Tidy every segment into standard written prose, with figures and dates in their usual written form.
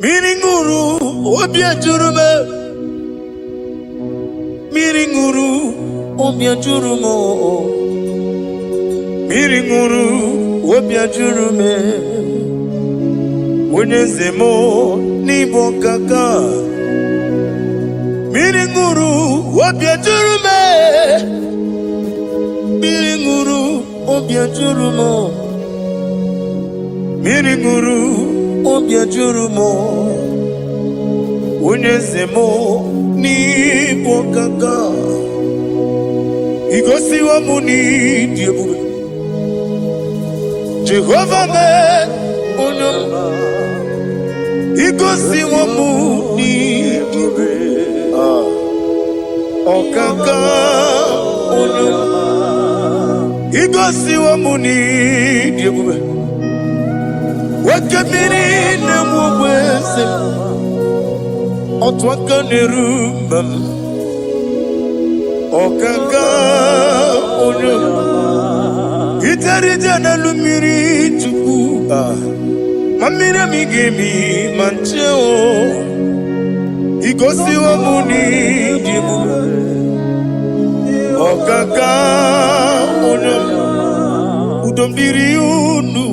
Miringuru obia jurume Miringuru obia jurumo Miringuru obia jurume Unyezemo nibo kaka Miringuru obia jurume Miringuru obia jurumo Miringuru obia jurumo Unyezemo nibo kaka Igosi wa muni diebube Jehovah me unyoma Igosi wa muni diebube Okaka unyoma Igosi wa muni diebube Wakamiri na mwese Otwaka nerumbam Okaka onyoma Itarija na lumiri tuku Mamira migemi mancheo Igosi wa muni dibu Okaka onyoma Udomdiri unu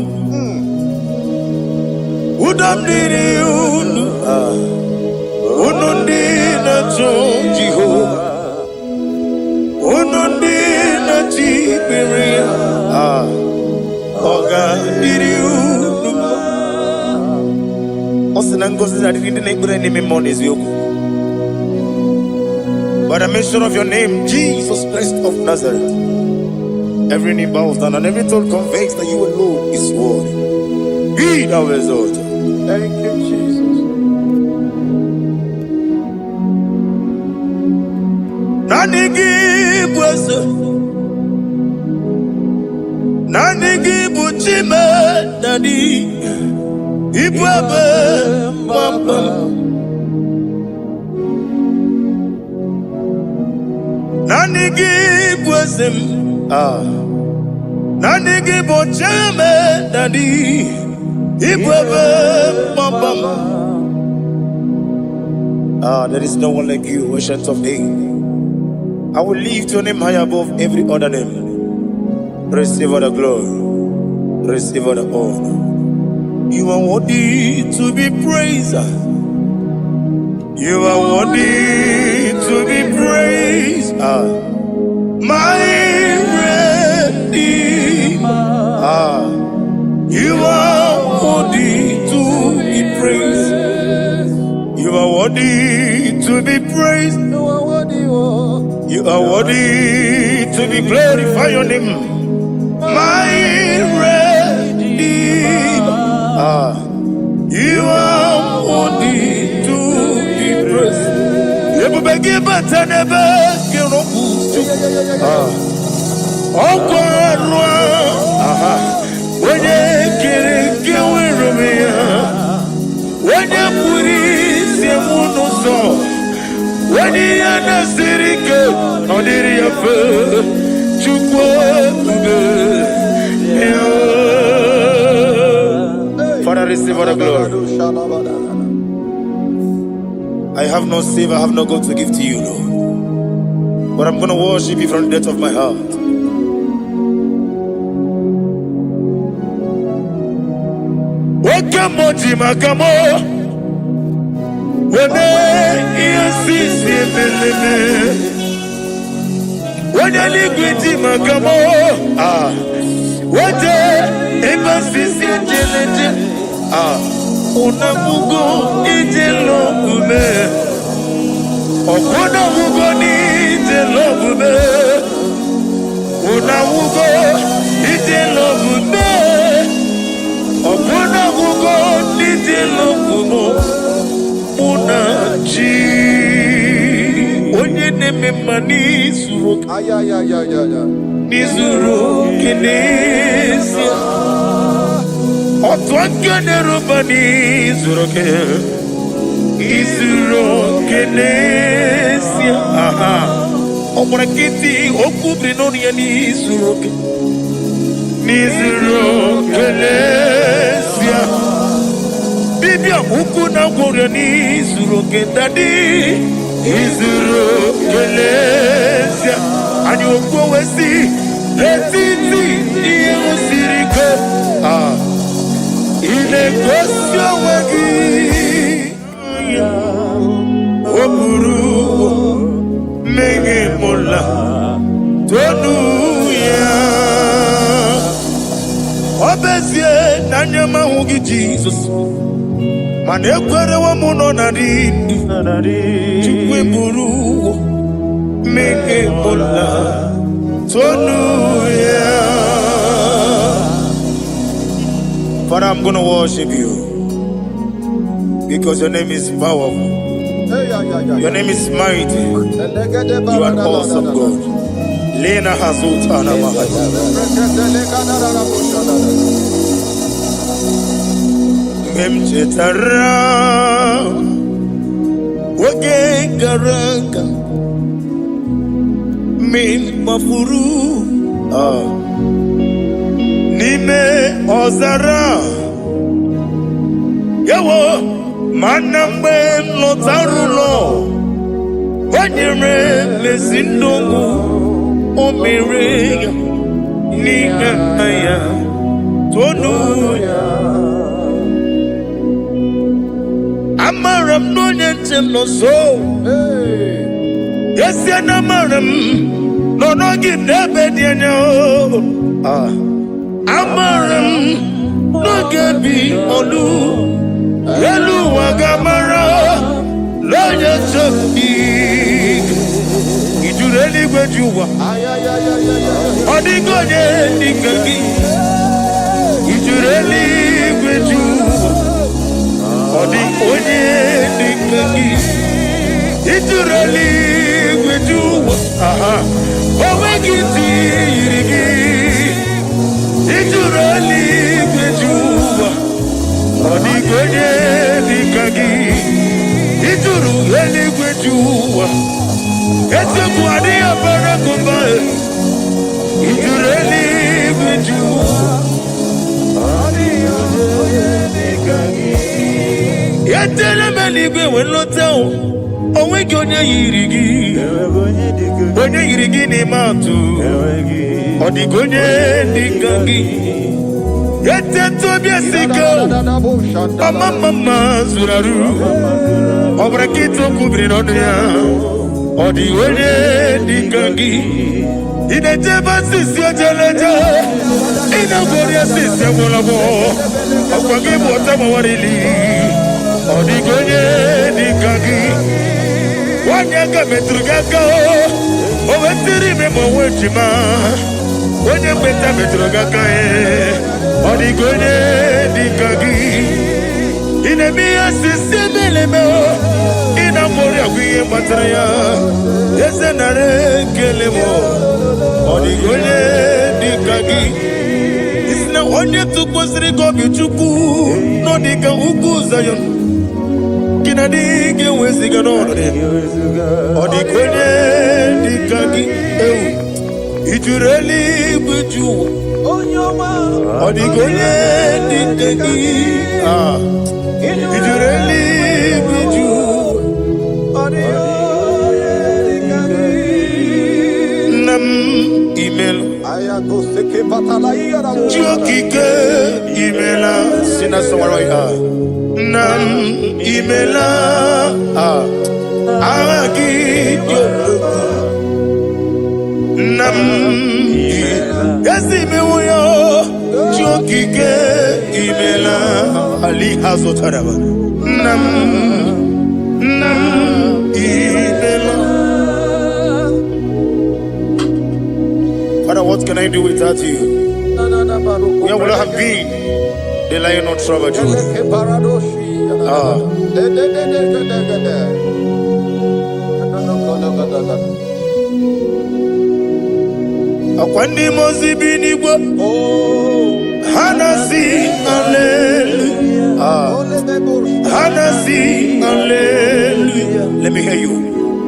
Udamdiri unu Unundi na Jehovah Unundi na Tiberia Oga diri unu Osinangosi na diri neighbor name monies yoku By the mention of your name, Jesus Christ of Nazareth, every knee bows down and every tongue confesses that you alone is worthy. Be thou exalted. Thank you, Jesus. Nanigi bwese, nanigi buchime nani, ibwebe mwamba. Nanigi bwese, nanigi buchime nani. There is no one like you, ancient of days. I will lift your name high above every other name. Receive all the glory, receive all the honor. You are worthy to be praised. You are worthy to be praised. My Redeemer. You are worthy to be praised. You are worthy to be praised. You are worthy to be glorified. Your name, my Redeemer. You are worthy to be praised. You will be but never give oh God, when you get when you put it in so when you are not sitting on the Father, receive all the glory. I have no save, I have no God to give to you, Lord. But I'm going to worship you from the depth of my heart. Wakamoji makamo Wene yasisi meleme Wene likwiti makamo Wete ebasisi jeleje Unamugo ijelo ume Okuna mugo ni ijelo ume Unamugo ijelo ume Okuna mugo ijelo ume Unaji Onye neme mani suro Nizuro kinesia Otwangane rubani zuro ke Izuro kinesia Omurakiti okubri noni ya nizuro ke Nizuro kinesia Dibia ukuna gworiani izuru kendadi izuru kelezia ani okwo wesi retiti iye osiriko ile kosio wagi oburu mege mola tonu ya obezie nanyama hugi Jesus man ekwere wa muno nadi chukwe buru mege mola tonu ya. Father, I'm going to worship you because your name is powerful. Your name is mighty. You are awesome God. Lena Hazutana Mahaya. Memchetara Wage Garanga Min Mafuru Nime Ozara Yawo Manambe Lotarulo Wanyere Mesindongu Omere Nigaya Tonuya Amaram no Yentem no so Yes, Yanamaram no no give never dinner Amaram no gebi olu Elu wagamara Loya choki Ijureli gwejuwa Odigonye nikagi Ijureli gwejuwa Odigonye nikagi Ijureli gwejuwa Owegiti yirigi Ijureli gwejuwa Odigonye nikagi Ijureli gwejuwa Ese kuadi abara kumbae Ijureli gwejuwa Odigonye nikagi Yetele meligwe wenloteo Owegi onye yirigi Onye yirigi ni matu Odigonye nikagi Yete tobia siko Mama zuraru Obrakito kubri nodia Odigonye nikagi Ineteba sisi ojeleja Inagoria sisi mwolabo Okwagi mwotama warili Odigonye nikagi Wanyanga metrugaka Owetiri memo wechima Onye mbeta metrugaka Odigonye nikagi Inemia sisi melemo Inamoria kuye matraya Yese nare kelemo Odigonye nikagi Isna onye tukwasiri gobi chuku Nodika uku zayon Kinadige wesiga nore Odigonye nikagi Ijureli gwejuwa Odigonye nikagi Ijureli gwejuwa Nam imelo Chokike imela Sina sawaraya Nam imela Agaki Nam Yasi mewoyo Chokike imela Ali hazotaraba Nam imela. Father, what can I do without you? Where would I have been? The Lion of Trouble Akwandi mozibi nigbo Hanasi hallelujah Hanasi hallelujah. Let me hear you.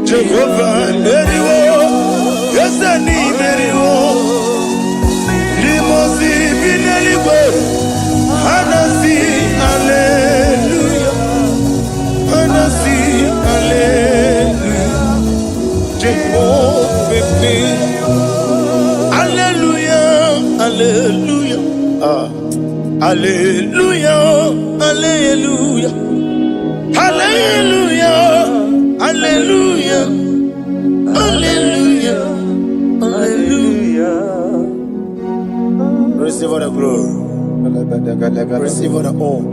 Jehovah Meriwo Yesani Meriwo Limozi binelibo Hanasi hallelujah Hallelujah, hallelujah, hallelujah, hallelujah, hallelujah, hallelujah. Receive all the glory. Receive all the honor.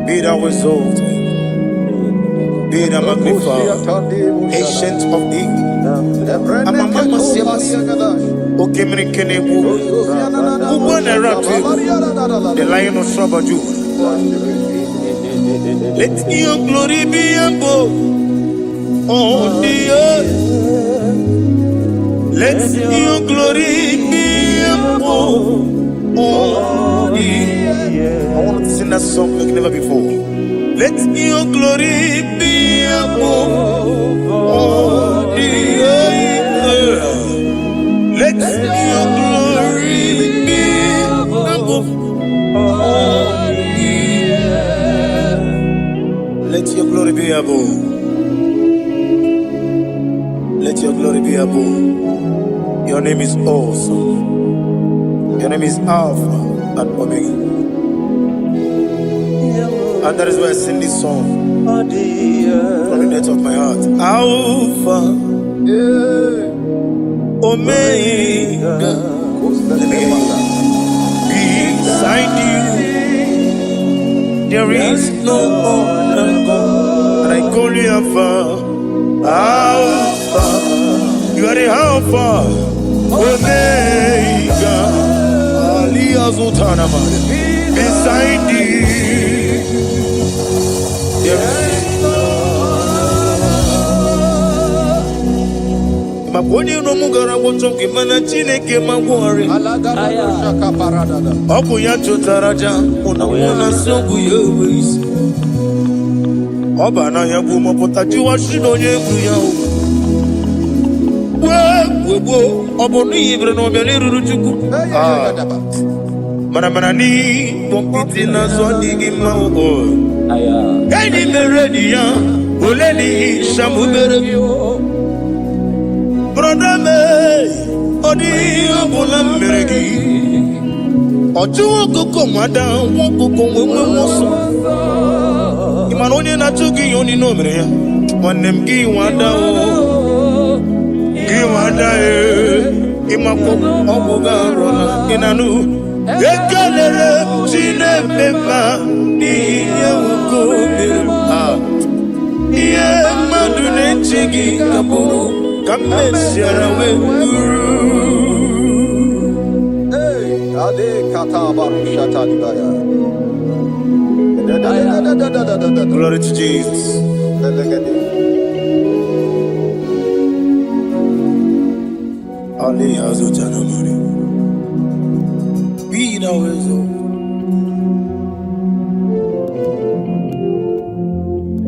Be thou exalted. Be thou magnified. Ancient of days. Amamama siamasi. Okemri kenebu. Ubwana ratu. The Lion of Sabaju. Let your glory be above on the earth. Let your glory be above on the earth. I want to sing that song like never before. Let your glory be above all the earth. Let your glory be above all the earth. Let your glory be above. Let your glory be above. Your name is awesome. Your name is Alpha and Omega. And that is why I sing this song from the depth of my heart. Alpha, Omega. Beside you, there is no other God. And I call you Alpha. Alpha, you are the Alpha, Omega. Beside you, Maponi no mugara wotoke mana Chineke magwore. Obu ya chotaraja ona sogu yewis. Oba na ya gumo potaji wa shino yegu ya. Webo obo ni ibre no bele ruruchuku. Mana ni pompiti na so digi mawo. Kaini meredia oleni shamubere. Brother me odi abula meregi. Oju koko mada won koko wemoso. Imanonye na chugi yoni no mere ya. Wanem gi wada o. Gi wada e. Imako obuga rona inanu. Ekelere chinemema ni yewuko iye madune chigi kaburu kamesiara we hey ade kata barushata dibaya. Glory to Jesus. Ali azutana mari. Be thou exalted.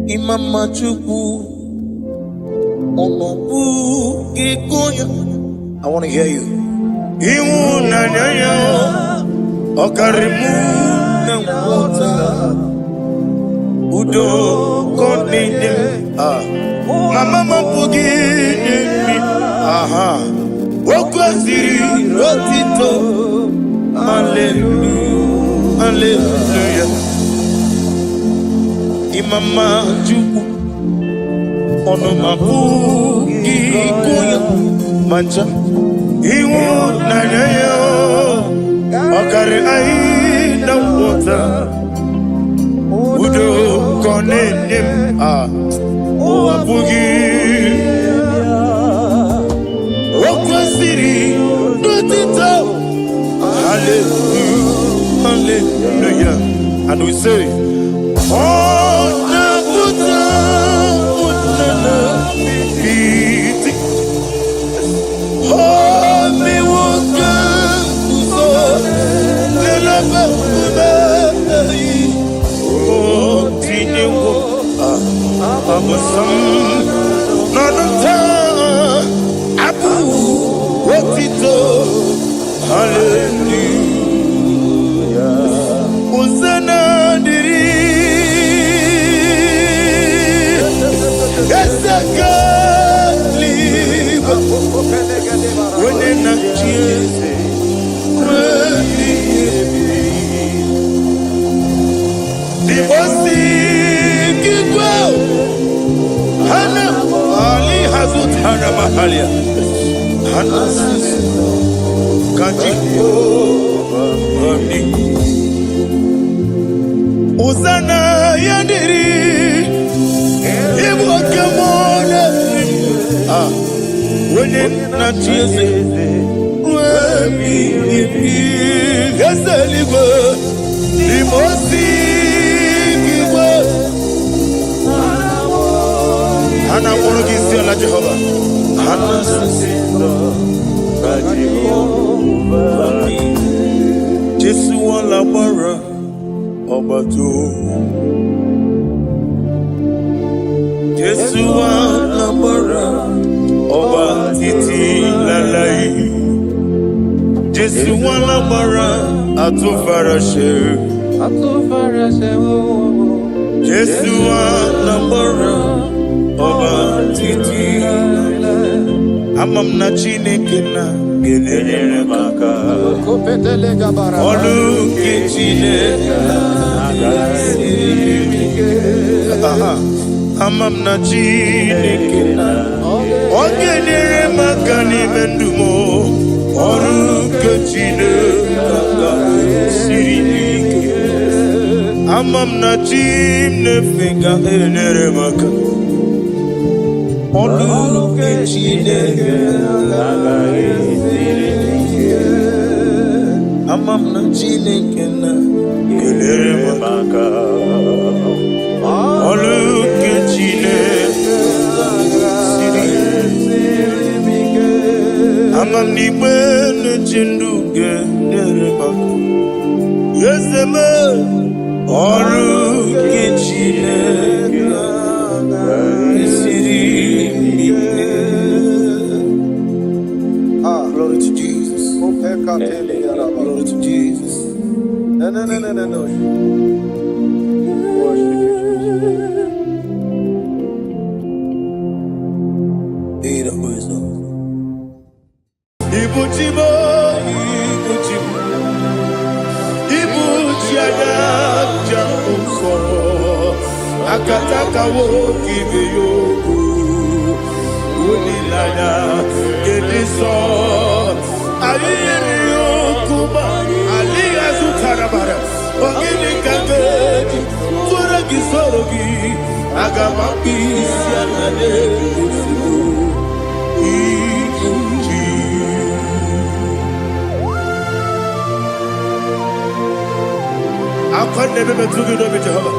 Imama Chukwu Omobu Gikoya. I want to hear you. Iwu nanyaya Okarimu Namwota Udo Kodine. Mama Mapugi Nimi. Aha. Wokwaziri Rotito. Hallelujah, hallelujah. Imama Chukwu ono mabugi kuya mancha iwu nanyaya okare aina wota udo konenim wabugi wokwasiri nutito. Hallelujah, hallelujah. And we say, oh, Nabuta, oh, me woka, so, oh, Tinyo, Abusam, Nanata, Abu, Wotito, hallelujah. Uzana diri Esakali Wenena chiese mahalia. Kanji. Uzana yandiri. Ibu kemone. Wene na chieze. Wemi Geseliwe. Limosi kiwe. Ana moro kisi ala Jehova. Ana sisindo ka Jehova. Jesu wala mara obato. Jesu wala mara obatiti lalai. Jesu wala mara atufarashe. Jesu wala mara obatiti amam na Chineke na gelele maka olu ke Chineke amam na Chineke na ogelele maka ni mendumo olu ke Chineke amam na Chineke gelele maka olu ke Chineke amam na Chineke na gelele maka olu ke Chineke amam ni bene chindu gelele maka yeseme olu ke Chineke glory to Jesus. Glory to Jesus. No. Worship you, Jesus. Eat up wisdom. Ibuchibo. Ibuchiada Jamuso. Akataka wo kibiyoku. Unilada Gediso Aliyokuba Aliyazutarabara Ogini Kageti Fura Gisorogi Agamapi Sianade Ikuji Akone bebe tugi no bi Jehova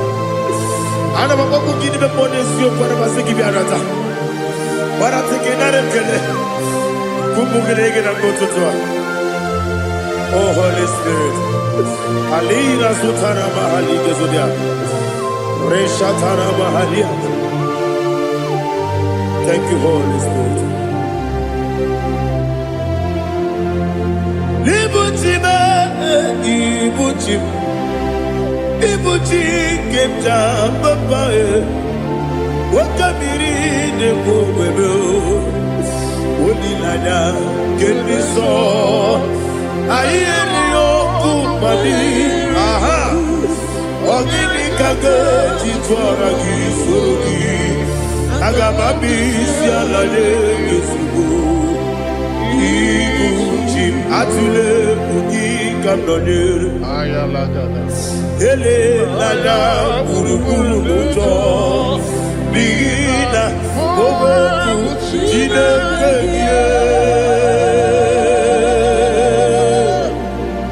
Ana mabaku gini be ponesio kwa na masiki bi arata Bara tekenare kele kumugirege na kototwa. Oh Holy Spirit Alira sutara mahali gezodia Reshatara mahalia. Thank you Holy Spirit. Ibuchi kemta babae Wakamiri de Bobebo Unilada Kendiso Ayeri Okupali Aha Ogini Kage Chitwara Gisurugi Agamabi Sialade Gesugu Ibuchi Atule Ugi Kamdonir Ayalada Ele Lada Urukuru Muto Bigina Obeku Chineke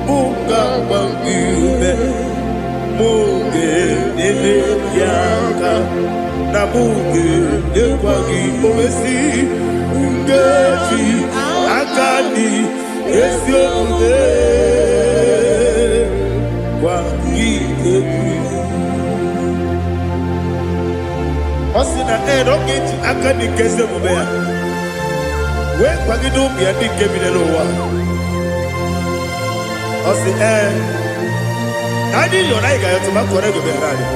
Munga Bangibe Munge Nele Yaka Na Munge Nekwagi Omesi Ungeji Akani Esiokude Kwagi Osina roketi akani kese mubea. We kwagido bia dike binelowa. Osi nadi yona iga yotu makore go behrani.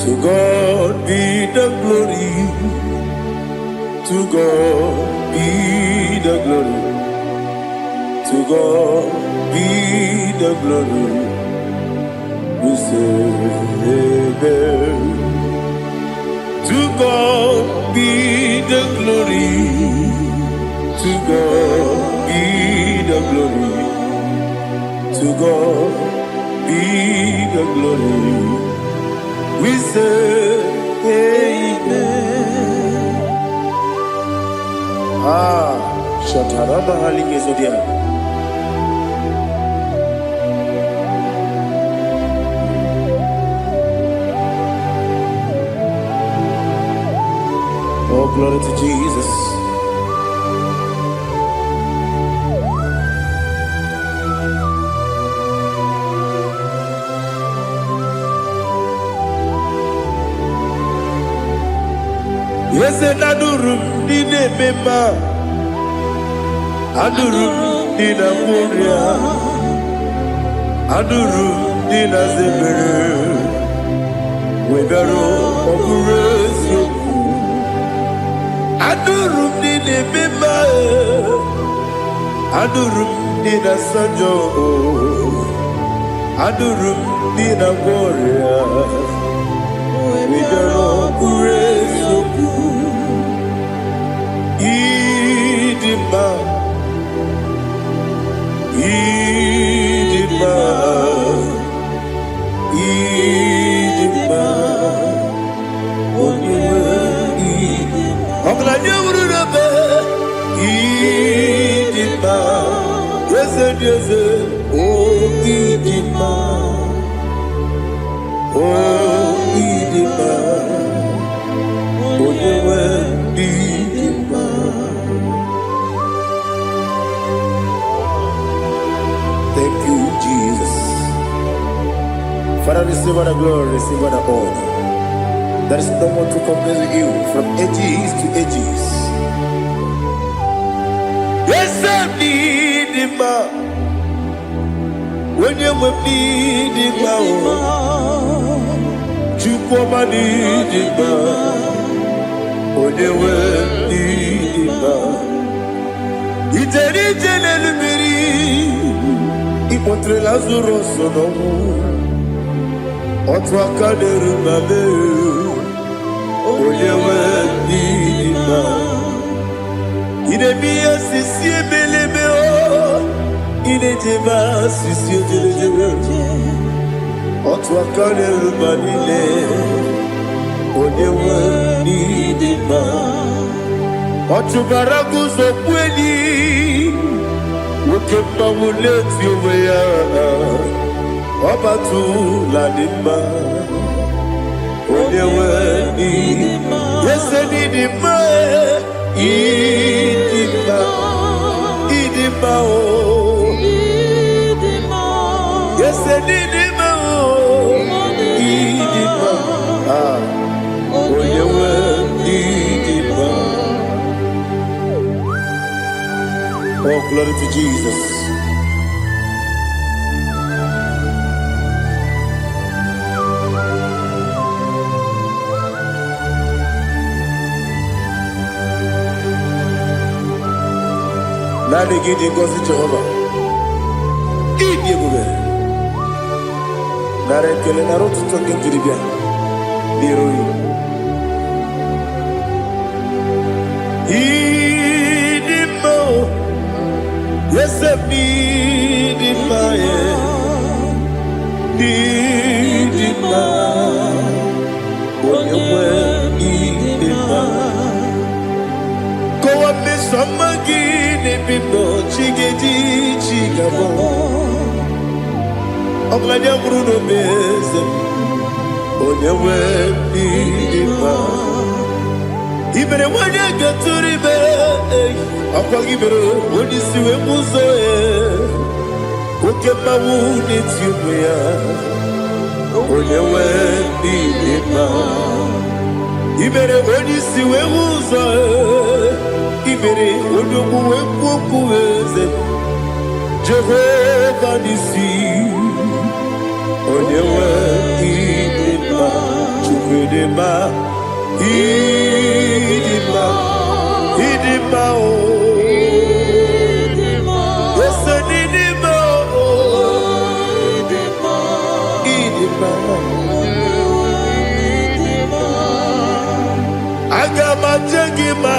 To God be the glory. To God be the glory. To God be the glory. We say, the glory. To God be the glory. To God be the glory. We say amen. Shataraba Haligezodia. Oh, glory to Jesus. Yes, and Adurum Dine Mema Adurum Dina Moria Adurum Dina Zebere Webero Operation Adurum Dine Mema Adurum Dina Sanjo Adurum Dina Moria Webero Operation Idima, Idima, Idima, Oniwe, Idima. Oglanya ururabe, Idima, Yeze, Yeze, oh Idima, oh Idima, Oniwe, Idima. Thank you, Jesus. Father, receive all the glory, receive all the honor. There is no one to compare with you from ages to ages. Yes, I need him. When you will need him, you come and need him. When you will need him, it's a little Ipotre Lazaro sono Otwa kaderu mabe Oyewe dima Ine biya sisi belebe o Ine jeba sisi jebe Otwa kaderu manile Oyewe dima Otubaragu zokweni Ukemba muleti uweya Wabatu ladima Onyewe nidima Yese nidima Idima Idima o Yese nidima o Idima Onyewe nidima. Oh, glory to Jesus. Now they get in God's Jehovah. Eat the Google. Now they kill a road to talk into the beer. Yes, I need it, my need it, my need it, go up me some again, people, chiggy, chigabo. I'm like a Bruno Bez, on your way, need it, even when I get to the bed, I'll give it when you see a muso. Who can my wound it you wear? When you went, even when you see a muso, even when you go, Jehovah, you see. When you went, Idima, Idima, oh, yes, Idima, oh, Idima, Idima, Agama Jagima,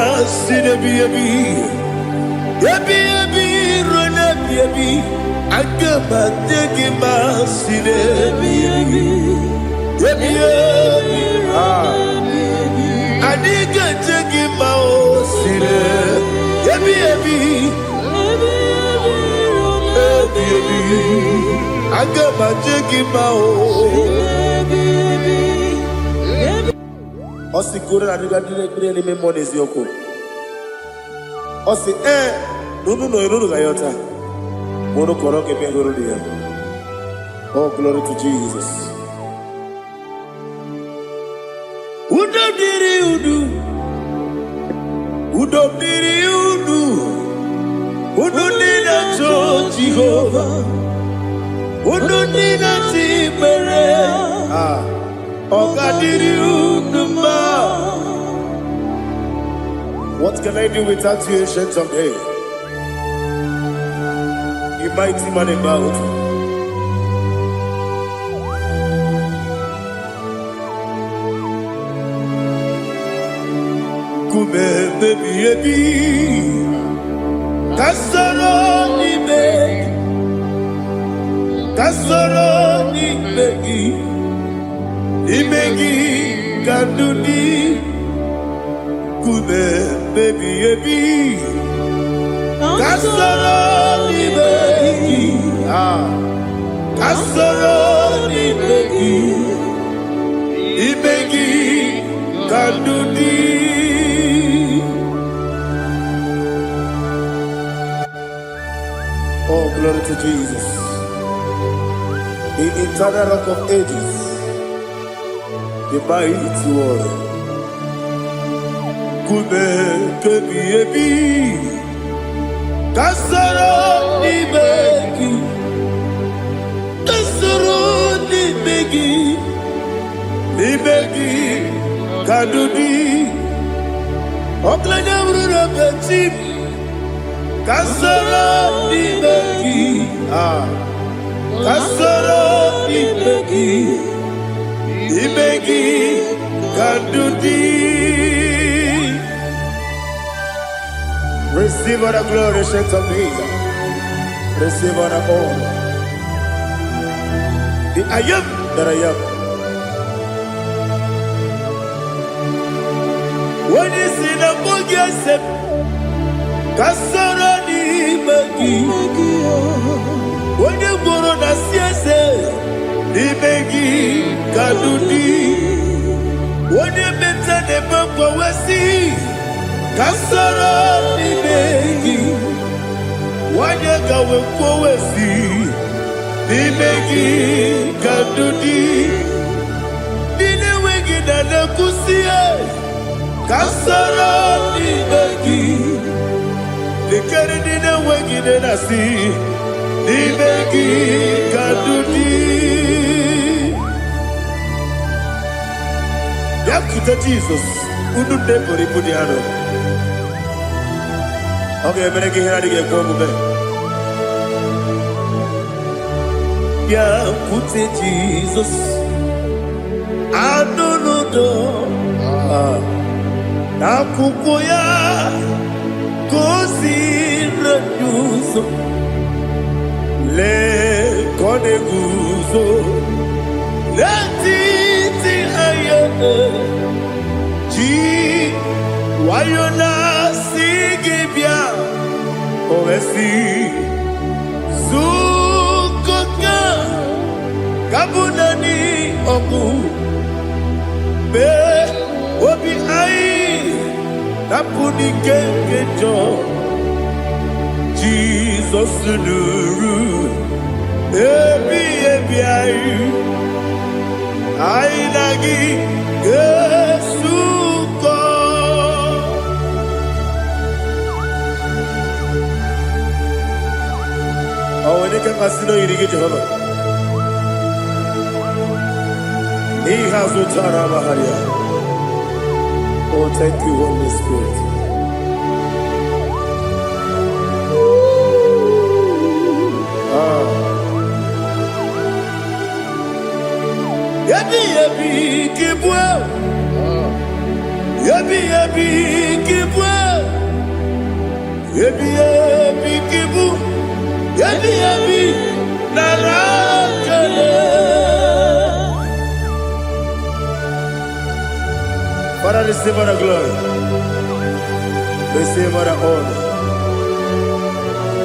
Osi kore na diga dire ni me money is yoko. Osi no gayota. Mono koro ke pe goro dia. Oh, glory to Jesus. Udo diri udu. Udo nina to Jehovah. Udo nina tibere. What can I do without you, ancient of days? You mighty man about. Kume baby, kasoro ni begi. Imegi kanduni kube baby kasoro ni begi kasoro ni begi imegi kanduni. Oh, glory to Jesus, the eternal rock of ages, the mighty one. Kube kebi kasoro ni begi kadudi oklanya urura beti kasoro ni begi kasoro ni begi kadudi. Receive all the glory, shake of Jesus. Receive all the honor. The I am that I am. When you see the book, you say, Kasara ni magi. When you go on a siese, ni magi kadudi. When you mention the book, we see. Kasara ni begi, wanyaka wekowesi, ni begi kadudi, nine wegi na kusiye. Kasara ni begi, nikari nine wegi na si, ni begi kadudi. Yakuta Jesus, unu nepori pudiano. Okay, I'm going to get go back. Yeah, put it Jesus. I don't know. Nakukoya kosi reduso le kone guzo le titi ayane ji wayona sigibia oesi sukoka kabunani oku be obi ai napuni kekejo Jesus nuru ebi ai ai nagi Yesuko. Awani kasino irigi Jehovah. He has utara baharia. Oh, thank you, Holy Spirit. Yabi kibwe. Yabi kibwe. Ebi ebi kibu, ebi ebi narakele. Father, receive all the glory. Receive all the honor.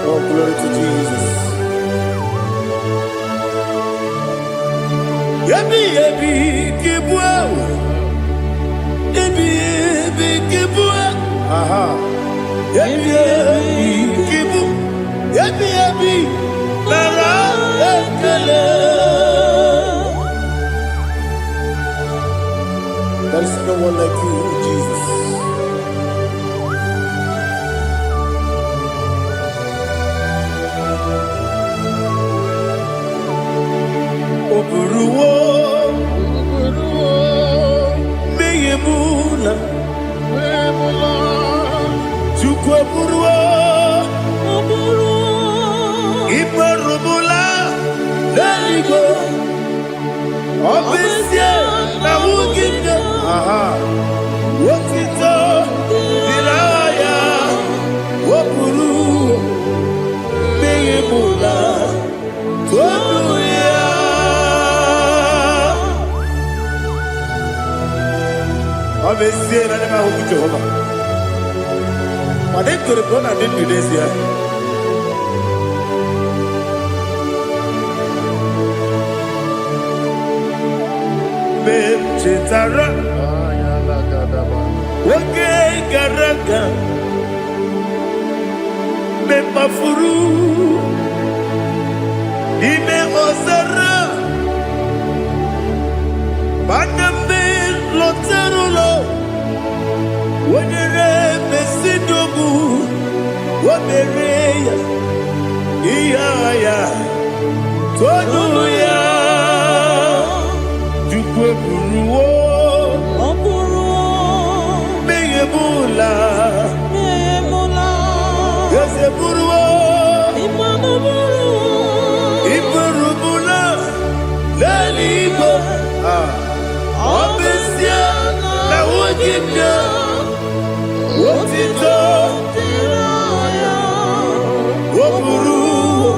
Oh, glory to Jesus. Ebi ebi kibu, ebi ebi kibu. Aha. Ebi ebi kibu, ebi ebi narakele. There is no one like you, Jesus. Oburuwo, meyemula, chukwu oburuwo, imerubula, leligo, obesie na wugide. Aha, wotito, diraya, oburuwo, meyemula, toduya. Obesie na nema huku Jehova. Made kore bona din Indonesia. Chetara, wake garaga, me mafuru, ime ozara, maname loterulo, wenere mesidobu, wabereya, iyaya, toduya. Buruwo, meyemula, yese buruwo, iburubula, leligo, obesia na wogibya, wotito, woburuwo,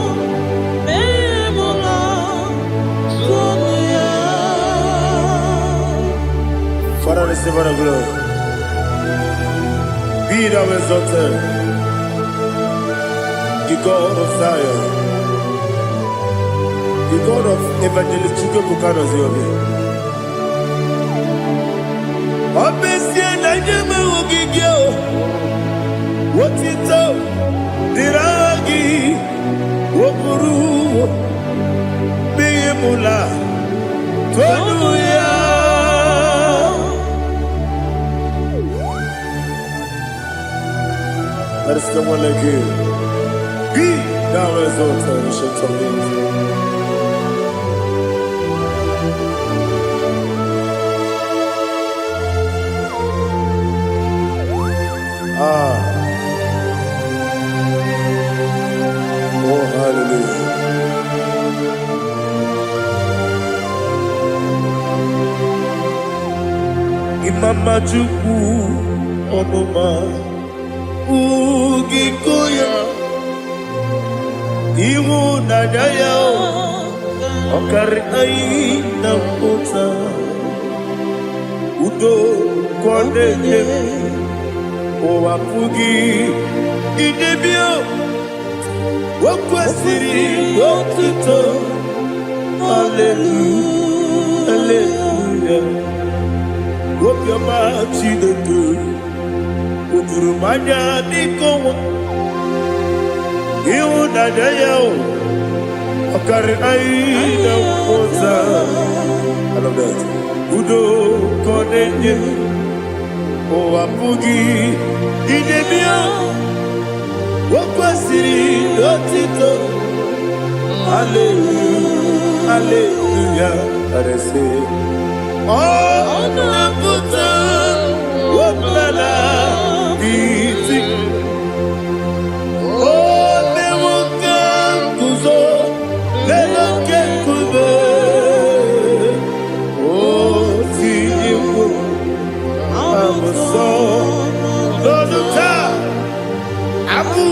Father, receive all the glory. Be thou exalted, the God of Zion, the God of Evangelist Chike Bukano Ziobi. Obesie na nyeme ugigyo, wotito, diragi, wokuru, biyemula, toduya. There is no one like you. Be thou exalted, ancient of days. Oh, hallelujah. Imama Chukwu Onuma Ugikoya Iwu Nadaya Okari Aina Kota Udo Kondeye Owapugi Idebio Wakwasiri Wakito Hallelujah Hallelujah Wopiama Chidetu Udurumanya Nikowa Iwu Nadaya Okari Aina Kota I love that Udo Kondeye Owapugi Idebio Wakwasiri Otito Hallelujah Hallelujah I say Oh Naputa Wapala Iti Oh Newoka Kuzo Leloke Kube Oh Tiyiwo Amuso Loduta Abu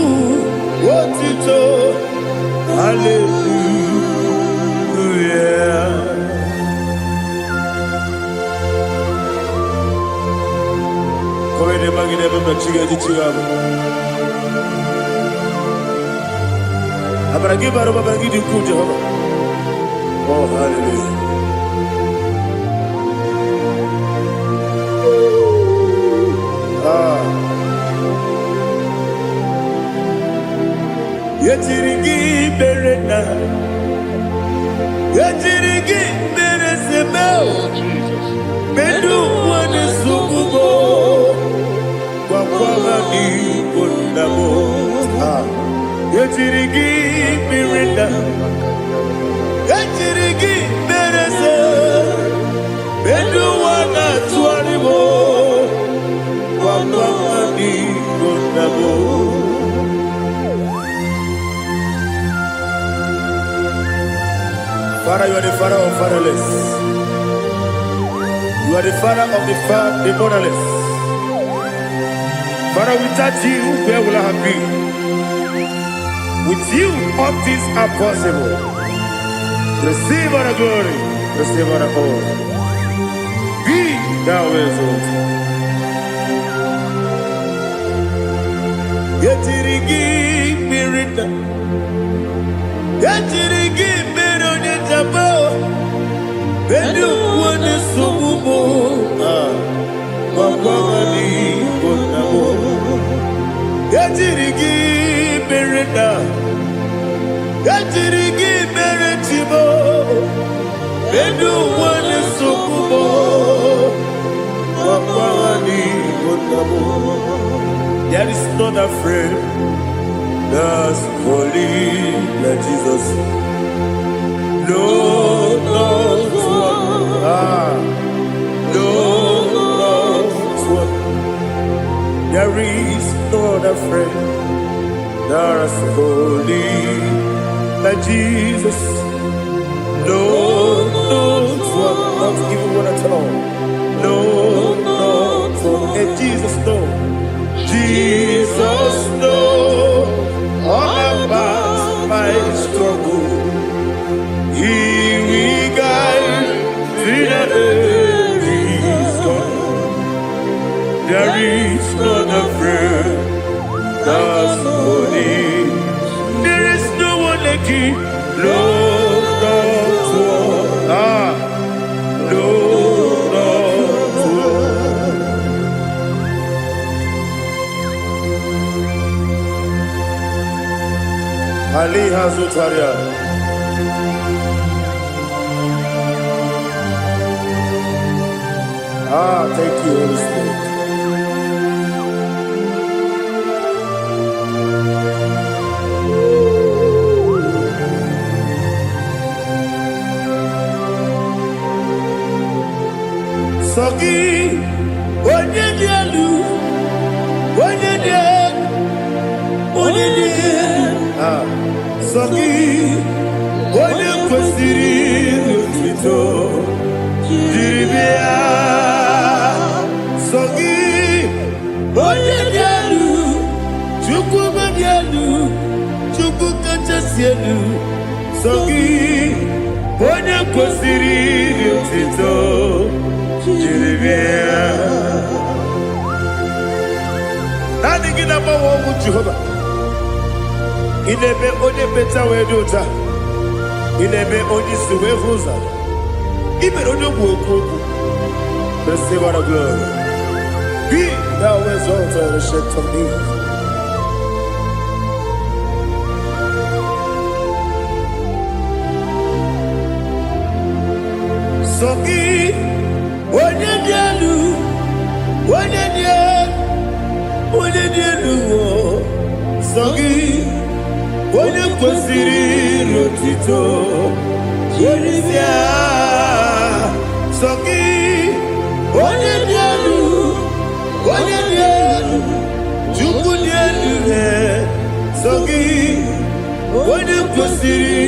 Oh, hallelujah. Yetirigi berena, yetirigi beresebel, bedu wane sukubo, wakwama ni kondamo. Yetirigi berena, yetirigi berese, bedu wana tuanibo, wakwama ni kondamo. Father, you are the father of fatherless. You are the father of the motherless. Father, without you, where will I have been? With you, all things are possible. Receive all the glory, receive all the honor. Be thou exalted. Yetirigi mirita, yetirigi mirone jabo, bedu wane subumo, wakwani konamo. Yetirigi mirita, yetirigi miretibo, bedu wane subumo, wakwani konamo. There is not a friend that's holy like Jesus. No, not one. No, not one. There is no other friend that's holy like Jesus. No, not one. Not even one at all. No, not one. And Jesus, no. Jesus knows all about my struggle. He will guide me that is gone. There is not a friend that's holy. There is no one like him. No, not one. No, not one. Ali Hazutaria. Thank you, Holy Spirit. Sogi, Onyedialu, Sogi, Onye kwesịrị otuto jiri bịa. Sogi, onye dị elu, Chukwu dị elu, Chukwu kachasị elu. Sogi, onye kwesịrị otuto jiri bịa. Naanị gị na-agbanwe ọgwụ Jehova. Inebe onye peta wee dị ụta, inebe onye isi wee hụ ụzọ, imere onye okwu okwu okwu. Receive all the glory. Be thou exalted, ancient of days. Sogi, onye dị elu, onye dị elu, Sogi, onye kwesịrị otuto jiri bịa. Sogi, onye dị elu, Chukwu dị elu. Sogi, onye kwesịrị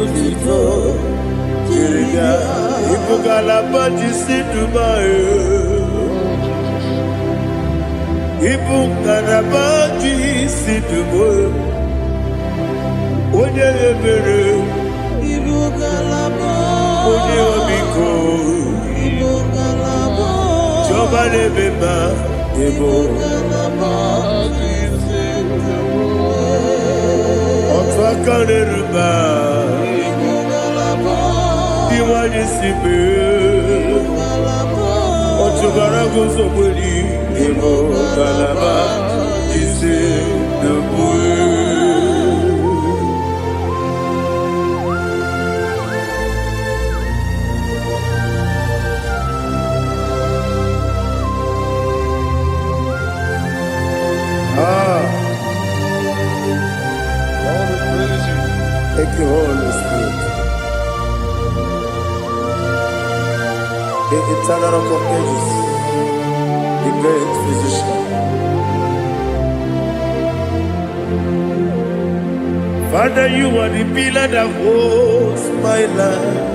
otuto jiri bịa. Ibu ngalaba jisi Dubai, ibu ngalaba jisi Dubai. Onye ebere, ibu ngalaba. Onye omiko, ibu ngalaba. Jọba n'ebeba, Igbo. Otwakaneruba. Diwani sibe. Otubarago sobuli. Igbo galaba. Ise dubwe. Thank you, Holy Spirit. The eternal rock of ages, the great physician. Father, you are the pillar that holds my life.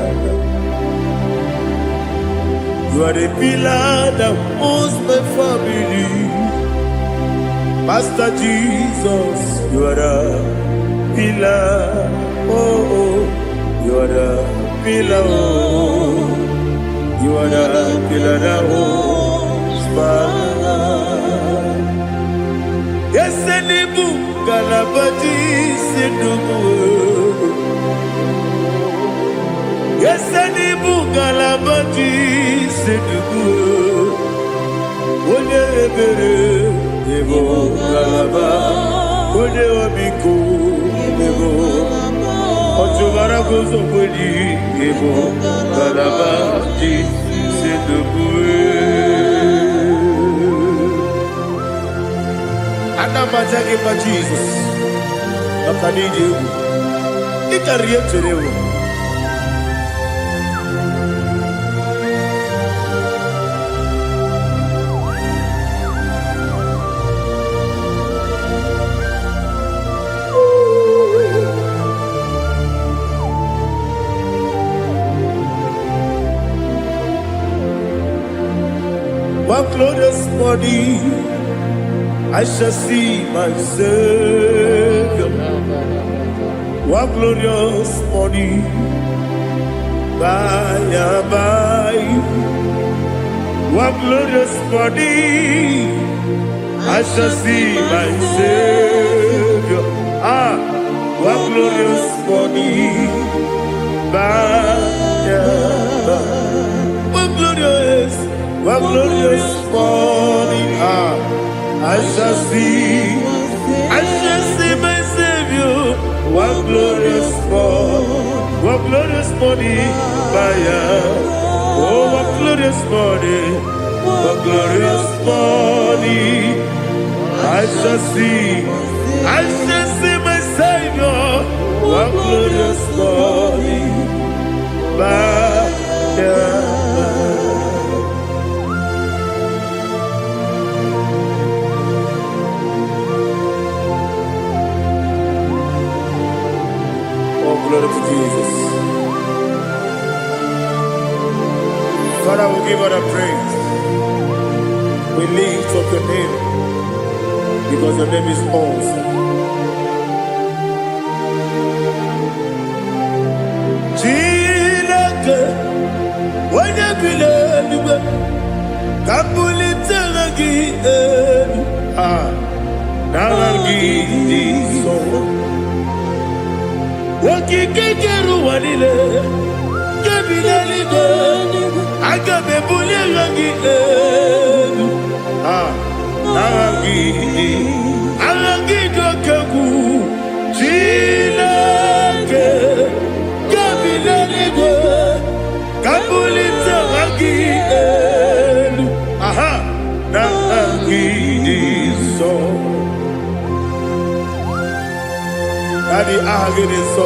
You are the pillar that holds my family. Master Jesus, you are the pillar. Oh, you are the pillar. Oh, you are the pillar that holds my life. Yes, Enibu Galabati Sidubu. Yes, Enibu Galabati Sidubu. One ebere Ebo Galaba. One obiku Ebo. Otubara gozo bodi Ebo Galaba di Sidubu. Anamajage pa Jesus. Akaniji. Ikariye cherewo. One glorious body, I shall see my Savior. One glorious body, by and by. One glorious body, I shall see my Savior. One glorious body, by and by. One glorious morning, I shall see my Savior. One glorious morning, oh, one glorious morning, I shall see my Savior. One glorious morning, glory to Jesus. Father, we give all the praise. We lift up your name because your name is awesome. Chilake, when you believe, Kabuli Telagi, Nagi, so. Wakikeru wanile Kebilaligo Agabe bule rangi Arangi dokagu Chilake Kebilaligo Kabulita rangi Nangi so Daddy, agide so.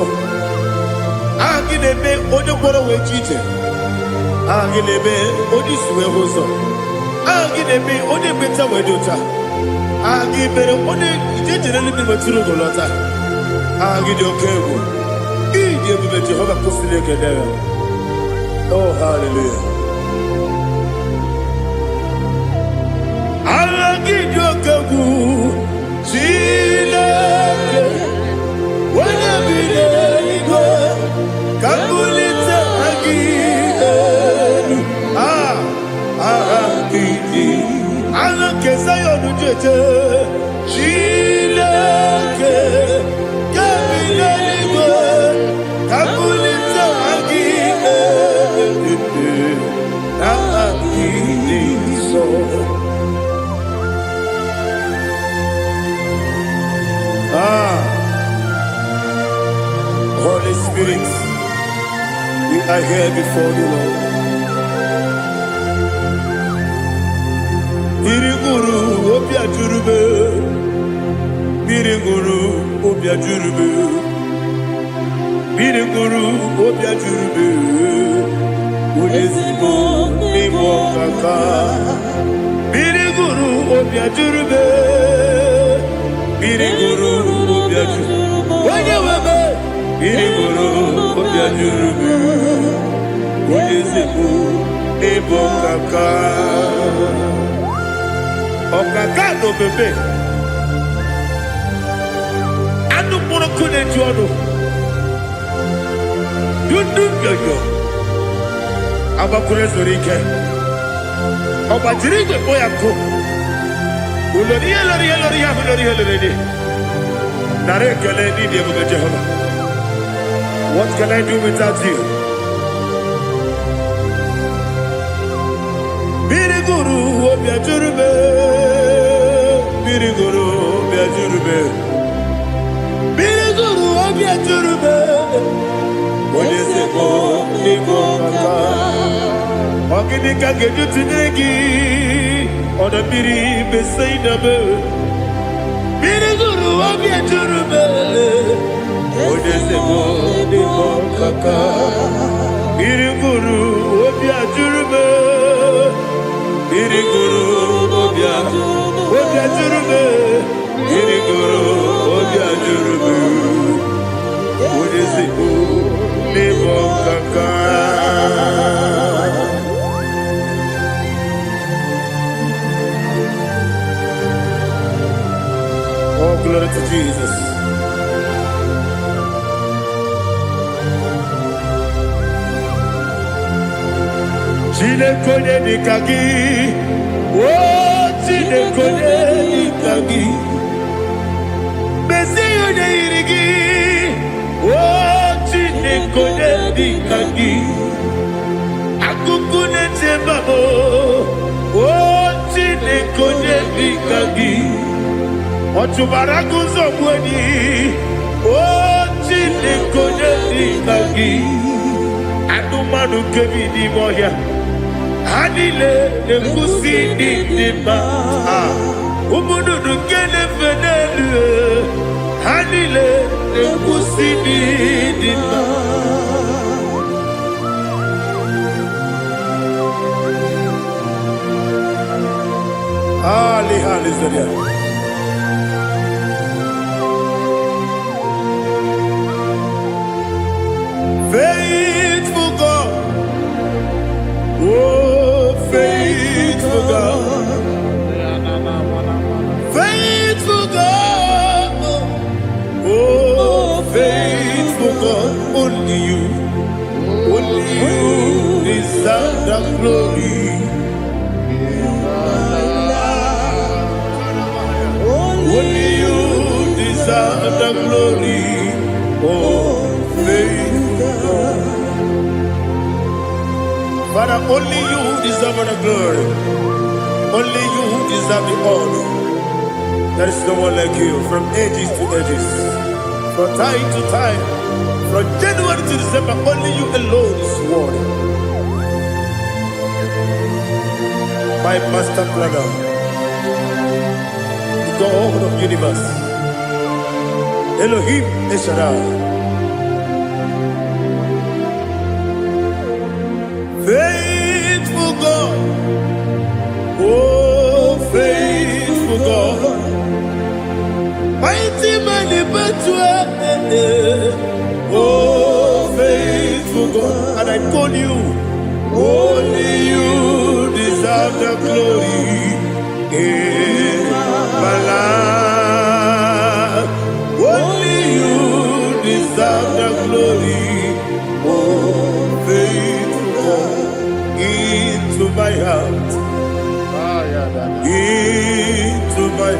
Agide be odokoro we chiche. Agide be odisuwe hoso. Agide be ode beta we dota. Agide be ode ijejere libi maturu golota. Agide okewo. Ije be Jehovah kosile kedera. Oh, hallelujah. Agide okewo. Chile. Kesa malite Chineke Kabileligwe Kabulite Agi Na Agi Niso. Holy Spirit, we are here before you, Lord. Biriguru obia jurube, Biriguru obia jurube, Biriguru obia jurube, Ulezimo nimo kaka, Biriguru obia jurube, Biriguru obia jurube, Wanyewebe, Biriguru obia jurube, Ulezimo nimo kaka. Okakado bebe anu mono kune jono yundu yoyo abakure zorike obajiri gbe boya ko ulori nare kele ni de bo Jehovah. What can I do without you? Biriguru obia jurube, Biriguru obia jurube, Biriguru obia jurube. Oleseko niko kaka, ogini kageju tinegi, oda biri beseinabe. Biriguru obia jurube, oleseko niko kaka, Biriguru obia jurube. Biriguru obia jurube, Biriguru obia jurube, Oleseko niko kaka. Oh, glory to Jesus. Chinekonye nikagi, oh chinekonye nikagi, Mesiyo ne irigi, oh chinekonye nikagi, Akukune chembabo, oh chinekonye nikagi, Ochubaraku zomweni, oh chinekonye nikagi, Adumanu kevidi moya. Hanile ne kusi ni nima, umudu kene fenelu. Hanile ne kusi ni nima. Ali halizelia. Faithful God, oh faithful God, faithful God, oh faithful God, only you deserve the glory. Only you deserve the glory, oh faithful God. Father, only you deserve the glory. Only you deserve the honor. There is no one like you from ages to ages, from time to time, from January to December. Only you alone is worthy. My master planner, the God of the universe, Elohim Eshadai. Faithful God, oh faithful God, mighty man in battle, oh faithful God, and I call you, only you deserve the glory in my life, only you deserve the glory, oh faithful God. Into my heart, into my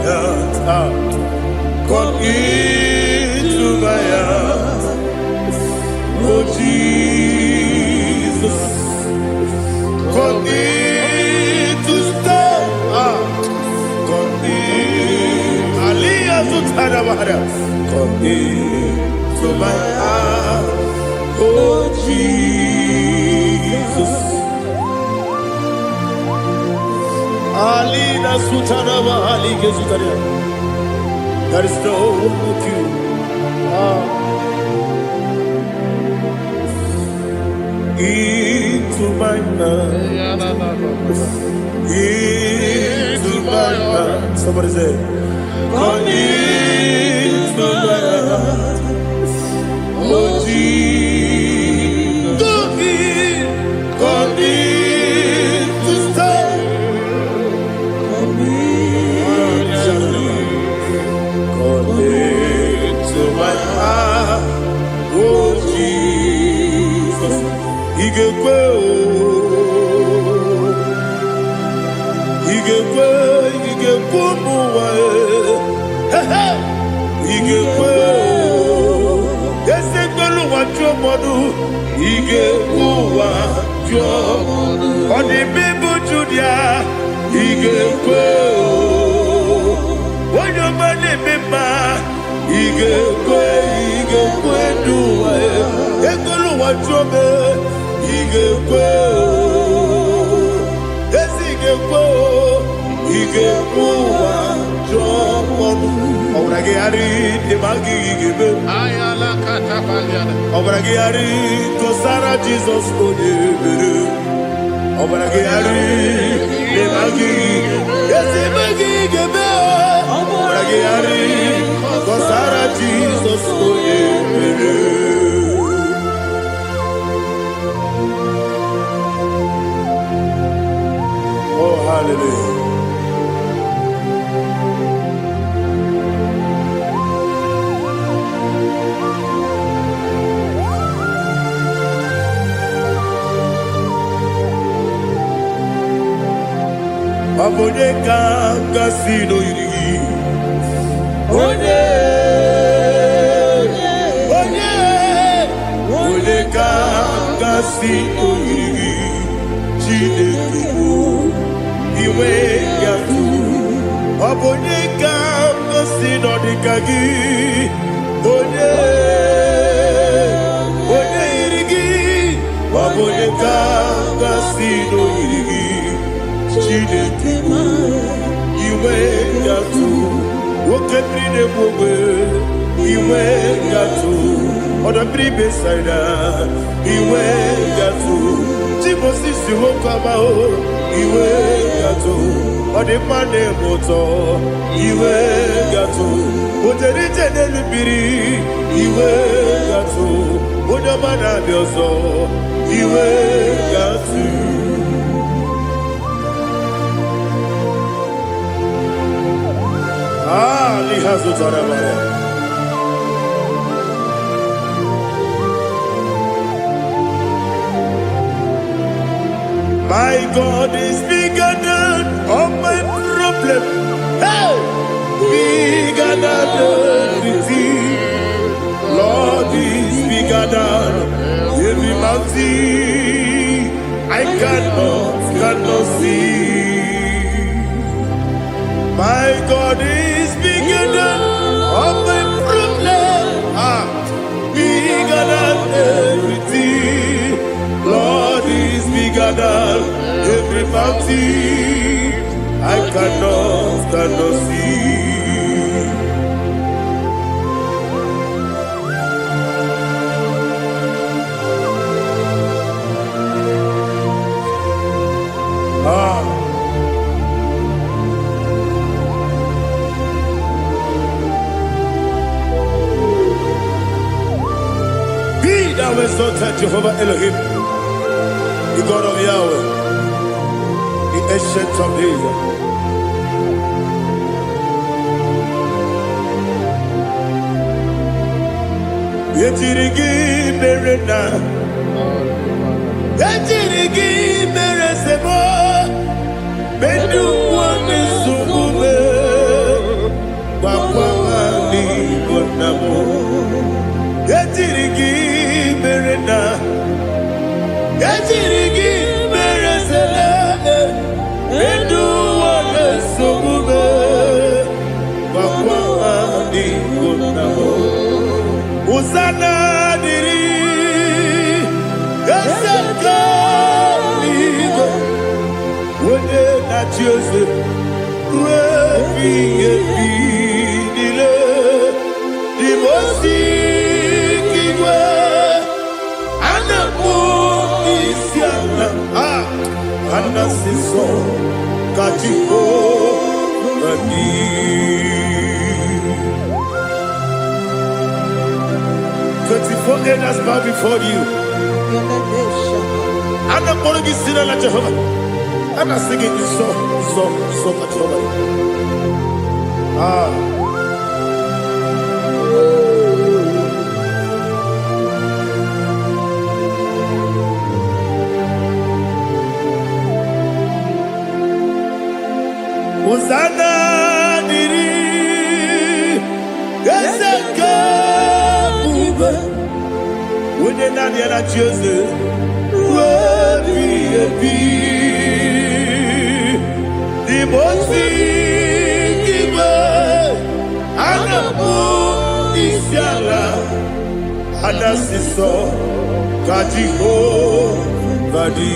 Come into my heart, oh Jesus. Come in to stay. Come in. Aliyah to Tadabara. Come in to my heart, oh Jesus. Alina Sutanaba Ali Gezutaria. There is no one like you. Into my heart. Into my heart. Somebody say, come into my heart. Oh Jesus. Come in to stay. Come into my heart. Oh Jesus. He gave on the people Judah, he gave when your money member, he gave do what you he gave yes, he gave Obragiari, the Magi give Ayala Catapaliana. Obragiari, Tosara Jesus, Obragiari, the Magi, yes, the Magi give Obragiari, Tosara Jesus, oh, hallelujah. Abone kanga sino yiri. Onye kanga sino yiri. Chineke iwe yatu. Abone kanga sino dikagi. Onye yiri. Abone kanga sino yiri. Chineke iwe yatu okepine bogwe iwe yatu odabri besaida iwe yatu timosisi wokama o iwe yatu odimane moto iwe yatu oterite nelubiri iwe yatu odamana bioso iwe yatu. My God is bigger than all my problem. Hey! Bigger than everything. Lord is bigger than every mountain. I cannot see. My God is bigger than all my problem. Bigger than everything. Lord is bigger than every mountain. I cannot see. Thou exalted Jehovah Elohim, the God of Yahweh, the ancient of days. Yetirigi merena, yetirigi meresemo, bedu wane sumube, na chiose webi ebinile dimosi kiwe anamu isiana anasiso kachiko bani 24 elders bow before you. I'm not going to be sitting like Jehovah. I'm not singing this song much Jehovah. Hosanna diri Geseka ube Wene nani ana chiose Webi ebi Dimosi kibe Anamu isiala Anasiso Kajiho Vadi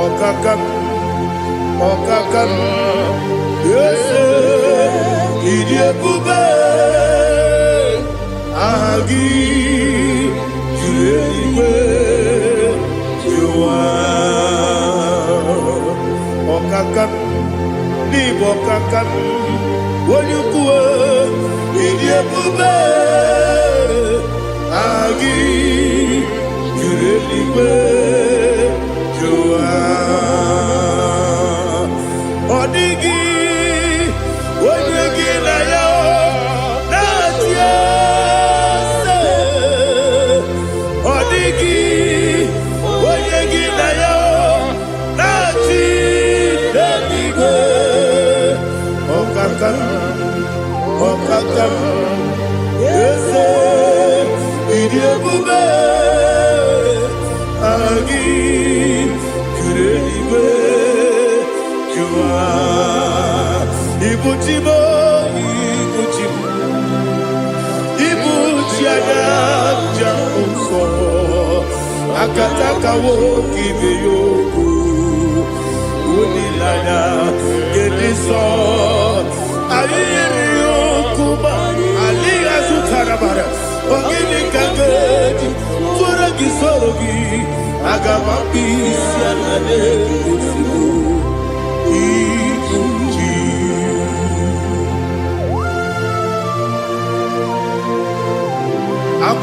Okakam Okakam Yese Idiebube Agi Juleiwe Jua Okakam Nibo Okakam Wonyukue Idiebube Agi Juleiwe Jua Odigi, odigi na yo, na tiese. Odigi, odigi na yo, na tiese. Okakam, okakam, yese, idiebube, agi, kureliwe. Ibuchimo, Ibuchimo, Ibuchiana, Jamuso, Akataka woki beyoku, Unilana, Gediso, Ayeri Yokuba, Aliya Zutarabara, Ogini Kageti, Turagi Sorogi, Agamaki, Sianade,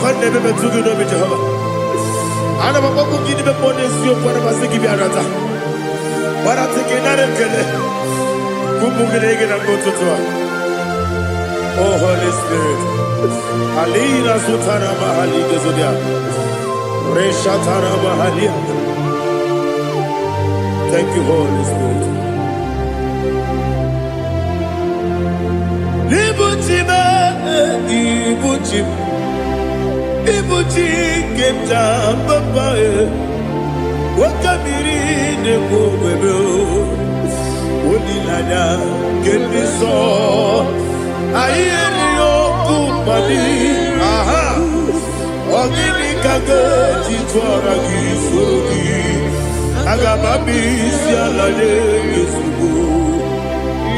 I never been to the Jehovah. I never want to give them more than you for the Masiki Biarata. But I think another killer. Kumugin and go to Tua. Oh, Holy Spirit. Alina Sutana Mahali Gazudia. Reshatana Mahalia. Thank you, Holy Spirit. Ibuchima, Ibuchim. Ibuchi kemta papa wakamiri ne mwebe Unilana kendiso ayeri yokumani aha Ogini kage jitwara gisogi Agamami sialane yesubu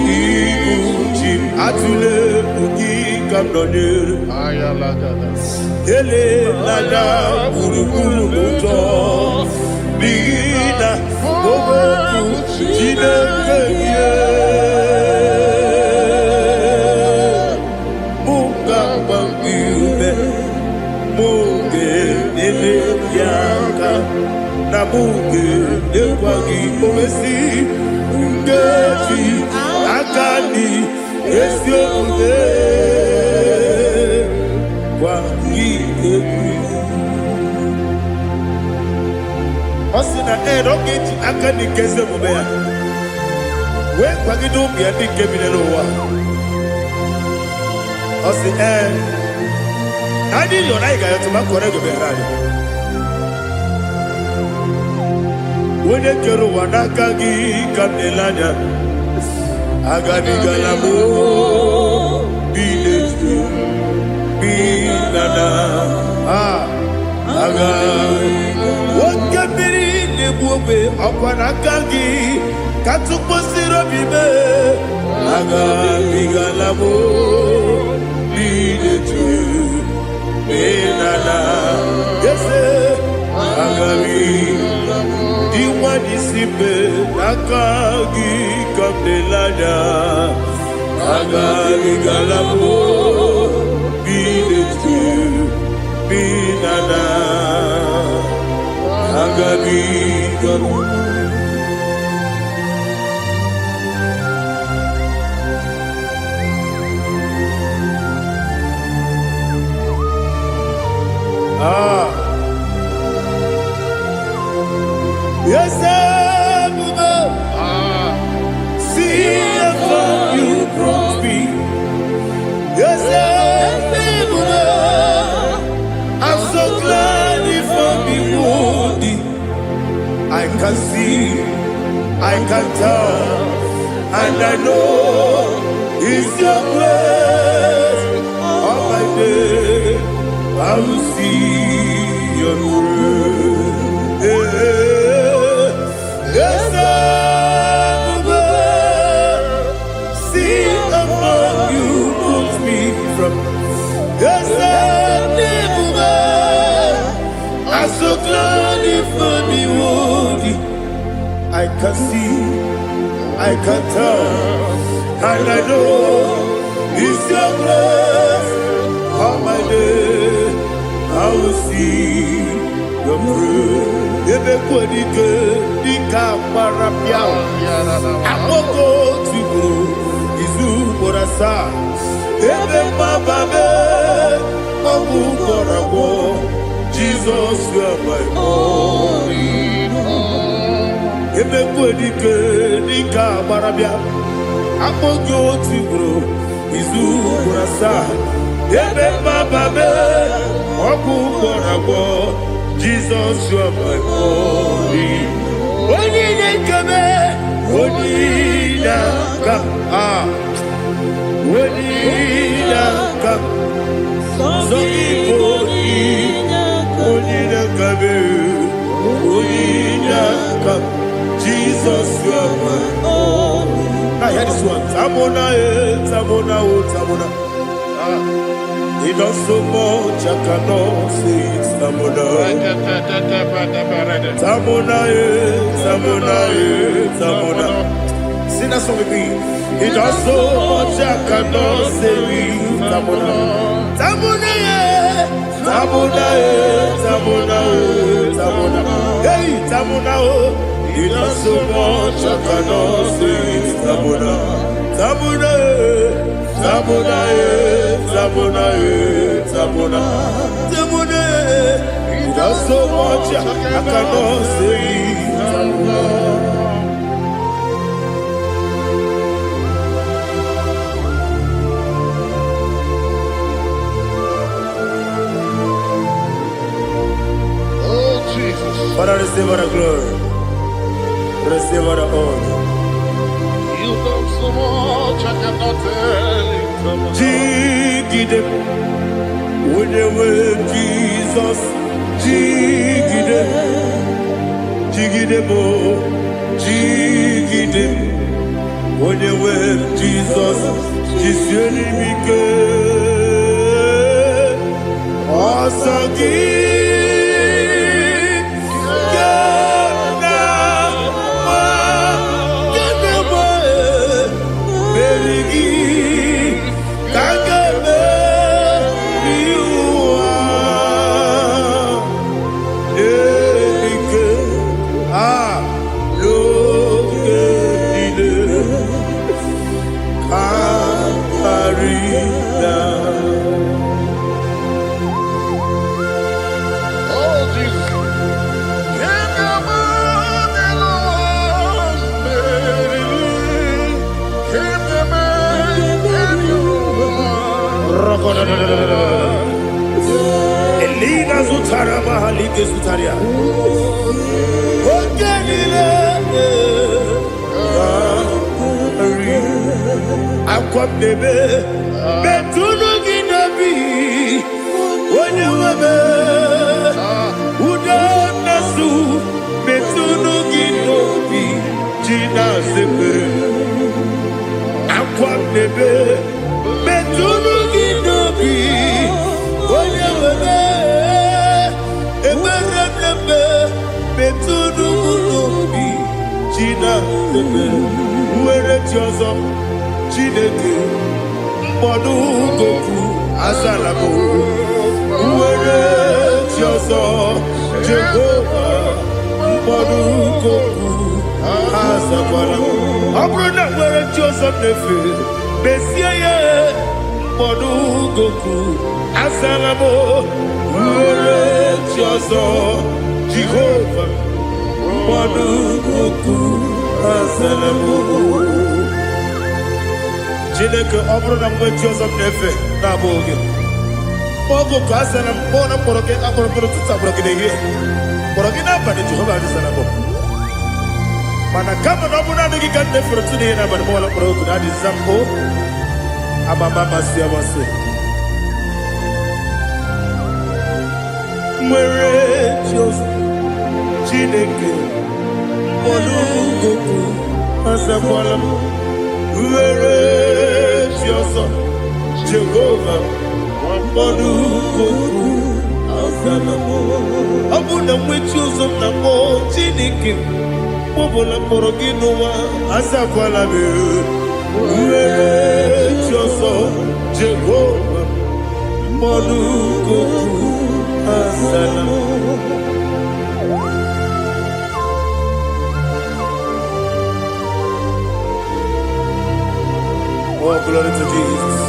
Ibuchi atule uki kamdonir ayalagada Ele lada urukuru muto Bina oboku jinekeye Munga bangiume Munge nele yaka Na munge nekwagi omesi Ngeji akani esyo ude Osina rogeji akani keze mubea We kwagidu miadi kebinelo wa Osi Nadi yona iga yotuma kore goberani Wene kero wanakagi kamnelanya Agani galamo Biletu Binana Aga Wakabiri ne buobe okwana kangi katupo sirobibe aga bigalabo bidetu benana yese aga bigalabo diwa disipe nakagi kabdelada aga bigalabo bidetu benana aga bigalabo. Yes, see how you brought me. Yes, I'm so glad if I'm wounded. I can see, I can tell, and I know it's your grace. All my day, I will see your grace. Yes, see among you moves me from. Yes, I'm so glad if me wounded. I can see, I can tell, and I know it's your grace. All my day, I will see your grace. Ebe kodike dika parapia akoko tibo izu borasa ebe mababe obu korabo Jesus you are my only hope. Ebe kodike dika parapia akoko tibo izu borasa ebe mababe obu korabo Jesus, you are my only. Only come, only come, only come. So only come. Jesus, you are my only. I hear this one. Tamona, Tamona, Tamona. He does so much, I cannot say it. Tamona, Tamona, Tamona, Tamona. Sing that song with me. He does so much, I cannot say it. Tamona, Tamona, Tamona, Tamona, Tamona. Hey, Tamona, he does so much, I cannot say it. Tamona, Tamona. Tamona, Tamona, Tamona, Tamona. He does so much I cannot say. Tamona. Oh Jesus, Father, receive all the glory, receive all the honor. you done so much I cannot tell it. Jigide, when you were Jesus, Jigide, Jigide bo, Jigide, when you were Jesus, Jisyenimike, Osagi, Elina Zutara Mahalike Zutaria. Akwabebe Betunu Ginabi Wanyawebe Uda Nasu Betunu China Zebe, Aqua Nebe, Metunu Ginobi, Oyebe, Eberebe, Metunu Ginobi, China Zebe, Uere Tiozo, Chineke, Monu Goku, Azalabo, Uere Tiozo, Jehovah, Monu Goku, Azalabo, Abrona Uere Tiozo Nefe, Messiah, Monu Goku, Azalabo, Uere Tiozo, Jehovah, Monu Goku, Azalabo. Chineke ọ bụrụ na mgbe chi ọzọ m na-efe na-abụ oge ọgụ ka a sara m kpọọ na mkpọrọ gị akpọrọ mkpọrọ tụtụ akpọrọ gị n'ehihie kpọrọ gị n'abalị Jehova adịsara m mana kama na ọ bụrụ naanị gị ka m na-efere tụ n'ihe n'abalị mọọla mkpọrọ oge na-adịza m o amama amasị amasị nwere chi ọzọ Chineke mkpọrọ ogogo azakwala m Uere Chioso, Jehovah, Monu Goku, Azalamo. Abuna Mwichuzo Namo, Chiniki, Mobola Poroginoa, Azakwalabe. Uere Chioso, Jehovah, Monu Goku, Azalamo. Oh, glory to Jesus.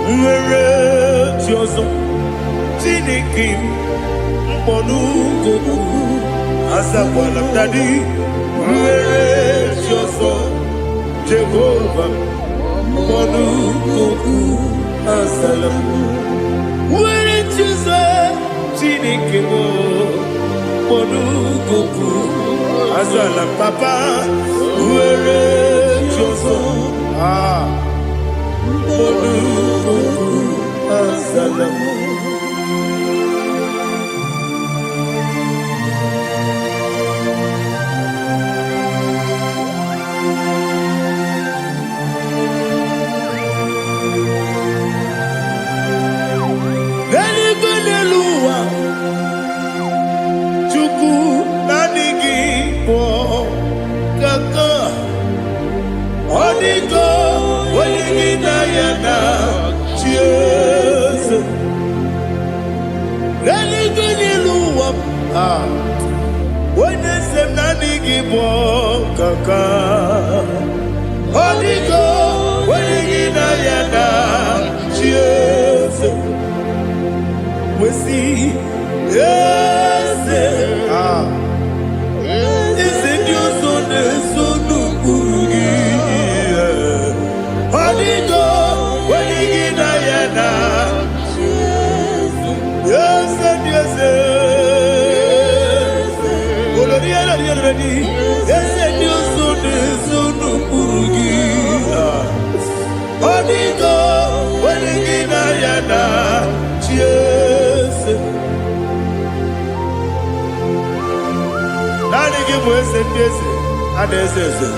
Nwere Chiozo, Chineke, Mkpọnụ Goku, Azakwala m Dadi. Nwere Chiozo, Jehovah, Mkpọnụ Goku, Azalamo. Nwere Chiozo, Chineke mo, Mkpọnụ Goku, Azalam Papa. Nwere Chiozo, Mkpọnụ Goku, Azalamo. Kaka Odigo Wenigina Yana Cheers We see Yes Is it your son Kurugi Odigo Wenigina Yana Cheers Yes Yes Yes Odigo, Wenigina Yana, Cheers. Nani give us a kiss, and this is it.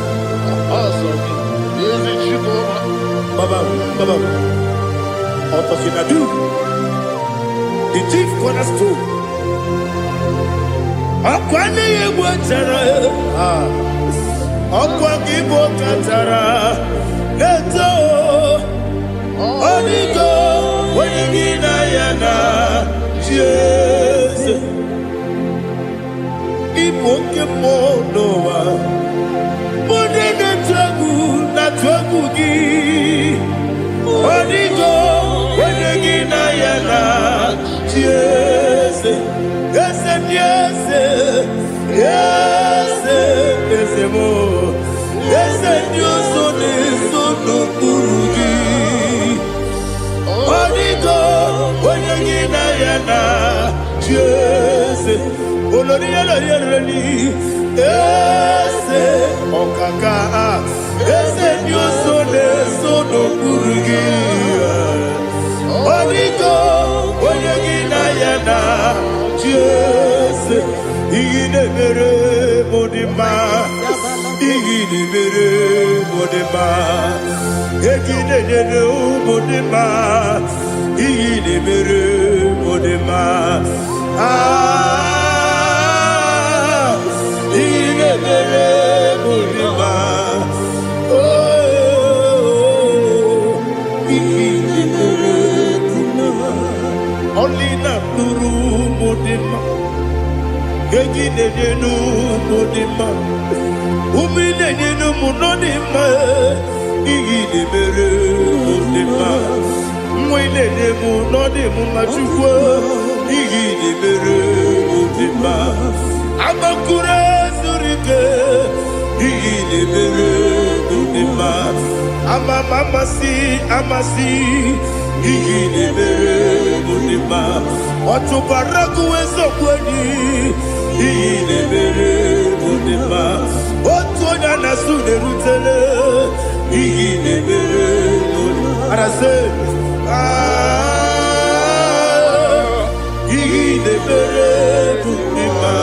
Awesome. Is it Chico? Baba, Otokinadu, the chief cornerstone. Akwane Igbo Tara, Akwa Igbo Katara. Leto Odigo Wenigina Yana Cheers Ipoke Monoa Modena Tragu Na Tragu Gi Odigo Wenigina Yana Cheers Yes and yes Yes Yes more Yes and your son is Kurugi Odigo Wenigina Yana Cheers Olori Yes ọkaka eze dị oso na-eso n'okpuru gị ọdịgo onye gị na ya na chi eze iyi na-emere m dị mma iyi na-emere m dị mma egi na-enyere ụmụ dị mma iyi na-emere m dị mma iyi na-emere m dị mma iyi na-emere m dị mma ọlị na-atụrụ ụmụ dị mma egi na-enyere ụmụ dị mma ụmụ na-enyere ụmụ nọ dị mma iyi na-emere m dị mma nwa na-enye m nọ dị m ma chukwu iyi na-emere m dị mma agbakụrụ ezuru ike iyi na-emere m dị mma amama amasị amasị iyi na-emere m dị mma ọtụbara gụwa eziokwu enyi iyi na-emere m dị mma otu onye na-asụ na-erutele iyi na-emere m dị mma arase iyi na-emere m dị mma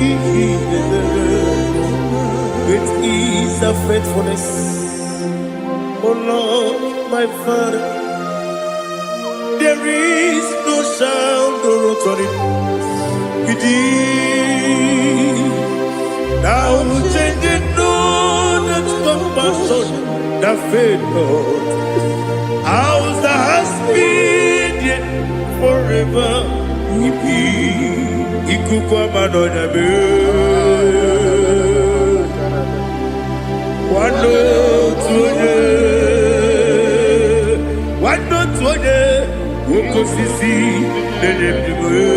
iyi na-emere m great is thy faithfulness O Lord my Father there is no sound or authority within thou changest not that compassion that faith not ours that has been yet forever we be ikuku amanonya be wano tuone ukosisi nenebdiwe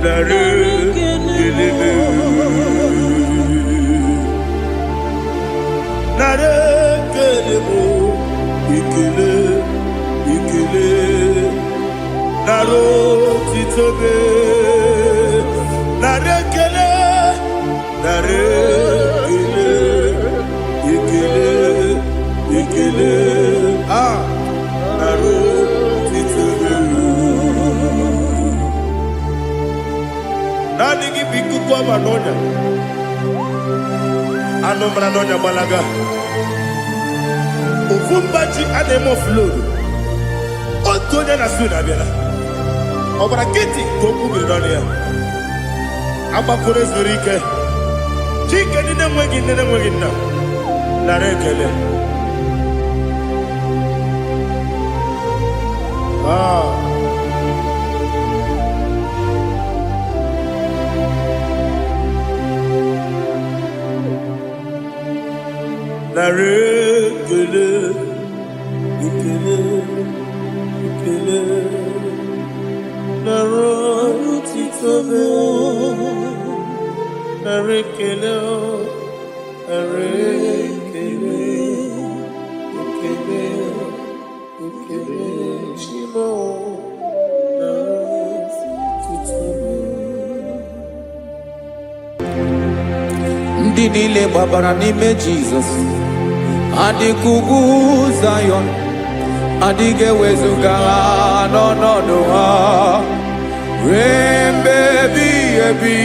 nare kelebe nare kelebo ikele ikele naro titobe nare kele nare kele ikele ikele naro titobe nani gi biku kwa manonya anombra nonya balaga ofumbaji anemo flood otu onye na su na bịara ọbara kiti ka okwu biri n'ọnụ ya agbakọrọ ezuru ike chike ndị na-enweghị nne na-enweghị nna nara ekele nara ekele ekele ekele nara otitobe nara ekele nara ekele ekele ekele chimo nara otitobe ndị niile gbabara n'ime Jizọs adịghị ugwu Zayọn adịghị ewezuga ha n'ọnọdụ ha ruo mgbe ebighị ebi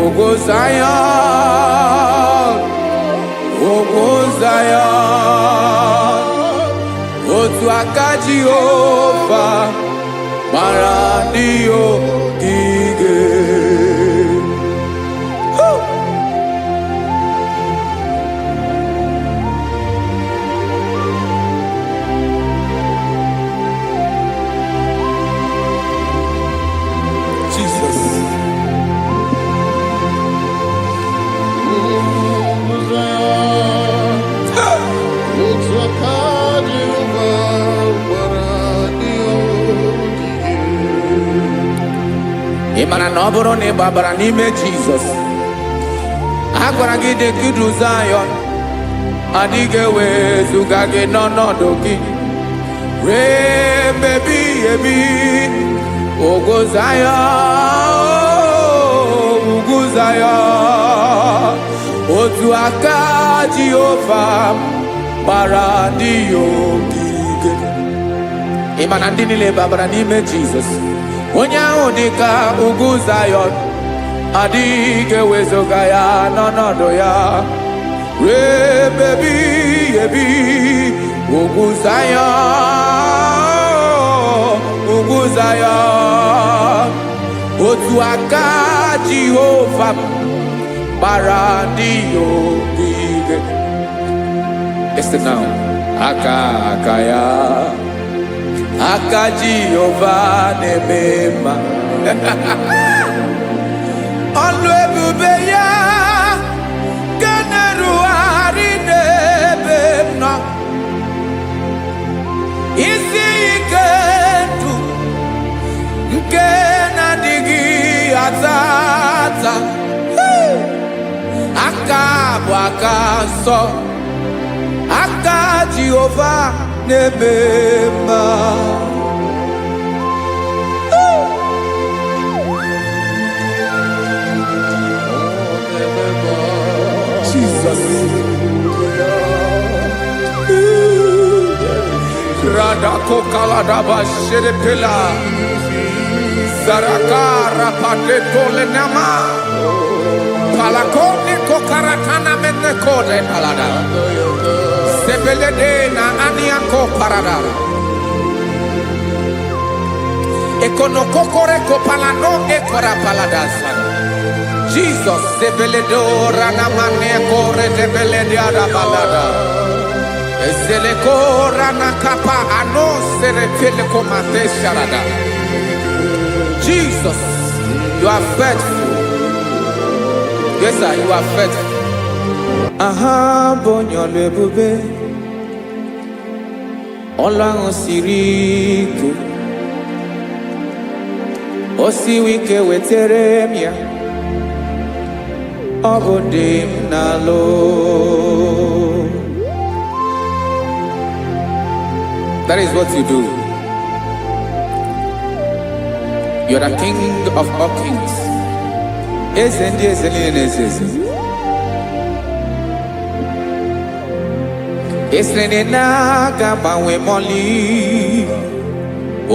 ugwu Zayọn ugwu Zayọn otu aka Jehova gbara ndị ogige ị mara na ọ bụrụ na ị gbabara n'ime Jizọs a gwara gị dị ka Zayọn adịghị ewezuga gị n'ọnọdụ gị ruo mgbe ebighị ebi Ugwu Zion, Ugwu Zion, otu aka Jehova gbara ndị ogige. Ị ma na ndị niile babara n'ime Jizọs, onye ahụ dị ka Ugwu Zion, adịghị ewezuga ya n'ọnọdụ ya ruo ebighị ebi. Ugwu Zion, Ugwu Zion, otu aka Jehova gbara ndị ogige. Listen now. Aka ya, aka Jehova na-eme mma. Ọlụ ebube ya ga na-erugharị n'ebe m nọ. Isi ike ndụ nke na-adịghị ata ata. Aka bụ aka nsọ, aka Jehova na-eme mma. Jesus. Radako kaladaba sherepela zarakara patole nama palakone kokaratana menne kode palada sebelede na aniako parada ekono kokore ko palano ekora paladasa. Jesus sebeledo rana mane kore sebelede ada balada. Ezele kora na kapa ano serefele komate sharada. Jesus, you are faithful. Yes, sir, you are faithful. Aha bonyo lebube, Ọlọ́run sirike, osiwike wetere mia, obodim nalo. That is what you do. You are the King of all kings. Esrene na gabanwe moli,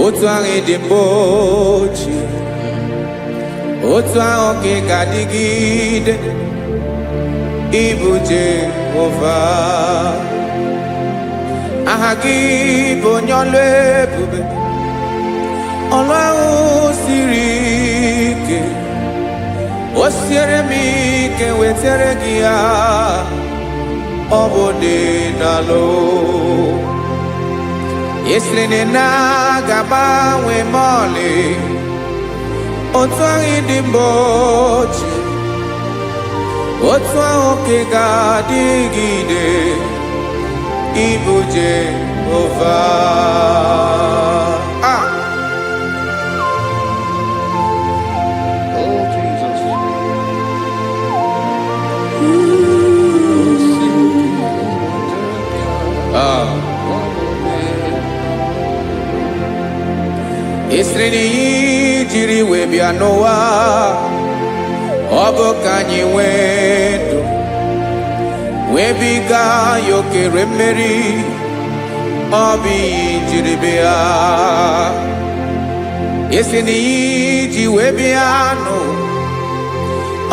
otu ahụ dị mgbochi, otu ahụ ka ị ga-adịgide, ịbụ Jehova. Aha gị bụ onye ọlụ ebube, ọlụ ahụ siri ike, o siere m ike wetere gị ya, ọ bụ dị n'alụ. Esiri na ga-agbanwe m ọlị, otu ahụ dị mgbochi, otu ahụ ka ị ga-adịgide, ịbụ Jehova. Oh, Jesus. Esiri na ihe jiri wee bịa n'ụwa, ọ bụ ka anyị nwee ndụ, wee biga ya okere mmeri, ọ bụ ihe jiri bịa. Esi na ihe ji wee bịa nụ,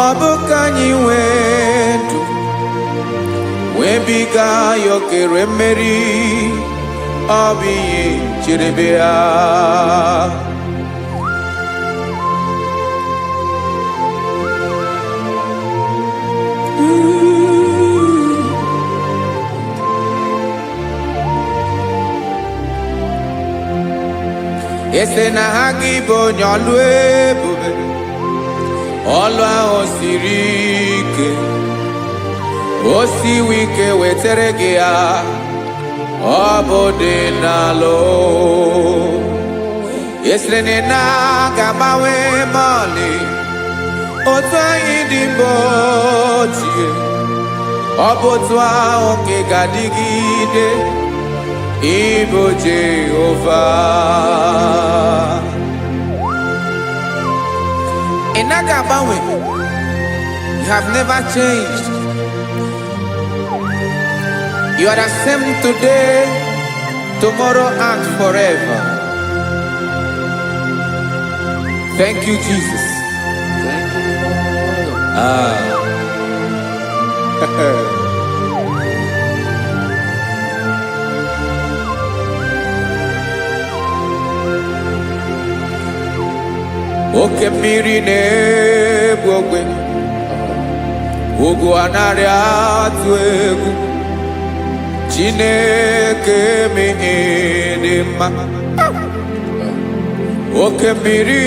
ọ bụ ka anyị nwee ndụ, wee biga ya okere mmeri, ọ bụ ihe jiri bịa. Ese na ha gị bụ onye ọlụ ebube, ọlụ ahụ siri ike, o siwe ike wetere gị ya, ọ bụ dị n'alụ. Ese na ga-agbanwe m ọlị, otu anyị dị mgbochi, ọ bụ otu ahụ ka ị ga-adịgide, ịbụ Jehova. Inaga Bawe, you have never changed. You are the same today, tomorrow, and forever. Thank you, Jesus. Thank you, Lord. Oke mmiri na-egbu ogwe, ugwu anaghị atụ egwu. Chineke mi dị mma. Oke mmiri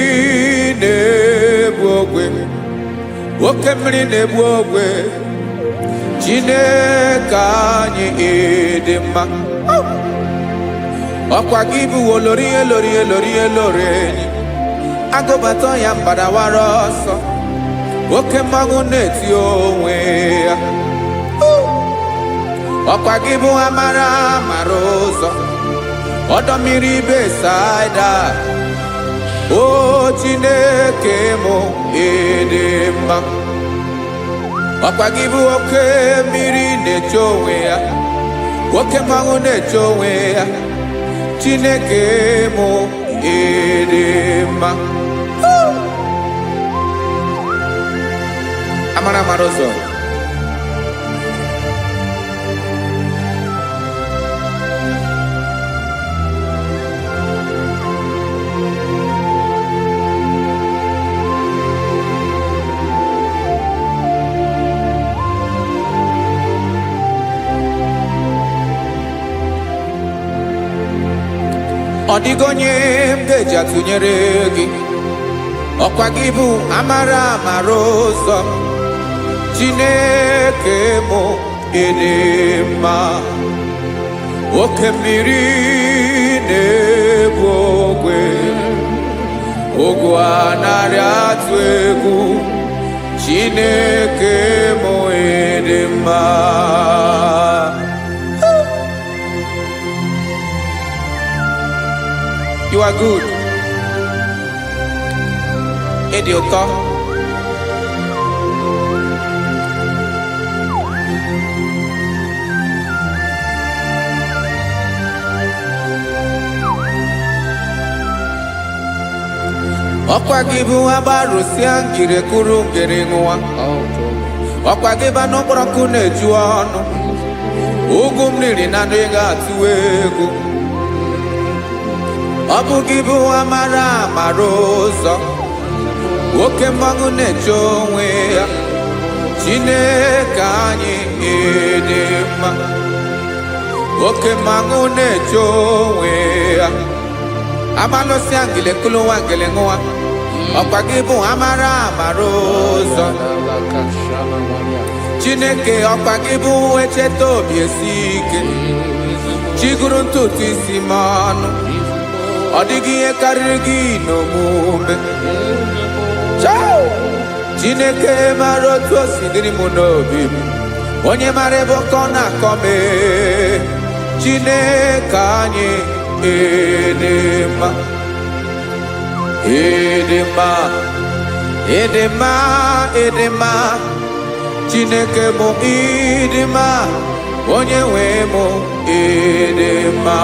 na-egbu ogwe, oke mmiri na-egbu ogwe. Chineke anyị dị mma. Ọkwa gị bụ olori elori elori elori enyi. Agụbata ya mbadawara ọsọ, oke mmanwụ na-eti onwe ya. Ọkwa gị bụ amara amara ụzọ, ọdọ mmiri Besaida. O Chineke mụ ịdị mma. Ọkwa gị bụ oke mmiri na-eche onwe ya, oke mmanwụ na-eche onwe ya. Chineke mụ ịdị mma. Amara amara ụzọ. Ọ dịghị onye m ga-eji atụnyere gị. Ọkwa gị bụ amara amara ụzọ. Chineke mụ ịdị mma. Oke mmiri na-egbu ogwe, ugwu anaghị atụ egwu. Chineke mụ ịdị mma. You are good. Ịdị ụtọ. Ọkwa gị bụ agbarụsịa ngire kụrụ ngere nwa. Ọkwa gị bụ anụ kpọrọ nkụ na-eju ọnụ. Ugwu mmiri na anụ ego atụ egwu. Ọ bụ gị bụ amara amara ụzọ, oke mmanwụ na-eche onwe ya. Chineke anyị ịdị mma. Oke mmanwụ na-eche onwe ya. Amalụsịa ngile kụlụ nwa ngele nwa. Ọkwa gị bụ amara amara ụzọ. Chineke ọkwa gị bụ echeta obi esi ike. Chiguru ntutu isi m ọnụ. Ọ dịghị ihe karịrị gị n'omume. Chineke mara otu o si dịrị m n'obi m. Onye mara ebe ọkọ na-akọ m. Chineke anyị ịdị mma. Ịdị mma, ịdị mma, ịdị mma. Chineke mụ ịdị mma. Onye nwe mụ ịdị mma.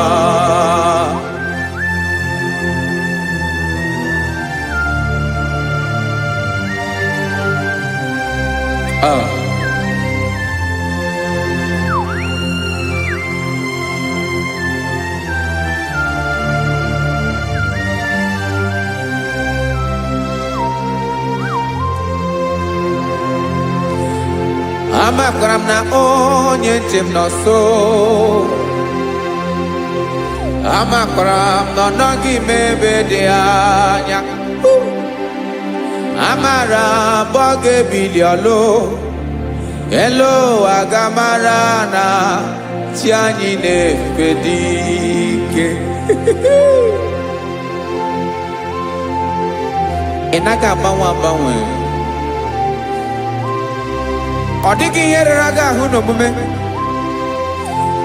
Amakwara m na onye nche m nọ nso. Amakwara m na ọ nọghị m ebe dị anya. Amara m ọ ga-ebili ọlụ. Elu aga mara na chi anyị na-efe dị ike. Ị naghị agbanwe agbanwe. Ọ dịghị ihe rere gị ahụ n'omume.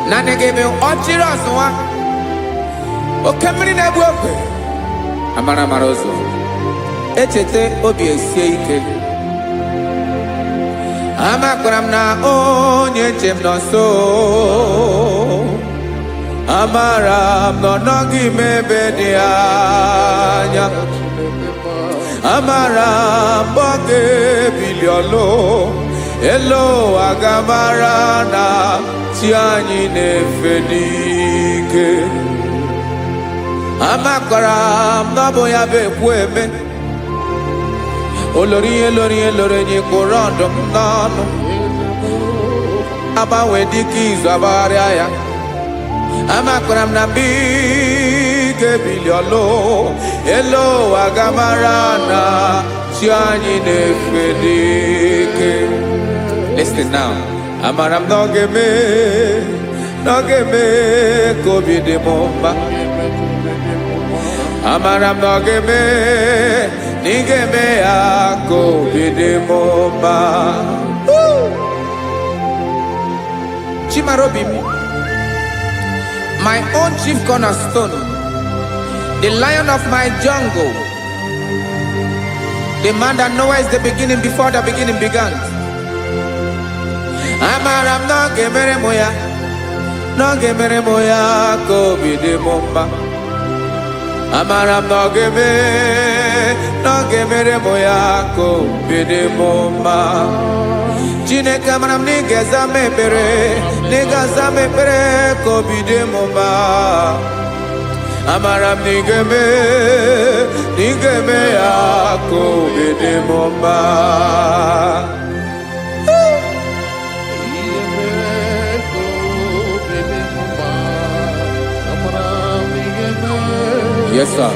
Naanị gị bụ ọchịrị ọzụwa. Oke mmiri na-egbu ogwe. Amara amara ụzọ. echete obi esie ike. Amakwara m na onye nche m nọ nso. Amara m na ọ nọghị m ebe dị anya. Amara m ọ ga-ebili ọlụ elu ụwa ga-amara na chi anyị na-efe n'ike. Amakwara m na ọ bụ ya bụ ekwu eme. Olori ihe loro enyi kwụrụ ọdụm n'ọnụ. Agbanwe dịka izu agbagharịa ya. Amakwara m na mgbe ị ga-ebili ọlụ elu ụwa ga-amara na chi anyị na-efe n'ike. Listen now. Amara m na ọ ga-eme ka obi dị m mma. Amara m na ọ ga-eme na ị ga-eme ya ka obi dị m mma. Chimarobi m, my own chief cornerstone, the lion of my jungle, the man that knows the beginning before the beginning began. Amara m na ọ ga-emere m ya, na ọ ga-emere m ya ka obi dị m mma. Amara m na ọ ga-emere m ya ka obi dị m mma. Chineke amara m na ị ga-aza m ekpere, na ị ga-aza m ekpere ka obi dị m mma. Amara m na ị ga-eme ya ka obi dị m mma. Yes, sir.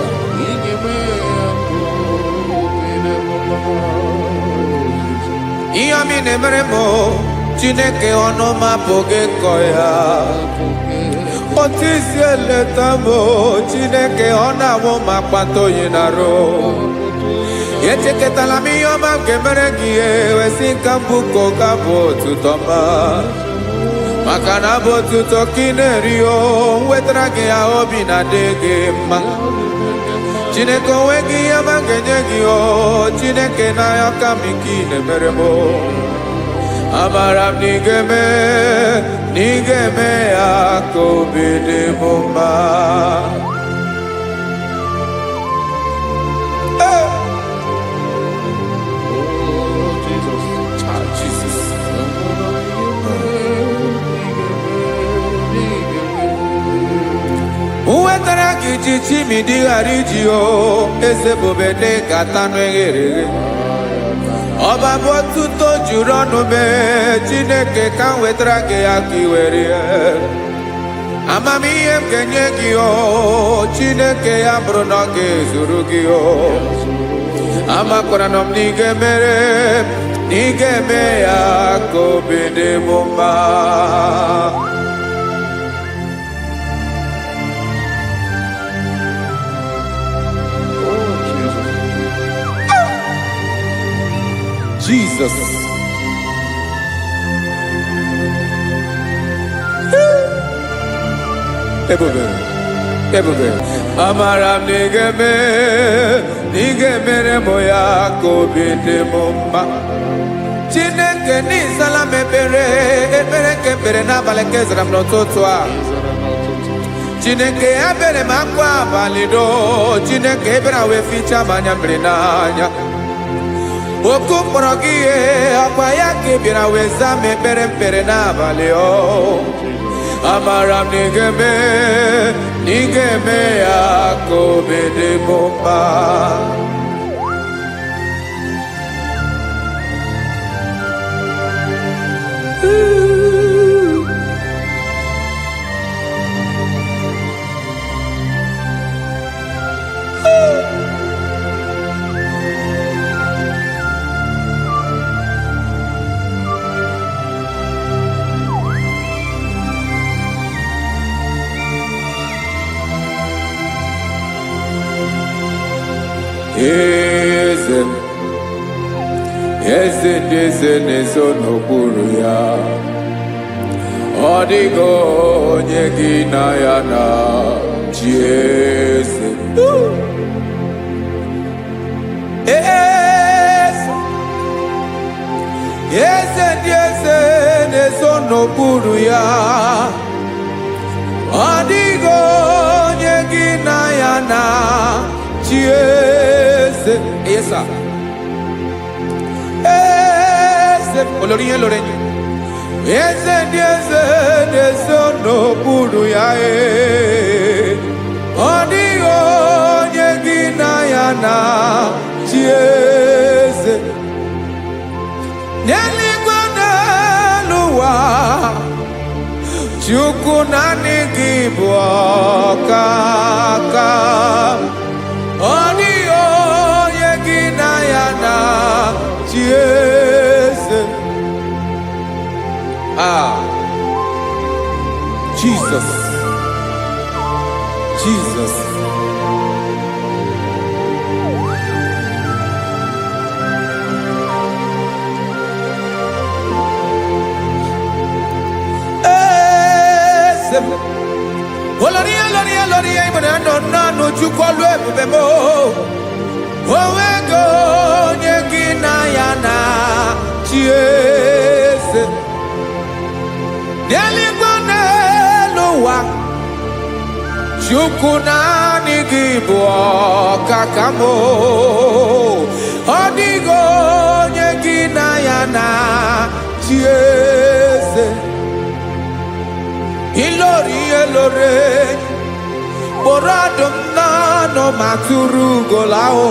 Ihe ọmị na-emere m Chineke ọnụ m apụghị ịkọ ya. Otu isi eleta m Chineke ọ na-awụ m akpata oyi n'arụ. Echeketala m ihe ọma m ga-emere gị ewesị nka mbụ ka ọ ga-abụ otuto ma. Maka na abụ otuto ka ị na-eri o wetara gị ya obi na-adị gị mma. Chineke onwe gị ihe ọma m ga-enye gị o Chineke n'anya ka m ike ị na-emere m. Amara m na ị ga-eme ya ka obi dị m mma. Wetara gị chichi mi dịghara iji o eze bobede ka tanụ eghere eghe. Ọba bụ otuto juru ọnụ mee Chineke ka m wetara gị ya ka ị were ya. Amamihe m ga-enye gị o Chineke ya bụrụ na ọ ga-ezuru gị o. Amakwara na m na ị ga-eme ya ka obi dị m mma. Jesus. Ebube. Amara m na ị ga-emere m ya ka obi dị m mma. Chineke n'ịzala m ekpere ka ekpere n'abalị ka ezara m n'ụtụtụ a. Chineke ya bere m akwa abalị do. Chineke ebere wee fichaa m anya mmiri n'anya. Oku kpọrọ gị ihe akwa ya ka ị bịara wee zaa m ekpere mpere n'abalị o. Amara m na ị ga-eme ya ka obi dị m mma. Eze ndị eze na-ezo n'okpuru ya. Ọ dịghị onye gị na ya na chi eze. eze ndị eze na-eso n'okpuru ya, ọ dịghị onye gị na ya na-achị eze. Yes, sir. Eze olori ihe lore eze ndị eze na-eso n'okpuru ya, ọ dịghị onye gị na ya na-achị eze. N'eluigwe n'elu ụwa, Chukwu naanị gị bụ ọkaka, ọ dịghị onye gị na ya na-achị eze. Jesus, Jesus. Oloria ibona no Chukwu olu ebube mo, owego onye gị na ya na-achị eze. N'eluigwe n'elu ụwa, Chukwu naanị gị bụ ọkaka m, ọ dịghị onye gị na ya na-achị eze. Ilori elore kpọrọ ọdụm n'ọnụ ma tụrụ ugo lahụ,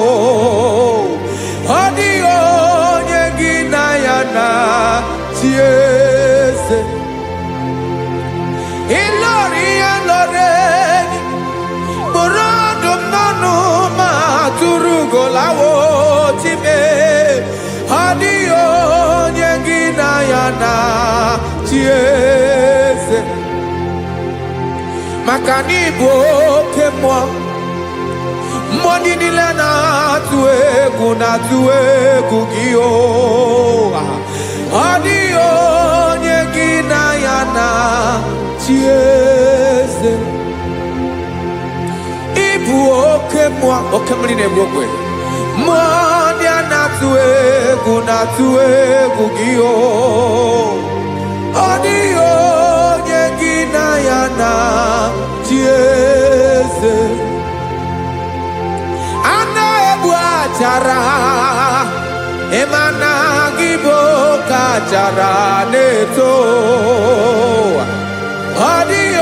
ọ dịghị onye gị na ya na-achị eze. Ilori elore kpọrọ ọdụm n'ọnụ ma tụrụ ugo lahụ, time ọ dịghị onye gị na ya na-achị eze. Maka n'ịbụ oke mmụọ, mmụọ ndị niile na-atụ egwu gị, ọ dịghị onye gị na ya na-achị eze. Ịbụ oke mmụọ, oke mmiri na-egbu ogwe, mmụọ ndị a na-atụ egwu gị, ọ dịghị onye gị na ya na-achị eze. A na-egbu achara, ịma na gị bụ oke achara na-eto, ọ dịghị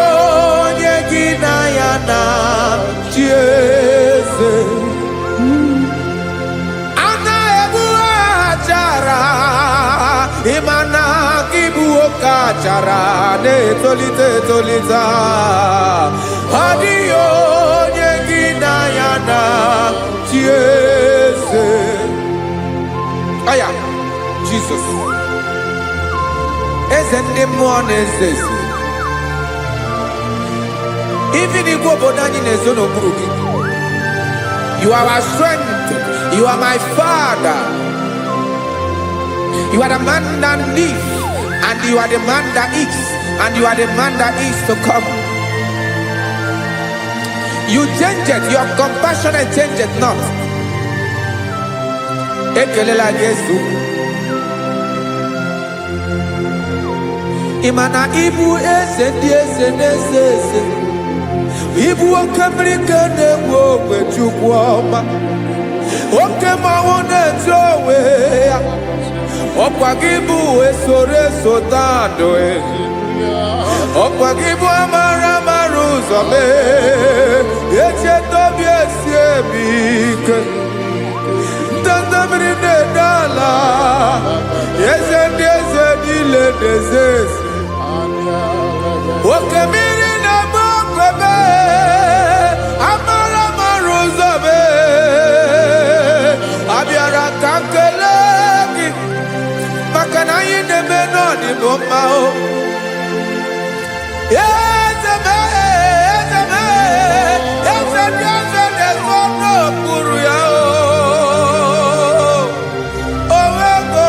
onye gị na ya na-achị eze. A na-egbu achara, ịma na gị bụ oke achara na-etolite etolite, ọ dịghị onye gị na ya na-achị eze. Aya, Jesus, eze ndị mmụọ na-eze eze. Even igwe obodo anyị na-ezo n'okpuru gị. You are our strength, you are my Father. You are the man that lives, and you are the man that eats, and you are the man that is to come. You change it, your compassion and change it not. Ekelela Yesu. Imana ibu eze ndị eze na-eze eze, ibu oke mmiri nke na-egbu ogwe Chukwu ọma, oke mmanwụ na-eti onwe ya, ọkwa gị bụ esoro esota ndụ, ọkwa gị bụ amara amara ụzọ mee, echeta obi esi ebi ike, ndanda mmiri na-ede ala, eze ndị eze niile na-eze eze, oke mmiri na-agba okwebe, amara amara ụzọ mee, abịara ka nkele gị, maka na anyị na-eme n'ọdịbụ mma. Eze mee, eze mee, eze ndị eze na-eso n'okpuru ya, onwego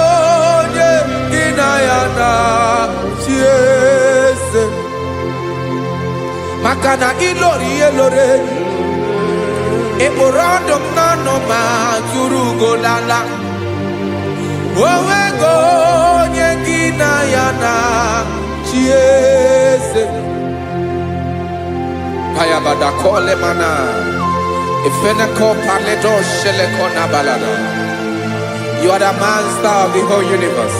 onye gị na ya na-achị eze. Maka na ilori ihe lore, Eporodom nano ma turu golala. Owego nyekina yana chiese. Payabada kole mana. Ifenako paledo shelekona balada. You are the master of the whole universe.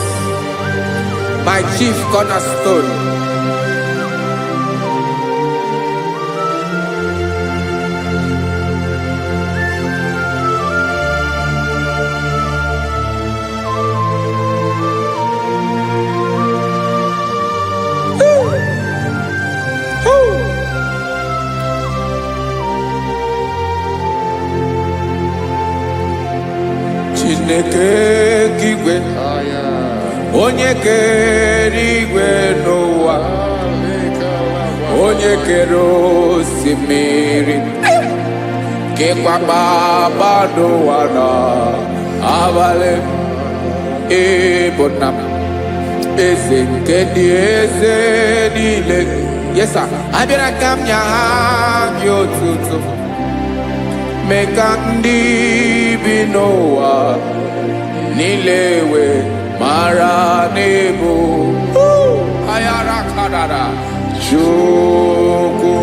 My chief cornerstone. Chineke kigwe onye kere igwe n'ụwa onye kere osimiri kekwa kpakpando ụwa n'abalị ịbụ nna m eze nke ndị eze niile. Yes sir, abịara ka m nya gị otuto mee ka ndị bi n'ụwa niile wee mara n'ebu ayara kadara Chukwu.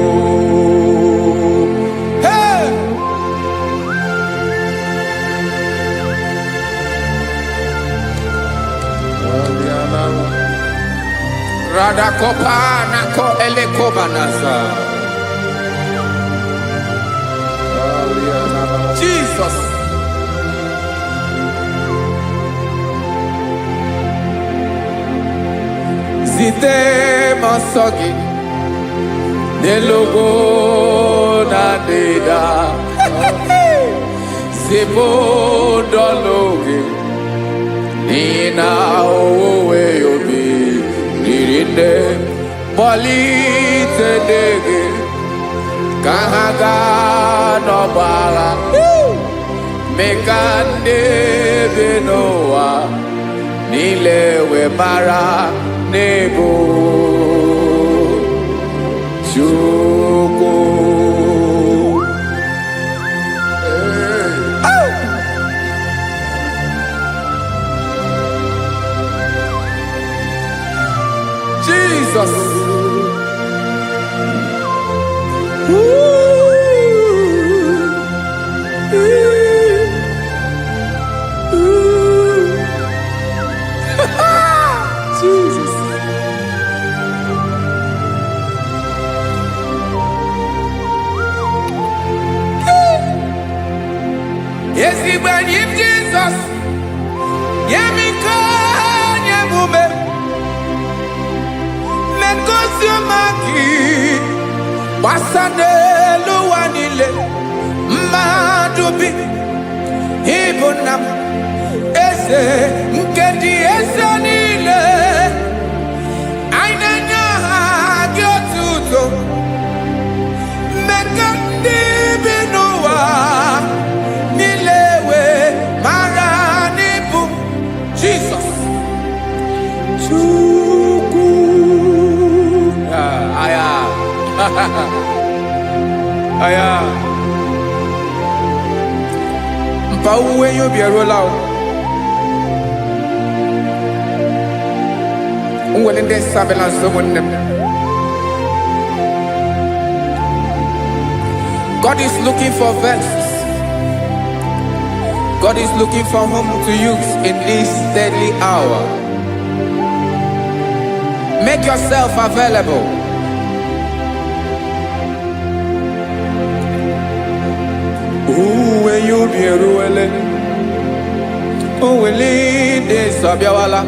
Hey! Radakopa nako elekobanasa. Jesus. Zite masogi nelogo na deda Zibo dologe nina owe yobi nirinde bolite dege kahaga no bala mekande benoa nilewe mara nebo Chukwu. Jesus. Jesus. Yes, he when him Jesus. Yemiko nyemume. Men kosumaki. Wasane luwanile. Madubi. Ibunam. Ese nkedi ese nile. Ainanya gyotuto. Mekandi binuwa. Nilewe maranibu. Jesus. Chukwu. Aya. Aya. Mpa uwe yo bierola o. Unwelende sabela someone. God is looking for vessels. God is looking for whom to use in this deadly hour. Make yourself available. When you be ruele, oh, will lead this Abiawala.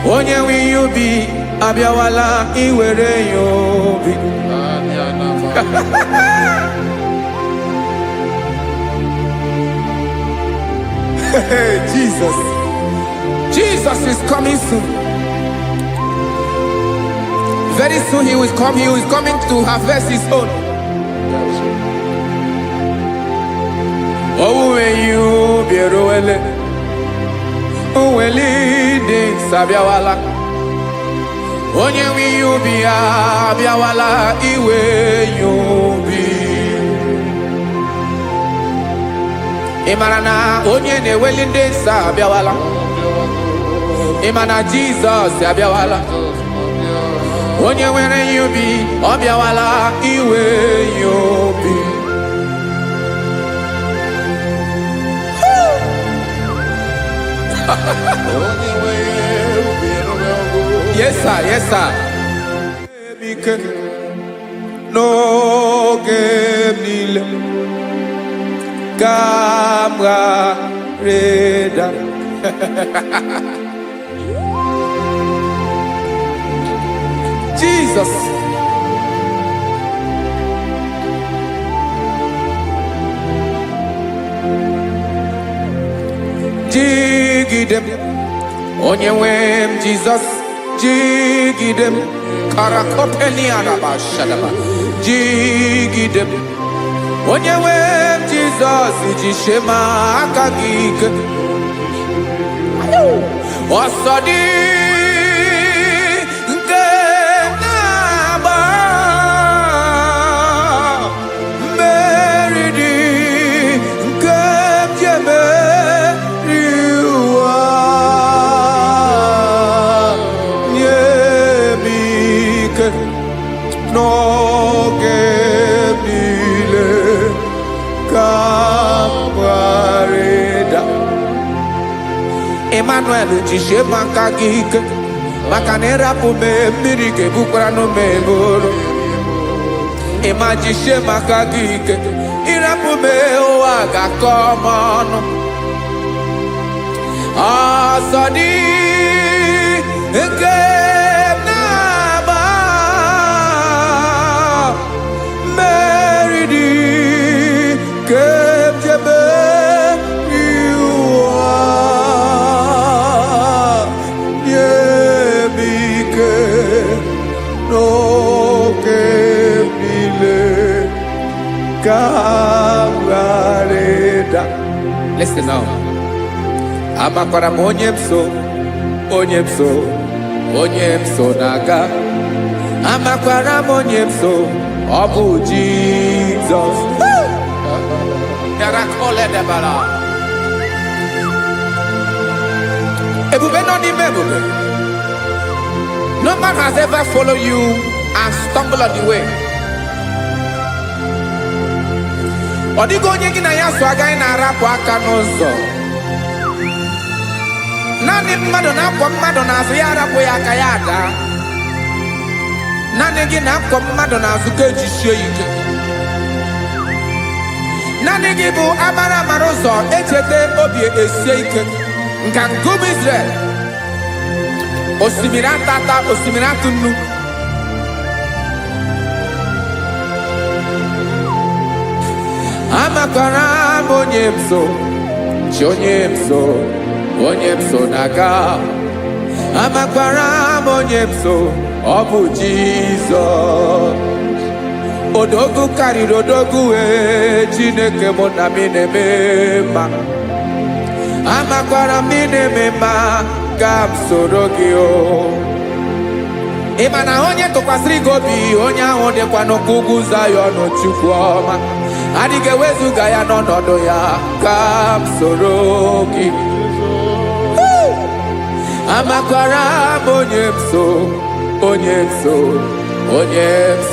Onye will you be Abiawala? Iwere you be. Jesus. Jesus is coming soon. Very soon he will come. He is coming to harvest his own. Oh, when you be ruele, oh, will lead this Abiawala. Onye will you be Abiawala? Iwe you be. Imarana onye na-eweli ndị nsọ abịawala. Imana Jesus abịawala. Onye nwere ya obi ọ bịawala iwe ya obi. Yes sir, yes sir. N'oge niile ka m ga-reda. Jesus. Jigidem onye nwe m Jesus. Jigidem karakopeni araba shadaba. Jigidem onye nwe m Jesus. Jishema aka gị ike. Ọsọdị nke na-agba mmeri dị nke ji emeri ụwa. Nye m ike n'oge niile ka m gharịda. Emmanuel jishe maka gị ike maka na ịrapụ m mmiri ga-ebukwara n'ume eboro. Ịma jishe maka gị ike ịrapụ m ụwa ga-akọ m ọnụ. Ọsọ dị nke na-agba mmeri dị nke jebe Listen now. Amakwara m onye m so na-aga. Amakwara m onye m so ọ bụ Jesus. Ebube nọ n'ime ebube. No man has ever followed you and stumbled on the way. Ọ dịghị onye gị na ya so agaghị na-arapụ aka n'ụzọ. Naanị mmadụ na-akwọ mmadụ n'azụ ya arapụ ya aka ya ada. Naanị gị na-akwọ mmadụ n'azụ ka ejisie ike. Naanị gị bụ amara ụzọ echete obi esie ike. Nka ngụm Israel. Osimiri atata, osimiri atụ nnu. Amakwara m onye m so, onye m so na-aga. Amakwara m onye m so, ọ bụ Jizọs. Odogwu karịrị odogwu Chineke mụ na m na-eme mma. Amakwara m na-eme mma ka m soro gị o. Ị ma na onye tụkwasịrị gị obi onye ahụ dịkwa n'ụkwụ ugwu Zayọn Chukwu ọma. Adịghị ewezuga ya n'ọnọdụ ya ka m soro gị. Amakwara m onye m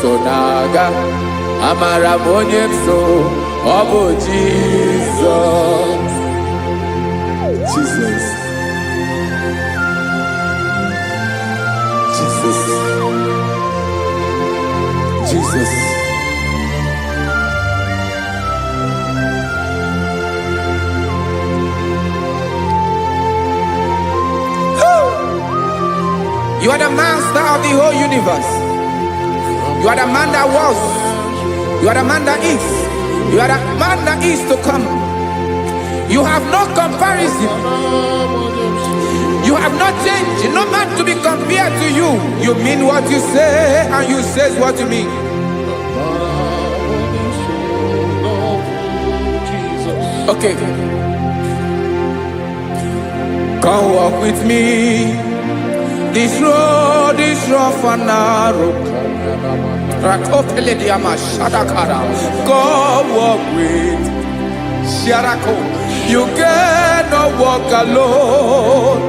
so na-aga. Amara m onye m so ọ bụ Jizọs. Jesus. You are the master of the whole universe. You are the man that was. You are the man that is. You are the man that is to come. You have no comparison. You have not changed. No man to be compared to you. You mean what you say and you say what you mean. Okay. Come walk with me. This road is rough and narrow. Come walk with Sharako. You cannot walk alone,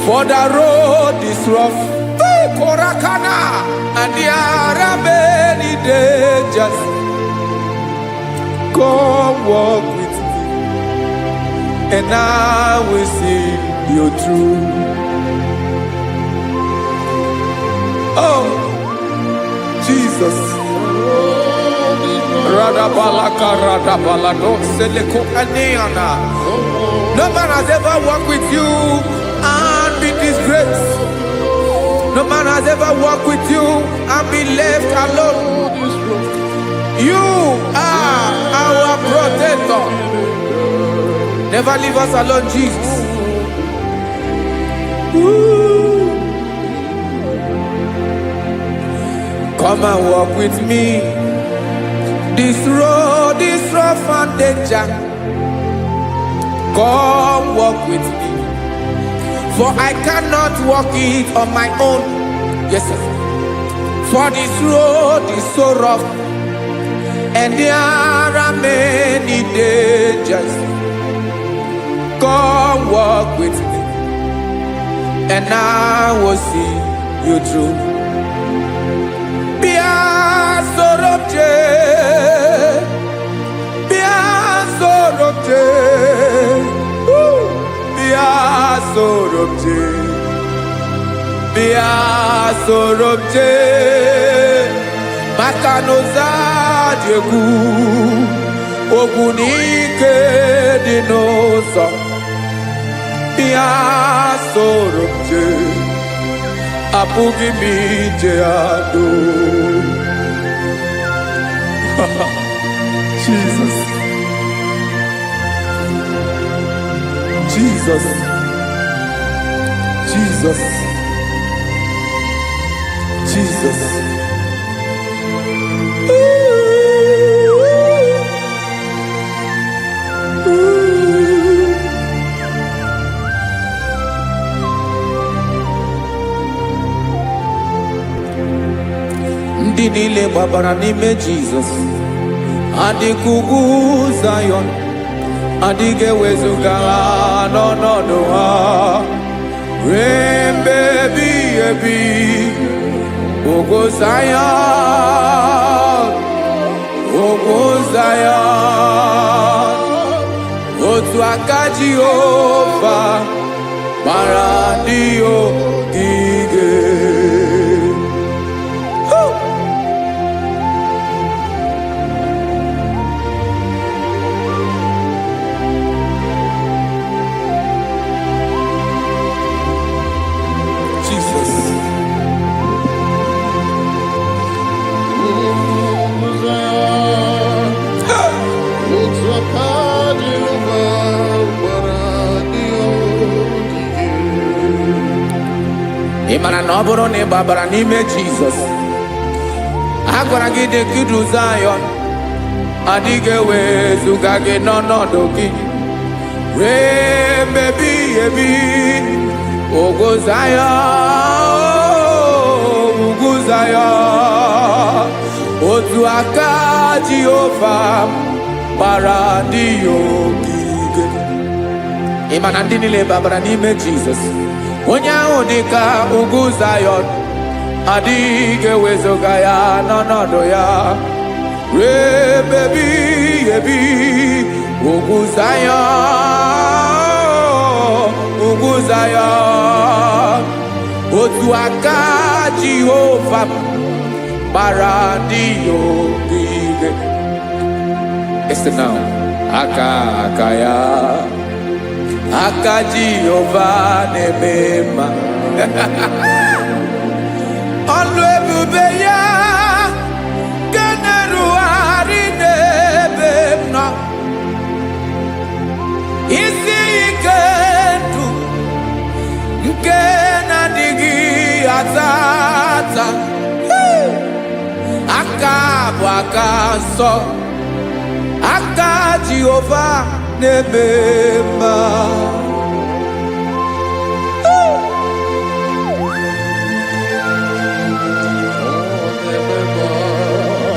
for the road is rough. Hey, Korakana, and there are many dangers. Come walk with me, and I will see you through. Oh, Jesus. No man has ever walked with you and been disgraced. No man has ever walked with you and been left alone. You are our protector. Never leave us alone, Jesus. Ooh. Come and walk with me. This road is rough and danger. Come walk with me, for I cannot walk it on my own. Yes, sir. For this road is so rough, and there are many dangers. Come walk with me, and I will see you through. Be a sort of day, be a sort of day, be a sort of day, be a sort of day. Makanoza diegu, ogunike dinosa. Be a sort of day. Apugi mi jeado. Jesus, Jesus, Jesus, Jesus. Ndị niile gbabara n'ime Jizọs adịghị ugwu Zayọn, adịghị ewezuga ha n'ọnọdụ ha ruo mgbe ebighị ebi. Ugwu Zayọn, ugwu Zayọn, otu aka Jehova gbara ndị ogige. Ị mara na ọ bụrụ na ị gbabara n'ime Jizọs, a gwara gị dị ka Zayọn, adịghị ewezuga gị n'ọnọdụ gị ruo mgbe ebighị ebi. Ugwu Zayọn, ugwu Zayọn, otu aka Jehova gbara ndị ogige. Ị ma na ndị niile gbabara n'ime Jizọs, onye ahụ dị ka ugwu Zayọn, adịghị ewezuga ya n'ọnọdụ ya ruo mgbe ebighị ebi. Ugwu Zayọn, ugwu Zayọn, otu aka Jehova gbara ndị ogige. Listen now, aka ya, aka Jehova na-eme mma. Ọlụ ebube ya ga na-erugharị n'ebe m nọ. Isi ike ndụ nke na-adịghị ata ata. Aka bụ aka nsọ, aka Jehova na-eme mma.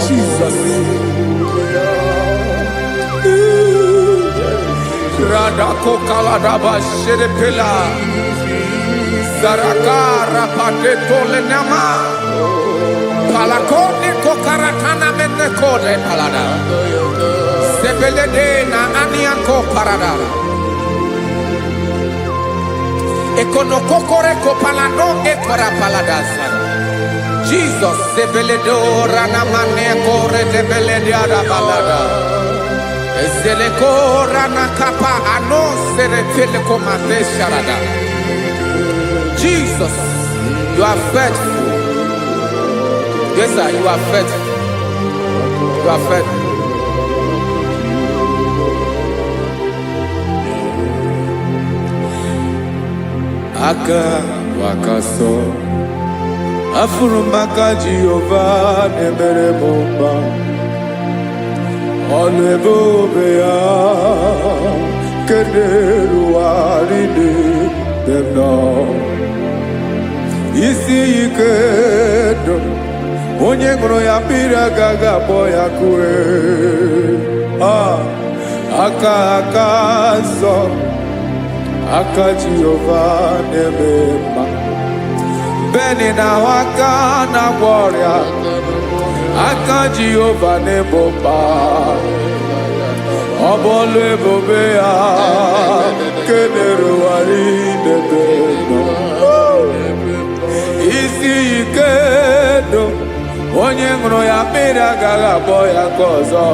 Jesus. Radaba Shedepila Zarakara Padetole Nama Palakone Kokaratana Menekode Palada Sebelede na Anianko Paradara Ekonokokore Kopalano Ekora Paladasa Jesus Sebeledo Ranamane Kore Debeledia Balada Ezeleko Ranakapa Ano Serefeleco Mate Sharada Jesus, you are faithful. Yes, sir, you are faithful. You are faithful. Aka wakaso afurumaka Jehovah nemere bomba olebobe ya kederu aride demno isi ikedo onye ngoro ya pira gaga boya kue aka so aka Jehovah nemema beni na waka na gloria aka Jehovah nemba obolo ebobe ya kederu aride demno isi ikedo onye ngoro ya mmiri agaghị abọ ya ka ọzọ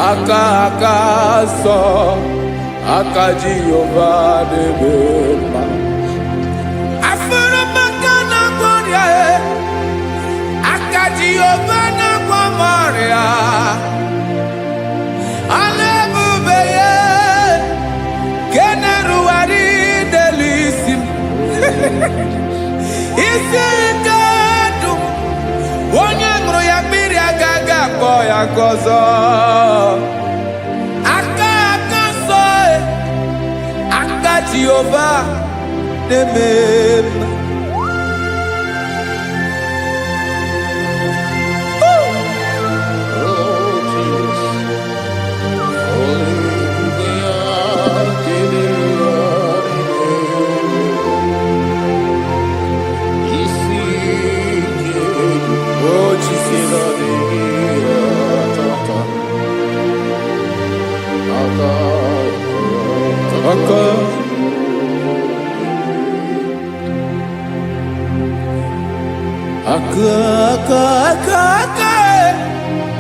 aka sọ aka Jehovah na-eme mma afụrụ maka na gboria aka Jehovah na-agwọ m ọrịa ala ebube ya kenerugharị n'elu isi m isi ikedu onye ṅụrụ ya mmiri agaghị akpọ ya gọzọ aka nsọ aka Jehovah na-eme mma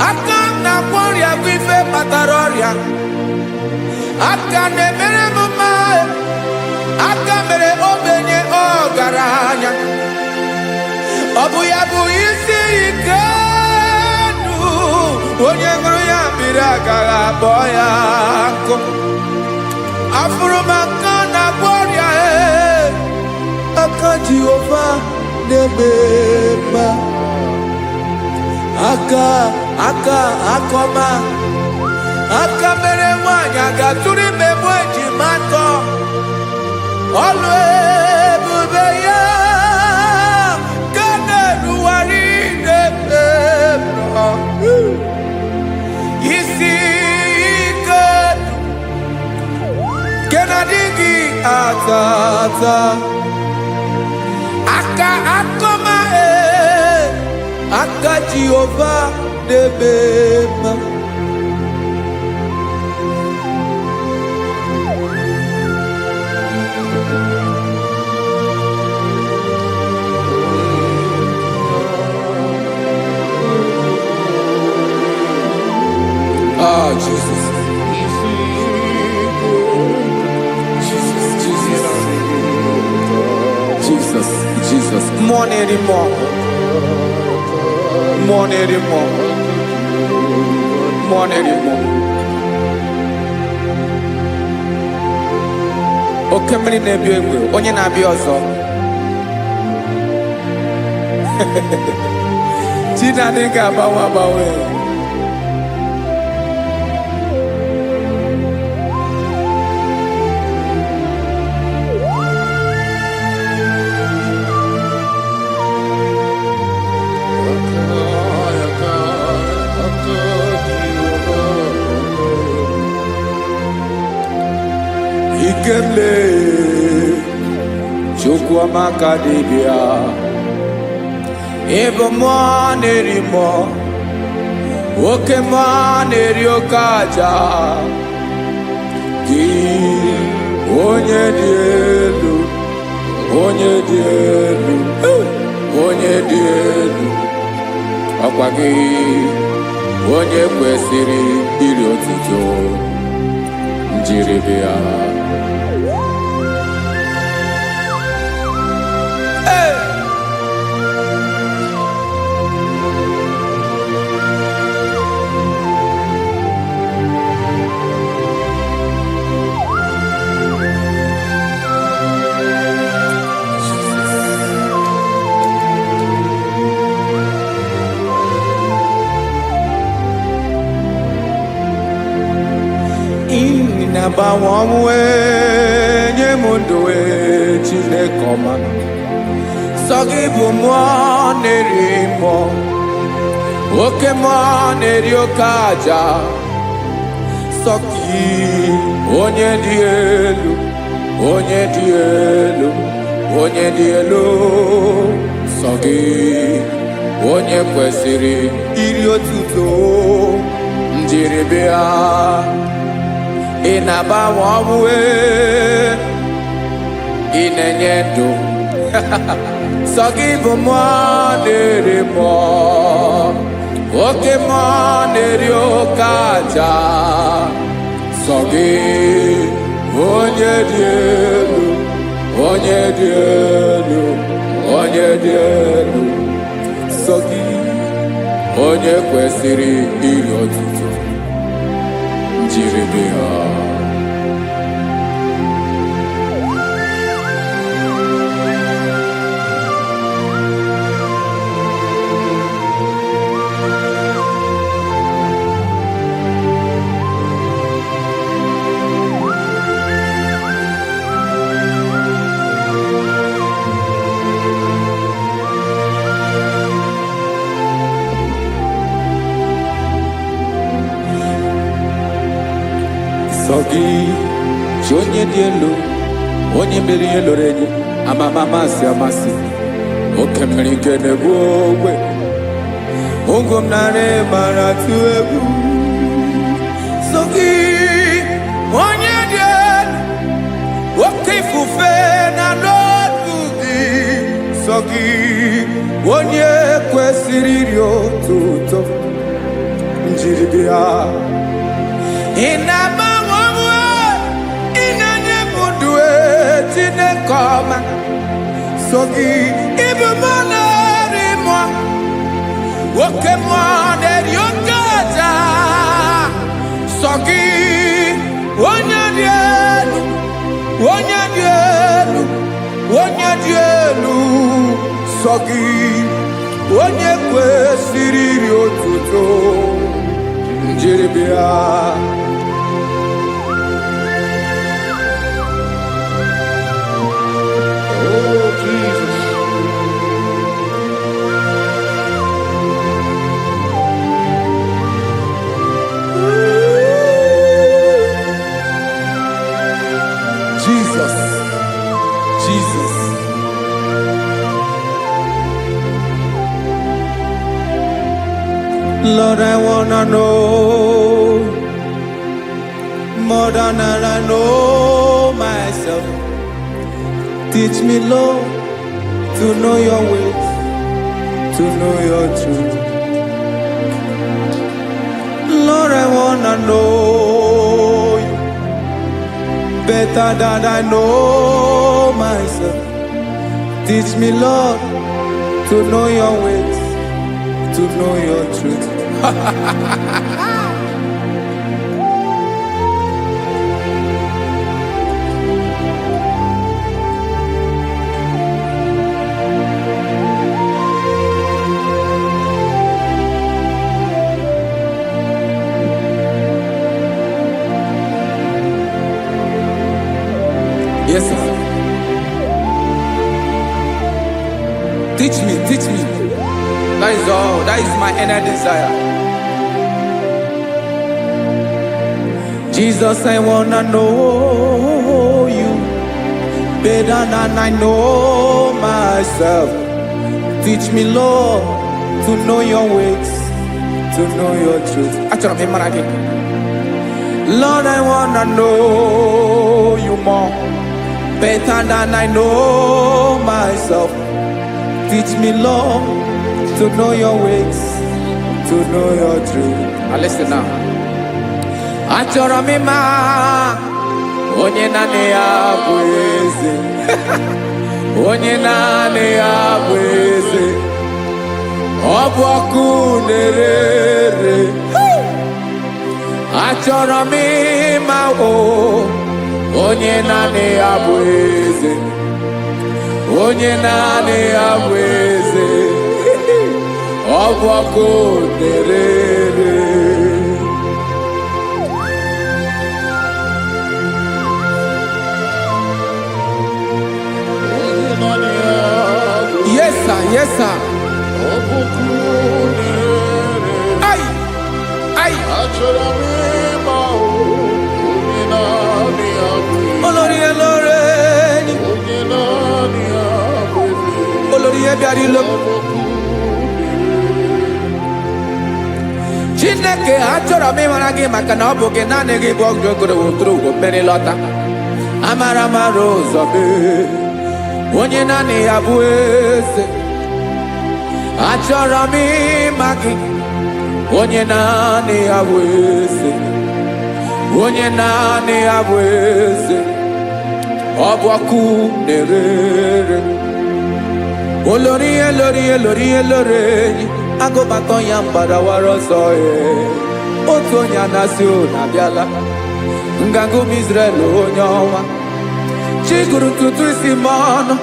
aka na gboria bụ ife kpatara ọrịa aka na-emere m mma aka mere ogbenye ọgaranya ọ bụ ya bụ isi ike onye ṅụrụ ya mmiri agaghị abọ ya nkụ afụrụ m aka na gboria aka Jehovah na-eme mma aka akọma aka mere nwanyị aga-atụrụ ime mụ ejima atọ ọlụ ebube ya ka na-erugharị n'ebe nọ isi ike ke na-adịghị ata aka akọma aka Jehovah na-eme mma Jesus. Jesus. More anymore. Oke mmiri na-ebi egbe onye na-abịa ọzọ Chinadị ga-agbanwe Ikemle Chukwamaka dibia Ebo mwa nerimo Oke mwa neriokaja Ki onye dielu Onye dielu Onye dielu Ọkwa gị onye kwesịrị iri otuto njiri bịa. Inabawanwe nye mundoe Chineke ọma sọ gị bụ mmụọ na-eri mmụọ oke mmụọ na-eri oke aja sọ gị onye dị elu onye dị elu onye dị elu sọ gị onye kwesịrị iri otuto njiri bịa. Inabawa ọmụwe inenye ndụ sọ gị bụ mmụọ na-eri mmụọ oke mmụọ na-eri oke aja sọ gị onye dị elu onye dị elu onye dị elu sọ gị onye kwesịrị iri otuto njiri bịa. Sogi, onye dị elu, onye mere ihe lụrụ enyi, amama amasị amasị, oke mmiri nke na-egbu ogwe, ụgwọ m narị mara atụ egwu. Sogi, onye dị elu, oke ifufe na n'ọdụ gị. Sogi, onye kwesịrị iri otuto njiri bịa. Chineke ọma sọ gị ịbụ mmụọ na-eri mmụọ oke mmụọ na-eri oke aja sọ gị onye dị elu onye dị elu onye dị elu sọ gị onye kwesịrị iri otuto njiri bịa. Jesus. Lord, I wanna know more than I know myself. Teach me, Lord, to know your ways, to know your truth. Lord, I wanna know you better than I know myself. Teach me, Lord, to know your ways, to know your truth. Yes, sir. Teach me, teach me. That is all. That is my inner desire. Jesus, I wanna know better than I know myself. Teach me, Lord, to know your ways, to know your truth. Lord, I wanna know you more, better than I know myself. Teach me, Lord, to know your ways, to know your truth. Now listen now. Achọrọ m ịma onye naanị ya bụ eze. Onye naanị ya bụ eze. Ọ bụ ọkụ na-ere. Achọrọ m ịma onye naanị ya bụ eze. Onye naanị ya bụ eze. Ọ bụ ọkụ na-ere. Yes, sir. Yes, sir. Ay, ay. Olórí Olórí. Olórí Ebiari lo. Chineke achọrọ m ịmara gị maka na ọ bụ gị naanị gị bụ ọgụgụrụ wụtụrụ ụgwọ mmeri lọta. Amara mara ụzọ mee. Onye naanị ya bụ eze. Achọrọ m ịma gị. Onye naanị ya bụ eze. Onye naanị ya bụ eze. Ọ bụ ọkụ na-ere. Olórí Olórí Olórí Olórí. Agụbatọ ya mgbadawara ọsọ ya. Otu onye anasị na-abịala. Nganga ụmụ Izrel onye ọnwa. Chiguru ntutu isi m ọnụ.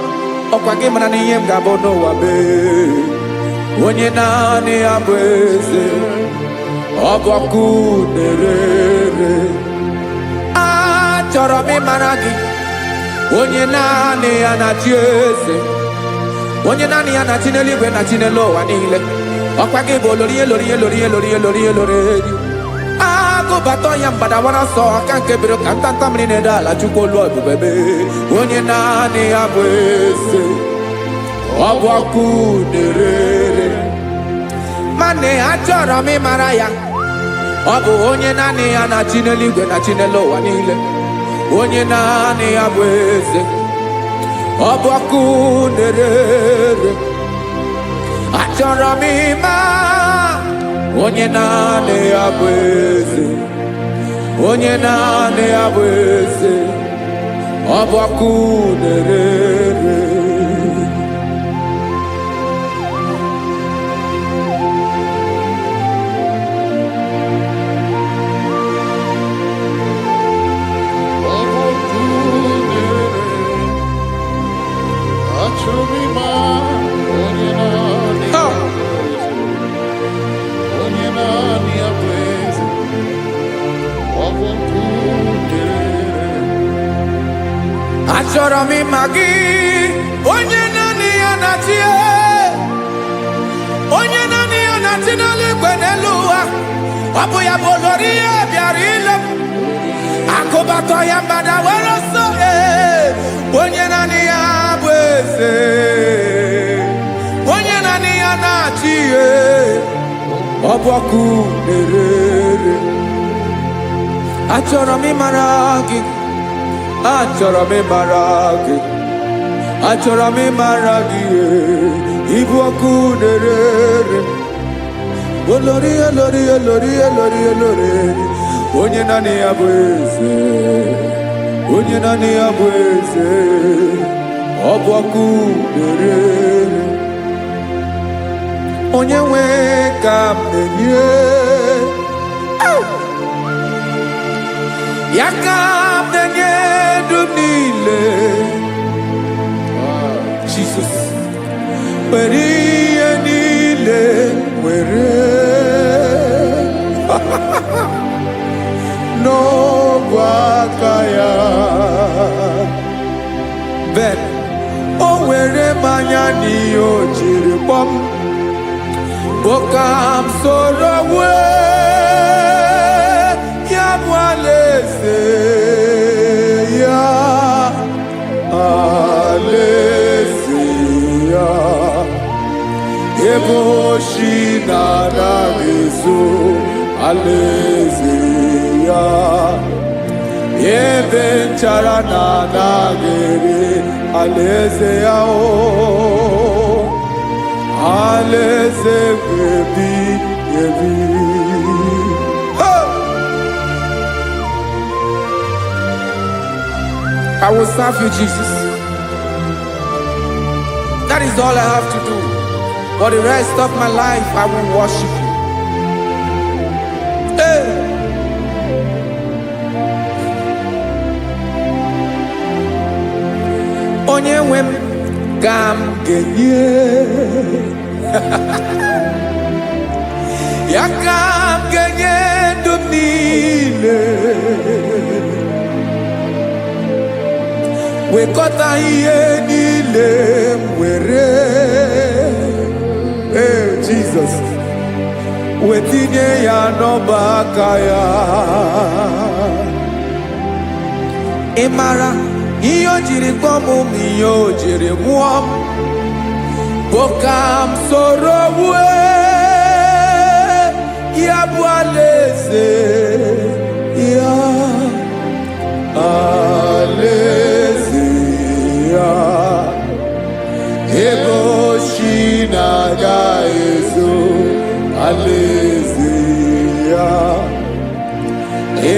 Ọkwa gị mara na ihe m ga-abụ n'ụwa bee. Onye naanị ya bụ eze. Ọ bụ ọkụ na-ere. Achọrọ m ịmara gị. Onye naanị ya na-achị eze. Onye naanị ya na-achị n'eluigwe na-achị n'elu ụwa niile. Ọkwa gị bụ Olórí Olórí Olórí Olórí Olórí Olórí. Agụbatọ ya mgbadawara ọsọ aka nke biri ka ntanta mmiri na-ede ala Chukwu olu ebube mee. Onye naanị ya bụ eze. Ọ bụ ọkụ na-ere. Mane achọrọ m ịmara ya. Ọ bụ onye naanị ya na-achị n'eluigwe na-achị n'elu ụwa niile. Onye naanị ya bụ eze. Ọ bụ ọkụ na-ere. Achọrọ m ịma onye naanị ya bụ eze. Onye naanị ya bụ eze. Ọ bụ ọkụ na-ere. Achọrọ m ịma gị. Onye naanị ya na-achị. Onye naanị ya na-achị n'eluigwe n'elu ụwa. Ọ bụ ya bụ Olórí Ebiari ile. Agụbatọ ya mgbadawara ọsọ. Onye naanị ya bụ eze. Onye naanị ya na-achị. Ọ bụ ọkụ na-ere. Achọrọ m ịmara gị. Achọrọ m ịmara gị. Achọrọ m ịmara gị. Ịbụ ọkụ na-ere. Olórí Olórí Olórí Olórí Olórí. Onye naanị ya bụ eze. Onye naanị ya bụ eze. Ọ bụ ọkụ na-ere. Onye nwe ka m na-enye. Ya ka m na-enye dum niile. Jesus. Were ihe niile were. N'ọbụ aka ya. Ben, o were mmanya n'ihe o jiri kpọọ m. Boka m soro wee. Ya bụ alaeze ya. shi na-adaghịzu alaeze ya, ebe nchara na-adaghịrị alaeze ya o, alaeze ebi ebi. I will serve you, Jesus. That is all I have to do. For the rest of my life, I will worship you. Hey. Onye nwe m ka m ga-enye ya, ka m ga-enye ndụ m niile, wekọta ihe niile m were, Jesus, wetinye ya n'ọba aka ya. Ị mara ihe o jiri kpọọ m, ihe o jiri mụọ m, bụ ka m soro wue ya bụ alaeze ya, alaeze ya, ebe oshi na-agaghịzu alaeze ya,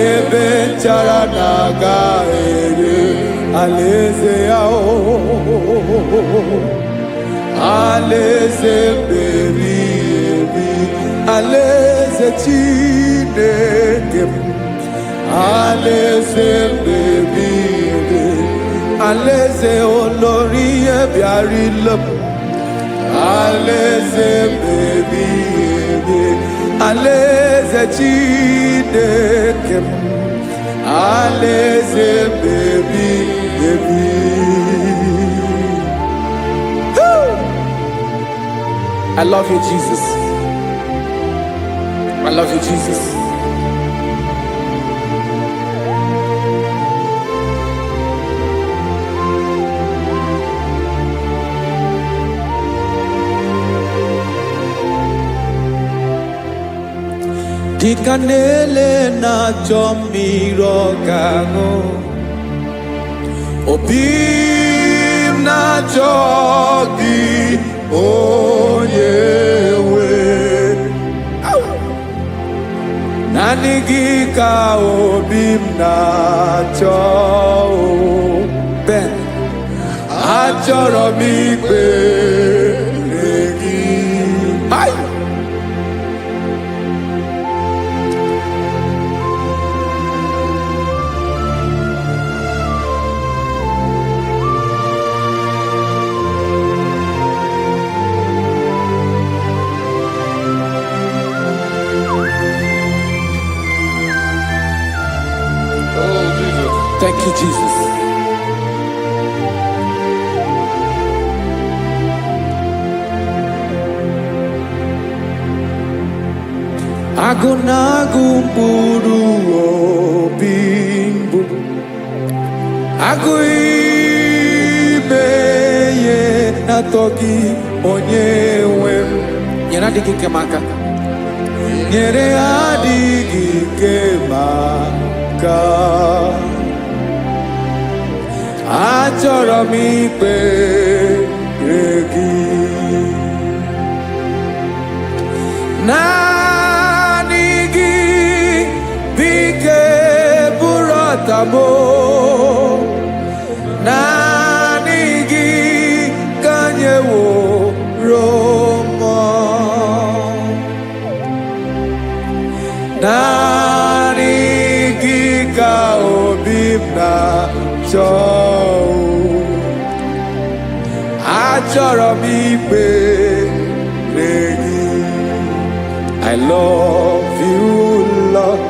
ebe nchara na-agaghịrị alaeze ya o, alaeze ebi ebi, alaeze Chineke m, alaeze ebi ebi, alaeze olórí ebiarila m, alaeze ebi ebi, alaeze Chineke m, alaeze ebi ebi. I love you, Jesus. I love you, Jesus. Dịka na-ele na-achọ mmiri ọ ga-aṅụ, obi m na-achọ gị onye nwe, naanị gị ka obi m na-achọ. Ben, achọrọ m ikpere gị. Thank you, Jesus. Agụ na-agụ mkpụrụ obi mbụ, agụ ime ihe na-atọ gị onye nwe m. Nyere adịghị nke m aka, nyere adịghị nke m aka. Achọrọ m ikpere gị, naanị gị bike bụrụ ọtamo, naanị gị ka nyeworo m, naanị gị ka obi m na-achọ. Achọrọ m ikpere gị. I love you, Lord.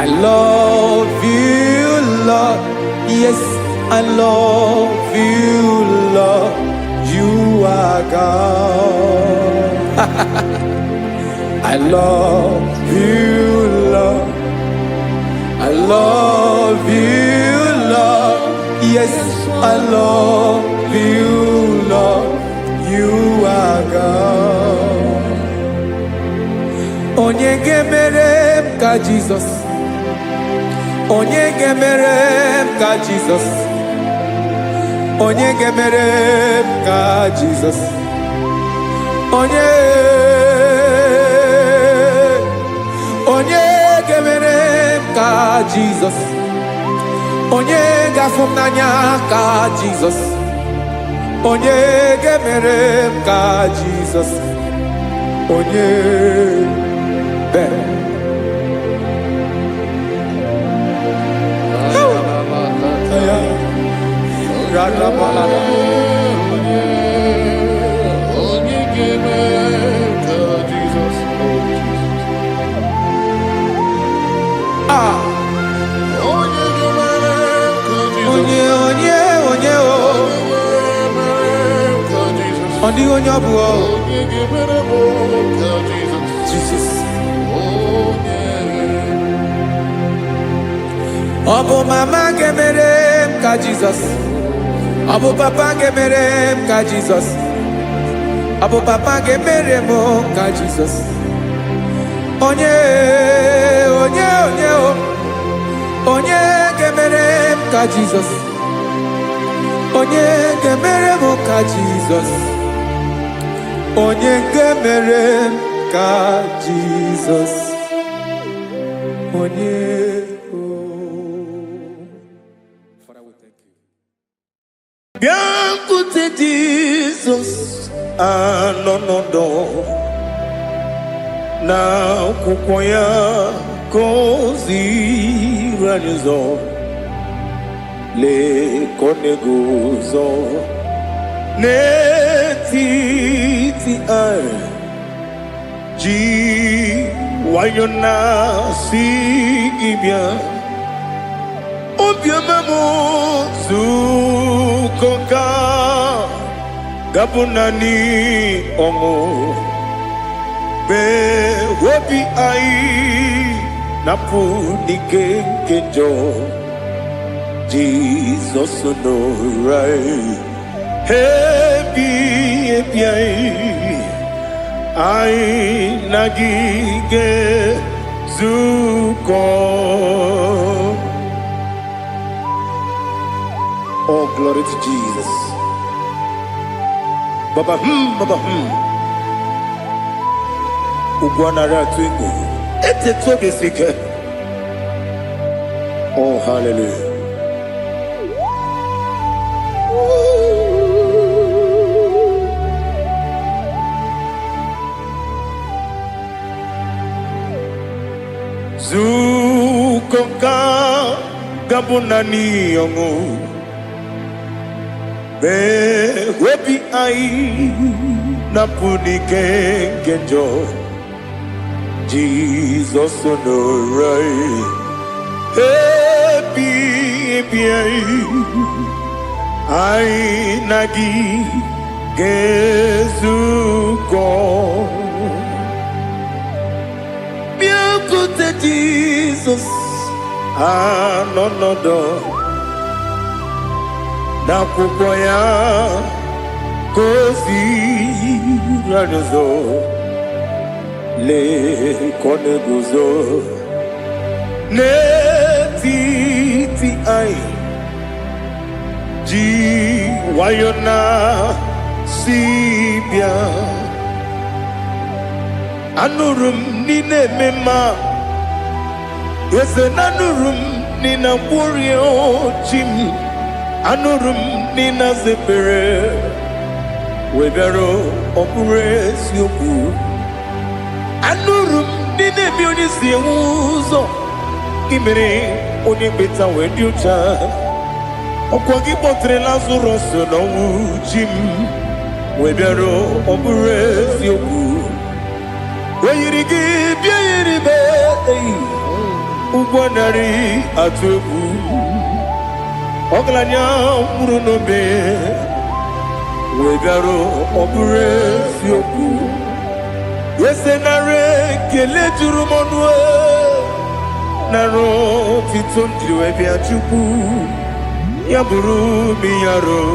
I love you, Lord. Yes, I love you, Lord. You are God. I love you, Lord. I love you, Lord. Yes, I love you, Lord. You are God. onye ga-emere m ka Jizọs, onye ga-emere m ka Jizọs, onye ga-emere m ka Jizọs, onye ga-emere m ka Jizọs, onye ga-afụ m n'anya ka Jizọs, onye ga-emere m ka Jizọs, onye Jesus. Obu mama gemere m ka Jesus, obu papa gemere m ka Jesus, obu papa gemere m ka Jesus, onye gemere m ka Jesus, onye gemere m ka Jesus, onye gemere m ka Jesus, onye. Biancote Jesus anonodo na kukoya kozi ranizo le koneguzo netiti ai ji wayona si ibia obiamamu zukoka gabunani omo be wobi ai napu nikenjo Jesus no right happy ai nagige zuko. Oh, glory to Jesus. Baba, Baba, Ugwanara twingo. Ete toge sike. Oh, hallelujah. Zukonka gabunani yongo. Be wepi ai napuni kenjo Jesus no right happy ai nagi gezuko biakute Jesus no na kukoya kozi ranizo le koneguzo netiti ai ji wayona sibia anurum nine mema yese nanurum nina burio chim anurum nina zepere webero opure sioku anurum nine bioni siuzo imere oni beta wediucha okwagi potre lazarus no jim webero opure sioku weyirigi biayiribe ugwanari atugu Oglanya murunobe wegaro obure sioku yesenare kele jurumonwe naro titondri webi achuku yaburu miyaro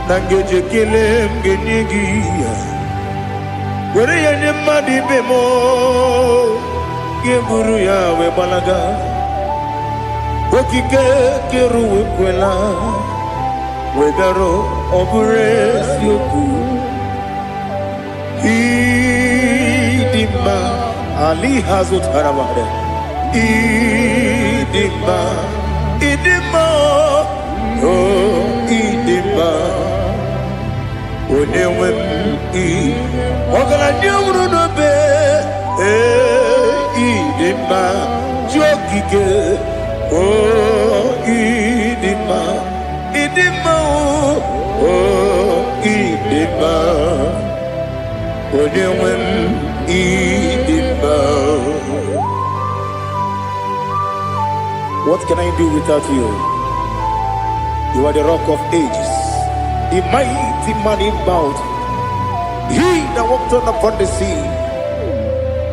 nangeje kele mgenigi were ya nye mmadụ ibe m ga-eburu ya wee gbalaga okike kere uwe kwela wee bịarụ ọ bụrụ eziokwu ịdị mma ali ha zụtara mmadụ ịdị mma ịdị mma ịdị mma onye nwe m ọgaranya nwụrụ n'obe ịdị mma ji okike ịdị mma ịdị mma ịdị mma onye nwe m ịdị mma. What can I do without you? You are the rock of ages, the mighty man in battle. He that walked on upon the sea.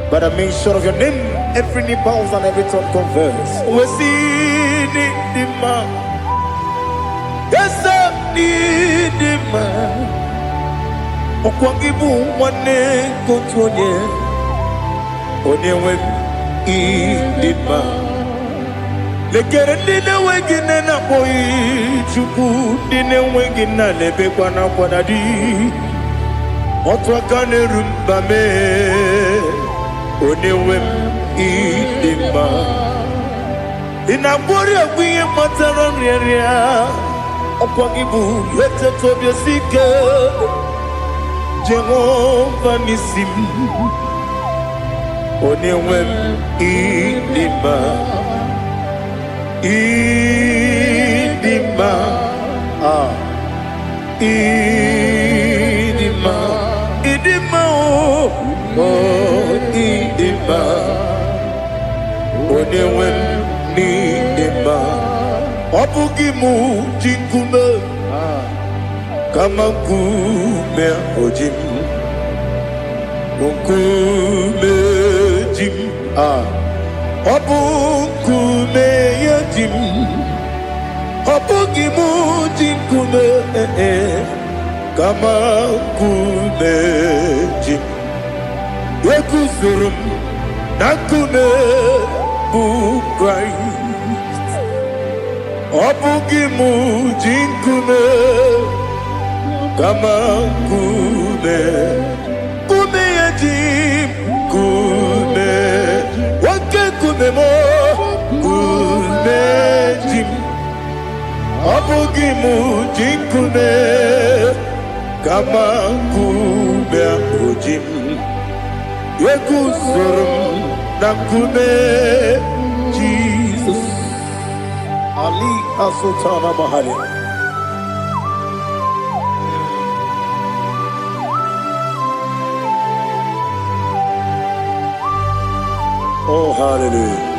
By the mention of your name, every knee bows and every tongue confess. We see the man. Yes, I need the man. Okwangibu wane kotonye. Onyewe the man. Lekere ndine wengine na boy chuku ndine wengine lebe kwa na kwadadi otwa kane rumba me onyewe idima inabori agwiye matara nriya okwagibu yete tobye sike Jehova nisim onyewe idima idima idima idima idima onyewe n'idima ọ bụghị mụ ji nkume kama nkume oji m nkume ji m ọ bụ nkume ya ji m ọ bụghị mụ ji nkume kama nkume ji m eguzoro m na nkume bụ Kraịst ọ bụghị mụ ji nkume kama nkume nkume ya ji m nkume nwoke nkume m nkume ji m ọ bụghị mụ ji nkume kama nkume ahụ ji m eguzoro m na nkume Jizọs ali asụtana mahali. Oh, hallelujah.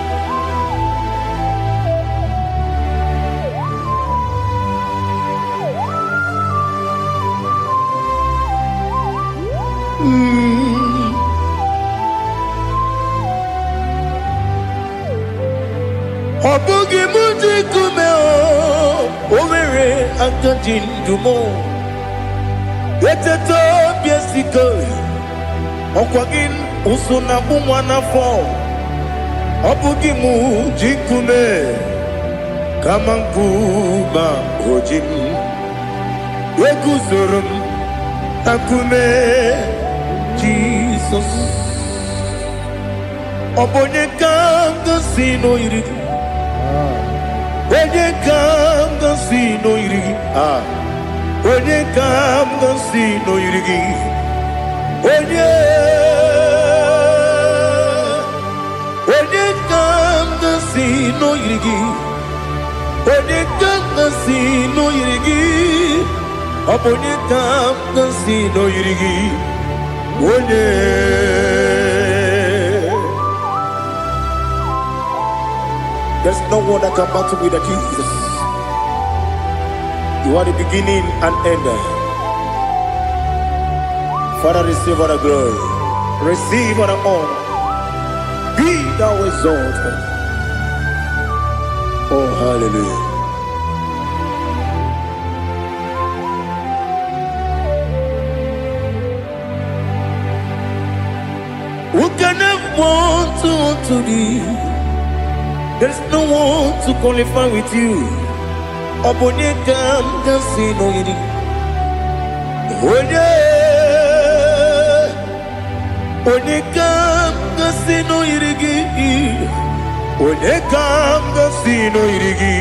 Ọ bụghị mụ ji nkume o nwere aka ji ndụ m eteta obi esiko ọkwa gị ụsụ na mụ nwa n'afọ ọ bụghị mụ ji nkume kama nkume oji m eguzoro m na nkume Jizọs ọ bụ onye ka m gosi n'oyiri gị onye ka m gosi n'oyiri gị onye ka m gosi n'oyiri gị onye ka m gosi n'oyiri gị onye ka m gosi n'oyiri gị ọ bụ onye ka m gosi n'oyiri gị onye there's no one that can battle with Jesus. You are the beginning and end. Father, receive all the glory, receive all the honor. Be thou exalted. Oh, hallelujah. do unto thee. There is no one to qualify with you. Obonyekam kasi no yiri. Onekam kasi no yirigi. Onekam kasi no yirigi.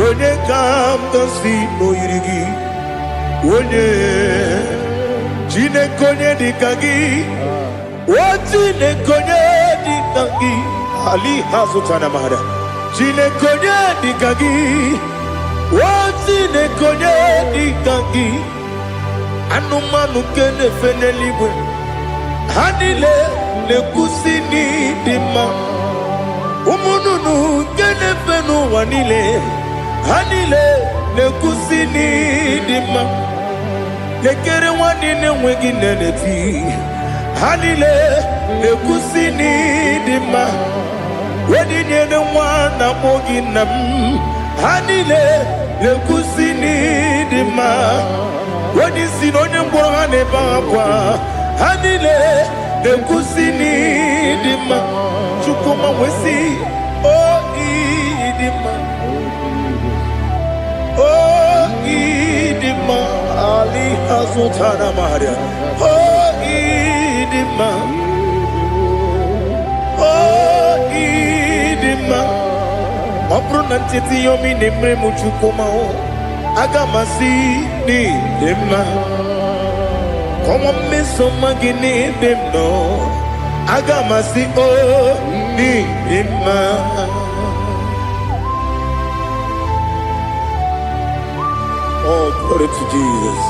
Onekam kasi no yirigi. One Jinekonye dikagi. Jinekonye dikagi. Ali Hazutana Mahada. Jinekonye dikagi. Jinekonye dikagi. Anumanu kene fenelibwe. Hanile le kusini dima. Umununu kene fenu wanile. Hanile le kusini dima. Lekere wanine wengi neneti. Hanile le kusini dima. Wedinye ne wana moginam. Hanile le kusini dima. Wedisi no nyembora ne bakwa. Hanile le kusini dima. Chukuma wesi oh idima. Oh idima. Ali Hazutana Maria. Oh idima. Oh idima. Opronantiti yomi nemre muchukuma o. Agamasi ni dema. Como me somagini demno. Agamasi o ni dema. Oh, glory to Jesus.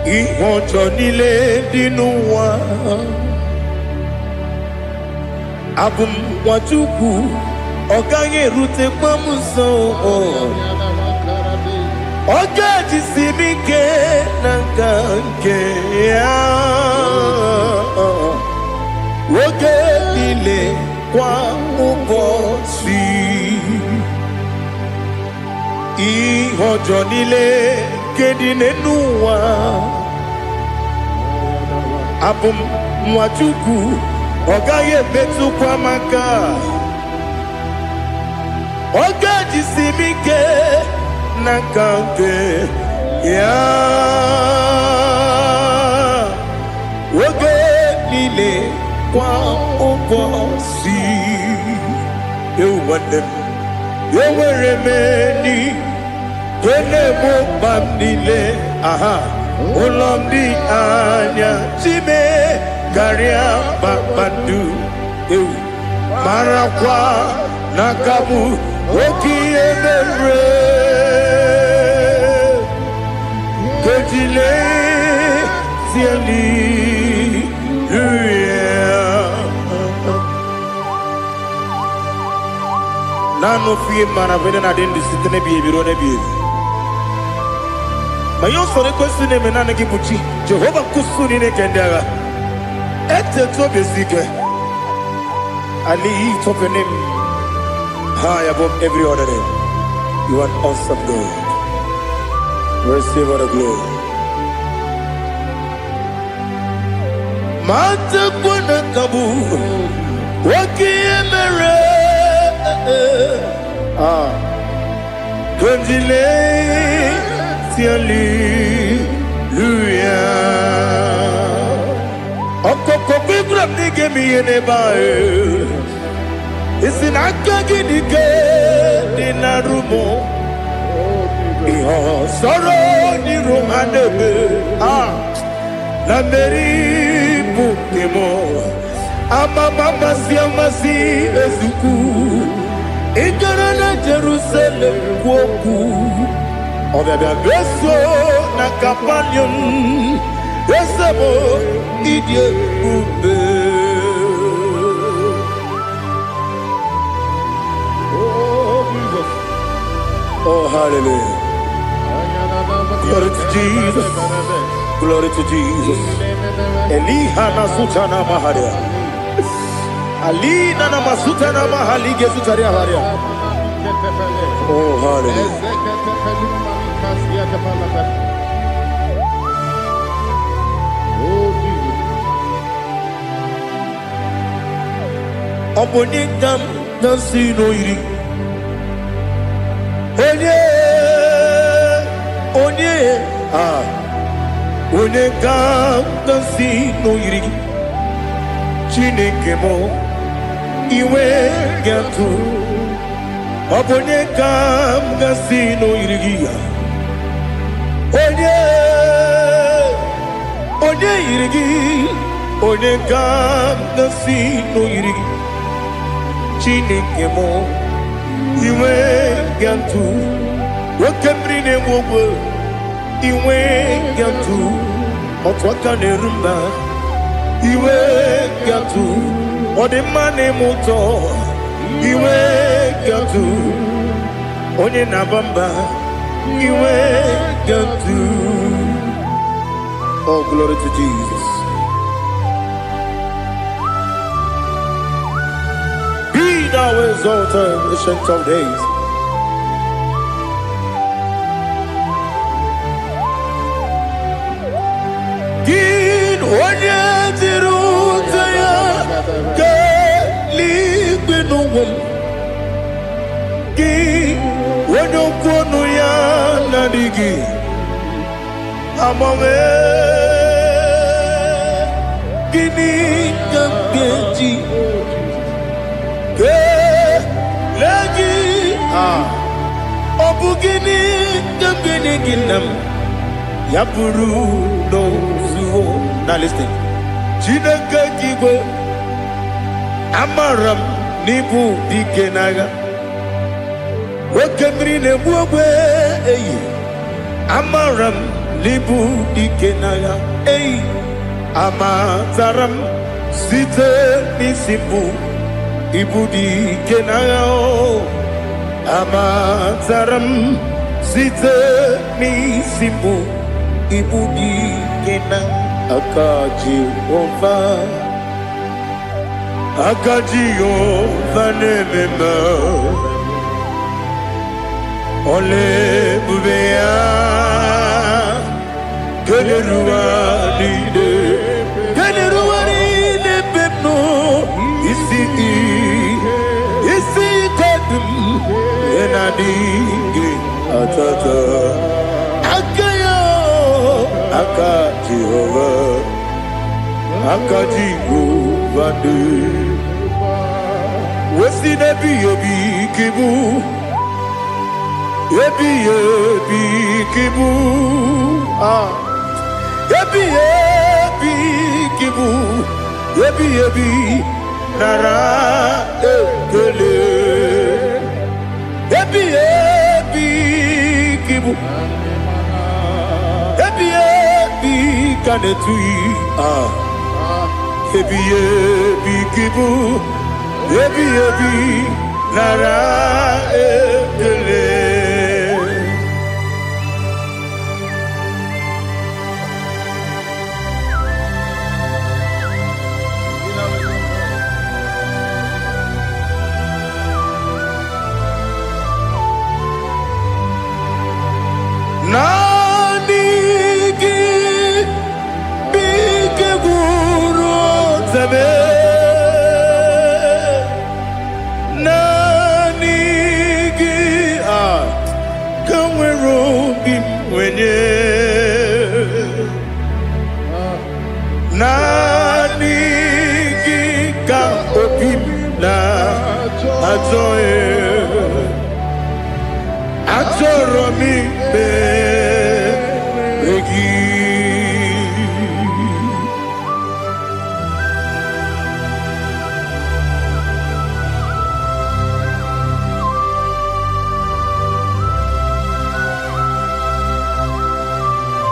Ihojo nile dinuwa. Abum wajuku. Oganye rute kwa muso. Oga jisimike nangange ya. Oge nile kwa ubosi. Ihojo nile kedine nuwa. Abum mwachuku ogaye betu kwa maka. Oga jisimike nakange ya. Oge nile kwa ubosi. You want them. You were remedy. Kene mo bandile. Aha. Ulomdi anya. Chime. Garia babandu. Marakwa. Nakamu. Oki emere. Kejile. Siali. Nano fiye mana vene na dendi sitene biye biro ne biye. Mayon sore kusune menane kibuchi. Jehova kusuni ne kendera. Ete to besike. I lift up your name high above every other name. You are awesome God. Receive all the glory. Mata kuna kabu. Waki emere. Kondile Hallelujah. Okoko bigram nige mi enebae. Isin akagi nige dinarumo. Iho soro ni romanebe. La meri bukemo. Ama mama siamasi ezuku. Igarana Jerusalem woku. Obebe beso na kapanium. Besamo idye ube. Oh Jesus. Oh hallelujah. Glory to Jesus. Glory to Jesus. Eliha na sutana maharia. Alina na masuta na mahali gesutaria haria. Oh hallelujah. Oh, Jesus. Obonigam dansi no iri. Onye Onigam dansi no iri. Chineke mo iwe gatu. Obonigam dansi no iri. Onye iri. Onigam dansi no iri. Chineke mo iwe gatu wakemri ne wogo iwe gatu otwaka ne rumba iwe gatu odemane moto iwe gatu onye nabamba iwe gatu. Oh, glory to Jesus. Thou exalted, ancient of days. Gin onye tirutaya ke ligbinum. Gin onye kwonu ya nadigi amame. Gini kambeji. Obugini gambini ginam yapuru no zuho. Now listen. Chineke kigo amaram nibu dikenaga. Wakemri ne buwe amaram nibu dikenaga. Amataram site nisimbu ibudi kenaga. Amataram site nisimbu ibudi kenaga. Akaji ova nemema ole bubea keleruari pepno isi kodum enadinge atata akayo akaji ovande wesi nebi yebi kibu yebi kibu yebi kibu yebi nara ekele yebi kibu yebi kanetui yebi kibu yebi nara ekele. Nanigi bike guru zabe. Nanigi kamwero bimwenye. Nanigi ka opim na atoe. Atoromi begi.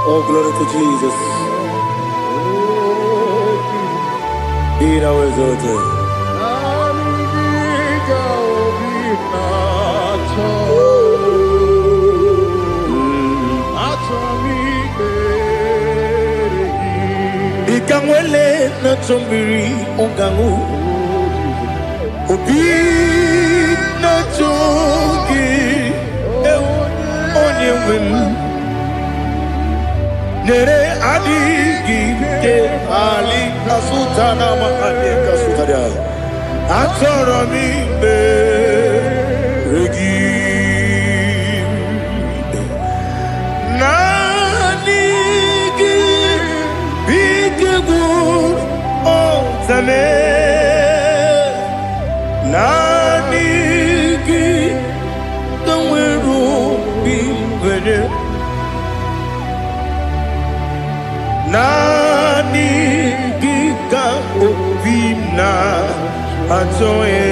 Oh, glory to Jesus. Be thou exalted. Ikamwele na chombiri ongangu obi na chogi onye nwe m nere adịghị nke ali kasuta na mahali kasuta ya achọrọ m imere gị naanị gị bike gwụ ọzame naanị gị ka nwere obi nwere naanị gị ka obi na-achọghị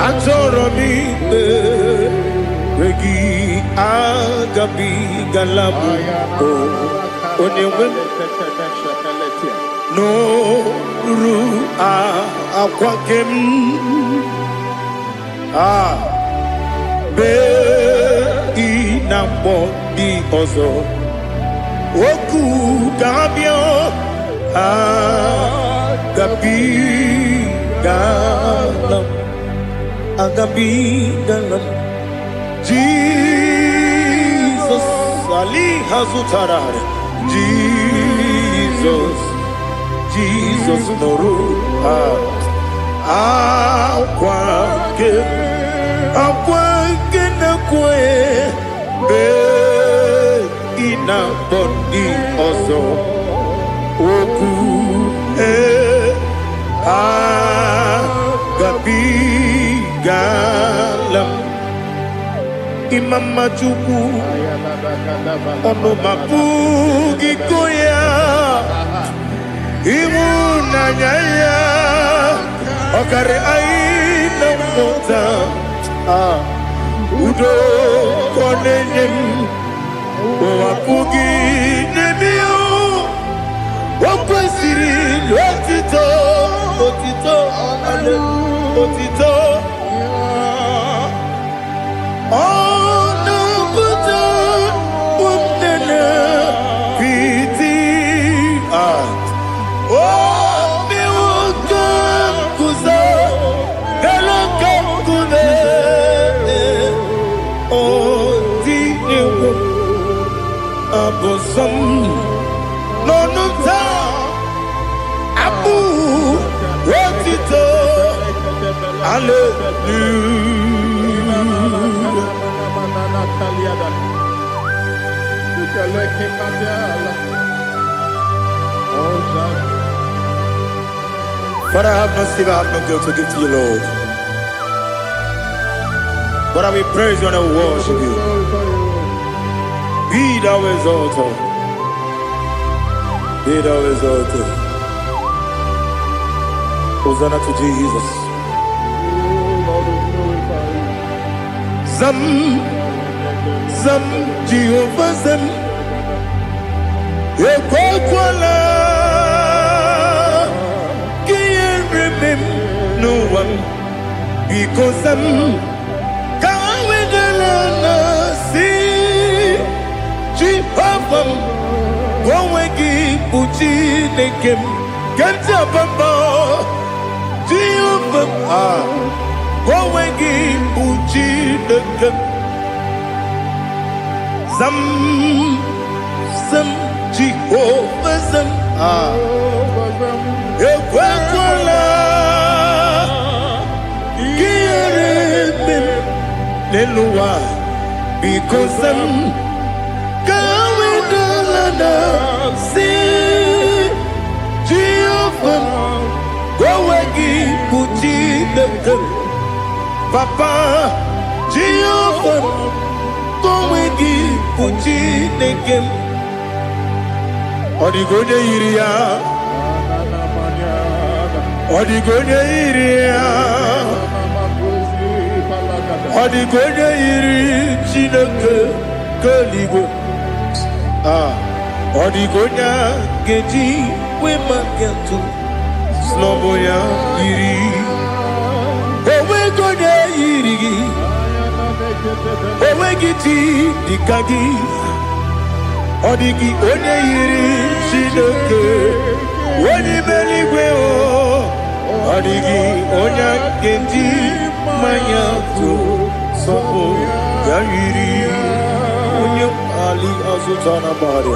achọrọ m ikpere gị agabigala m onye nwe m n'olu akwa gị m bee na mkpọ dị ọzọ oku ga-abịa agabigala m Jesus ali hazutara Jesus nọrụ akwa nke na-ekwe bee na bọdị ọzọ okwu agabigala m imama Chukwu ọnụ mapụghị iko ya ịhụnanya ya ọkarị anyị na mmụta udo ka ọ na-enye m ụwapụghị n'ebe o kwesịrị otito ọ na-apụta ụmụnne piti omewoke nkụza eloke nkụze odinyewo abụsọm n'ọnụ taa abụ otito But I have no silver, I have no gold to give to you, Lord. But I will praise you and I will worship you. Be thou exalted. Be thou exalted. Hosanna to Jesus. Zam, Jehovah Zam. Ekwakwala. Can't remember no one because I'm coming along. See, Jehovah. Wawegi puchi nekem kenta bamba Jehovah wawegi puchi nekem zam Jehovah zam ekwakwala kiyeremem leluwa because I'm see Jehovah wawegi puchi nekem Papa Jehovah wawegi puchi nekem Odigonye iria Odigonye iria Odigonye iri Chineke keligo Odigonya geji wema kentu Sloboya iri Owe gonya iri Owe giti dikagi Odigi onye iri Chineke Oni meligwe o Odigi onya geji manya tu Sopo Yayiri Unyam Ali Azutana Bari.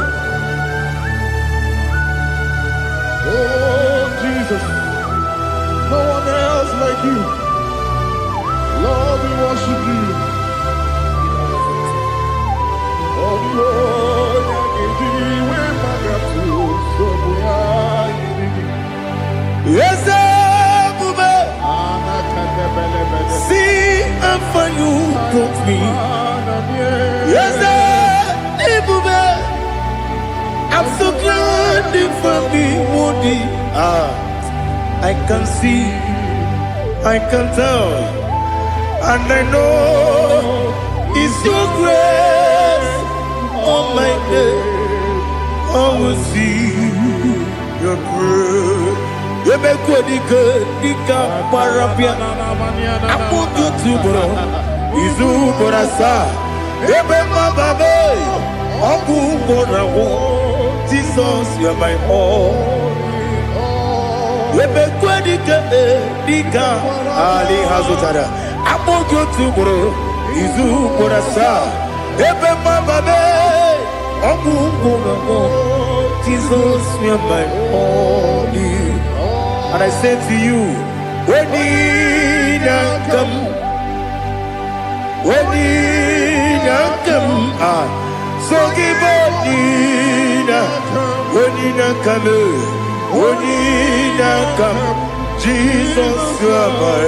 Oh, Jesus. No one else like you. Lord, we worship you. Oh, Lord, yes, see and for you brought me. Yes, I'm so glad you for me, Woody. I can see, I can tell, and I know it's your grace on my day. I will see your grace. You make good, Dika Parapia. I put you to bro. Izu Borasa. You make my baby. Oku Borawo. Jesus, you are my all. You make good, Dika Ali Hazutara. I put you to bro. Izu Borasa. You make my baby. Oku Borawo. Jesus, you are my all. And I say to you, when did I come? When did I come? So give up, when did I come? When did I come? Jesus, you are my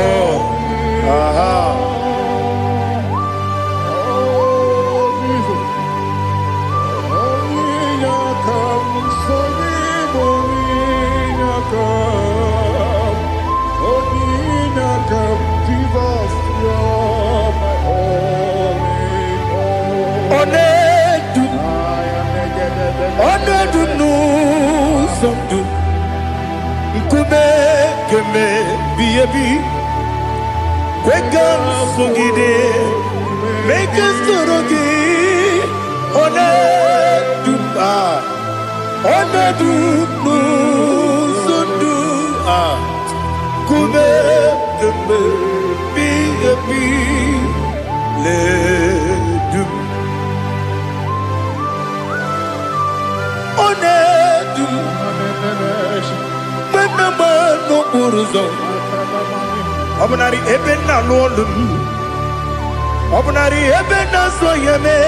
all. Wake up, Sungide, make us Torogi, Honor do, Sundu, Kube, be a bee, let do. Honor do, no Uruzo. Obnari ebena lolum. Obnari ebena soyeme.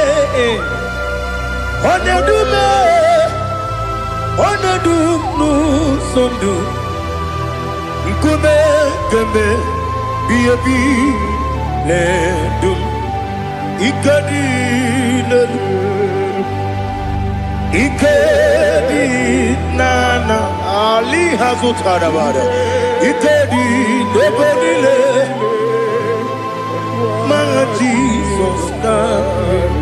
Onedume. Onedum no sondu. Nkume kembe biebi ledum. Ikadi ledum. Ikadi nana Ali Hazutarabada. Ikadi nebodile. My Jesus name.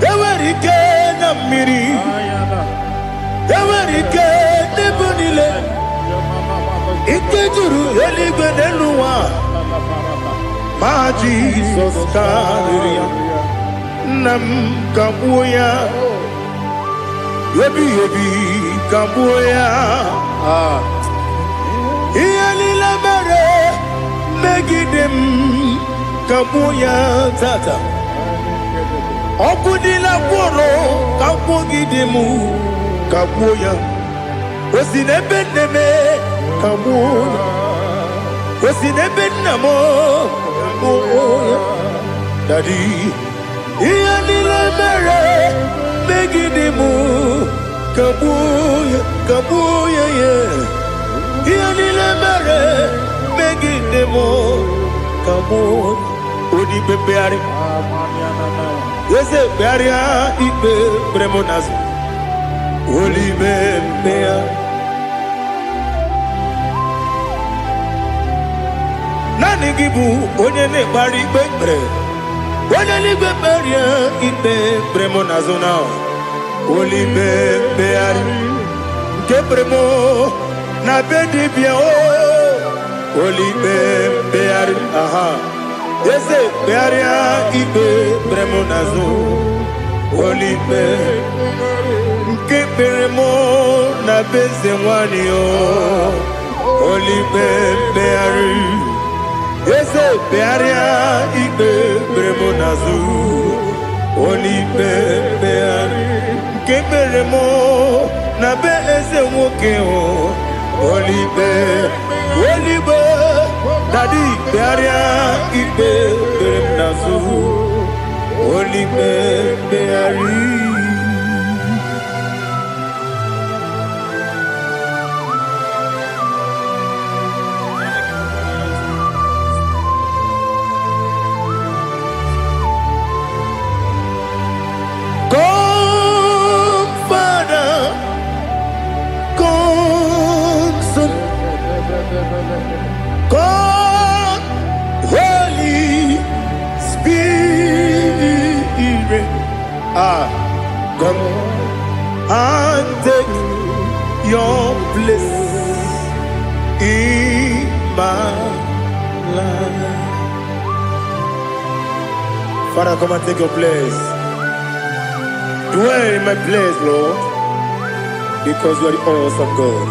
Ewerike na miri. Ewerike nebodile. Ikejuru eligwe neluwa. My Jesus name. Nam kabuya. Yebi kabuya. Iyalila mere megidem kabuya tata. Okudila kworo kabugidemu kabuya. Osinebendeme kabuya. Osinebendamo kabuya. Daddy. Iyalila mere megidemu kabuya kabuya yeah. Iyalila mere megidemu kabuya. Odi bebeari. Yese bearia ibe premonazi. Oli bebea. Nani gibu onye ne bari bebre. Onye ni beberia ibe premonazo now. Oli bebeari. Ke premo na bedi bia o. Oli bebeari. Aha. Yese bearia ibe premonazo. Oli be. Ke premo na beze wani o. Oli bebeari. Eze bearia ikpe beremo nazu. Olipe beari nke beremo na be eze nwoke o. Olipe dadi bearia ikpe beremo nazu. Olipe beari. God, Holy Spirit, come and take your place in my life. Father, come and take your place. Dwell in my place, Lord, because you are the awesome God.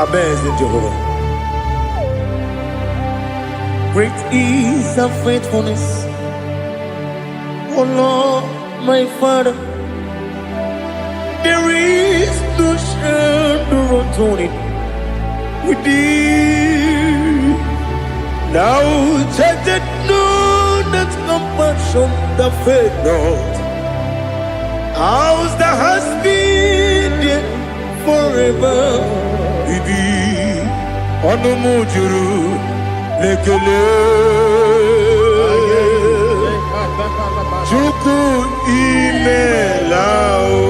Amazing Jehovah. Great is thy faithfulness, O Lord, my Father. There is no shadow of turning with thee. Now judged know that compassion that faith not. Ours that has been there forever with thee. Onomujuru lekele Chuku imelao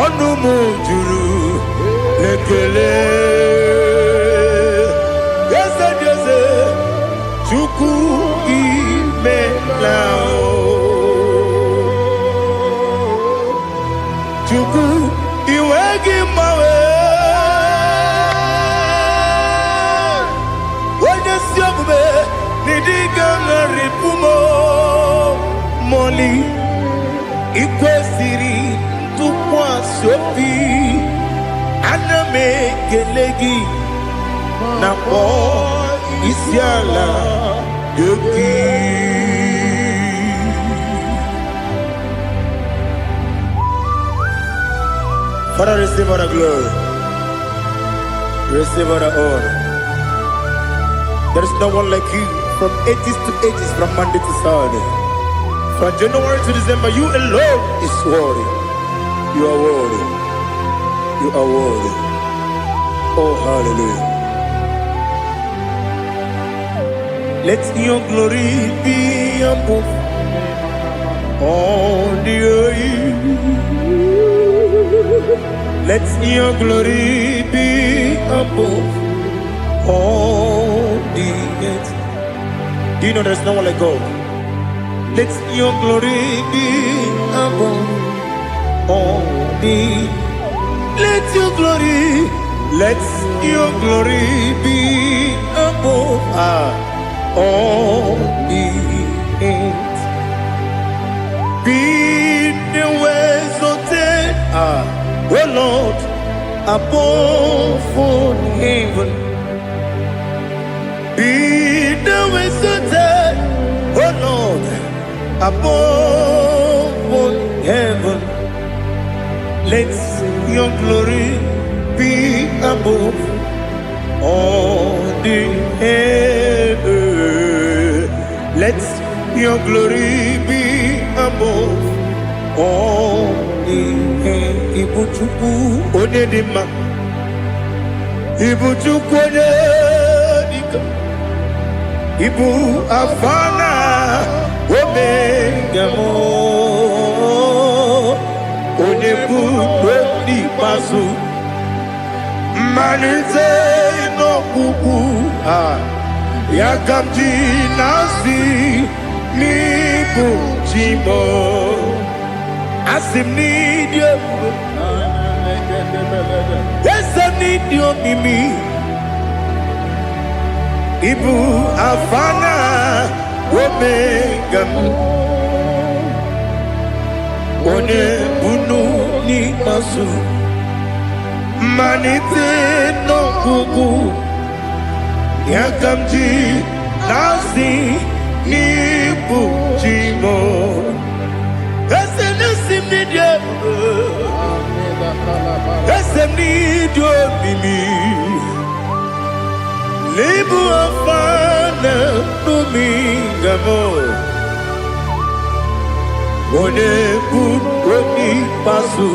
Onomujuru lekele Yese Chuku imelao Chuku iwegi mawe Moli ikwesiri tukwasopi aname kelegi na po isiala yoki. Father, receive all the glory, receive all the honor. There is no one like you. From ages to ages, from Monday to Saturday, from January to December, you alone is worthy. You are worthy. You are worthy. Oh, hallelujah. Let your glory be above all the earth. Let your glory be above all the earth. Do you know there's no one like God? Let your glory be above all the. Let your glory be above all the earth. Be the ways of death, oh Lord, above all heaven. Be the ways of death, oh Lord, above all heaven. Let your glory be above all the earth. Let your glory be above all the earth. Ibuchuku onedima, Ibuchuku onedika, Ibu afana omega mo, onebu di pasu, manite no kuku yakamji nasi nibu jimo asim nidio esa nidio mimi ibu afana omega one bunu ni masu manite no kuku Yakamji nasi nibu jimo. Esem nasim nidia. Esem nidio mimi. Libu afana numingamo. One kuni pasu.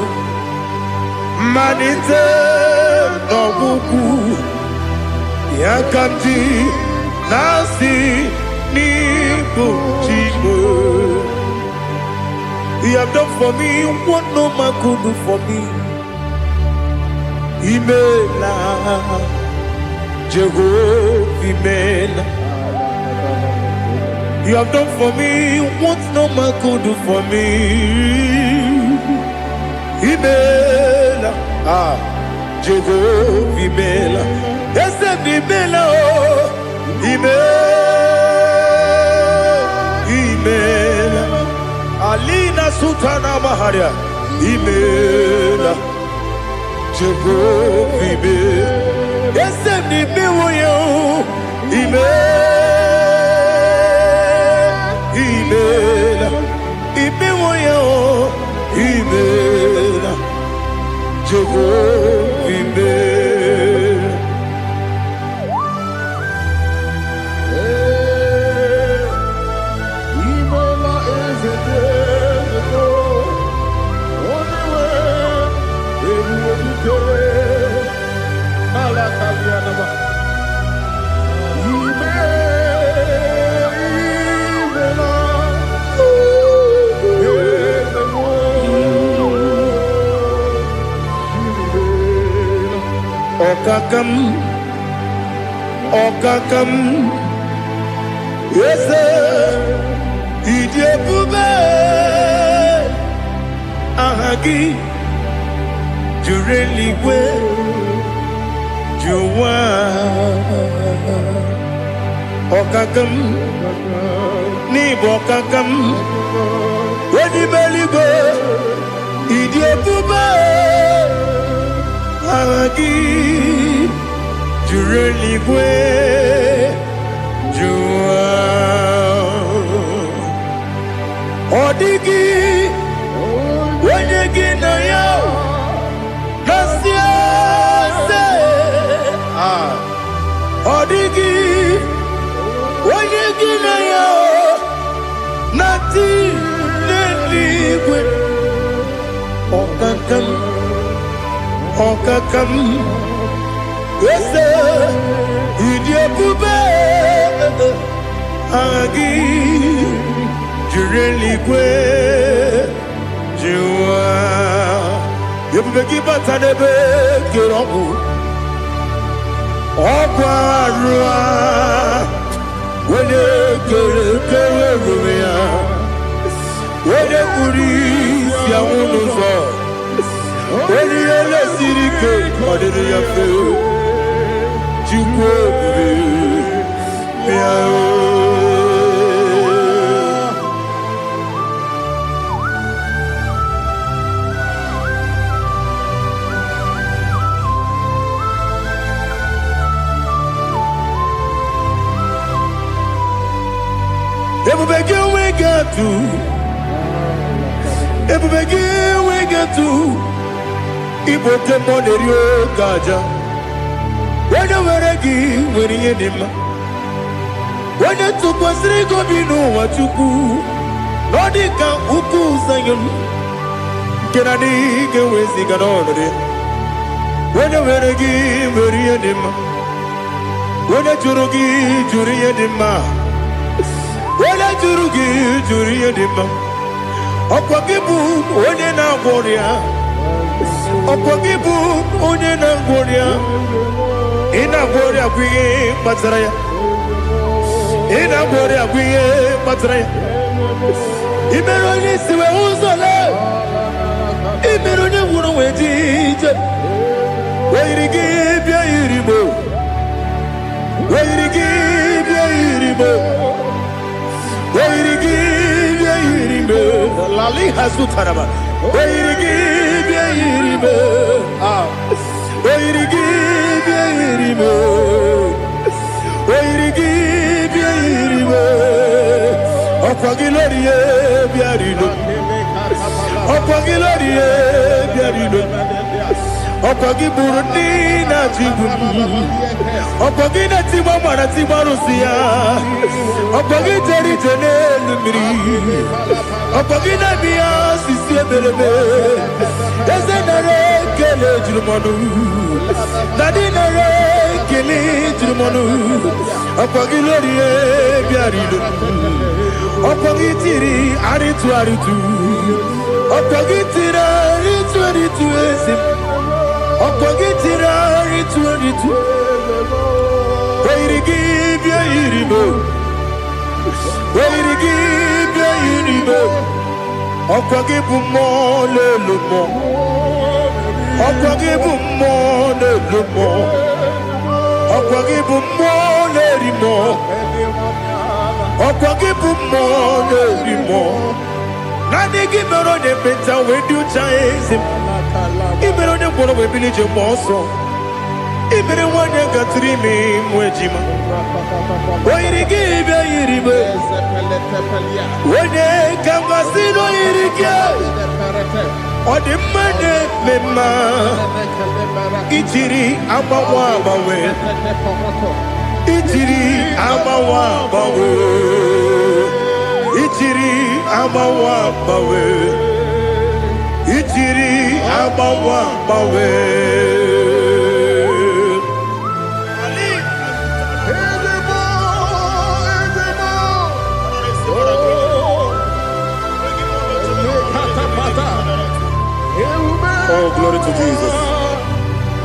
Manite no buku. Yakamji nasi nibu jimo. You have done for me what no man could do for me. Imela, Jehovah, Imela. You have done for me what no man could do for me. Imela, Jehovah, Imela. Yes, Imela, Imela. Alina Sutana Maharia, Imela, Jehovah, Imela. Yes, Imela, Imela, Imela, Imela, Jehovah, Imela. Okakam, yes, Idiabube, Ahagi, Jureliwe, Juwa, Okakam, Nibokakam, Wedi Beligo, Idiabube, Ahagi. Jureligwe, Jua, Odigi, Wenyegina ya, Nasia se, Odigi, Wenyegina ya, Nati neligwe, Okakam, Okakam. Yes, Idiabube, Agi, Jureligwe, Jua, Yabubeki Batanebe, Kiroku, Okwarua, when you get when you police, Yamunuzo, when you let City Cake, what did you feel? Everybody we get to Igbo Temonerio Gaja. When you were again, when you did, when you took was Rigo, you know what you do. Nodika Uku Sayon, Kenadi, get with Ziganori. When you were again, when you did, when you Jurugi, Juria Dima, when you Jurugi, Juria Dima, Okwakibu, Onena Warrior, Okwakibu, Onena Warrior. Ina gloria kuye matraya. Ina gloria kuye matraya. Imeroni siwe uzole. Imeroni wunu wejije. Weirigi bia iribo. Weirigi bia iribo. Weirigi bia iribo. Lali hasutaraba. Weirigi bia iribo. Weirigi bia iribo. Oirigi biiribe. Okwagilorie biarilo. Okwagilorie biarilo. Okwagi Burundi na Jibun. Okwagi na Timama na Timarusia. Okwagi Jeri Jene Lumiri. Okwagi na Mia Sisi Ebelebe. Ezenare Kele Jurumanu. Nadinare Kele Jurumanu. Okwagi Lorie Biarilo. Okwagi Tiri Aritu Aritu. Okwagi Tira Aritu Aritu Esim. Okwagitira ritu Oirigi bia iribo Oirigi bia iribo Okwagibu mo lelumo Okwagibu mo lelumo Okwagibu mo lerimo Okwagibu mo lerimo Nani gimero de beta wedu chaizim Ibero de bono we village moso. Ibero wanya gatrimi mwejima. Oirigi be iribe. Wene kambasino irige. Ode mane mema. Itiri amawa bawe. Itiri amawa bawe. Itiri amawa bawe. Itiri abawa bawe. Oh, glory to Jesus.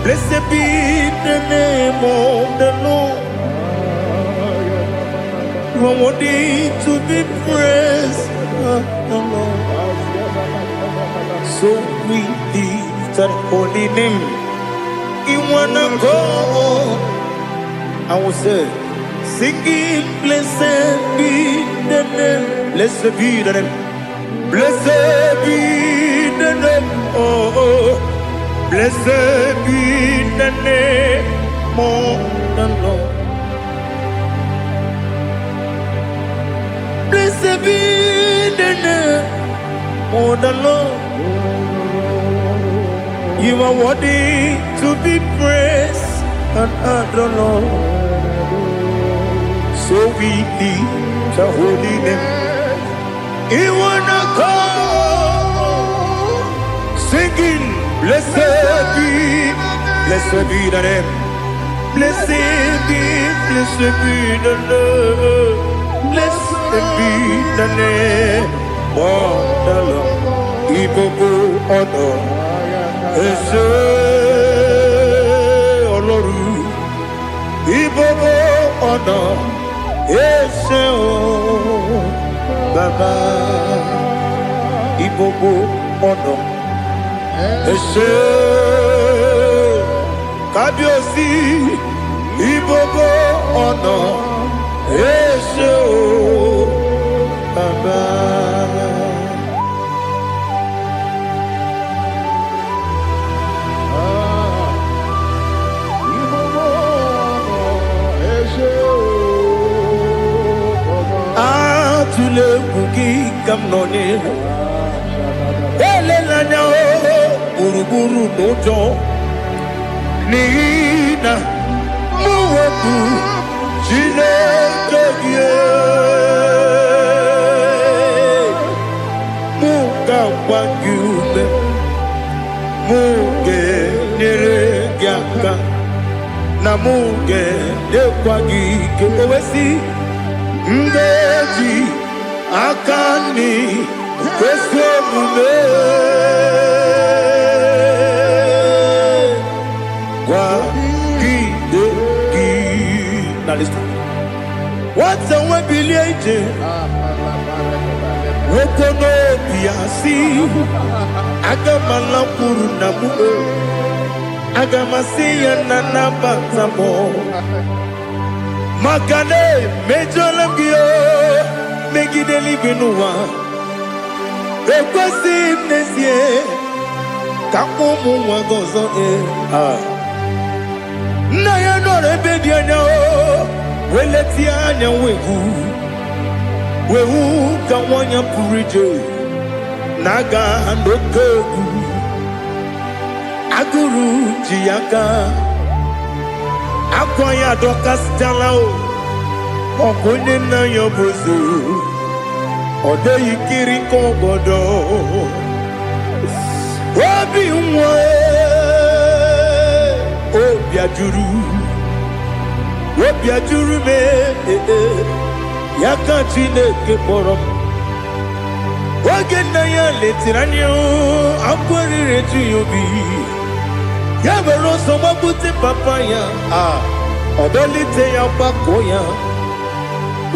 Blessed be the name of the Lord. You are worthy to be praised, the Lord. So we lift that holy name. You wanna go? I will say, singing, blessed be the name, blessed be the name, blessed be the name, oh, blessed be the name of the Lord. Blessed be the name of the Lord. You are worthy to be praised and adored, Lord. So we lift the holy name. You wanna come singing, blessed be the name, blessed be the Lord, blessed be the name of the Lord. Igbo honor. Ese Oloru Ibobo ọ̀nà Ese o Baba Ibobo ọ̀nà Ese Kábíyèsí Ibobo ọ̀nà Ese o Baba. Tule bugi kamnoni ele lanya o buruburu nojo nina muwetu chile kegie muga wangume muge nere gyaka na muge dekwagi kewesi ndeji akani kwesomume kwa gidegi. Now listen. What's the way biliaje? Wokono biasi agamala kuruna mu agamasiya nanabatamo Makane mejolamgio megideli benua ekwesi nesie kakumu wagozo na ya no rebedianya Weletianya wehu kawanya purije naga ndokogu aguru jiyaka akwanya dokastalao okunye na yobozu ode yikiri kogodo obi nwa obi ajuru me yaka Chineke kpọrọ m oge nna ya letiri anya akwarịrị eju ya obi ya were ọsọ gbapute papa ya ọdọlite ya gbakọ ya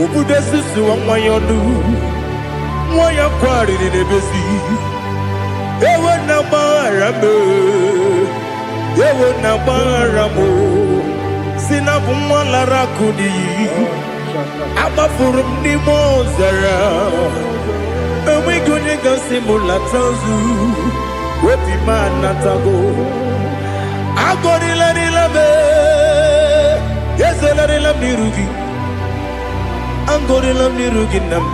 obodo susu nwa ya ọnụ nwa ya kwarịrị n'ebezi ewe na gbaghara m si na bụ nwa lara akụ n'iyi agbafuru m n'ime ọzara enweghị onye gasị m lata ozu obi m anatago agọrịlarịla m ezelarịla m n'iru gị agọrịla m n'iru gị nna m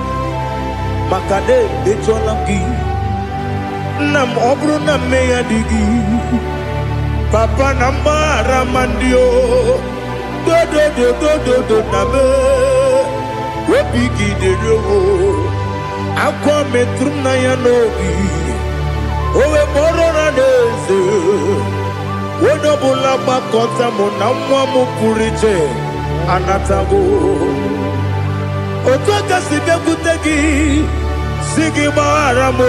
maka na ejọla m gị nna m ọ bụrụ na mme ya dị gị papa na mgbaghara ma ndị o dodododododo na me obi gị dere o akwa metụrụ m na ya n'obi owe kpọrọ na n'eze onye ọbụla gbakọta mụ na nwa m pụrụ iche anatago otu aka si bịakwute gị si gị gbaghara m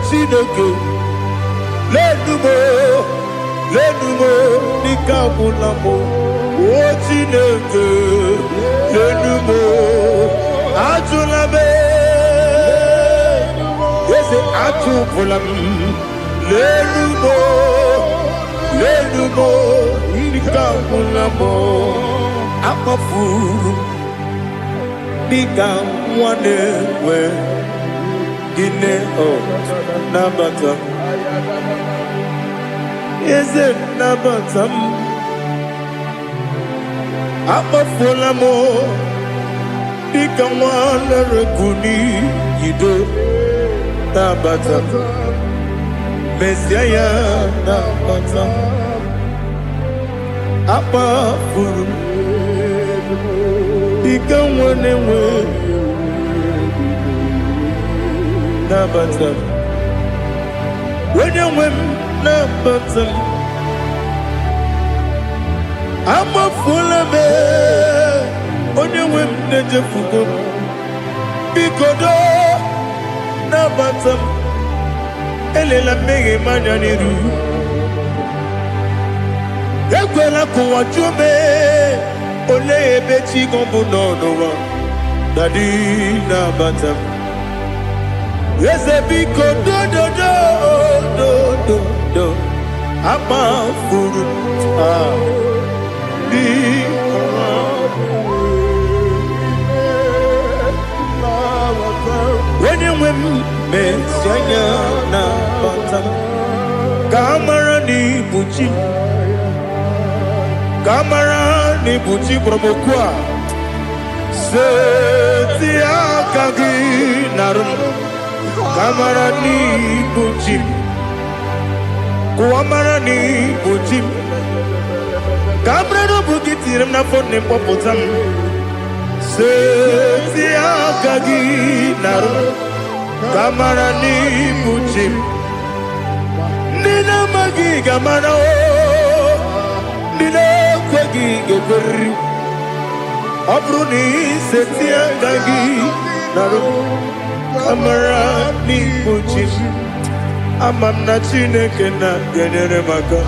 Chineke lenumo dịka agwụla m o Chineke lenumo ajụla m eze ajụpụla m lenumo dịka agwụla m akpafuru dịka nwa na-enwe gịnị nabata eze nabata m akpafuola m dịka nwa na-erekuni yido nabata mesia ya nabata akpafuru dịka nwa na-enwe nabata onye nwe m nabata m amafuola m onye nwe m na-ejefugo m biko do nabata m elela mmehie m anya n'iru ekwela ka ụwa jụọ m olee ebe chi gọ bụ n'ụwa dadi nabata m eze biko do amafuru onye nwe m mesi anya na bata ka amara n'ibu chi ka amara n'ibu chi kpọrọmokwu a seti aka gị narụ ka amara n'ibu chi kuamara n'ibu chi ka amara n'obu gị tiri m n'afọ nne mkpọpụta m seti aka gị narụ ka amara n'ibu chi ndị na-amaghị ga-amara ndị na-ekweghị ga-ekweriri ọ bụrụ na iseti aka gị narụ ka amara n'ibu chi ama m na Chineke na-enyere m aka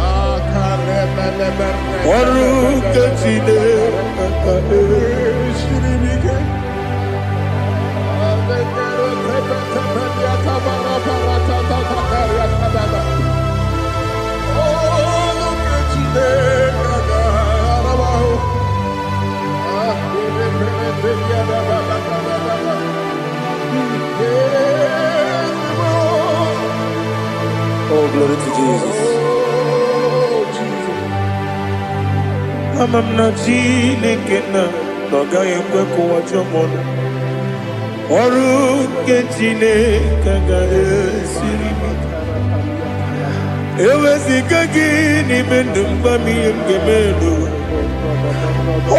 ọrụ nke Chineke Oh, glory to Jesus. Amam na Chineke na na ọ gaghị ekwe ka ụwa jọọ m ọnụ. Ọrụ nke Chineke ga-esiri m ike. Eweziga gị n'ime ndụ m, gwa m ihe m ga-eme n'ụwa.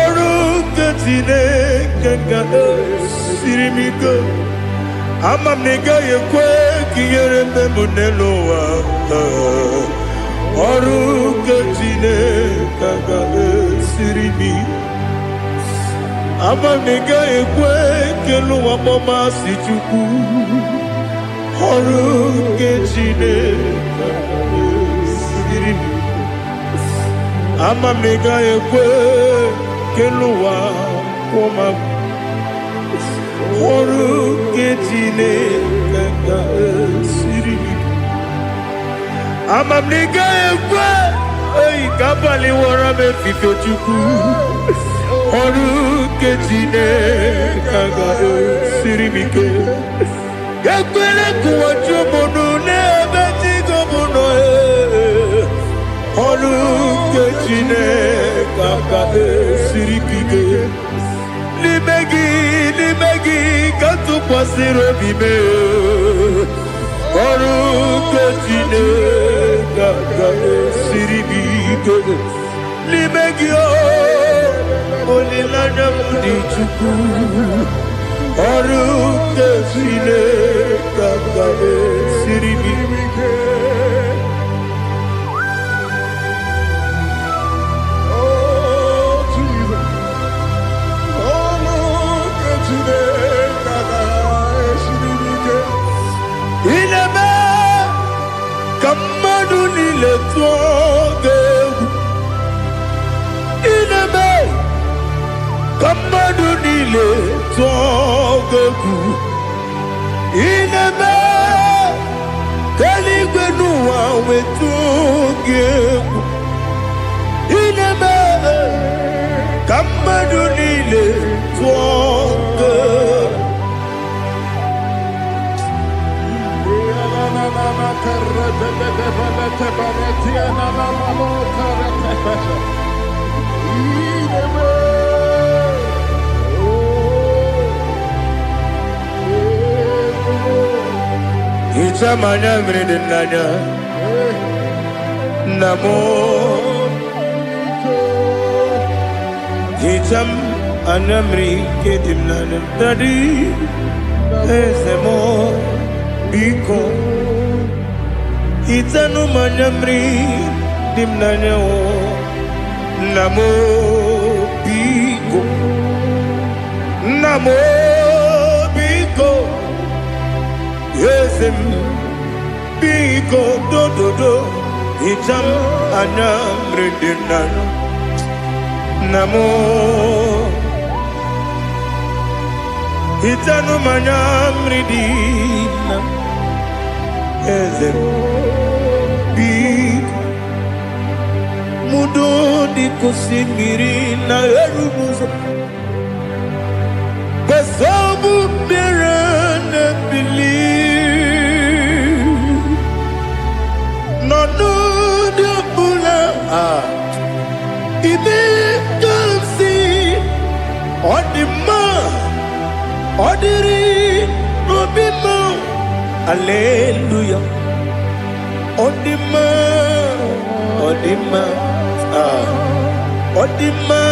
Ọrụ nke Chineke ga-esiri m ike. Ama m na ị gaghị ekwe ka ihere mbe m n'elu ụwa. Ọrụ nke Chineke ga-esiri m ike. Ama m na ị gaghị ekwe ka elu ụwa gbamasị Chukwu. Ọrụ nke Chineke ga-esiri m ike. Ama m na ị gaghị ekwe ka elu ụwa kwụma m. Ọrụ nke Chineke ga-esiri m ike. Ama m na ị gaghị ekwe ka abalị wara m efife Chukwu. Ọrụ nke Chineke ga-esiri m ike. Ekwela ka ụwa jụọ m ọnụ n'ebe chi gị bụ nọ. Ọrụ nke Chineke ga-esiri m ike. N'ime gị ka tụkwasịrị obi m. Ọrụ nke Chineke ga-esiri m ike. N'ime gị olileanya m dị Chukwu. Ọrụ nke Chineke ga-esiri m ike. Ị na-eme ka mmadụ niile tụọ gị egwu. Ị na-eme ka mmadụ niile tụọ gị egwu. Ị na-eme ka eluigwe n'ụwa wee tụọ gị egwu. Ị na-eme ka mmadụ niile tụọ gị egwu. Hicham anya mmiri dị n'anya nna m. Hicham anya mmiri nke dị m n'anya Daddy, eze m biko. Hichanụ m anya mmiri dị m n'anya nna m biko. Nna m biko. Eze m biko dododo. Hicham anya mmiri dị m n'anya nna m. Hichanụ m anya mmiri dị na eze m biko. Mudo dịka osimiri na-eru m ụzọ. Nsogbu bịara na-ebili. N'ọnọdụ ọbụla ime ka m si ọ dị mma. Ọ dịrị n'obi m. Hallelujah. Ọ dị mma. Ọ dị mma. Ọ dị mma.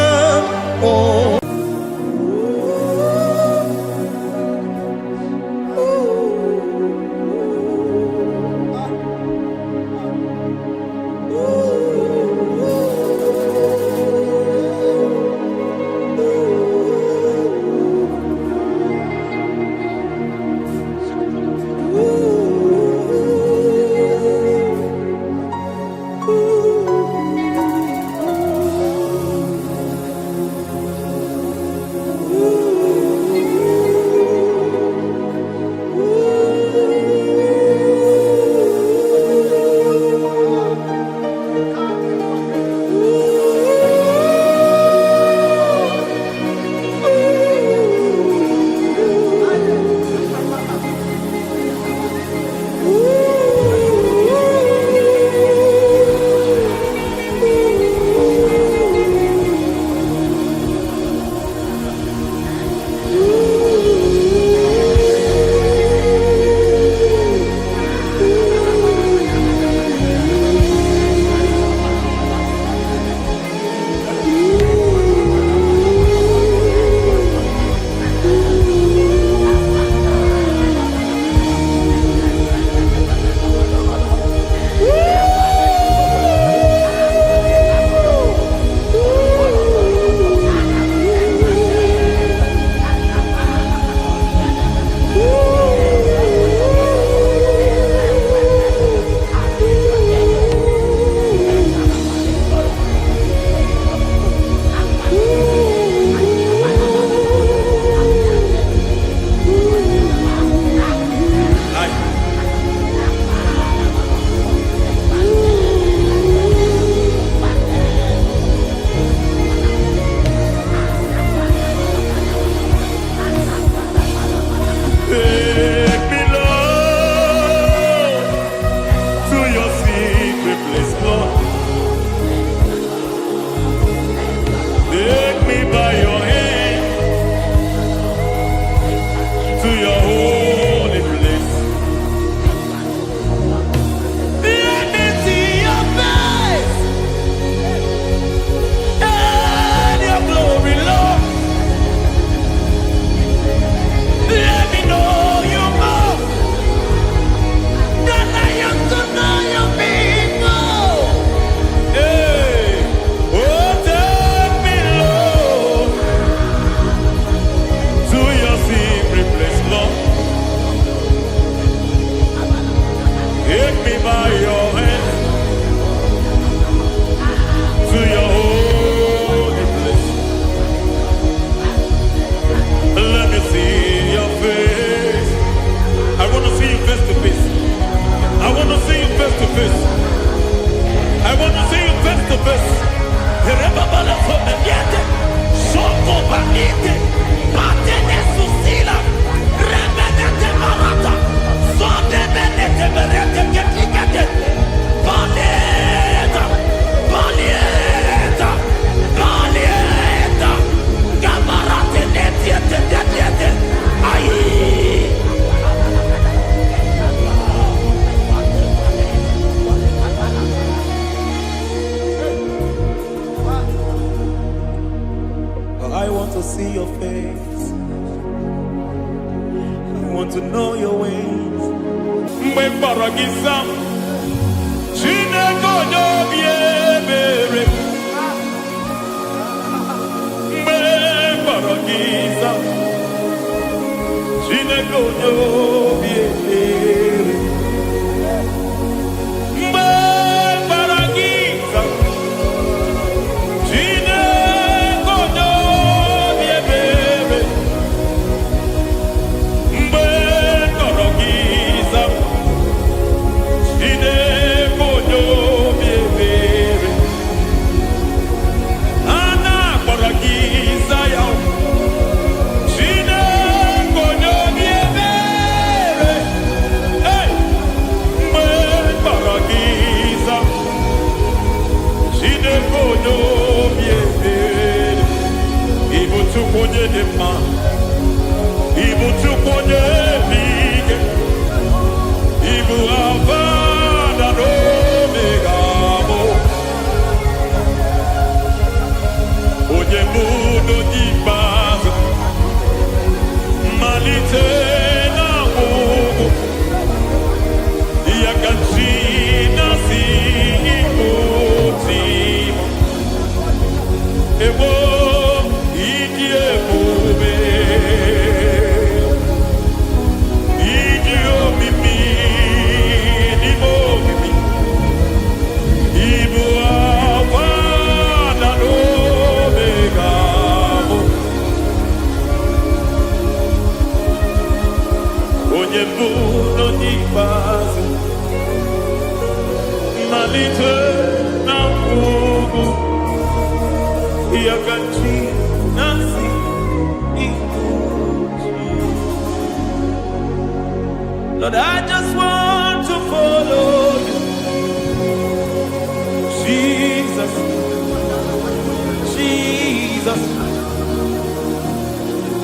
by your hand to your holy place. Let me see your face. I want to see you face to face. I want to see you face to face. I want to see you face to face. Remember from the niente, soko banite, patene susila, remenete marata, sonde benete berete ketikete, baleta, baleta, baleta, gabarate netiete netiete, aye. I want to see your face. I want to know your ways. Mbe paragisa, Chineke onye ebere. Mbe paragisa, Chineke onye ebere. Mbe paragisa, Lord, I just want to follow you, Jesus, Jesus.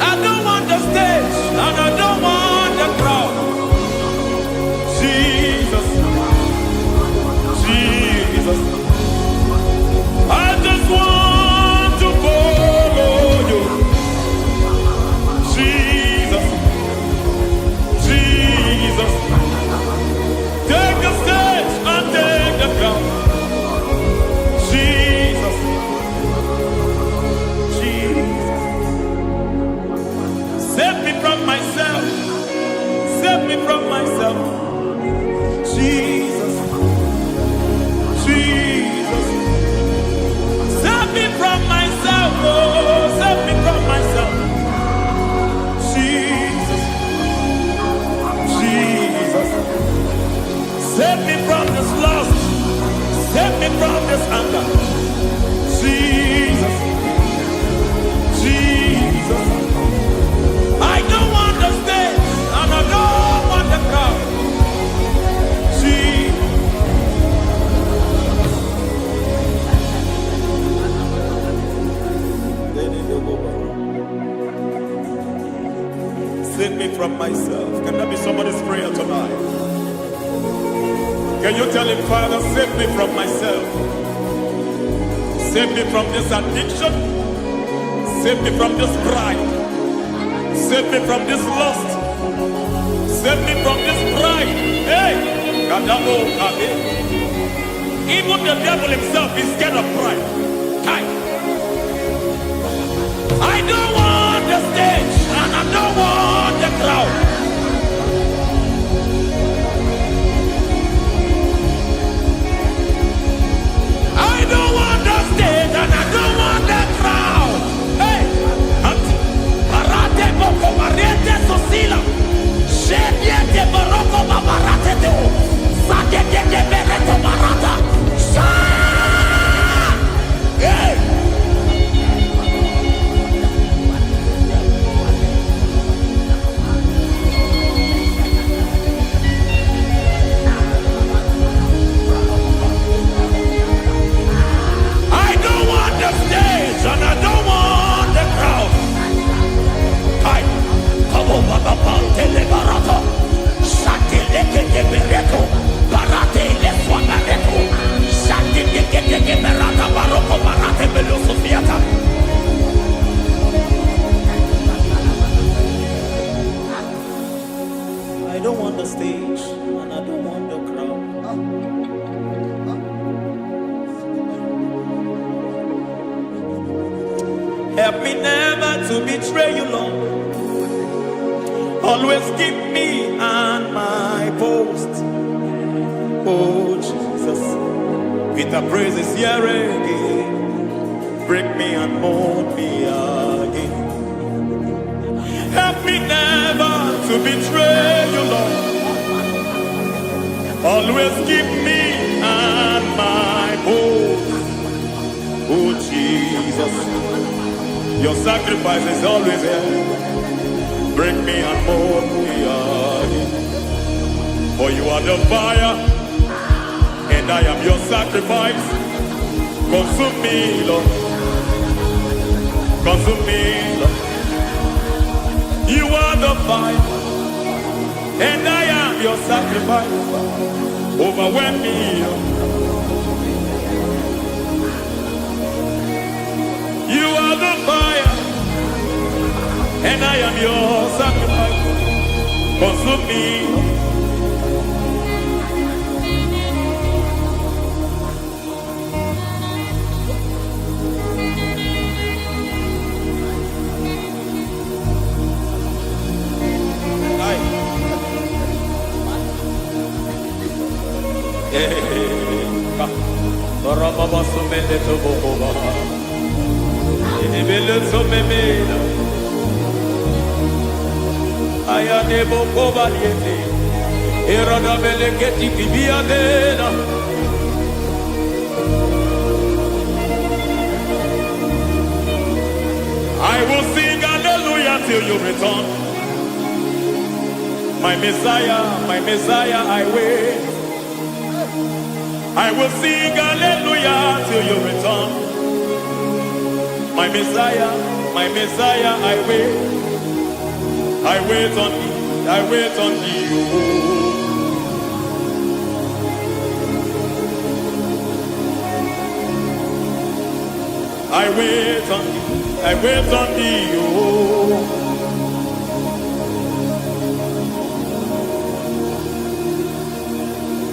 I don't want the stage and I don't want the crowd. Jesus, Jesus. I just want to follow you, Jesus, Jesus. Take the stage and take the crown. Jesus, Jesus. Save me from myself. Save me from myself. Jesus, Jesus. Save me from myself. Oh, save me from myself. Jesus, Jesus. Save me from this lust. Save me from this anger. Jesus, Jesus. I don't want the stage and I don't want the crowd. Jesus. Save me from myself. Can that be somebody's prayer tonight? Can you tell him, Father, save me from myself. Save me from this addiction. Save me from this pride. Save me from this lust. Save me from this pride. Hey! Kadabo, Kabe. Even the devil himself is scared of pride. Hi. I don't want the stage and I don't want the crowd. Help me never to betray you, Lord. Always keep me on my post. Oh, Jesus. With the praises here again. Break me and mold me again. Help me never to betray you, Lord. Always keep me on my post. Oh, Jesus. Your sacrifice is always here. Break me and mold me again. For you are the fire, and I am your sacrifice. Consume me, Lord. Consume me, Lord. You are the fire, and I am your sacrifice. Overwhelm me, Lord. You are the fire, and I am your sacrifice. Consume me. I will sing hallelujah till you return. My Messiah, I wait. I will sing hallelujah till you return. My Messiah, I wait. I wait on thee, I wait on thee. I wait on thee, I wait on thee.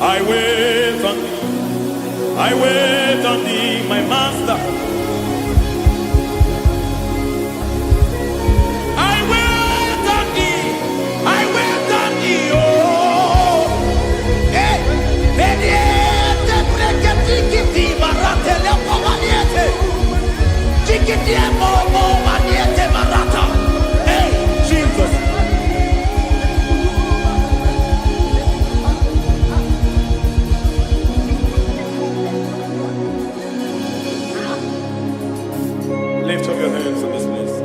I wait on thee, I wait on thee, my master. I wait on thee, I wait on thee, oh. Hey, vediete, pregheticiti, maratele, povaniete. Chikitiemo, povaniete, marata. Hey, Jesus. Lift up your hands in this place.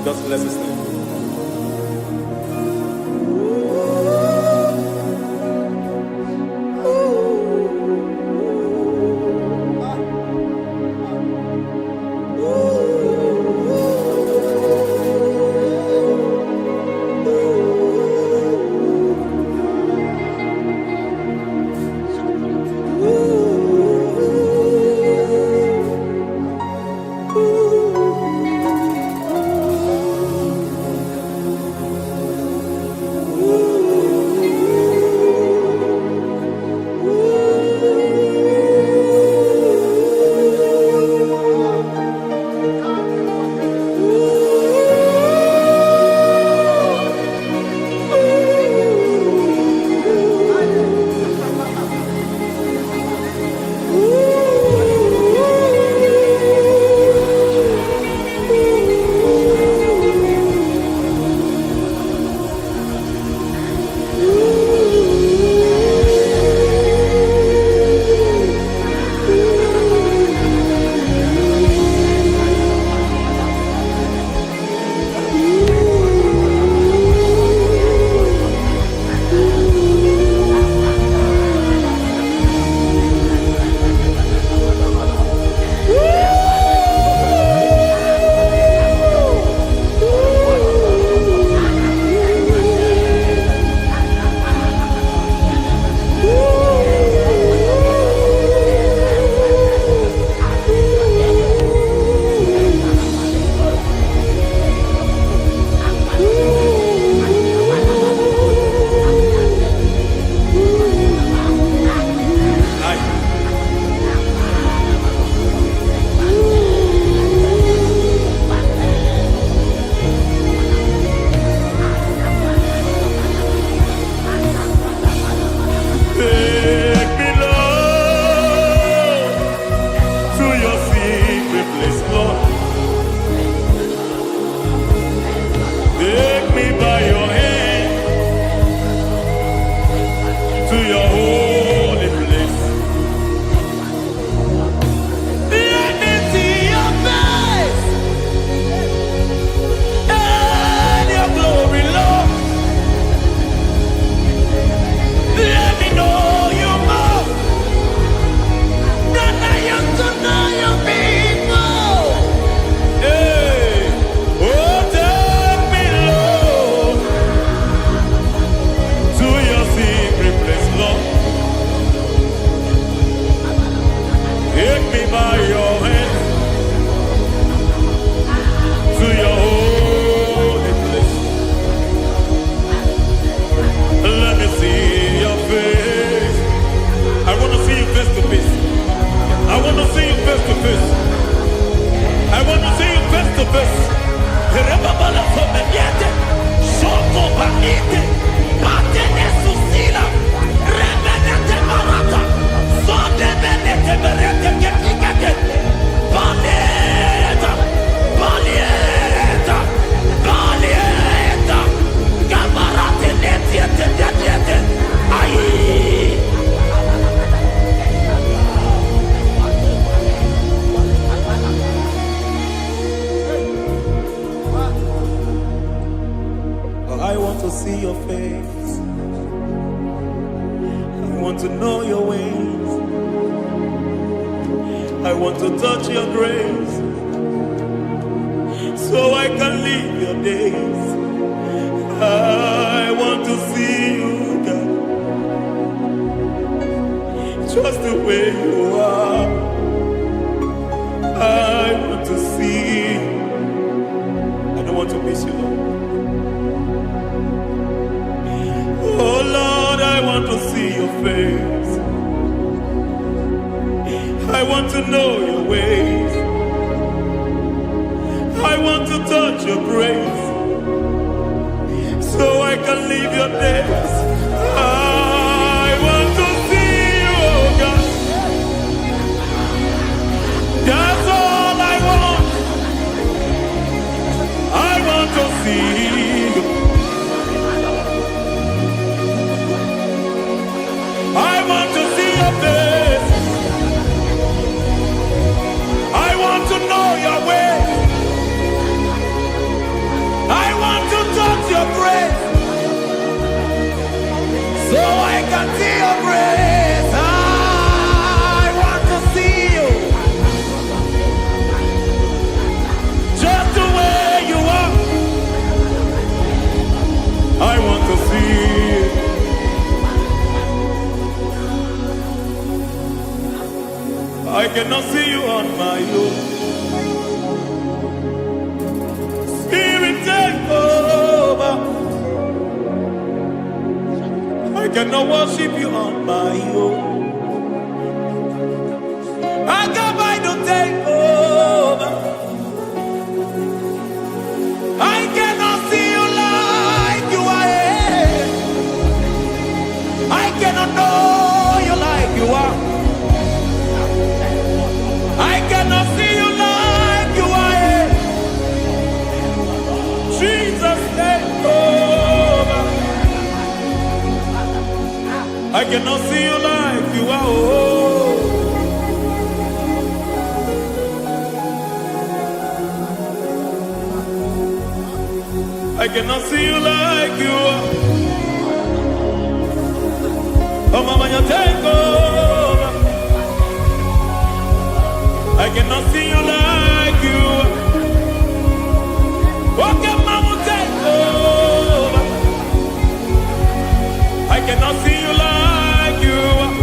God bless His name. want to touch your grace, so I can live your days. I want to see you, God, just the way you are. I want to see you. I don't want to miss you, Lord. Oh Lord, I want to see your face. I want to know your ways. I want to touch your grace, so I can live your days. I want to see you, oh God. That's all I want. I want to see you. I want to see your face. I want to know your way. I want to touch your grace, so I can see your grace. I want to see you, just the way you are. I want to see you. I cannot see you on my own. Spirit, take over. I cannot worship you on my own. I got by to take over. I cannot see you like you are. I cannot know you like you are. I cannot see you like you are. Jesus, take over. I cannot see you like you are. Oh. I cannot see you like you are. Oh, Mama, you take over. I cannot see you like you are. Okay, Mama, take over. I cannot see you like you are.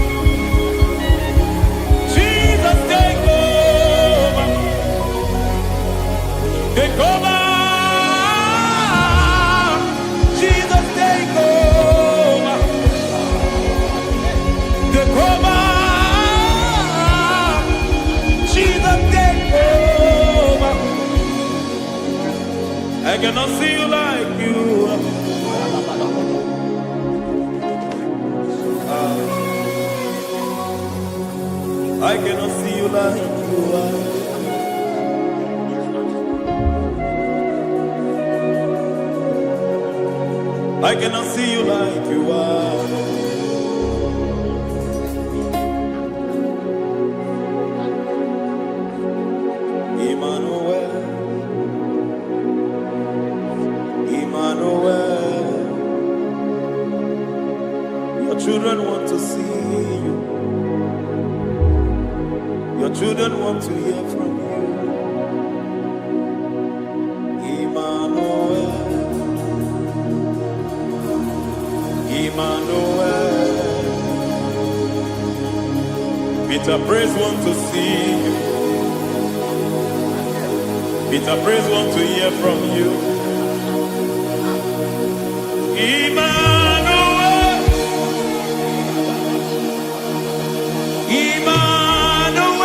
Jesus, take over. Take over. Jesus, take over. Take over. Jesus, take over. I cannot see you like you are. I cannot see you like you are. I cannot see you like you are. Emmanuel, Emmanuel, your children want to see you. Your children want to hear from you. Emmanuel, Emmanuel. Peter Praise want to see you. Peter Praise want to hear from you. Emmanuel, Emmanuel.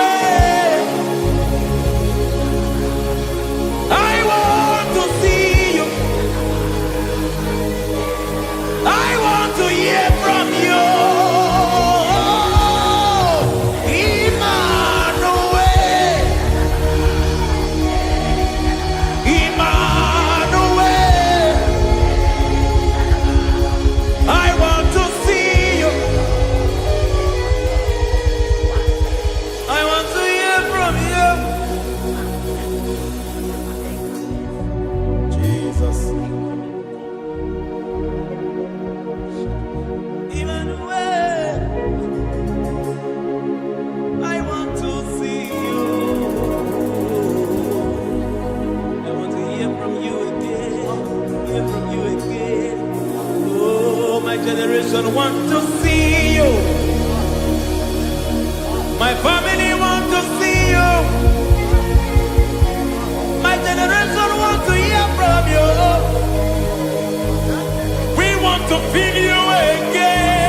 I want to see you. I want to hear from you. Emmanuel, Emmanuel. My family want to see you. My generation want to hear from you. We want to feel you again.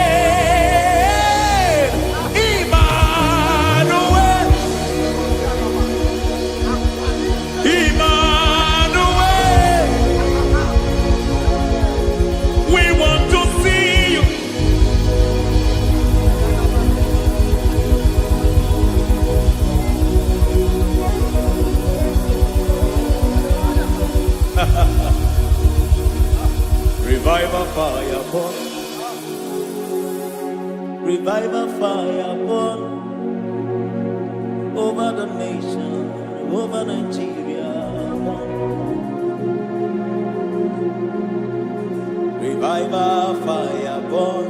Emmanuel. Emmanuel. We want to see you. Revival fire burn. Revival fire burn over the nation, over Nigeria. Revival fire burn.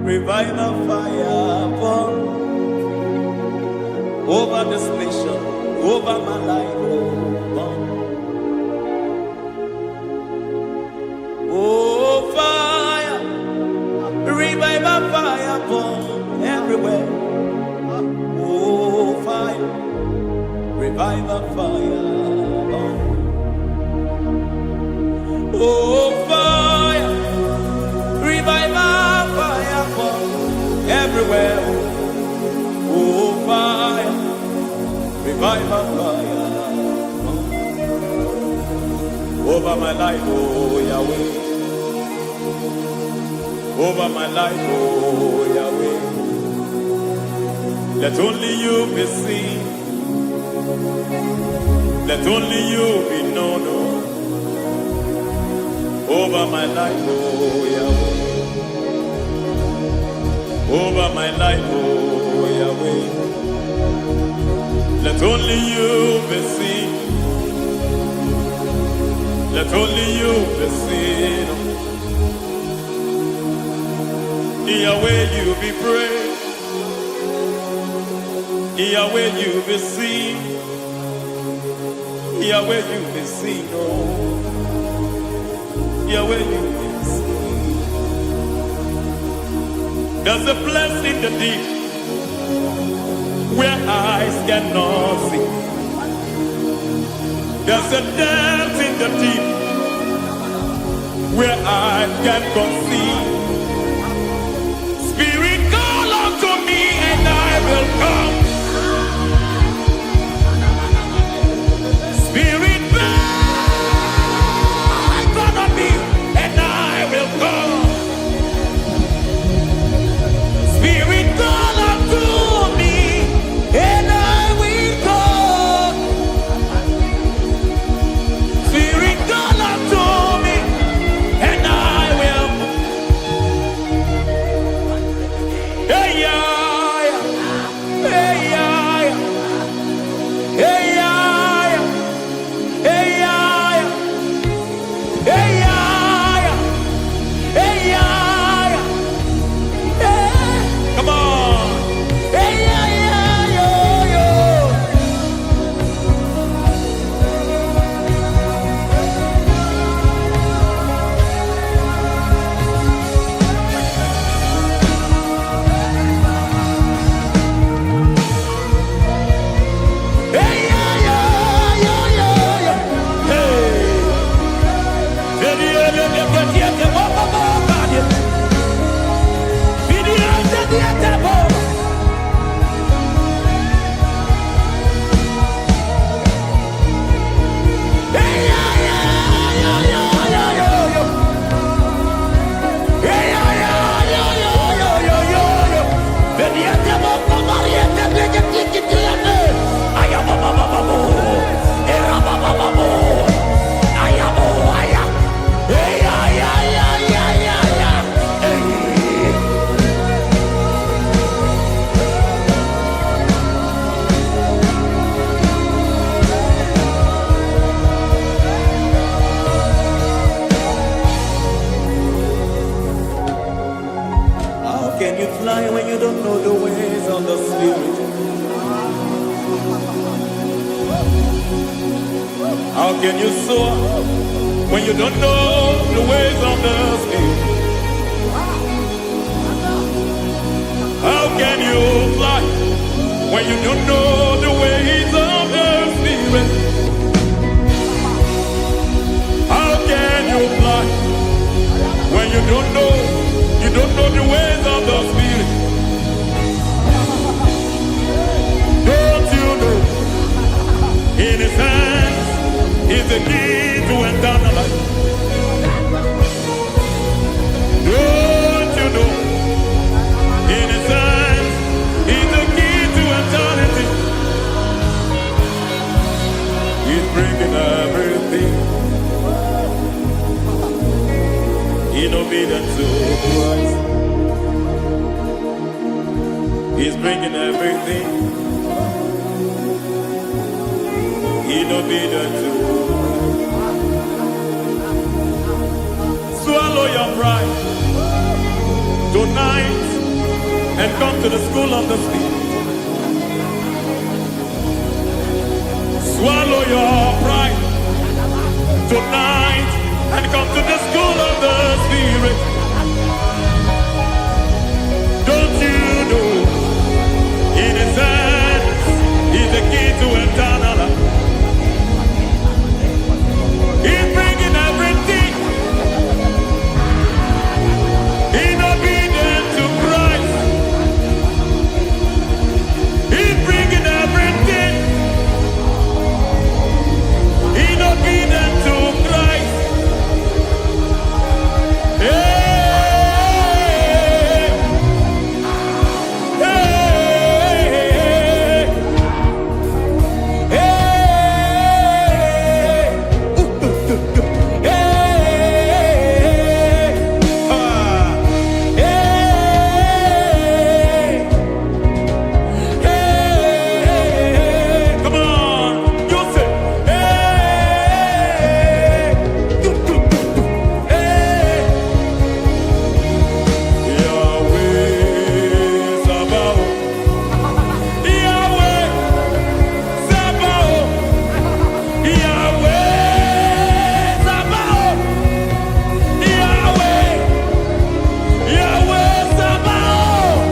Revival fire burn over this nation, over my life. Burn. Oh, fire, revival fire burn everywhere. Oh, fire, revival fire burn. Oh, fire, revival fire burn everywhere. Oh, fire, revival fire burn over my life, oh Yahweh. Over my life, oh Yahweh. Let only you be seen. Let only you be known. Over my life, oh Yahweh. Over my life, oh Yahweh. Let only you be seen. Let only you be seen. Yahweh, you be praised. Yahweh, you be seen. Yahweh, you be seen. Oh, Yahweh, you be seen. There's a place in the deep where eyes cannot see. There's a depth in the deep where I can conceive. Spirit, call unto me and I will come. Spirit, bend unto me and I will come. Spirit, call unto me and I will come. Spirit, call unto me and I will. Hey, yeah, hey, yeah, hey, yeah, hey, yeah, hey, yeah, hey, yeah, hey. Come on. Hey, yeah, yo, yo. Hey, yeah, yo, yo, yo. Hey. How can you fly when you don't know the ways of the Spirit? How can you soar when you don't know the ways of the Spirit? How when you don't know the ways of the Spirit? How can you fly when you don't know the ways of the Spirit? Don't you know in His hands is the key to eternal life? Don't you know in His hands is the key to eternity? He's bringing everything in obedience to Christ. He's bringing everything in obedience to Christ. Swallow your pride tonight and come to the school of the Spirit. Swallow your pride tonight and come to the school of the Spirit. Don't you know in His hands is the key to eternal life? He's bringing everything in obedience to Christ. He's bringing everything in obedience to Christ. Hey, hey, hey, hey, come on, you say, Yahweh Sabaoth, Yahweh Sabaoth, Yahweh Sabaoth, Yahweh, Yahweh Sabaoth.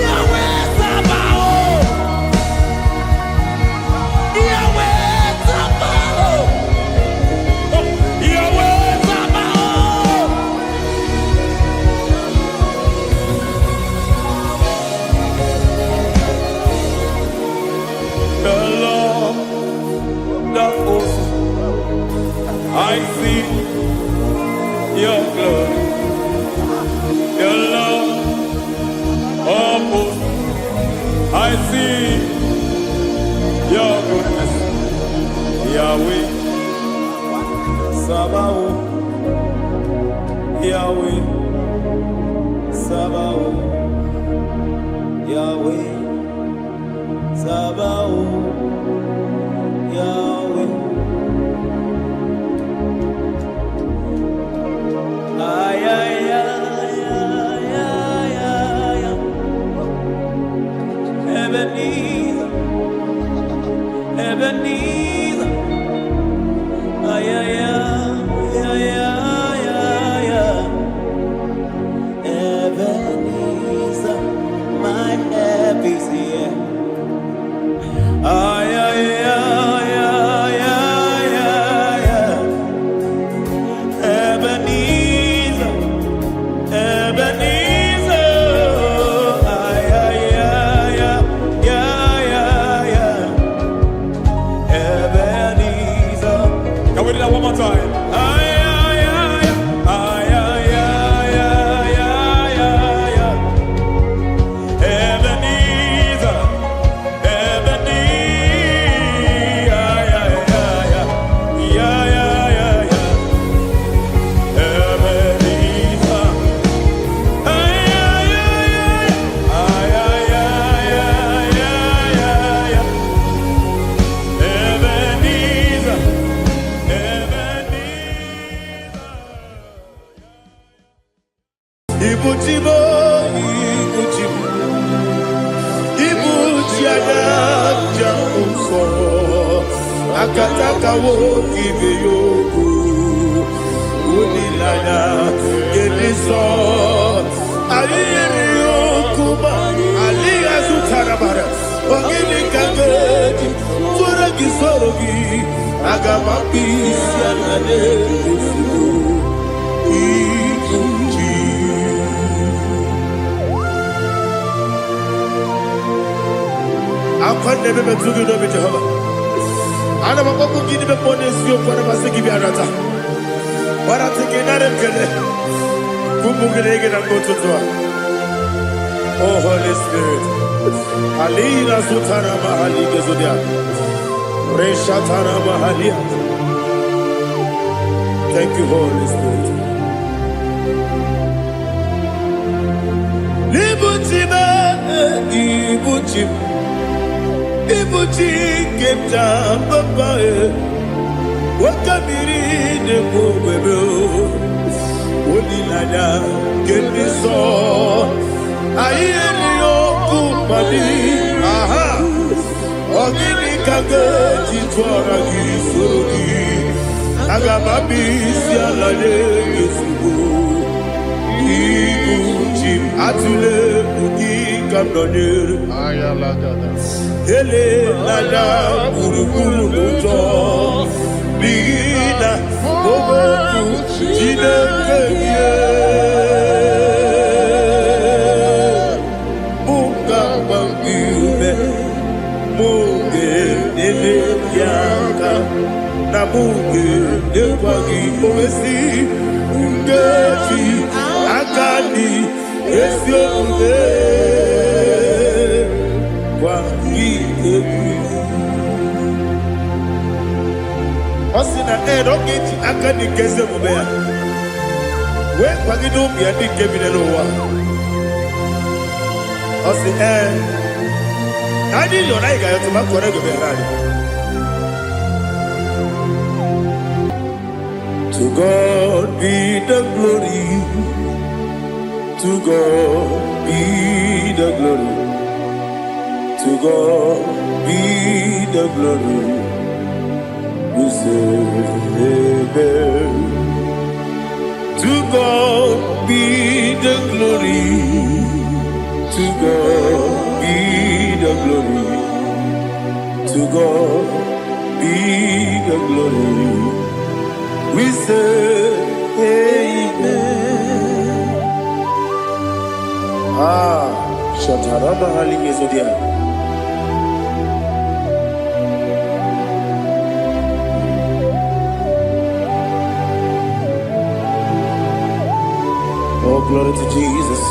Yahweh Sabaoth, Yahweh Sabaoth, Yahweh Sabaoth. The Lord of hosts, I see your glory. The Lord of hosts, I see your goodness. Yahweh Sabaoth, Yahweh Sabaoth, Yahweh Sabaoth, Yahweh. Ay, ay, ay, ay, ay, ay, ay. Ebenezer, Ebenezer. Ay, ay, ay, ay, ay, ay, ay. Ebenezer, my help is here. Ay, ay, ay, ay, ay, ay, ay. Ebenezer, Ebenezer. Ay, ay, ay, ay, ay, ay, ay. Ebenezer. Can we do that one more time? Ay, ay, ay, ay, ay, ay, ay, ay, ay, ay. Ebenezer, Ebenezer. Ay, ay, ay, ay, ay, ay, ay, ay. Ebenezer. Ay, ay, ay, ay, ay, ay, ay, ay, ay, ay. Ebenezer, Ibuchibo, Ibuchibo, Ibuchiaga, Jamufo, Akataka wo kibe yoku, Unilaya, Geliso. sorogi agamapi sianane ikuji. Akwande bebe tugi no Jehovah. Ana makoku gidi be ponesio kwa basiki bi arata. Warate kenare kele. Kumugirege na kototwa. Oh Holy Spirit. Alina sutana mahali gezodia. Reshatana mahali. Thank you, Holy Spirit. Libutima, ibutim, ibutim kemta papa. Wakamiri de kubebe. Olilada kemiso. Ayeni okupali. Aha. Ogini kage jitwara gisogi. Agamabi sialale yesugo. Ikuchim atule uki kamdonere. Ayalagada. Ele lala kurukuru luto. Bigina bobo jine keye. Muka mangiume. Muge nene yaka. Na muge nekwagi omesi. Ngeti akani esioge. Kwagi ebi. Osina erogeti akani keze mubea. We kwagi dumbi andi kebine lowa. Osi nani yona iga yotu makore gebe rani. To God be the glory. To God be the glory. To God be the glory. We say amen. To God be the glory. To God be the glory. To God be the glory. We say amen. Shatarama halingezodia. Oh, glory to Jesus.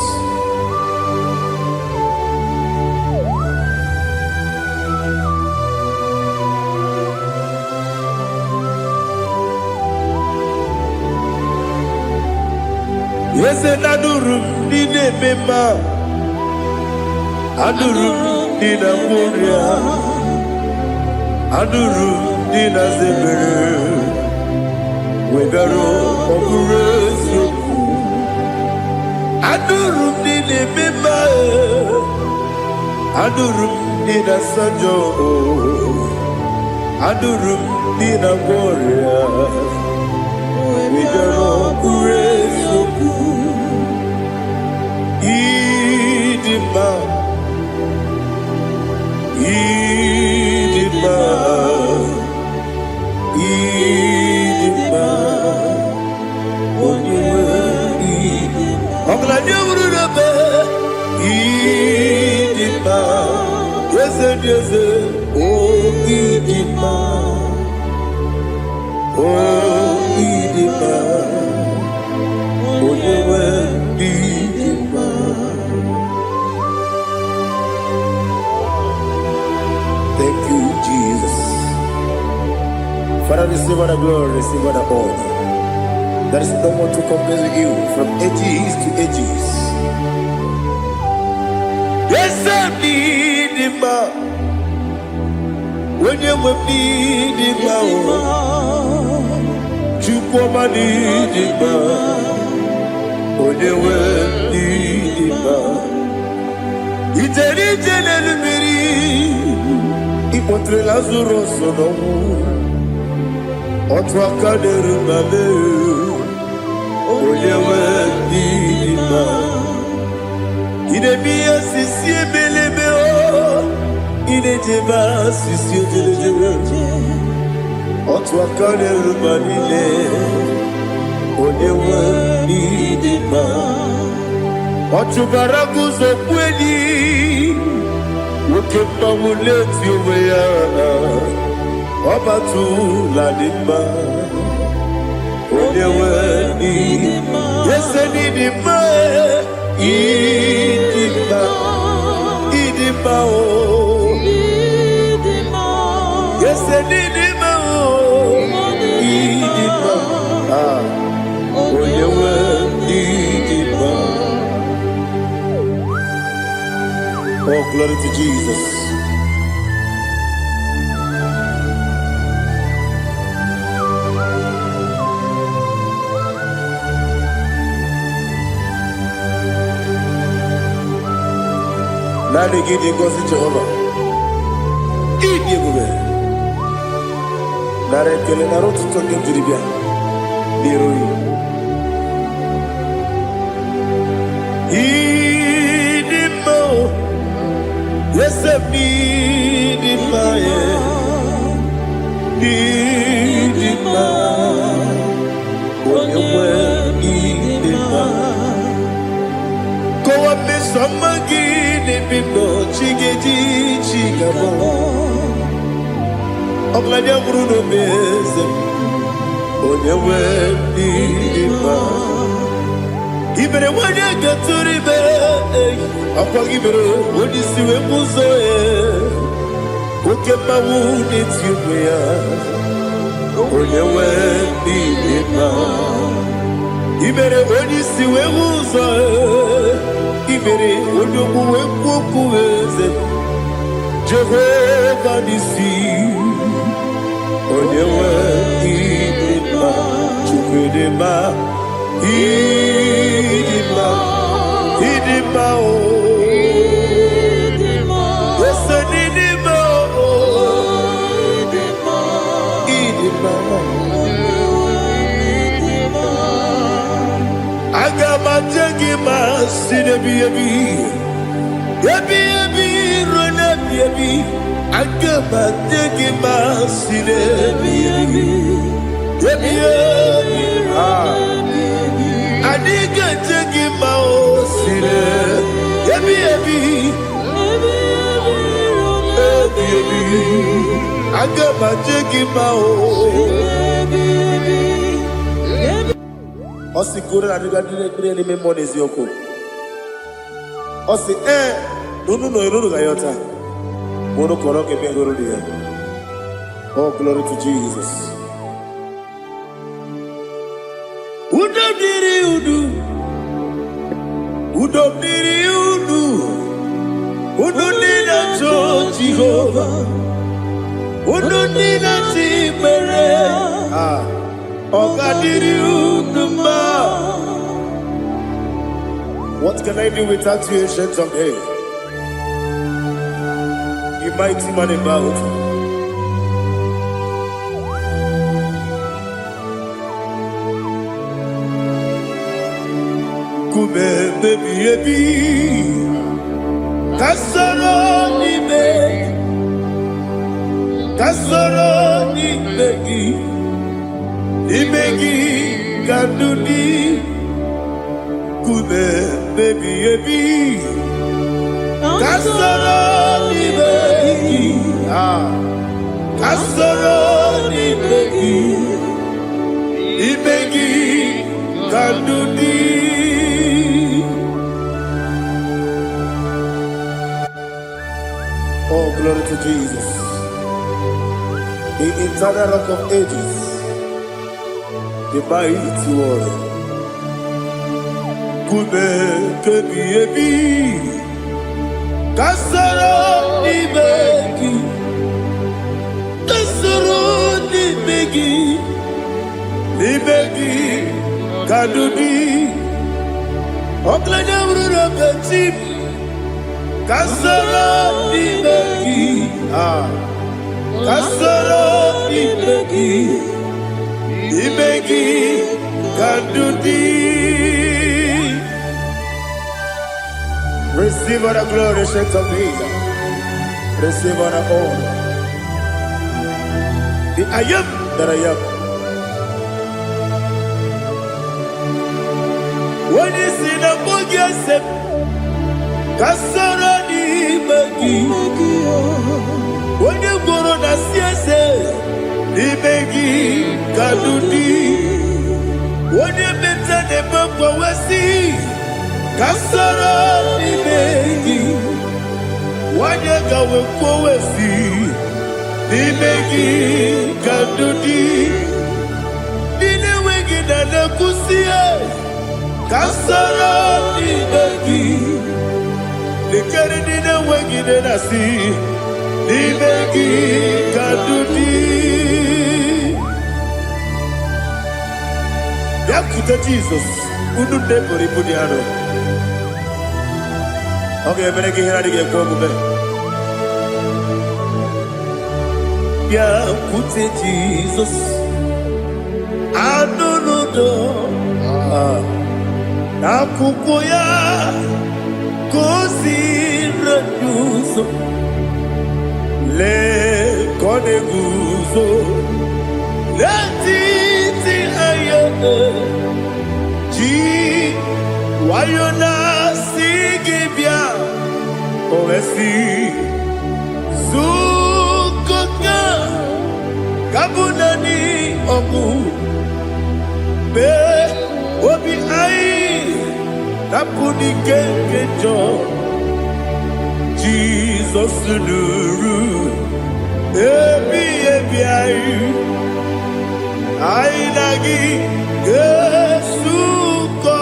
Yes, adurum dine mema, adurum dina muria, adurum dina zebere, wegaro oburezo, adurum dine mema, adurum dina sanjo, adurum dina muria, wegaro oburezo. Idima, Idima, Idima, Oniwe Idima. Oglani urube, Idima, Yeze, oh Idima, oh Idima, Oniwe Idima. Thank you, Jesus. Father, receive all the glory, receive all the honor. There is no one to compare with you from ages to ages. Yes, I need him. When you will need him, you come and need him. When you will need him, it's a little bit. Ipotre lazuro sonomu Otwa kaderu mame Oyewe dima Idemiya sisi belebe o Idejeba sisi ojelejebe Otwakane rubanile Onyewe idima Otubaraguzo kweni Ukemba muleti uweya Obatu ladima Onyewe idima Yese nidima Idima Idima o Yese nidima o Idima Onyewe idima. Oh, glory to Jesus. Nani gidi ngozi Jehova. Idi ebube. Nare kele naro tuto nke jiribia. Biroi. Idima. Yes, idima. Idima. Onyewe idima. Kowa mesamagi nebino chigeji chigabo. Ogladi amruno meze. Onyewe idima. Ibere wanya gaturibe. Apa ibere wodi siwe muzoe. Ukema wuni tiuya. Onyewe idima. Ibere wodi siwe muzoe. Ibere odomu wekukuweze. Jehovah nisi. Onyewe idima. Chukwudema. Idima. Idima o. Yes, idima o. Idima. Agama jengima sinebi ebi. Ebi ebi rona ebi. Agama jengima sinebi ebi. Ebi ebi. Adiga jengima o sine. Ebi ebi. Ebi ebi. Agama jengima o. Osi kure na diga dire ni memoni zioko. Osi nunu gayota. Mono koroke bengoro dia. Oh, glory to Jesus. Udo diri udu. Udo diri udu. Udo nina to Jehovah. Udo nina timere. Ogadiri uduma. What can I do without you, ancient of days? You mighty man in battle. Kube baby ebi. Kasoro ni me. Kasoro ni begi. Ibegi kadudi kube baby ebi. Kasoro ni begi. Kasoro ni begi. Ibegi kadudi. Oh, glory to Jesus. The eternal rock of ages. The mighty one. Kube kebi ebi. Kasoro ni begi. Kasoro ni begi. Ni begi kadudi. Oklanya urura bechim. Kasoro ni begi. Kasoro ni begi. Ibegi kadudi. Receive all the glory, strength of Jesus. Receive all the honor. The I am that I am. When you see the book, you say, Kasara ni magi. When you go on a siese, ni magi kadudi. When you meet the book, you see, Kasara ni magi. When you go with see, ni magi kadudi. Ni wegi na nakusia. Kasara ni magi. The Canadian wagi na nasi. Ni magi kadudi. Yakuta Jesus. Unu debori pudiano. Okay, meneki hiradi ke kwa mube. Yakute Jesus. Anunudo. Nakukoya kosi reduso le koneguzo le titi ayane ji wayona sigibia oesi sukoka kabunani omu be obi ai Tapuni kenkejo Jesus nuru ebi ayu ainagi Yesuko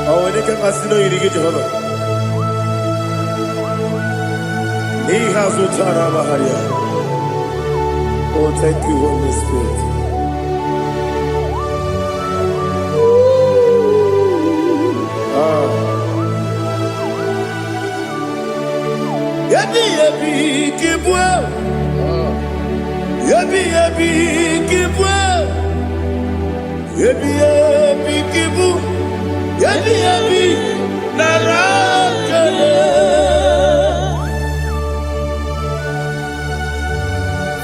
awene kasino irige Jehova He has utara baharia. Oh, thank you, Holy Spirit. Yabi yabi kibwa. Yabi yabi kibwa. Yabi yabi kibu. Yabi yabi narakale.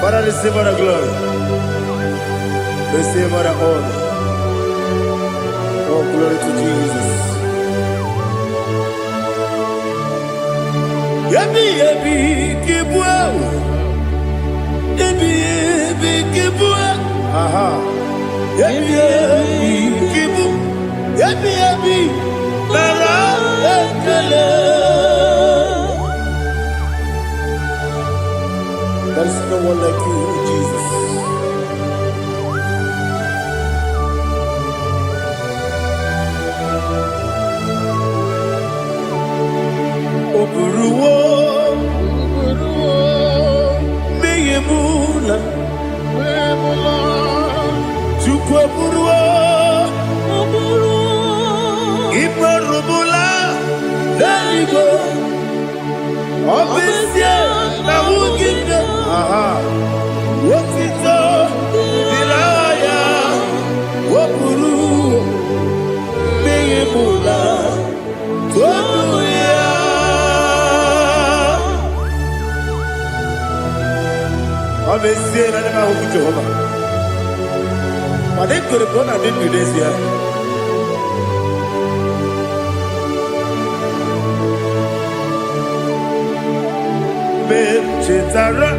Father, receive all the glory. Receive all the honor. Oh, glory to Jesus. Yabi yabi kibwa. Yabi yabi kibwa. Aha. Yabi yabi kibu. Yabi yabi nara ekele. There is no one like you, Jesus. Oburuwo, meyemula, chukwu oburuwo, imarubula, Igbo, obesia na wugide. Aha. Wotito dilaya wopuru meyemula toduya Abesie na nema huku Jehova Made kore bona dindu desia Chetara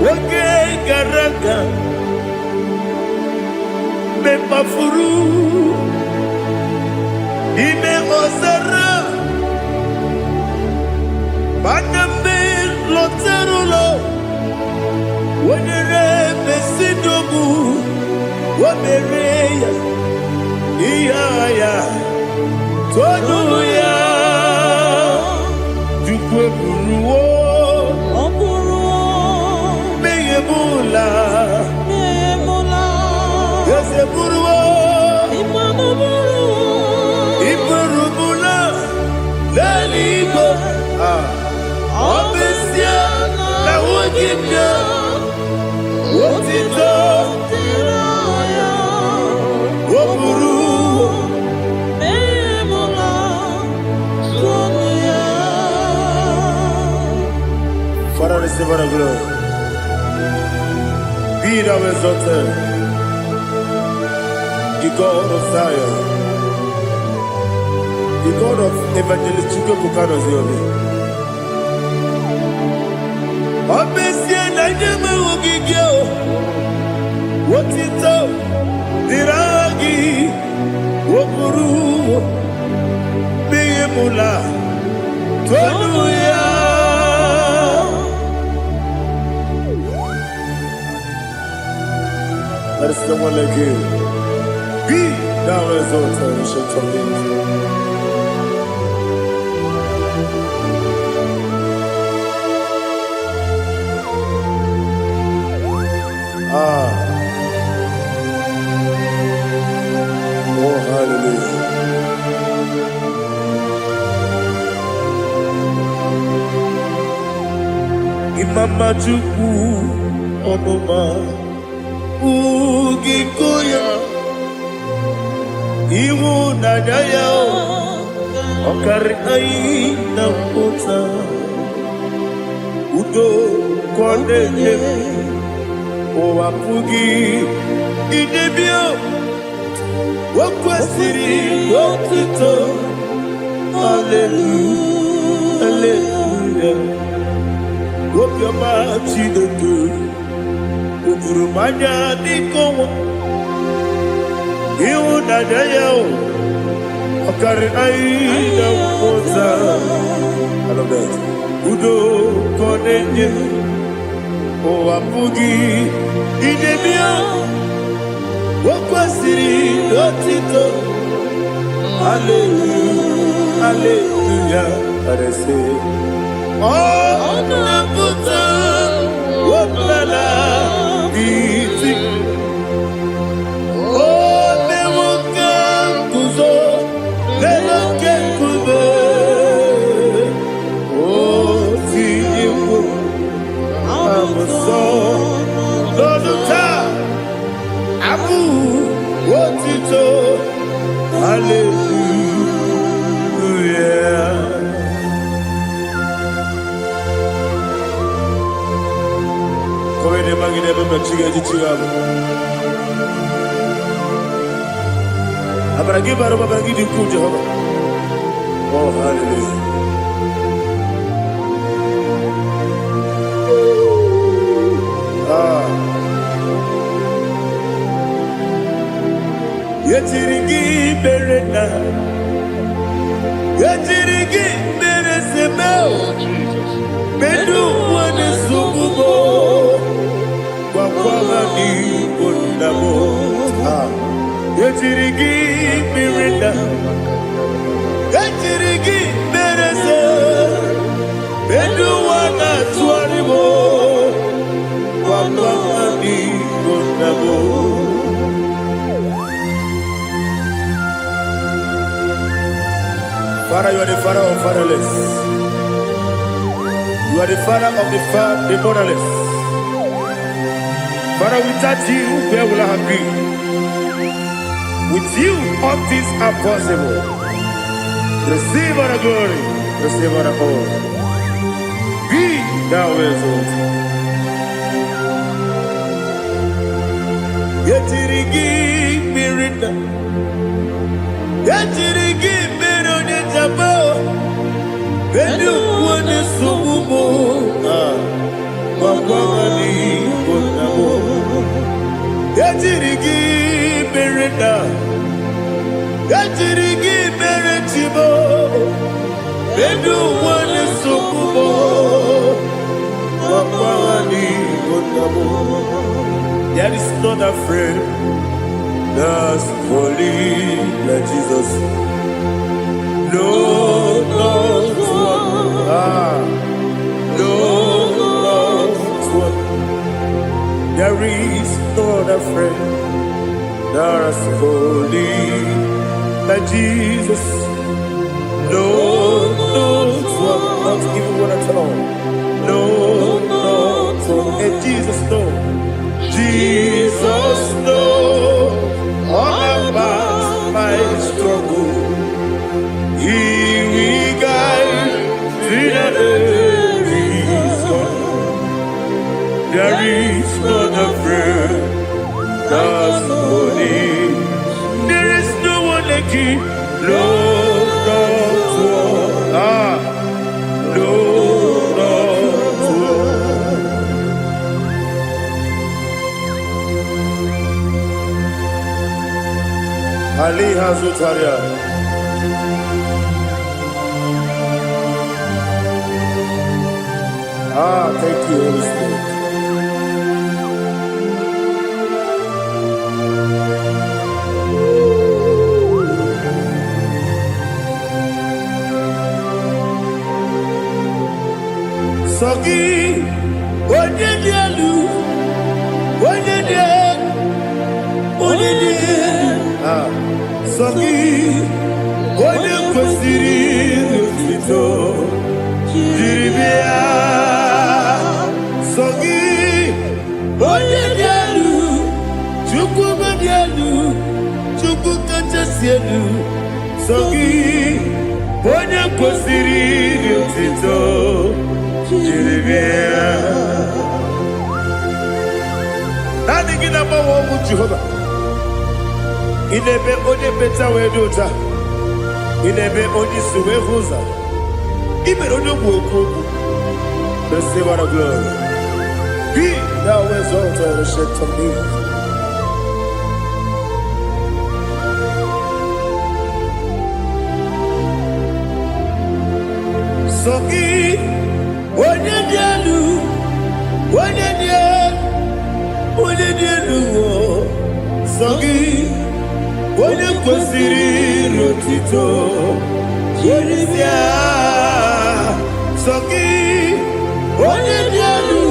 Wake Garaga Me Mafuru Ime Ozara Baname Loterulo Wenere Mesidobu Wamereya Iyaya Toduya Buruwo, meyemula, yese buruwo, iburubula, leligo, obesia na wogibia, wotito, woburuwo, receive all the glory. Be thou exalted, the God of Zion, the God of Evangelist Chike Bukanos Yomi. Obesie na nyeme ogigio, wotito, diragi, wokuru, biyemula, tonuya. There is no one like you. Be thou exalted, ancient of days. Oh, hallelujah. Imama Chukwu Onoma Ugikoya Iwu Nadaya Okari Aina Kota Udo Kondene Owapugi Idebio Wakwasiri Wakito Hallelujah Hallelujah Wopioma Chineke Ukurumanya Nikowa Iwu Nadaya Okari Aina Kota I love that Udo Kondene Owapugi Idebio Wakwasiri Otito Hallelujah Hallelujah I say Oh Nabuta Wotala Iti Oh Nemuka Kuzo Nemuka Kube Oh Tiyiwo Amuso Loduta Abu Wotito Hallelujah Come ne magine bebe chiga chiga Abragi baro abragi dinku Jehovah Oh hallelujah Yetirigi berena Yetirigi beresemeo Bedu wane sububo Wakwama ni kondamo Yetirigi berena Yetirigi berese Bedu wana tuaribo Wakwama ni kondamo Father, you are the father of fatherless. You are the father of the motherless. Father, without you, where will I have been? With you, all things are possible. Receive all the glory, receive all the honor. Be thou exalted. Yetirigi mirina, yetirigi mirone jabo. Bedu wane subumo, wakwani konamo. Yetirigi mirina, yetirigi miretibo. Bedu wane subumo, wakwani konamo. There is not a friend that's holy like Jesus. No, not one. No, not one. There is not a friend that's holy like Jesus. No, not one. Not even one at all. No, not one. And Jesus, no. Jesus knows all about my struggle. He will guide through the days. There is no other friend that's holy. There is no one like you, Lord of all. Lord of all. Ali Hazutaria. Thank you, Holy Spirit. Sogi, Onyedialu, Sogi, Onyekwesiri n'otito, jiribia. Sogi, Onyedialu, Chukwu Madialu, Chukwu Kachasielu. Sogi, Onyekwesiri n'otito, jiribia. Nani gina mawa omu Jehovah. Inebe onye beta we dota. Inebe onye suwe huza. Ibe onye buoku. Receive our glory. Be thou exalted, ancient of days. Sogi, onye dialu, onye dialu, Sogi, onye kwesịrị n'otito, jiribia. Sogi, onye dị elu,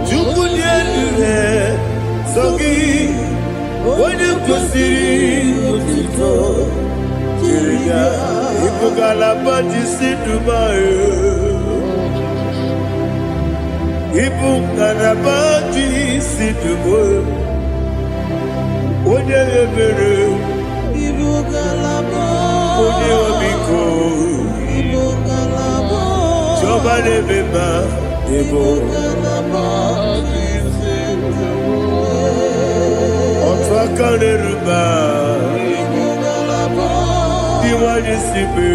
Chukwu dị elu. Sogi, onye kwesịrị n'otito, jiribia. Ibu galaba jisi Dubai, Ibu galaba jisi Dubai. Onye ebere, Ibu galaba, onye omiko, Ibu galaba, Jehovah lebeba, Ibu galaba, otu aka na-eruba, Ibu galaba, iwanye sibe,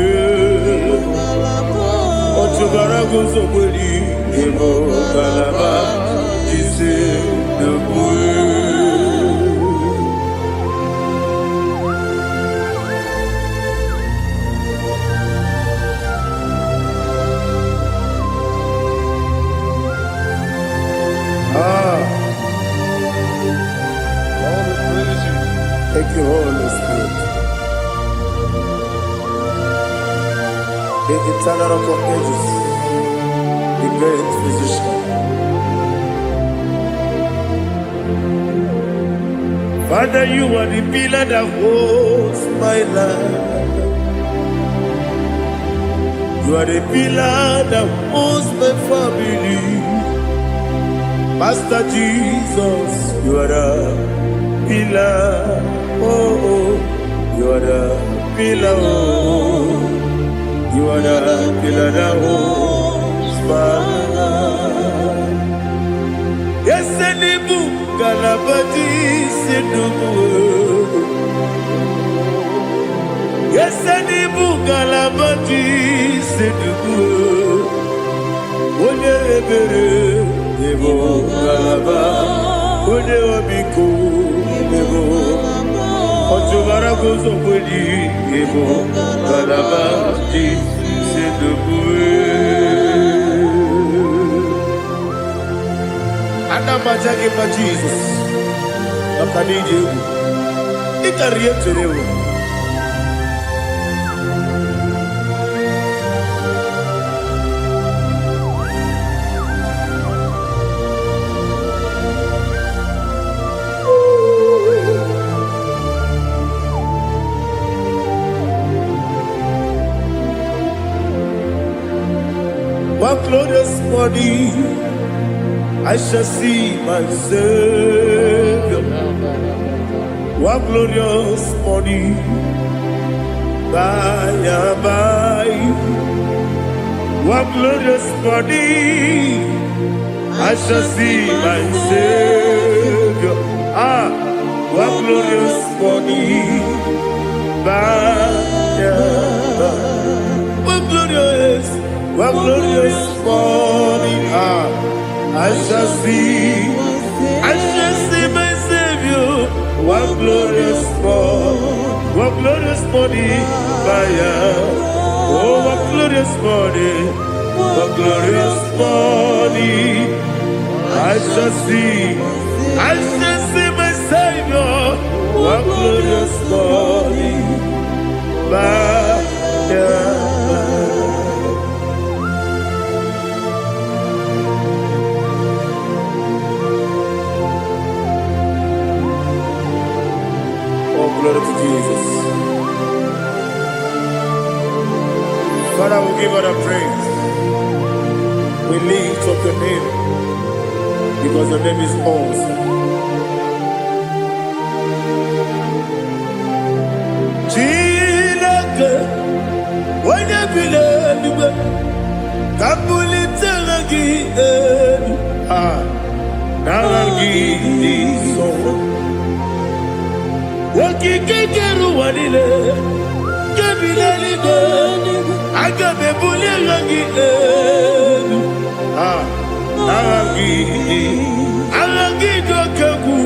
otu gara guzo gbeli, Ibu galaba, jisi n'ogbe. Thank you, Holy Spirit. The eternal rock of ages, the great physician. Father, you are the pillar that holds my life. You are the pillar that holds my family. Master Jesus, you are the pillar. Oh, you are the pillar. Oh, you are the pillar that holds my life. Yes, Enibu Galabati Sidubu. Yes, Enibu Galabati Sidubu. Onye ebere, Ebo Galaba. Onye omiko, Ebo. Otubara gozo kweli, Ebo Galaba Sidubu. Anamajagi ma Jesus. Nakanije. Ikariye terewo. One glorious morning, I shall see my Savior. One glorious morning, by and by. what glorious morning I shall see my Savior. Ah, what glorious morning, what glorious morning, ah, I shall see my Savior. What glorious morning, oh, what glorious morning, I shall see my Savior. What glorious morning, oh, glory to Jesus. Father, we give all the praise. We lift up your name because your name is awesome. Chilake, when you believe, Kabuli Telagi, Naragi, so. Wakikeru Wadile, Kabilaligo, Agabe Bulelagi, Alagi Dokagu,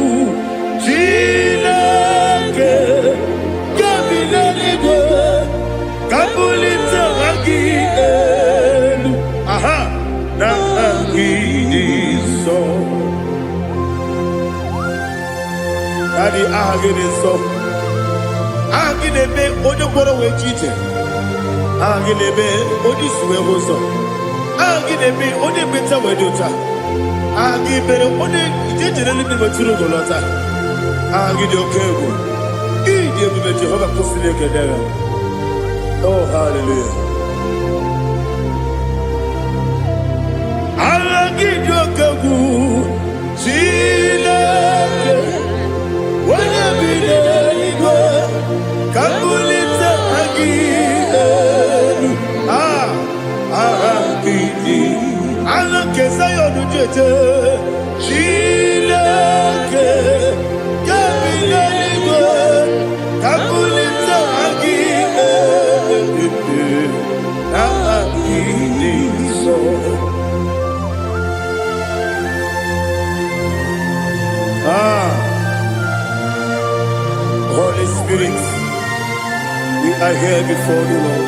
Chilake, Kabilaligo, Kabulita Ragi, Naragi, so. Daddy, Agide so. Agide be Odoboro we cheated. Agide be Odisuwe Hoso. Agide be Ode Beta Wedota. Agide Ode Generally be Maturu Golota. Agide Okego. Ide be Jehovah Kusile Kedera. Oh, hallelujah. Agide Okego. Chile. Kabulita Agide, Agide, Alake Sayodu Jete, Chilake, Kabilaligo, Kabulita Agide, Agide so. Holy Spirit, we are here before you, Lord.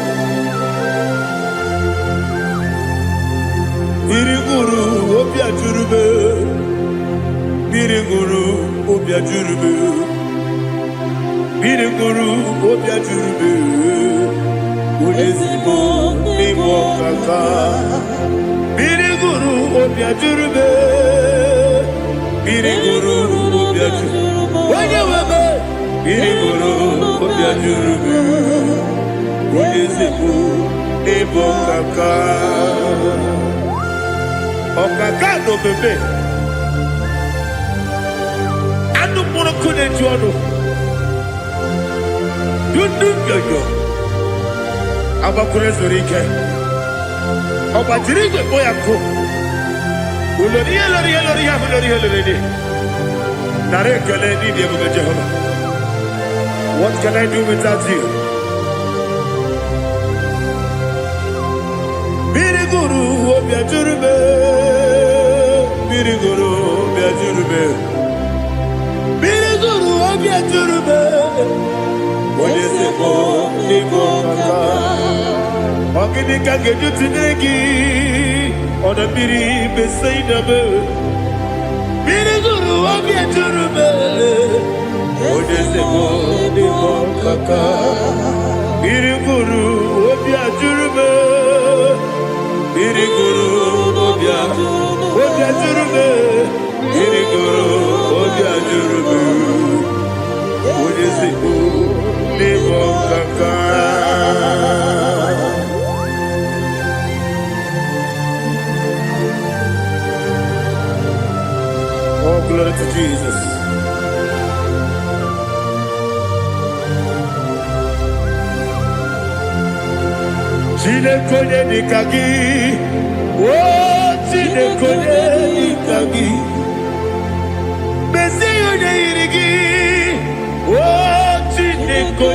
Biriguru Obia Jurube, Biriguru Obia Jurube, Biriguru Obia Jurube, Udesibo Nimo Kaka, Biriguru Obia Jurube, Biriguru Obia Jurube, Wanyawebe. Biriguru Obia Jurube, Udesibo Nimo Kaka. Okaka no bebe. Anu mono kune juano. Dundu yoyo. Abakure zorike. Oba jirigwe boya ko. Uloriya. Nare kele ni diye Jehovah. What can I do without you? Biriguru Obia Jurube, Biriguru Obia Jurube, Biriguru Obia Jurube. Odesibo Nimo Kaka, Ogini Kageju Tinegi, Oda Biri Besaidame, Biriguru Obia Jurube, Odesibo Nimo Kaka, Biriguru Obia Jurube. Biriguru Obia Jurube, Biriguru Obia Jurube, Udesibo Nimo Kaka. Oh, glory to Jesus. Chile Chineke dikagi. Oh, Chineke dikagi. Messiah dikagi. Oh, Chineke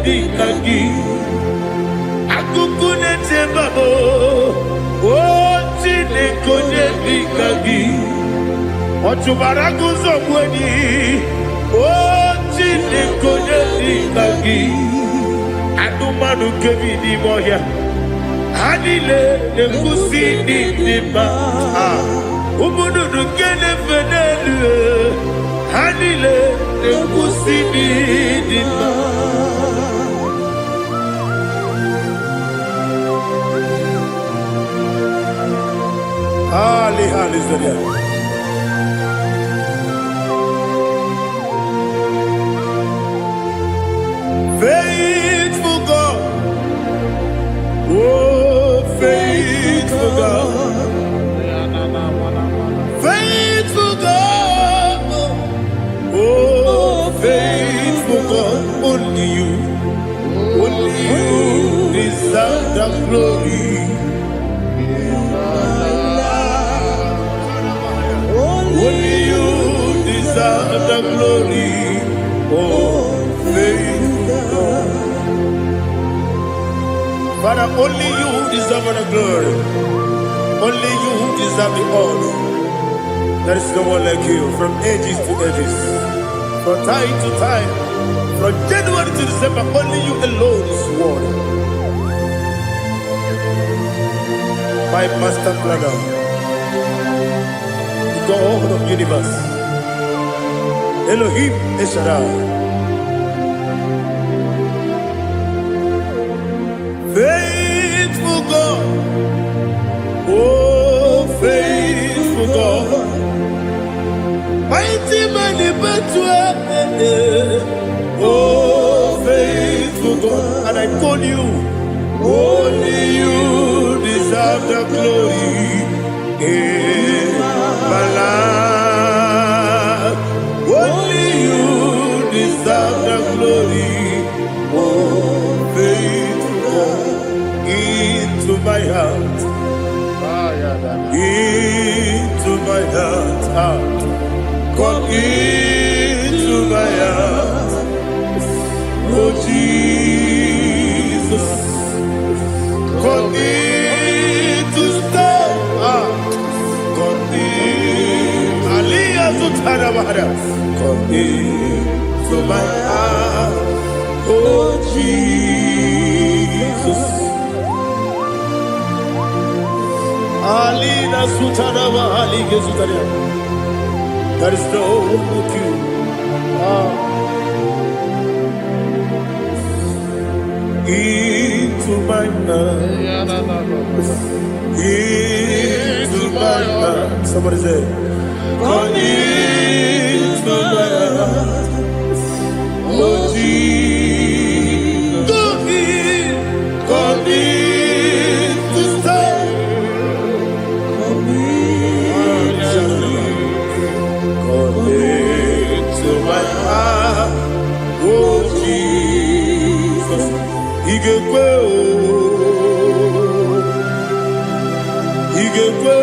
dikagi. Akukune tembabo. Oh, Chineke dikagi. Otubaraku zokweni. Oh, Chineke dikagi. Adumanu kevidi moya. Adile nekusi nidima. Umudu kene fenelu. Adile nekusi nidima. Ali Zodia. Faithful God. Oh, faithful God. Faithful God. Oh, faithful God. Only you deserve the glory. Only you deserve the glory. Oh, faithful God. Father, only you deserve the glory. Only you deserve the honor. There is no one like you from ages to ages, from time to time, from January to December. Only you alone is worthy. My master planner, the God of the universe, Elohim Eshadai. Faithful God, oh faithful God, mighty man in battle, oh faithful God, and I call you, only you deserve the glory in my life, only you deserve the glory, oh faithful God. Into my heart, into my heart, come into my heart, oh Jesus, come in to stay, come in, Aliyah to Tanamara, come into my heart, oh Jesus. Alina Sutanava Ali Gesutaria. There is no one like you. Into my heart. Into my heart. Somebody say, come into my heart. Oh Jesus. Come in to stay. To my heart, oh Jesus, Igbo, Igbo,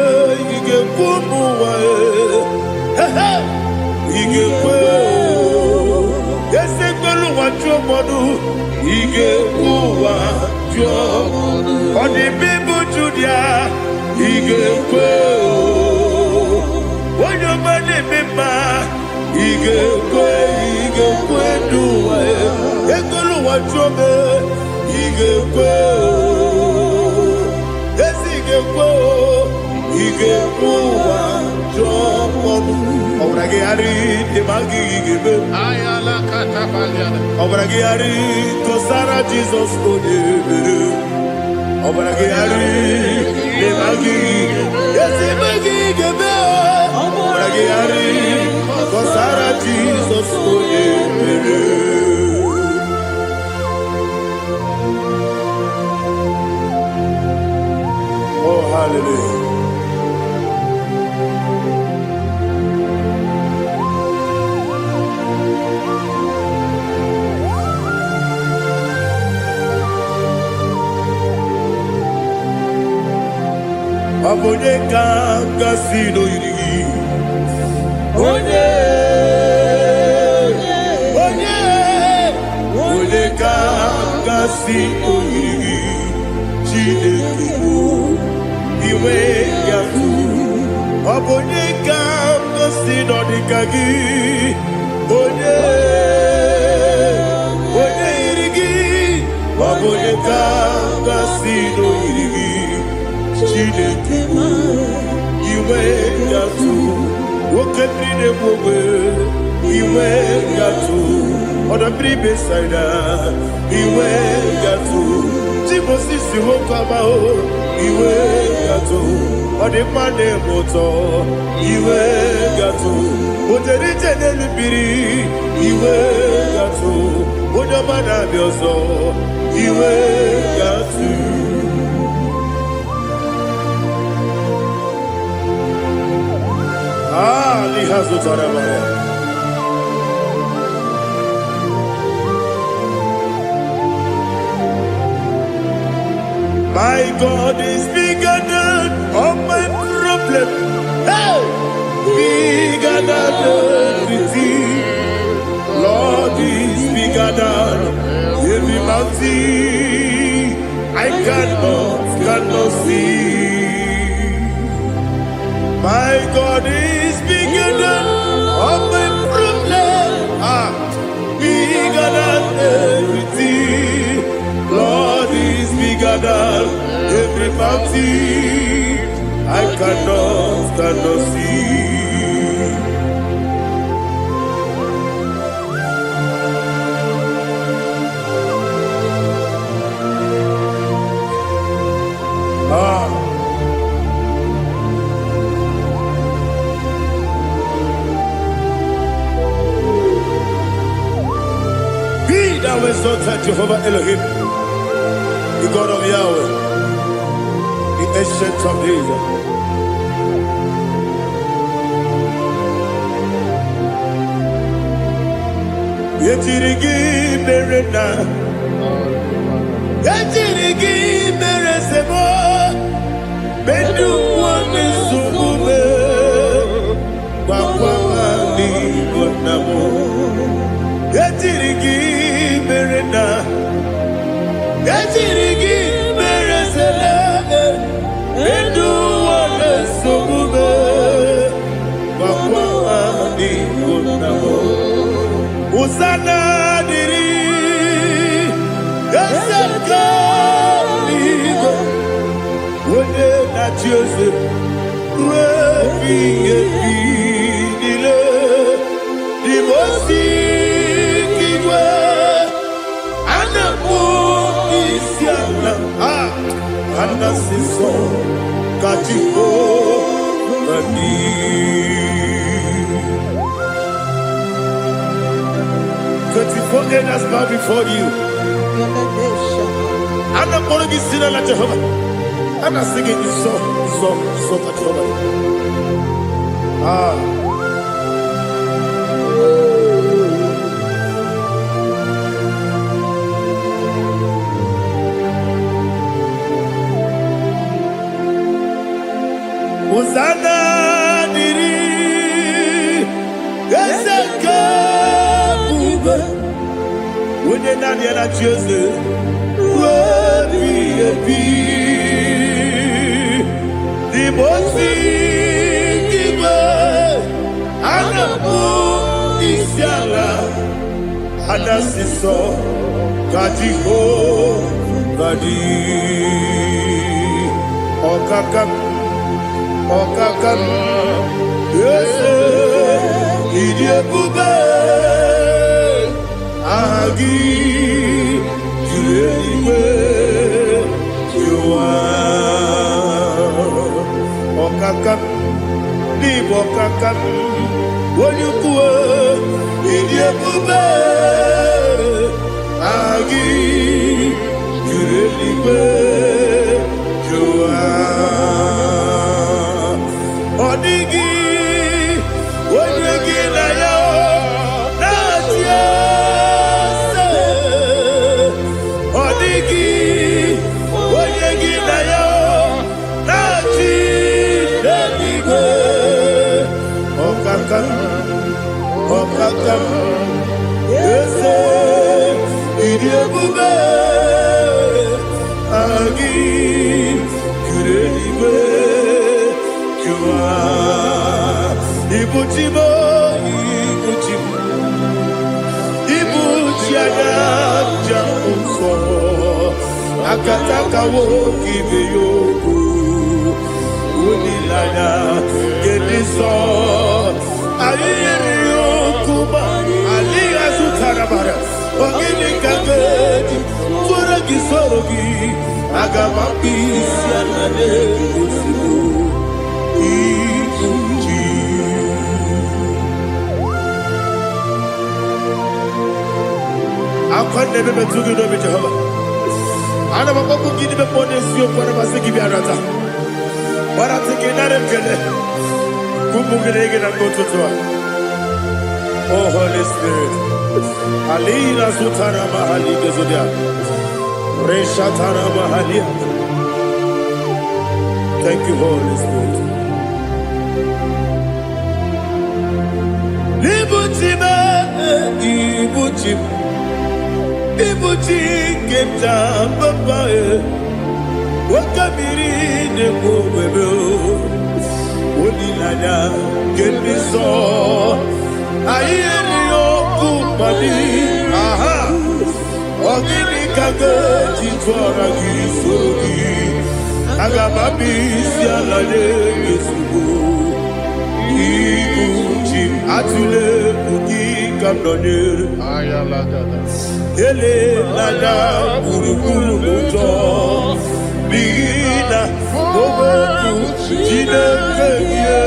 Yese gbolu wa jomodu, Igbo wa jomodu, Odi bibu Judia, Igbo, Oyo mane bima. Igekwe duwa, Egolu wa jobe, Igekwe wa jobe. Obrage ari te magi igebe. Ayala katapaliana. Obrage ari to Sarah Jesus odebere. Obrage ari te magi igebe. Obrage ari to Sarah Jesus odebere. Oh, hallelujah. Casino Casino Iwe Yatu Aboneka Casino de Kagi Irigi Aboneka Casino Irigi Chinekibu Iwe Yatu Wokepine Bobe Iwe Yatu Oda Bribe Saida Iwe Yatu Timosisi Wokabao Iwe Yatu Ode Mane Moto Iwe Yatu Oderite Nelubiri Iwe Yatu Oda Mana Bioso Iwe Yatu Lihazu Tarabaya. My God is bigger than all my problem. Hey! Bigger than everything. Lord is bigger than every mountain. I cannot see. My God is bigger than all my problem. Bigger than everything. Lord is bigger than every mountain. I cannot see. Be thou exalted, Jehovah Elohim, the God of Yahweh, the ancient of days. Yetirigi merena, yetirigi meresemo, bedu wane sumume, wakwa ni bonamo. Yetirigi merena, yetirigi meresele, bedu wane sumume, wakwa ni bonamo. Usana diri, yasaka ligo, wone na Jose, webi dile, dimosi kiwe, anamu isiana, anasiso katiko kani. 24 elders bow before you. I'm not going to be singing like Jehovah. I'm not singing this song like Jehovah. Hosanna diri, Yesaka. When you're not yet at Jose, the most and a book is Yala, and a sister, Katiho, Kadi, Okakam, yes, Idia Bube. Agi, Juliwe, Jua, Okakam, Libo Kakam, Wonyukue, Idiabube, Agi, Juliwe, Jua, Odigi, Wonyuki na yo, Natia. Odigi, Wonyuki na yo, Natia. Ibuchimo, Ibuchimo, Ibuchiana, Jamuso, Akataka woki beyoku, Unilana, Gediso, Ayiriyokuba, Aliya Sutarabara, Ogini Kageti, Turagi Sorogi, Agamaki, Sianane, Usibu, Ibuchi. I can't never be too good with Jehovah. I never go to give the bonus you for a sick Biarata. But I think another killer. Kubuki and go to Tua. Oh, Holy Spirit. Alina Sutana Mahali Gezudia. Reshatana Mahalia. Thank you, Holy Spirit. Ibuchima, Ibuchima. Ibuchi kemta papa wakabiri ne kubebe onilanya kemiso ayeni okupani aha ogini kage jitwara gisogi agababi sialale yesugo Ibuchi atule buki kamdonyer ayalagada ele nada buruburu moto bina oboku jinekeye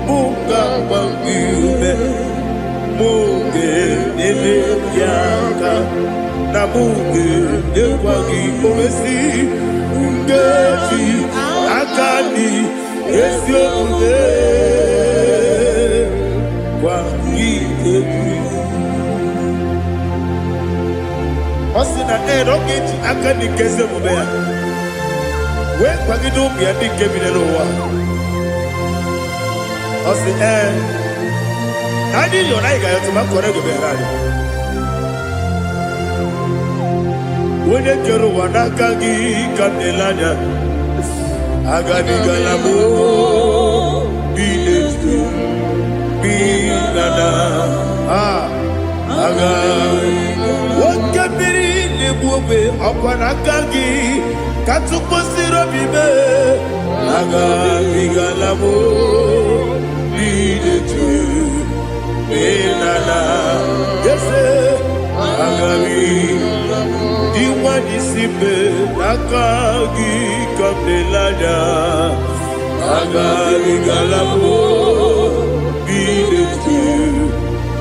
muka bangiume muge nele yaka na muge nekwagi omesi ngeji akani esiomude Osina rocket akani keze mubea. We kwagido bia di kebine lowa. Osi Nadi yo na iga yo tuma kore go berari. Wene kero wanaka gi kanelanya. Agani galamo binestu. Binana aga wakabiri nebuwe akwanakagi katuposiro bibe aga bigalamo bidetu binana yese aga diwani sibe nakagi kabelanya aga bigalamo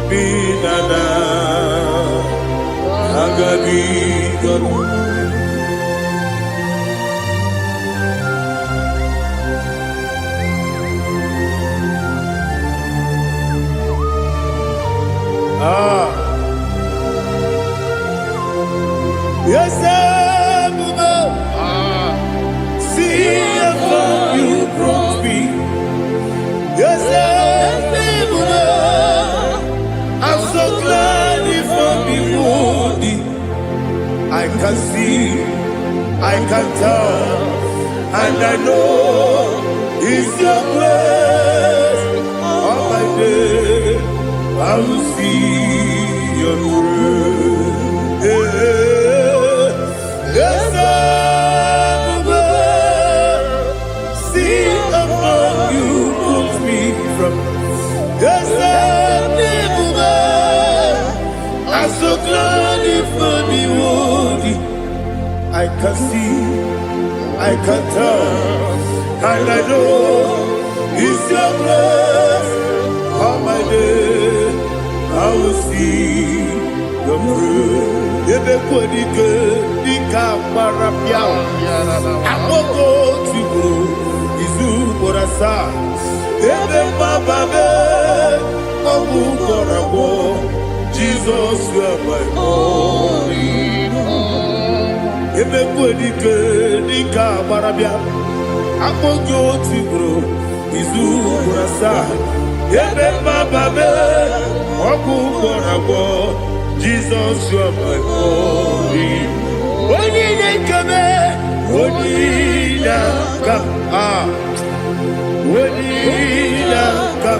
Binana Agabi Yes, see how you brought me. Yes, I'm so glad if I'm body. I can see, I can tell, and I know it's your grace. All my day, I will see your grace. Yes, see above you put me from. Yes, I'm so glad if me woody. I can see, I can tell, and I know it's your grace. All my day, I will see your grace. Ebe kwenike, nika marapia. Amoko tibo, izu borasa. Ebe mababe, obu korabo. Jesus, you are my only home. Ebe kwenike, nika marapia. Amoko tibo, izu borasa. Ebe mababe, obu korabo. Jesus, you are my only. When you come, Onilaka, Onilaka,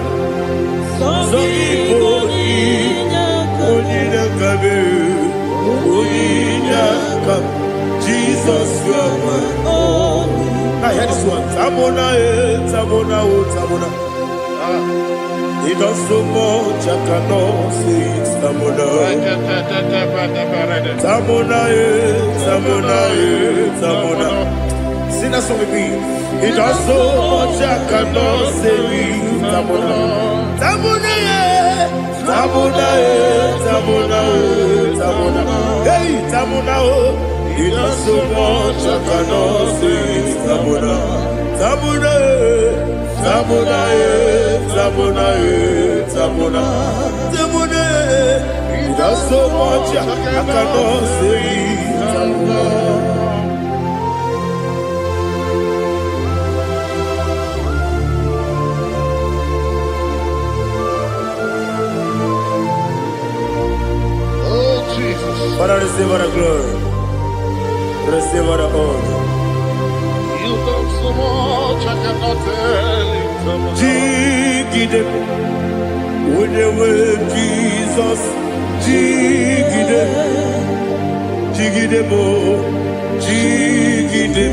Onilaka, Onilaka, Jesus, you are my own. Now hear this one. Tamona, Tamona, Tamona. He does so much, I cannot say it. Tamona, Tamona, Tamona, Tamona. Sing that song with me. He does so much, I cannot say it. Tamona, Tamona, Tamona, Tamona, Tamona. Hey, Tamona, he does so much, I cannot say it. Tamona, Tamona, Tamona, Tamona, Tamona, Tamona. He does so much, I cannot say it. Tamona. Father, receive all the glory. Receive all the honor. You done so much, I cannot tell it. Jigide, when you were Jesus, Jigide, Jigide mo, Jigide,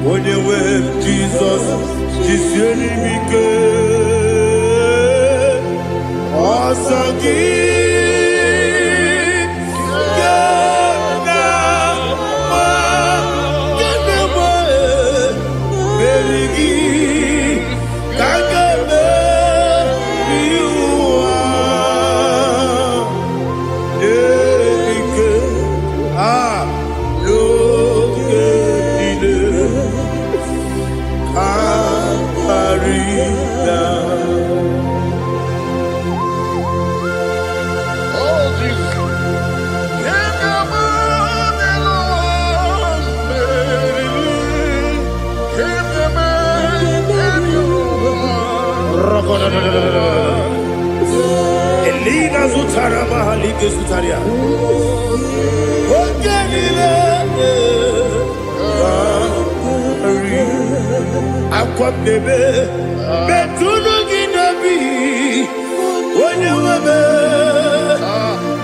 when you were Jesus, Jiseli Mike, Osagi. Elina Zutara Mahalike Zutaria. Aqua bebe, Betunu Ginabi, when you were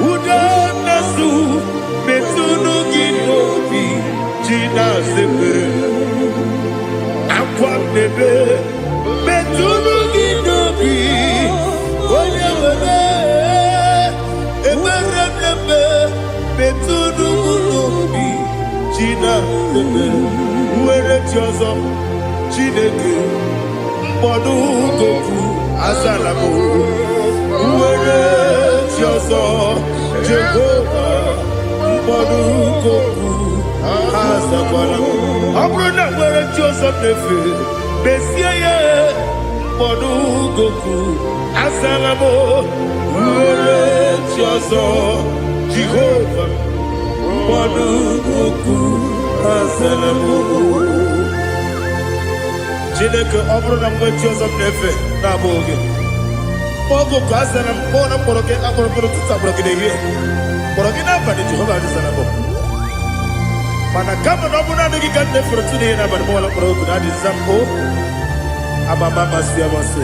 Udanasu, Betunu Ginobi, Gina Zebe, Aqua bebe, Betunu Ginobi, when you were Betunu Ginobi, Gina Zebe, where it was Chineke mkpọdụ goku azalamo uwere chiọzọ Jehova mkpọdụ goku azakwala ọ bụrụ na nwere chiọzọ na-efe mesie ya mkpọdụ goku azalamo uwere chiọzọ Jehova mkpọdụ goku azalamo. Chineke ọ bụrụ na mgbe chi ọzọ m na-efe na-abụ oge ọgụ ka a zara m kpọọ na mkpọrọ gị akpọrọ mkpọrọ tụtụ akpọrọ gị n'ehihie kpọrọ gị n'abalị Jehova adịzara m mana kama na ọ bụrụ na adịghị ka m na-efere tụ n'ihe n'abalị mọwala mkpọrọ ogu na adịza m o amama amasị amasị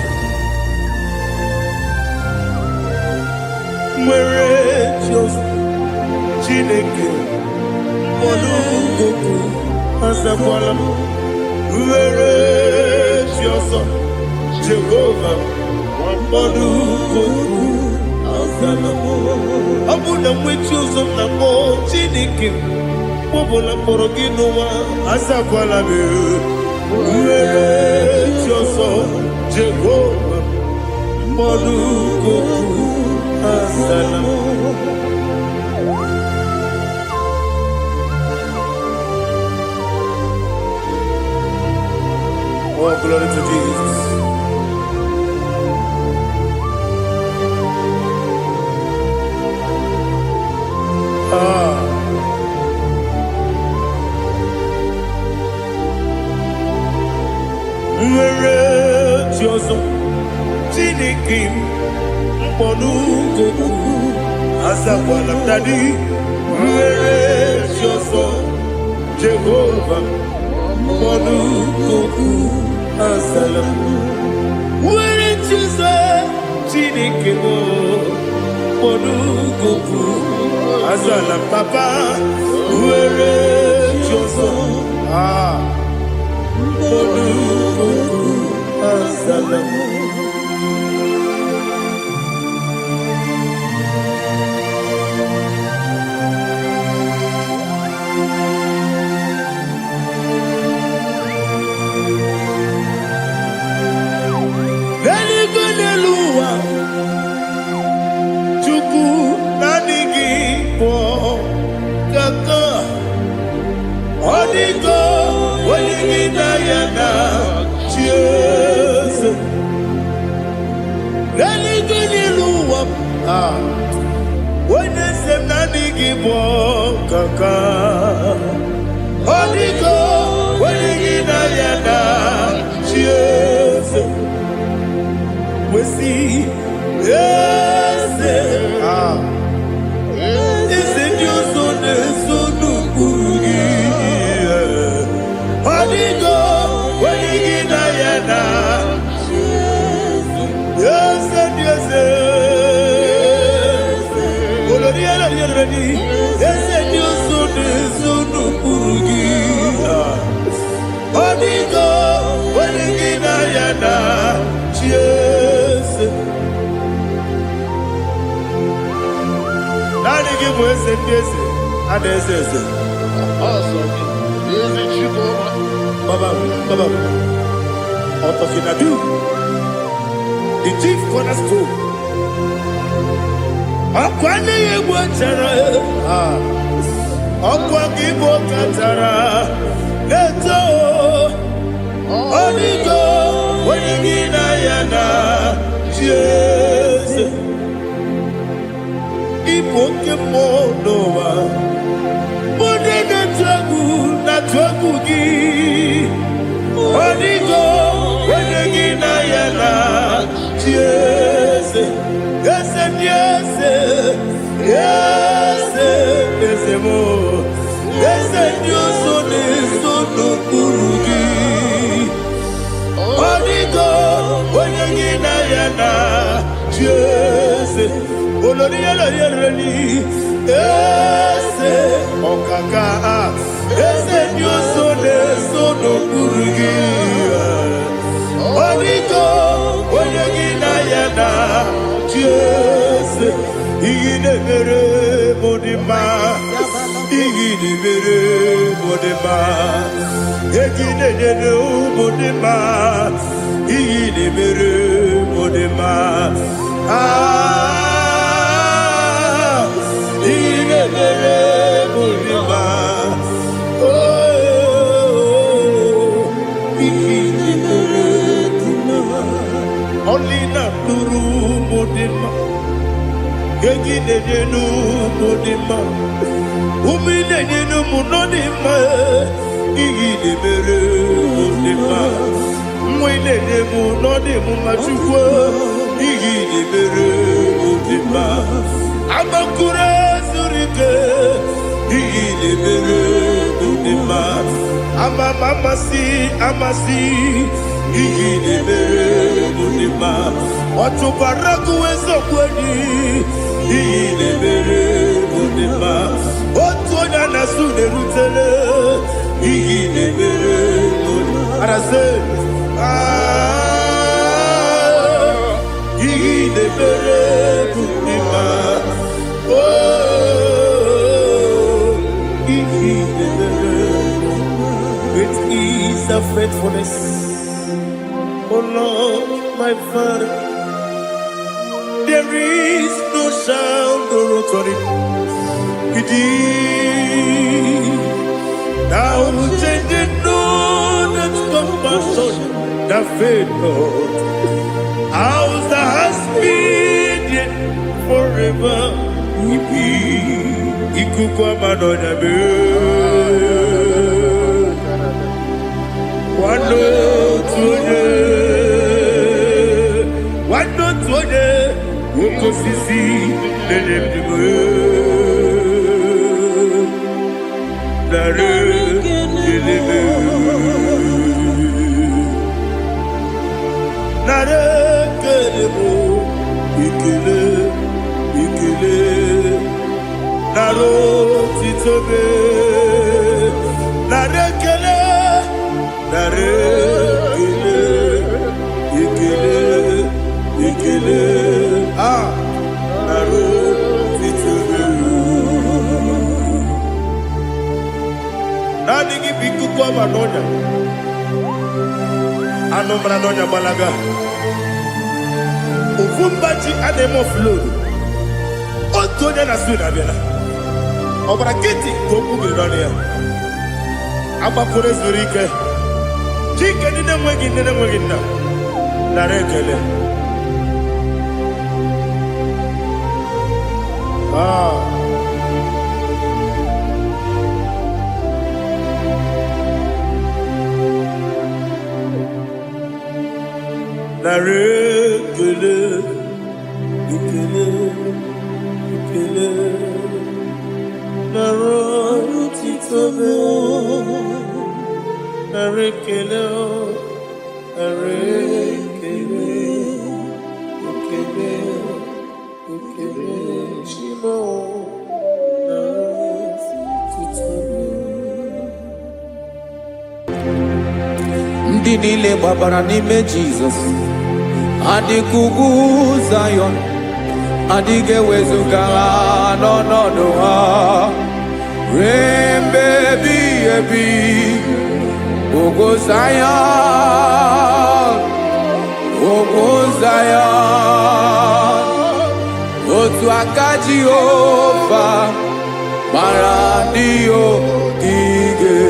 nwere chi ọzọ Chineke mkpọrọ ogu azakwala m were chi ọzọ Jehova mkpọdụ goku azalamo. Ọ bụ na nwe chi ọzọ na mbọ Chineke mkpọbụla mkpọrọ gị n'ụwa azakwala m were chi ọzọ Jehova mkpọdụ goku azalamo. Oh, glory to Jesus. Nwere chi ọzọ Chineke mkpọdụ goku azakwala m dadi. Nwere chi ọzọ Jehovah, Monukoku, Asalam. Where it is a Chinikimo, Monukoku, Asalam, Papa, where it is Monukoku, Asalam. Chuku nanigi po kaka odigo waligi na yana cheers nanigo niluwa wene sem nanigi po kaka odigo waligi na yana cheers we see yes is it your son sonu kugi odigo wegi na yana yes yes olori ala ready yes your son sonu kugi odigo wegi na yana yes. Nani give us a piece and a says, Awesome. Is it you, Baba, out of Inadu, the chief cornerstone. Aquani Watara, Aquaki Bokatara, Leto, Onigo, Wenigina Yana, Jesus. Ipokemonowa Modena Tragu na Tragugi Onigo Wenegina Yana Yes Yes Yes Yes Yes Mo Yes Dios Sone Sono Kurugi Onigo Wenegina Yana Yes Olori Olori ese okaka ese nyoso de sono kurugi Onigo oyegina yana Jese igine mere modima igine mere modima egine nene modima igine mere modima Only not Nuru Modima, Yagine Nenu Modima, Umine Nenu Munodima, Igine Mere Modima, Mwine Nemu Nodimu Machukwa, Igine Mere Modima, Amakura Zurike, Igine Mere Modima, Amamasi, Amasi, Igine Mere Modima, Otubaraku Ezokweni, Igine Mere Modima, Otuonya Nasune Rutele, Igine Mere Modima, Arase, Igine Mere Modima, Igine Mere Modima, with ease of faithfulness. Oh Lord, my Father, there is no sound or authority. Thou changed not that compassion, that faith, Lord. Ours that has been yet forever will be. Ikukwamanonabe. Wano woko sisi lele Anumra nonya balaga. Ufumbaji ademo flood. Otonya na suna bela. Obra kiti koku bilonia. Aba kore zurike. Chike nine mwegi na. Narekele. Narekele, ikele, narotitobe, narekele, ikele, shimo, narotitobe. Ndị niile gbabara n'ime Jizọs adịghị ugwu Zayọn, adịghị ewezuga ha n'ọnọdụ ha ruo mgbe ebighị ebi. Ugwu Zayọn, ugwu Zayọn, otu aka Jehova gbara ndị ogige.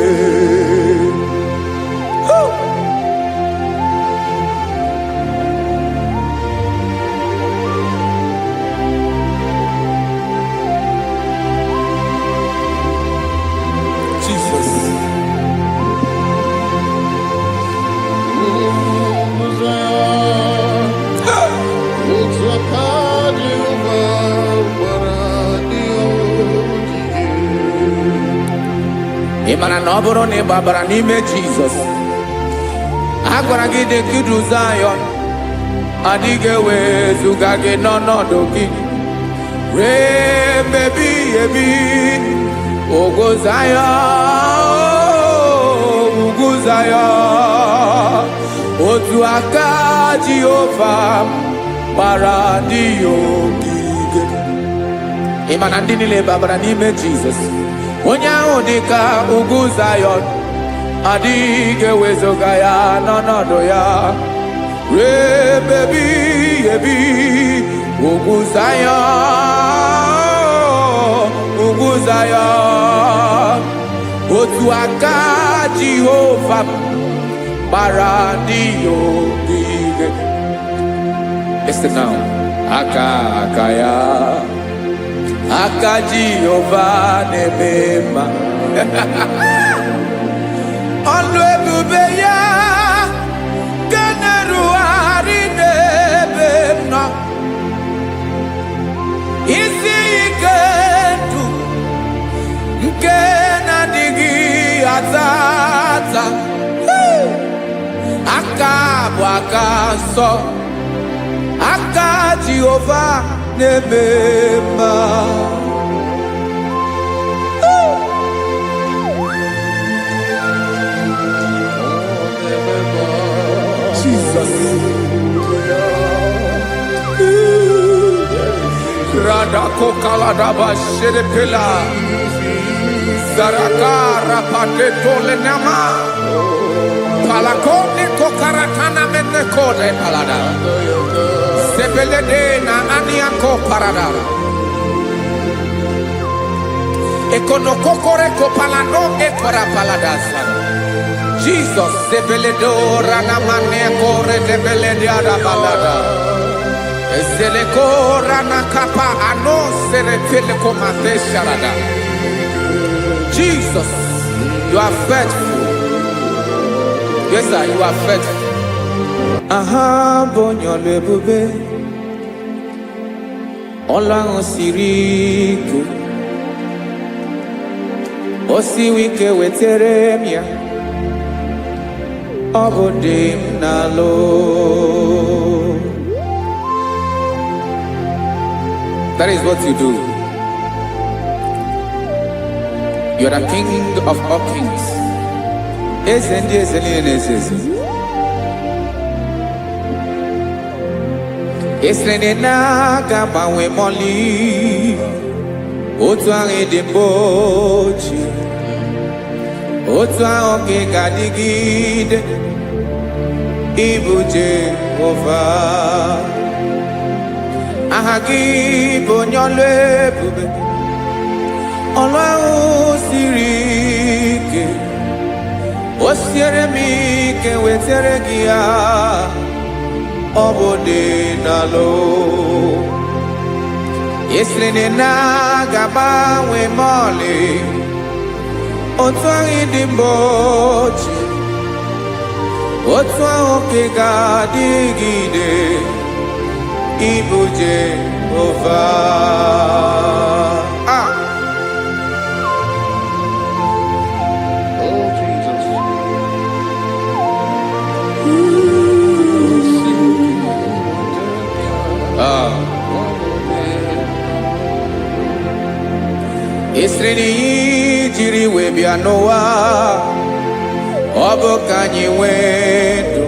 Ị mara na ọ bụrụ na ị gbabara n'ime Jizọs, a gwara gị dị ka Zayọn, adịghị ewezuga gị n'ọnọdụ gị ruo mgbe ebighị ebi. Ugwu Zayọn, ugwu Zayọn, otu aka Jehova gbara ndị ogige. Ị ma na ndị niile gbabara n'ime Jizọs, onye ahụ dị ka ugwu Zayọn, adịghị ewezuga ya n'ọnọdụ ya ruo mgbe ebighị ebi. Ugwu Zayọn, ugwu Zayọn, otu aka Jehova gbara ndị ogige. Listen now, aka ya, aka Jehova na-eme mma. Ọlụ ebube ya ga na-erugharị n'ebe m nọ. Isi ike ndụ nke na-adịghị ata ata. Aka bụ aka nsọ, aka Jehova na-eme mma. Jesus. Radako kaladaba sherepela, zarakara patole nama, palakone kokaratana mene kode palada, sepelede na aniako parada, ekonokokore kopalano ekora paladasa. Jesus, sebeledora na mane kore debelediada balada. Zelekora na kapa ano serepele komate sharada. Jesus, you are faithful. Yes, sir, you are faithful. Aha, bonyo lebube. Olang osiriku. Osi wike weteremia. Obodim nalo. That is what you do. You are the King of all kings. Esrene na gabawe moli. Otuange de bochi. otu ahụ ka ị ga-adịgide ịbụ Jehova. Aha gị bụ onye ọlụ ebube, ọlụ ahụ siri ike. O siere m ike wetara gị ya, ọ bụ dị n'alụ. Esiri na ga-agbanwe m ọlị, otu ahụ dị mgbe ochie, otu ahụ ka ị ga-adịgide ịbụ Jehova. Oh, Jesus. Esiri na ihe jiri wee bịa n'ụwa, ọ bụ ka anyị nwee ndụ,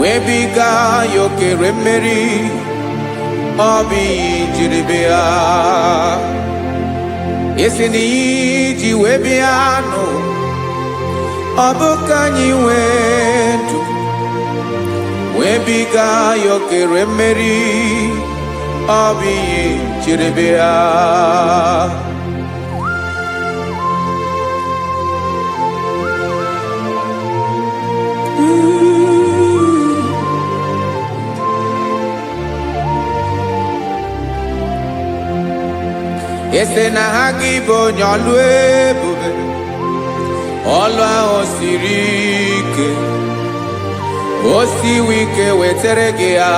wee biga ya okere mmeri. Ọ bụ ihe jiri bịa. Esi na ihe ji wee bịa nụ, ọ bụ ka anyị nwee ndụ, wee biga ya okere mmeri. Ọ bụ ihe jiri bịa. Ese na ha gị bụ onye ọlụ ebube, ọlụ ahụ siri ike. O siwe ike wetara gị ya,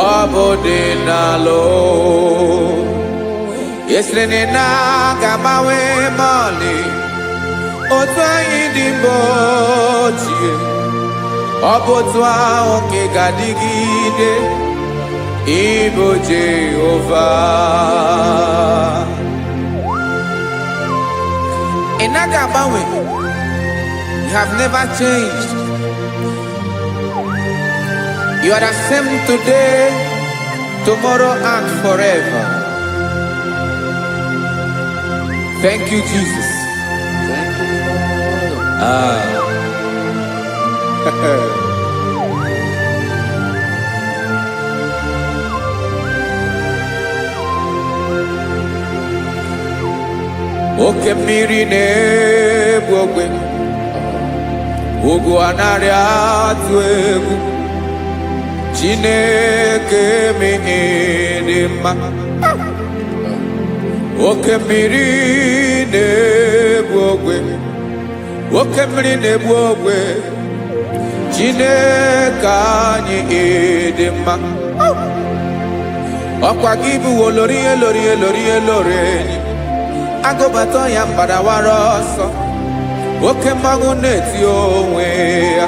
ọ bụ dị n'alụ. Esiri na ga-agbanwe m ọlị, otu anyị dị mgbe ochie, ọ bụ otu ahụ ka ị ga-adịgide ịbụ Jehova. Ị naghị agbanwe. You have never changed. You are the same today, tomorrow, and forever. Thank you, Jesus. Thank you, Lord. Oke mmiri na-egbu ogwe, ugwu anaghị atụ egwu. Chineke mee dị mma. Oke mmiri na-egbu ogwe, oke mmiri na-egbu ogwe. Chineke anyị dị mma. Ọkwa gị bụ olori elori elori elori enyi, agụbata ya mgbadawara ọsọ, oke mmanwụ na-eti onwe ya.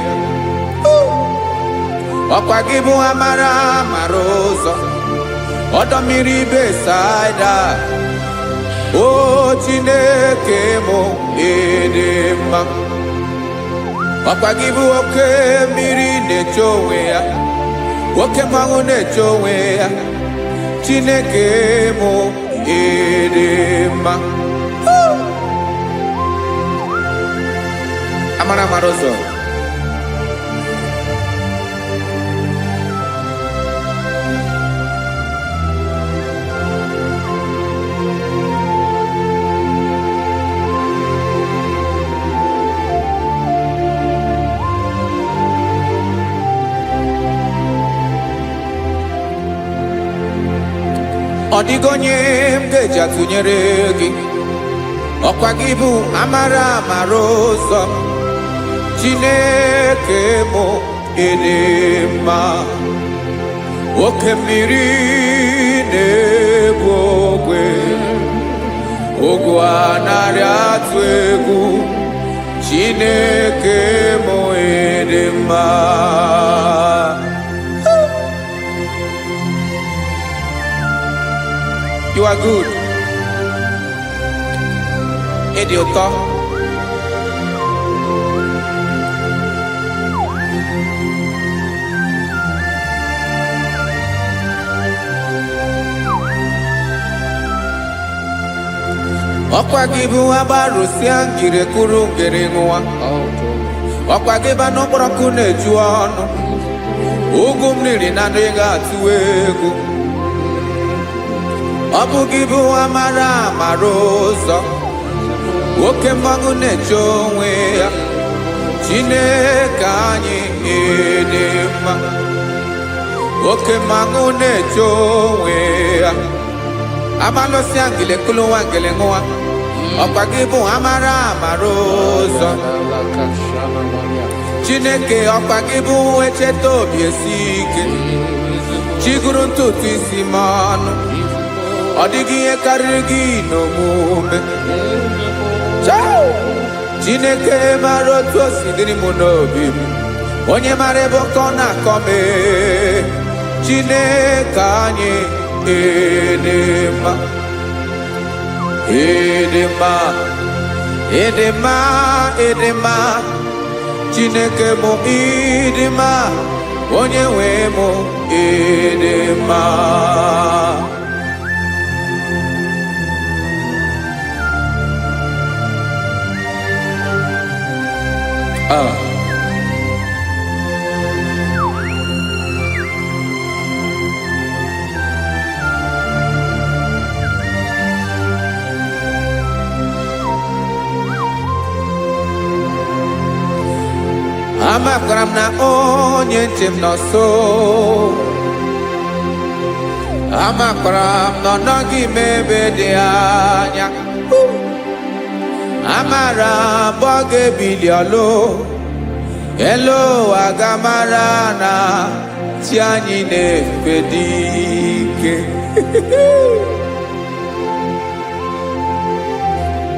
Ọkwa gị bụ amara amara ụzọ, ọdọ mmiri Besaida. O Chineke mụ ịdị mma. Ọkwa gị bụ oke mmiri na-eche onwe ya, oke mmanwụ na-eche onwe ya. Chineke mụ ịdị mma. Amara amara ụzọ. Ọ dịghị onye m ga-eji atụnyere gị. Ọkwa gị bụ amara amara ụzọ. Chineke mụ ịdị mma. Oke mmiri na-egbu ogwe, ogwu anaghị atụ egwu. Chineke mụ ịdị mma. You are good. Ịdị ụtọ. Ọkwa gị bụ agbarụsịa ngire kụrụ ngere nwa. Ọkwa gị ba n'ụkpọrọkụ na-eju ọnụ. Ugwu mmiri na ndị ga-atụ egwu. Ọ bụ gị bụ amara amara ụzọ. Oke mmanwụ na-eche onwe ya. Chineke anyị dị mma. Oke mmanwụ na-eche onwe ya. Abalụsị angele kulu wangele nwa. Ọkwa gị bụ amara amara ụzọ. Chineke ọkwa gị bụ echeta obi esi ike. Chiguru ntutu isi m ọnụ. Ọ dịghị ihe karịrị gị n'omume. Chineke mara otu o si dịrị m n'obi m. Onye mara ebe ọkọ na-akọ m. Chineke anyị dị mma. Ịdị mma, ịdị mma, ịdị mma. Chineke m ịdị mma. Onye nwe m ịdị mma. Amakwara m na onye nche m nọ nso. Amakwara m na ọ nọghị m ebe dị anya. Amara m ọ ga-ebili ọlụ. Elu ụwa ga-amara na chi anyị na-efe dị ike.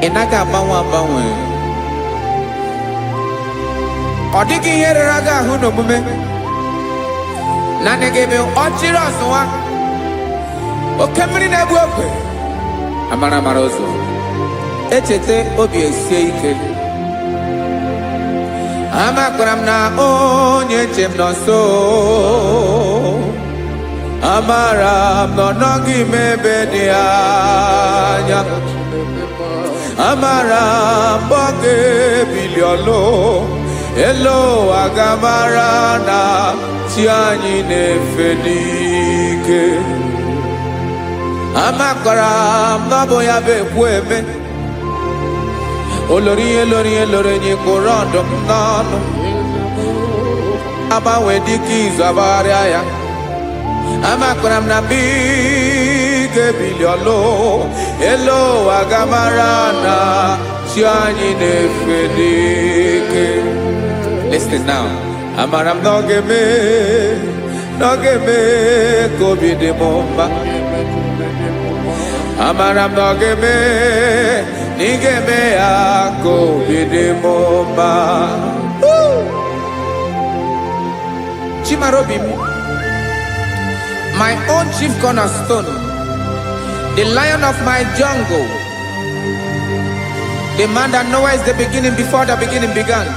Ị naghị agbanwe agbanwe. Ọ dịghị ihe rere gị ahụ n'omume. Naanị gị bụ ọchịrị ọzụwa. Oke mmiri na-egbu ogwe. Amara amara ụzọ. Echeta obi esie ike. Amakwara m na onye nche m nọ nso. Amara m na ọ nọghị m ebe dị anya. Amara m ọ ga-ebili ọlụ. Elu ụwa ga-amara na chi anyị na-efe n'ike. Amakwara m na ọ bụ ya bụ ekwu eme. Olori ihe lori ihe lori enyi kwụrụ ọdụm n'ọnụ. Agbanwe dịka izu agbagharịa ya. Amakwara m na mgbe ị ga-ebili ọlụ. Elu ụwa ga-amara na chi anyị na-efe n'ike. Listen now. Amara m na ọ ga-eme ka obi dị m mma. Amara m na ọ ga-eme na ị ga-eme ya ka obi dị m mma. Chimarobi m, my own chief cornerstone, the lion of my jungle, the man that knows the beginning before the beginning began.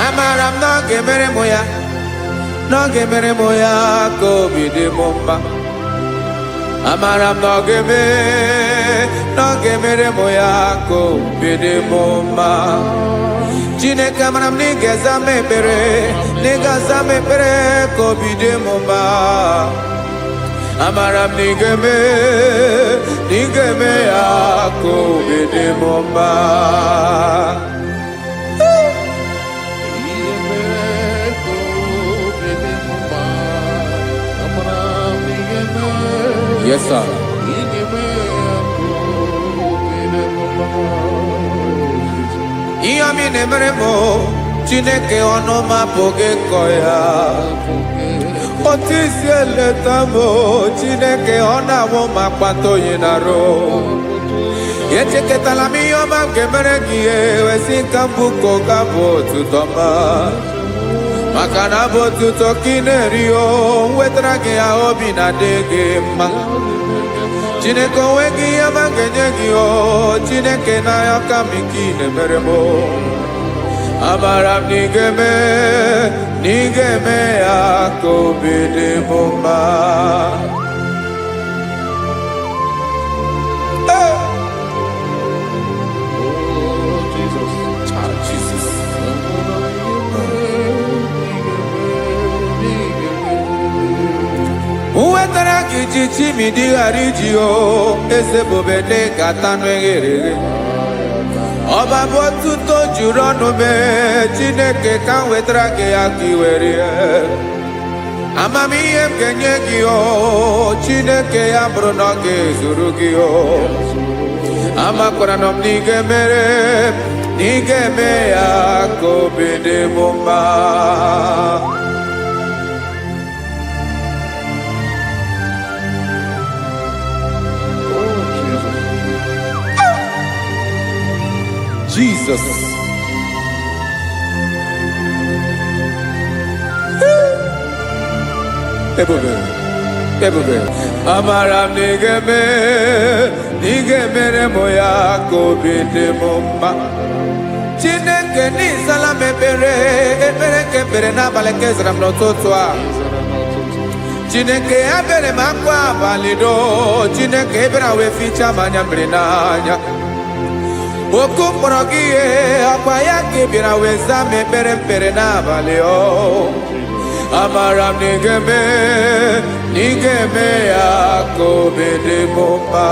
Amara m na ọ ga-emere m ya, na ọ ga-emere m ya ka obi dị m mma. Amara m na ọ ga-emere m ya ka obi dị m mma. Chineke amara m na ị ga-aza m ekpere, na ị ga-aza m ekpere ka obi dị m mma. Amara m na ị ga-eme ya ka obi dị m mma. Yes, sir. Ihe ọmị na-emere m Chineke ọnụ m apụghị ịkọ ya. Otu isi eleta m Chineke ọ na-awụ m akpata oyi n'arụ. Echeketala m ihe ọma m ga-emere gị ewesị ka mbụ ka ọ ga-abụ otuto ma. Maka na abụ otuto ka ị na-eri o wetara gị ya obi na-adị gị mma. Chineke onwe gị ihe ọma ga-enye gị o Chineke n'anya ka m ike ị na-emere m. Amara m na ị ga-eme ya ka obi dị m mma. kpatara gị ji chi mi dịghara iji o eze bobede gata n'eghere ọba bụ otuto juru ọnụ mee Chineke ka m wetara gị ya ka i were amamihe m ga-enye gị o Chineke ya bụrụ na ọ ga-ezuru gị o amakwara na m na ị ga-emere na ị ga-eme ya ka obi dị m mma. Jesus. Ebube. Amara m na ị ga-emere m ya ka obi dị m mma. Chineke n'ịzala m ekpere nke ekpere n'abalị nke zara m n'ụtụtụ a. Chineke ya bere m akwa abalị do. Chineke ebere wee fichaa m anya mmiri n'anya. Oku mkpọrọ gị ihe akwa ya ka ị bịara wee zaa m ekpere n'abalị o. Amara m na ị ga-eme ya ka obi dị m mma.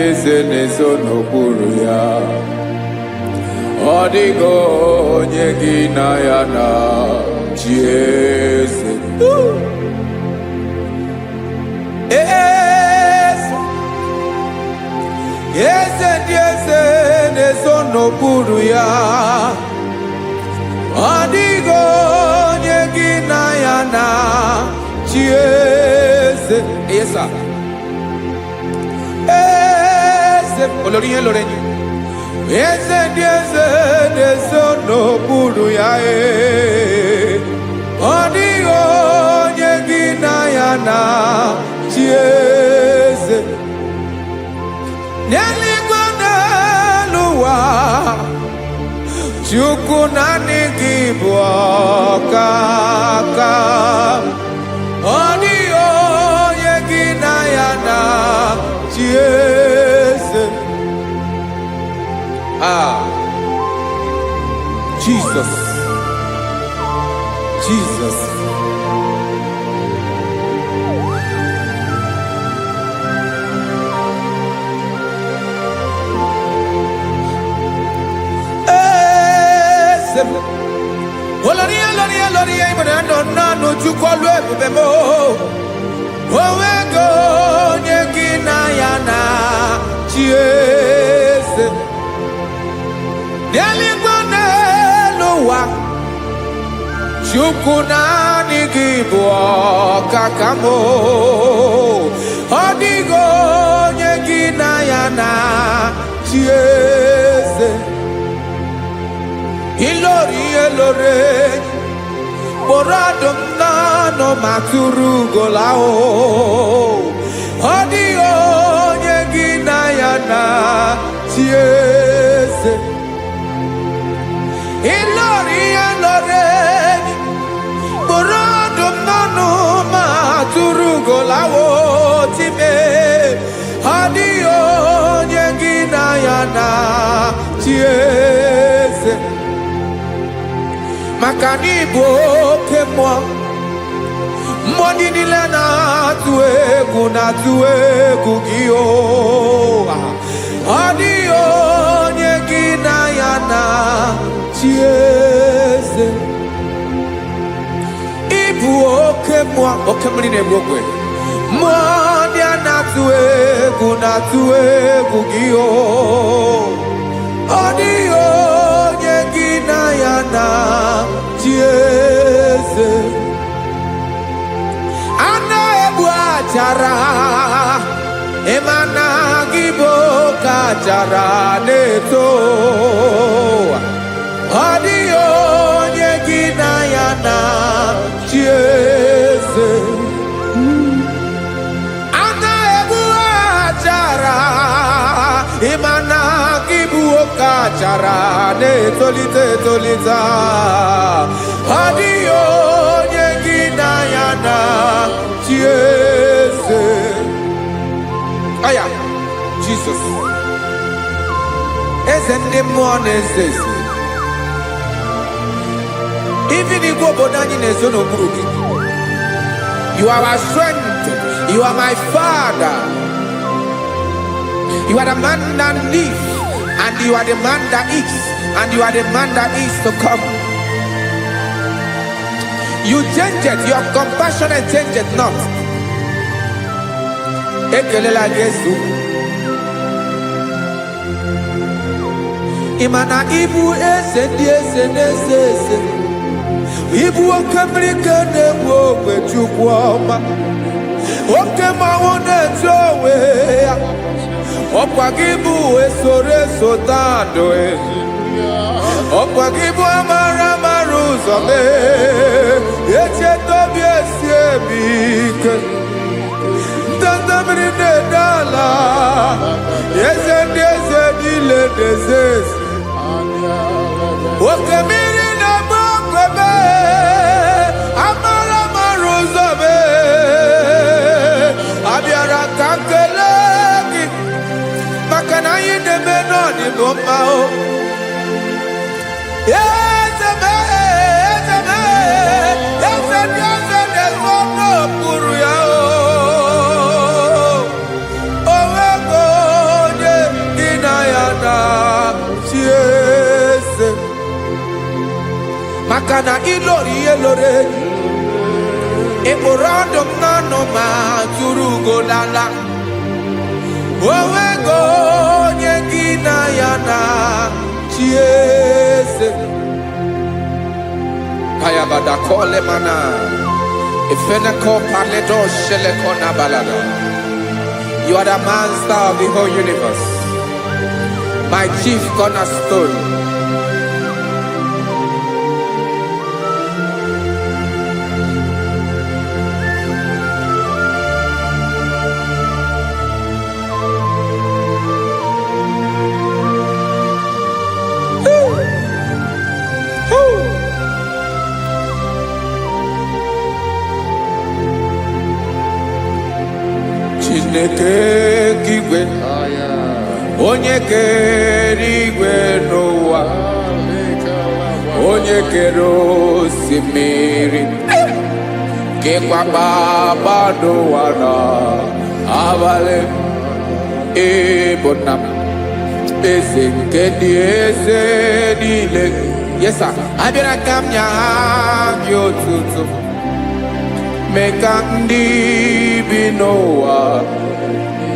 Eze na-ezo n'okpuru ya, ọ dịghị onye gị na ya na chi eze. Eze na-ezo n'okpuru ya, ọ dịghị onye gị na ya na chi eze. Yes, sir. Olórí yẹn lórí yẹn. Eze na-ezo n'okpuru ya ọ dịghị onye gị na ya na chi eze. N'eluigwe n'elu ụwa Chukwu naanị gị bụ ọkaka. Ọ dịghị onye gị na ya na chi eze. Jesus. Olórí ibùdó nánú Chukwu olu ebube mo. Onwego onye gị na ya na chi eze. N'eluigwe n'elu ụwa Chukwu naanị gị bụ ọkaka m. Ọ dịghị onye gị na ya na chi eze. Ilori kpọrọ ọdụm n'ọnụ ma tụrụ ugo ahụ. Ọ dịghị onye gị na ya na chi eze. Ilori kpọrọ ọdụm n'ọnụ ma tụrụ ugo ahụ time. Ọ dịghị onye gị na ya na chi eze. Maka na ị bụ oke mmụọ niile na-atụ egwu gị o. Ọ dịghị onye gị na ya na chi eze. Ị bụ oke mmụọ, oke mmiri na-egbu ogwe. Mmụọ ndị a na-atụ egwu gị o. Ọ dịghị onye gị na ya na chi eze. A na-egbu achara ịma na gị bụ oke achara na-eto. Ọ dịghị onye gị na ya na achara na-etolite etolite ọ dịghị onye gị na ya na chi eze aya Jizọs eze ndị mmụọ na-eze eze even igwe obodo anyị na-ezo n'okpuru gị. You are our strength. You are my Father. You are the man that lives, and you are the man that is, and you are the man that is to come. You change it. Your compassion and change it not. Ekelela Yesu. Imana ibu ese di ese nese ese. Ibu okamrika nebu okwe chukwoma. Oke mawone towe. Okwagibu esore sotando e. Okwagibu amara maruzome. Eche tobi esiebike. Ndandamri nedala. Eze ndeze dile dezezi. Okemiri na mokwebe. Amara maruzome. Abiara kankelegi. Makana yine menoni gomao. Ezeme, ezeme. Ezeme, ezeme, zono puru ya o. Owego nye inayana chiese. Makana ilori elore. Eborado nano ma turugo lala. Owego nye inayana chiese. Kayabada kole mana. Ifena ko paledo shele kona balada. You are the master of the whole universe. My chief cornerstone. Chineke kigwe onye kere igwe n'ụwa onye kere osimiri kekwa kpakpando ụwa n'abalị ịbụ nna m eze nke ndị eze niile yesa abịara ka m nya gị otuto mee ka ndị bi n'ụwa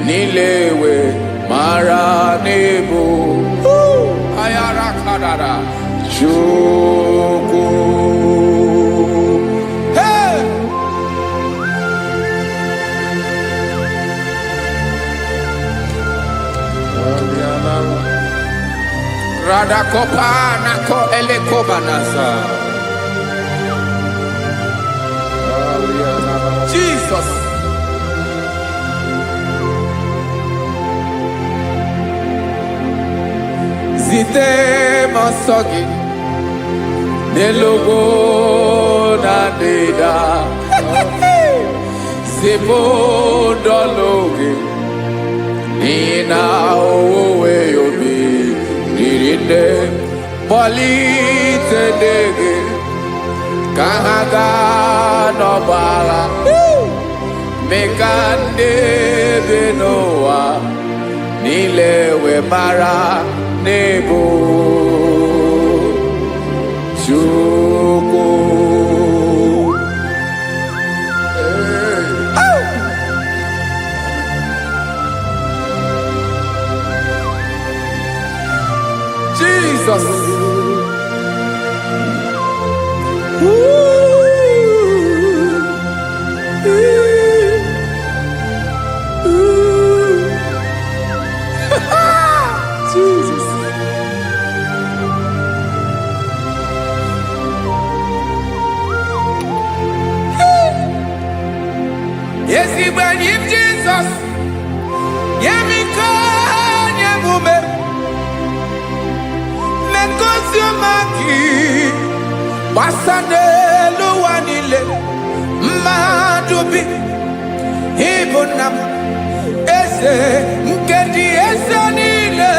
niile wee mara n'ebu ayara kadara Chukwu. Hey! Radakopa nako elekobanasa. Jesus. Zite masogi nelogo na deda Zibo dologi Nina owe yobi Nirinde Polite dege Kahaga nobala Mekande benoa Nilewe mara nebo Chukwu. Jesus. Jesus. Yes, he went in Jesus. Yemiko, Yemume. Oziomaki Basanelu wanile Madubi Ibunam Eze Nkedi Eze nile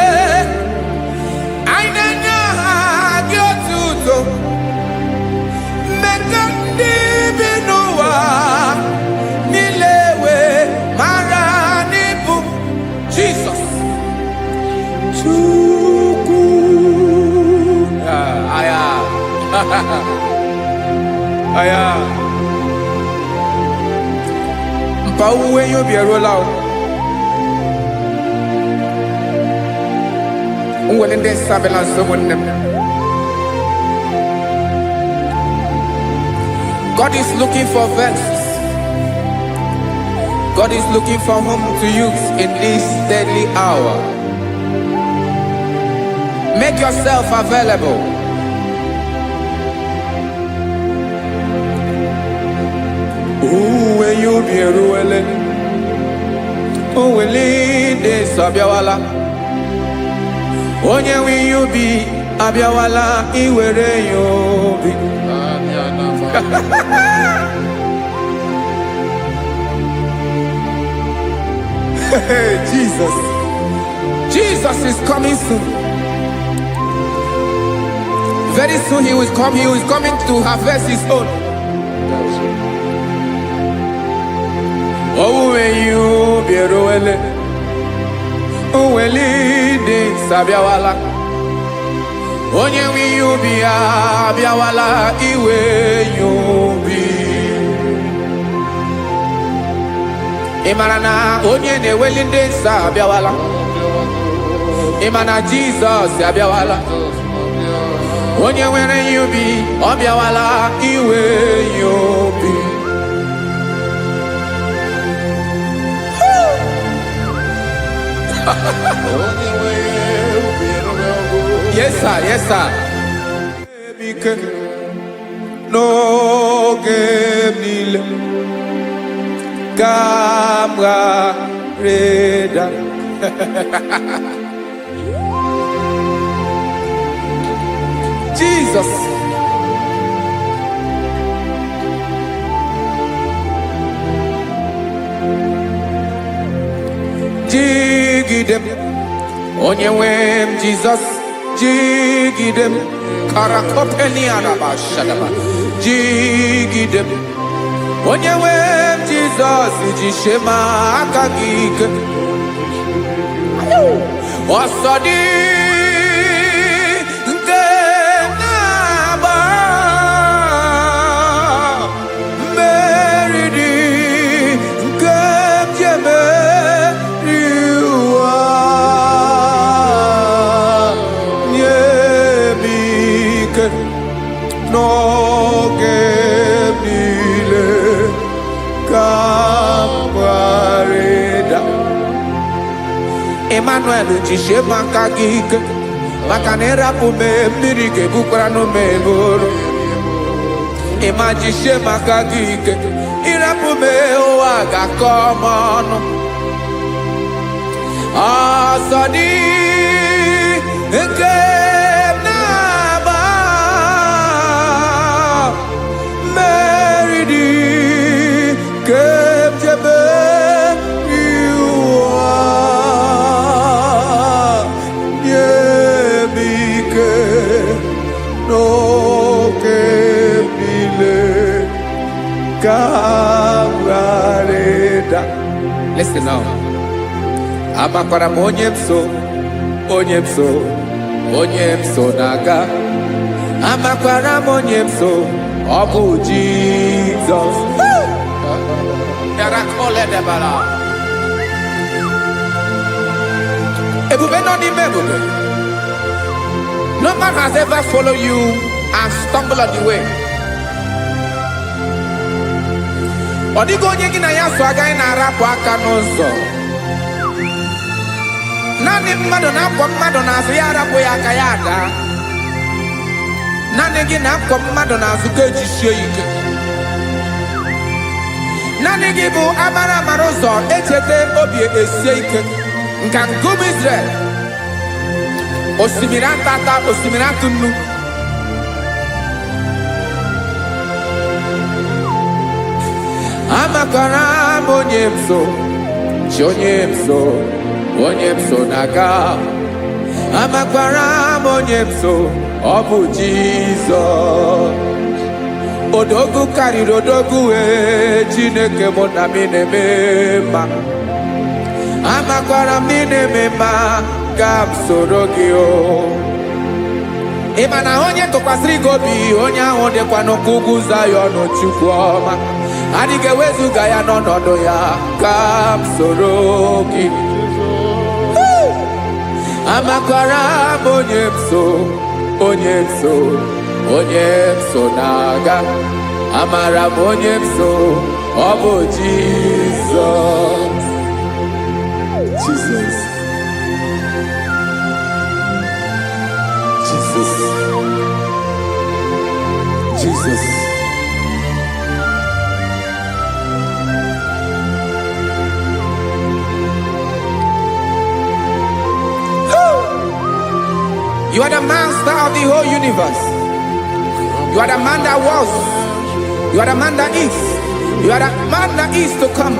Ainanya Agyotuto Mekandi Binuwa Nilewe Maranibu Jesus Chuku Aya Aya Mpauwe yobiarola Unwelende sabela someone. God is looking for vessels. God is looking for whom to use in this deadly hour. Make yourself available. When you be ruele, oh, will lead Sabiawala. Onye wi you be Abiawala, iwere you be. Jesus. Jesus is coming soon. Very soon he will come. He is coming to harvest his own. Oh, when you be roele, oh, when leading Sabiawala. Onye wi you be Abiawala, iwe you be. Imarana onye ne welinde Sabiawala. Imana Jesus Sabiawala. Onye were you be Abiawala, iwe you be. Yes sir, yes sir. No game nile Kamra Reda Jesus Jigidem Onyewem Jesus Jigidem Karakopeni Arabashadaba Jigidem Onyewem Jesus Jishema Akagik Osodi Nkenaba Meridi Nkemjeme No gebile kamwareda Emmanuel jishe makagike Makanera pume mirike bukrano meboro Ema jishe makagike Irapume oaga komono Asadi Eke Listen now. Amakwara onyemso naga. Amakwara onyemso obu Jesus. Yarakole debara. Ebube no ni mebube. No man has ever followed you and stumbled on the way. Odigo onye gị na ya so agaghị na-arapụ aka n'ụzọ. Naanị mmadụ na-akwọ mmadụ n'azụ ya arapụ ya aka ya ada. Naanị gị na-akwọ mmadụ n'azụ ka ejisie ike. Naanị gị bụ amara ụzọ echete obi esie ike. Nka ngụm Israel. osimiri atata osimiri atụnụ amakwara m onye m so chi onye m so na-aga amakwara m onye m so ọ bụ Jizọs odogwu karịrị odogwu wee Chineke mụ na m na-eme mma amakwara m na-eme mma ka m soro gị o ị ma na onye tụkwasịrị gị obi onye ahụ dịkwa n'ụkwụ ugwu Zayọn Chukwu ọma adịghị ewezuga ya n'ọnọdụ ya ka m soro gị amakwara m onye m so na-aga amara m onye m so ọ bụ Jizọs Jesus You are the master of the whole universe. You are the man that was. You are the man that is. You are the man that is to come.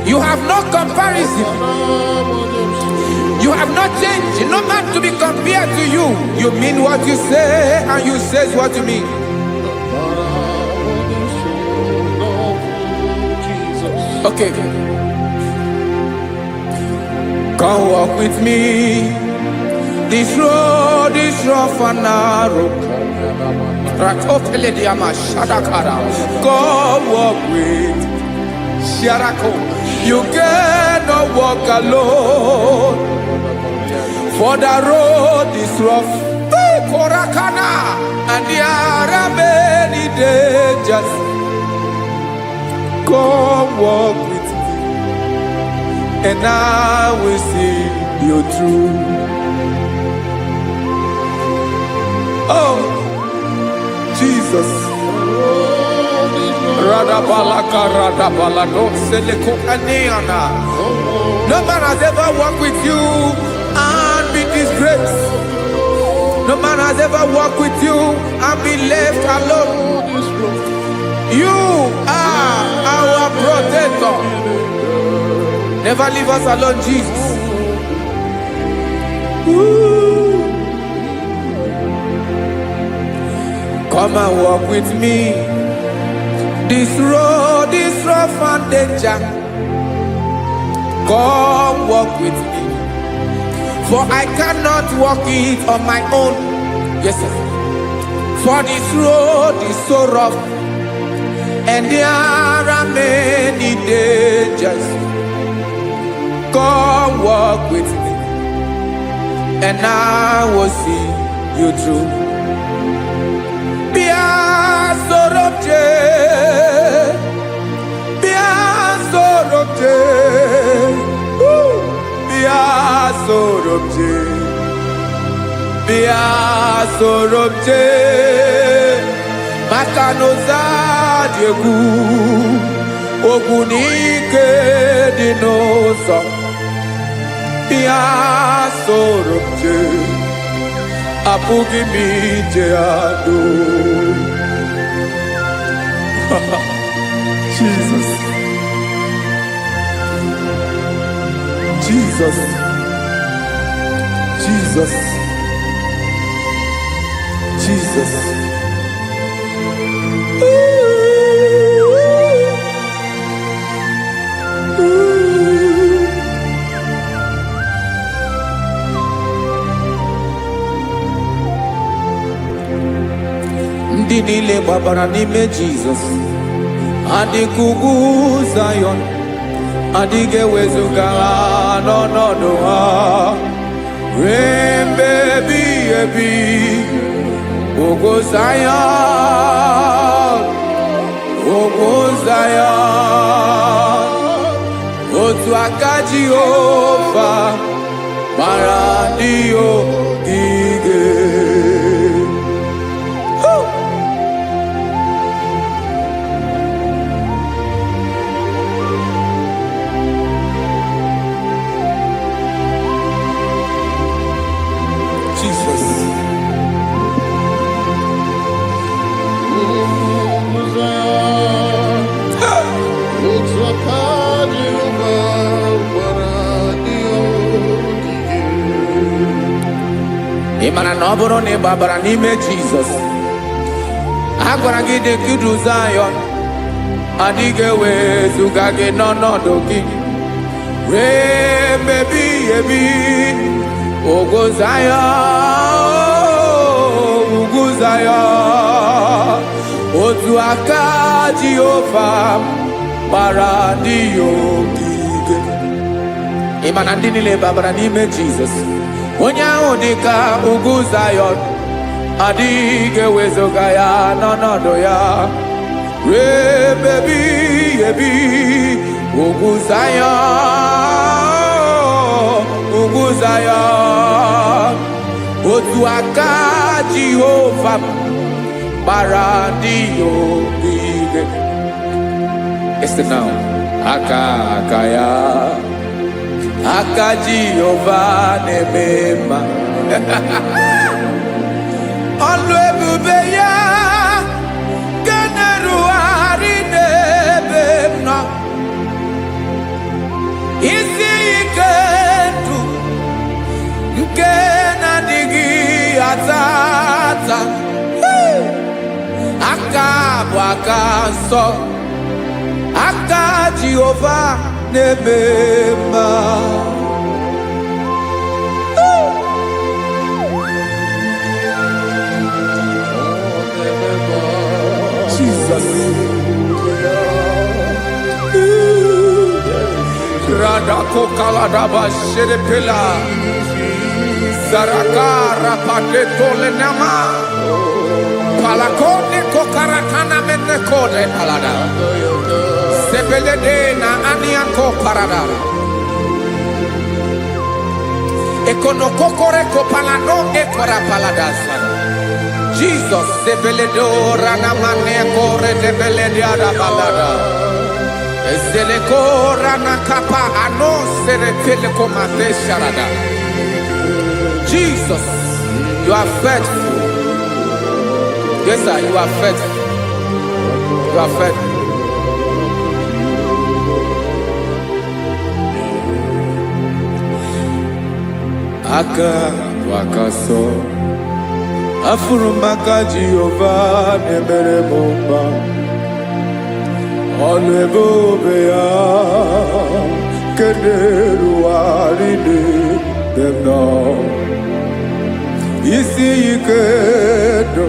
You have no comparison. You have not changed. No man to be compared to you. You mean what you say and you say what you mean. Okay. Come walk with me. This road is rough and narrow. Come walk with Sharako. You cannot walk alone. For the road is rough. Korakana. And there are many dangers. Come walk with me. And I will see you through. Oh, Jesus. No man has ever walked with you and been disgraced. No man has ever walked with you and been left alone. You are our protector. Never leave us alone, Jesus. Ooh. Come and walk with me. This road is rough and danger. Come walk with me. For I cannot walk it on my own. Yes, sir. For this road is so rough. And there are many dangers. Come walk with me. And I will see you through. Sorobje Makanoza Diegu Ogunike Dinosa Bia Sorobje Apugi Mijeado Jesus Jesus Jesus Jesus. Ndị niile gbabara n'ime Jizọs adịghị ugwu Zayọn adịghị ewezuga ha n'ọnọdụ ha ruo mgbe ebighị ebi. Ogo Zion, otu aka Jehova mara ndị ogige. Imana na ọ bụrụ na ị gbabara n'ime Jizọs, a gwara gị dị kudu Zion, adịghị ewezuga gị n'ọnọdụ gị ree mebi ebi. Ugwu Zion, ugwu Zion, otu aka Jehova gbara ndị ya ogige. Ịma na ndị niile babara n'ime Jizọs, onye ahụ dị ka ugwu Zion, adịghị ewezuga ya n'ọnọdụ ya ree mebi ebi. Ugwu Zion, ugwu Zion, otu aka Jehova gbara ndị ya ogige. Listen now, aka ya, aka Jehova na-eme mma. Ọlụ ebube ya ga-erugharị n'ebe m nọ. Isi ike ndụ nke na-adịghị ata ata, aka bụ aka nsọ, aka Jehova na-eme mma. Jesus. Radako kaladaba sherepela, zarakara patole nama, palakone kokarakana menekode palada, sebelede na aniako parada, ekono kokore kopalano ekora paladasa. Jesus, sebeledo rana mane kore debelede ada balada. Ezeleko rana kapa ano serepele komate sharada. Jesus, you are faithful. Yes, sir, you are faithful. You are faithful. Aka wakaso. Afuru maka Jehova na-emere m mma. Ọlụ ebube ya nke na-erugharị n'ebe m nọ. Isi ike ndụ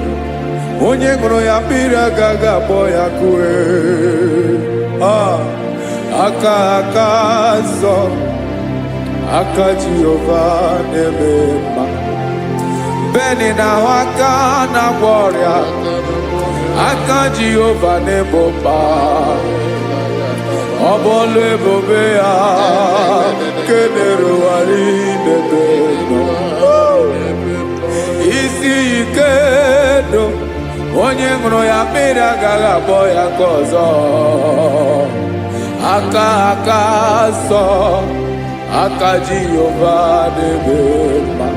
onye ṅụrụ ya mmiri agaghị akpọ ya kue. Aka nsọ, aka Jehova na-eme mma. Beni na aka na-agwọ ọrịa, aka Jehova na-egbo mkpa. Ọ bụ ọlụ ebube ya nke na-erugharị n'ebe nọ. Isi ike ndụ onye ṅụrụ ya mmiri agaghị akpọ ya nke ọzọ. Aka nsọ, aka Jehova na-eme mma.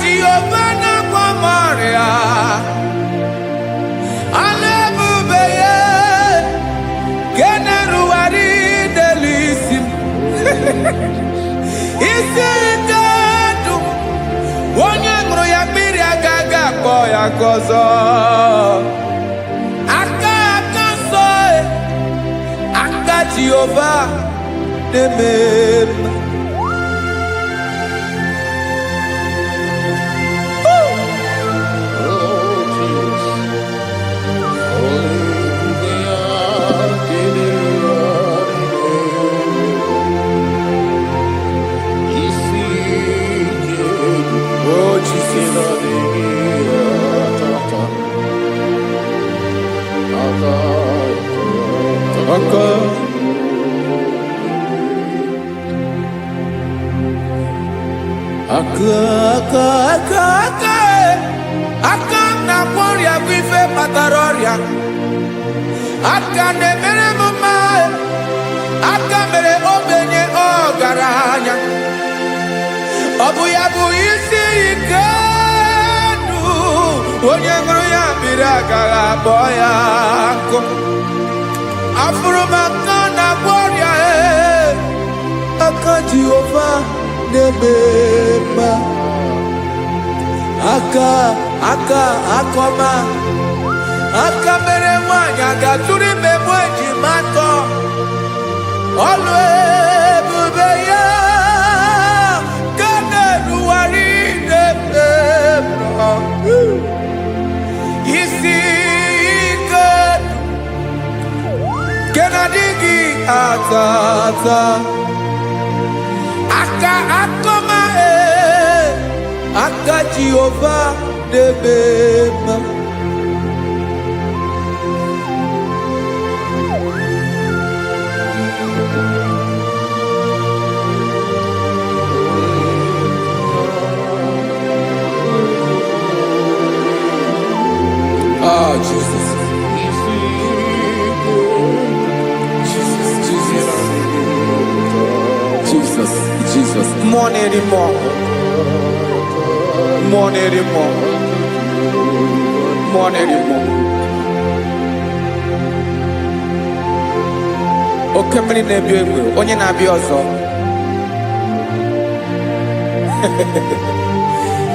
Jehova na-agwọ m ọrịa, ọlụ ebube ya nke na-erugharị n'elu isi m. Isi ike ndụ onye ṅụrụ ya mmiri agaghị akpọ ya nke ọzọ. Aka nsọ, aka Jehova na-eme mma. Aka na-agwọ ọrịa bụ ife kpatara ọrịa. Aka na-emere m mma. Aka mere ogbenye ọgaranya. Ọ bụ ya bụ isi ike ndụ onye ṅụrụ ya mmiri agaghị akpọ ya nkụ. Afụrụ m aka na-agwọ ọrịa, aka debema aka akoma aka mere nwanyị agatụrụ ime mụ ejima atọ ọlụ ebube ya ka na-eruwari debema isi ike kenadigi atata aka akoma aka Jehova debema Jesus. Jesus. More anymore. Oke mmiri na-ebi egbe, onye na-abịa ọzọ.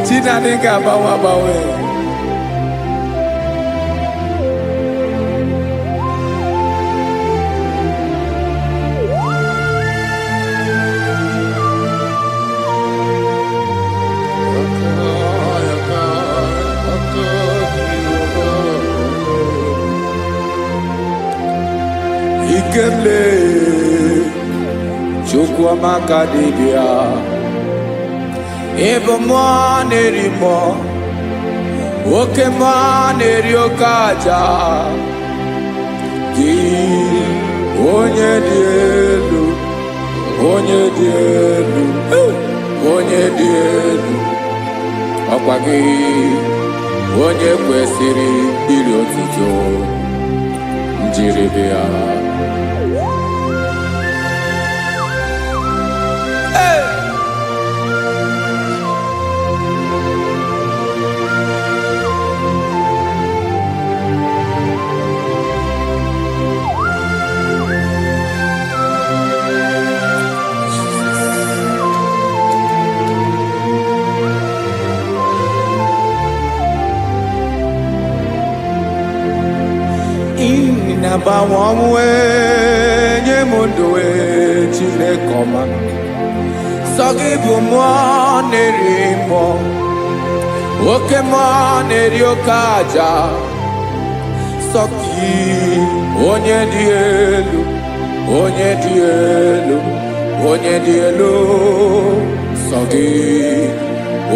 Chinadị ga-agbanwe. Ikemle Chukwamaka dibia Ebo mwa nerimo Oke mwa neriokaja Ki onye dielu Ọkwa gị onye kwesịrị iri otuto njiri bịa Nabawanwe nye munduwe Chineke ọma Sọgị bụ mmụọ na-eri mmụọ Oke mmụọ na-eri oke aja Sọgị onye dị elu Sọgị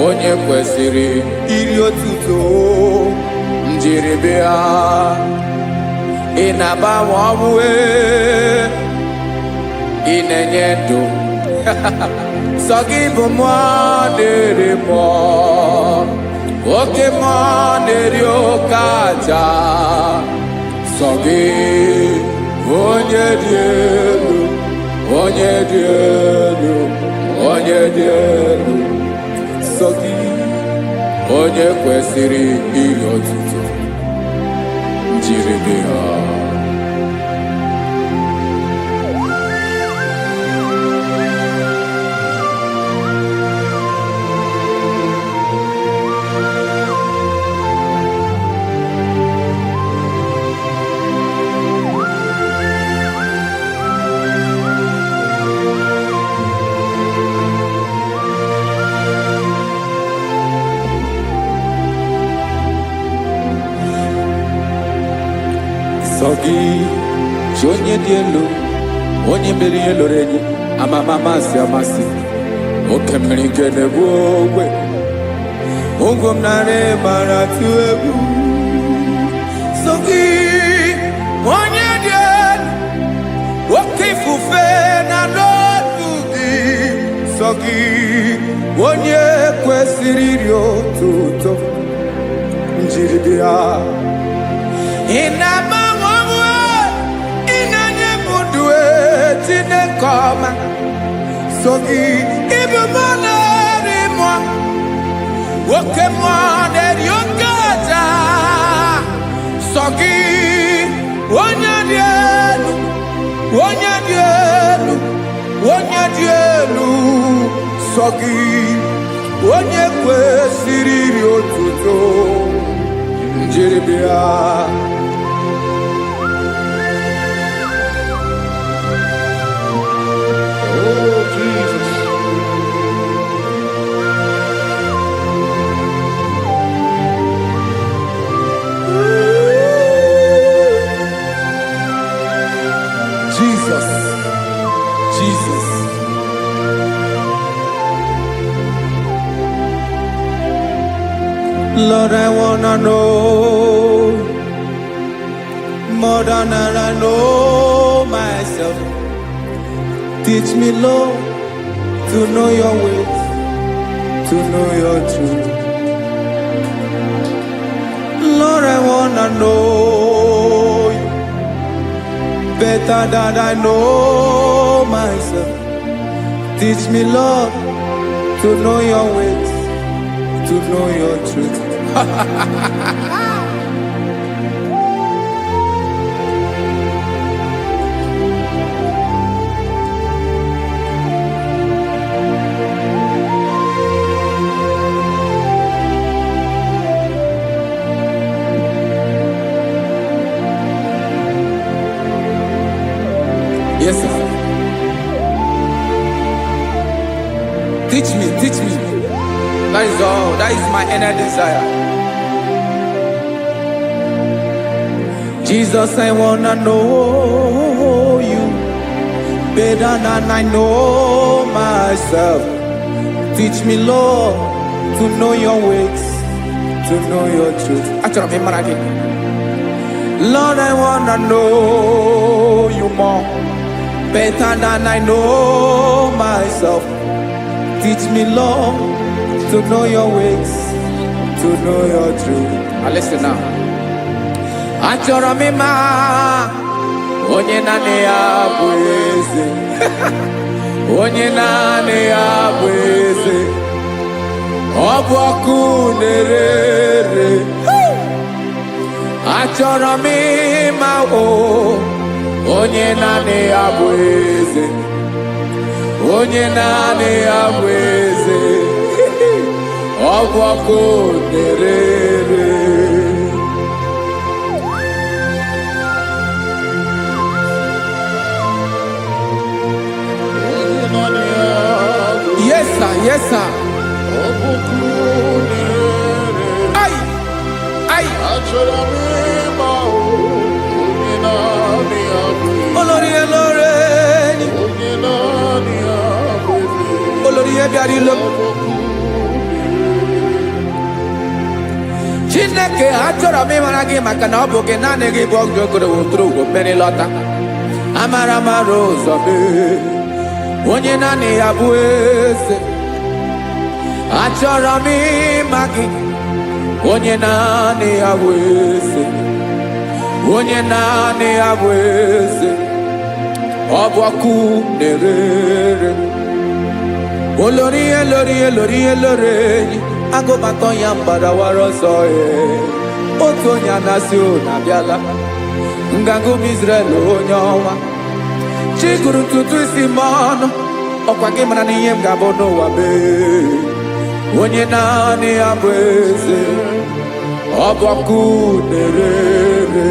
onye kwesịrị iri otuto njiri bịa Ịna-agbanwe ọmụwe ị na-enye ndụ sọ gị bụ mmụọ na-eri mmụọ oke mmụọ na-eri oke aja sọ gị onye dị elu sọ gị onye kwesịrị iri otuto njiri bịa Sogi, onye dị elu, onye mere ihe lụrụ enyi, amasị, oke mmiri nke na-egbu ogwe, ụgwọ m narị mara tụ egwu. Sogi, onye dị elu, oke ifufe na n'otu gị. Sogi, onye kwesịrị iri otuto, njiri bịa. Chineke ọma so gị ịbụ mmụọ na-eri mmụọ oke mmụọ na-eri oke aja so gị onye dị elu nsọ gị onye kwesịrị iri otuto njiri bịa. Oh, Jesus. Jesus, Jesus. Lord, I wanna know more than I know myself. Teach me, Lord, to know your ways, to know your truth. Lord, I wanna know you better than I know myself. Teach me, Lord, to know your ways, to know your truth. Yes, sir. Teach me, teach me. That is all. That is my inner desire. Jesus, I wanna know you better than I know myself. Teach me, Lord, to know your ways, to know your truth. Lord, I wanna know you more better than I know myself. Teach me, Lord, to know your ways, to know your truth. Now listen now. Achọrọ m ịma onye naanị ya bụ eze. Onye naanị ya bụ eze. Ọ bụ ọkụ na-ere. Achọrọ m ịma onye naanị ya bụ eze. Onye naanị ya bụ eze. Ọ bụ ọkụ na-ere. Yes, sir. Yes, sir. Ay, ay. Olórí elóore ni. Olórí ebiari lo. Chineke achọrọ m ịmara gị maka na ọ bụ gị naanị gị bụ ọgụ ogoro wotoro ugwo mmeri lọta. Amara mara ụzọ mee. Onye naanị ya bụ eze. Achọrọ m ịma gị. Onye naanị ya bụ eze. Onye naanị ya bụ eze. Ọ bụ ọkụ na-ere. Olórí elórí elórí elóore agụbatọ ya mgbadawara ọsọ ya. Otu onye anasị unu abịala. Nganga ụmụ Izrel onye ọnwa. Chi gụrụ ntutu isi m ọnụ. Ọkwa gị mara na ihe m ga-abụ n'ụwa mee. Onye naanị ya bụ eze. Ọ bụ ọkụ na-ere.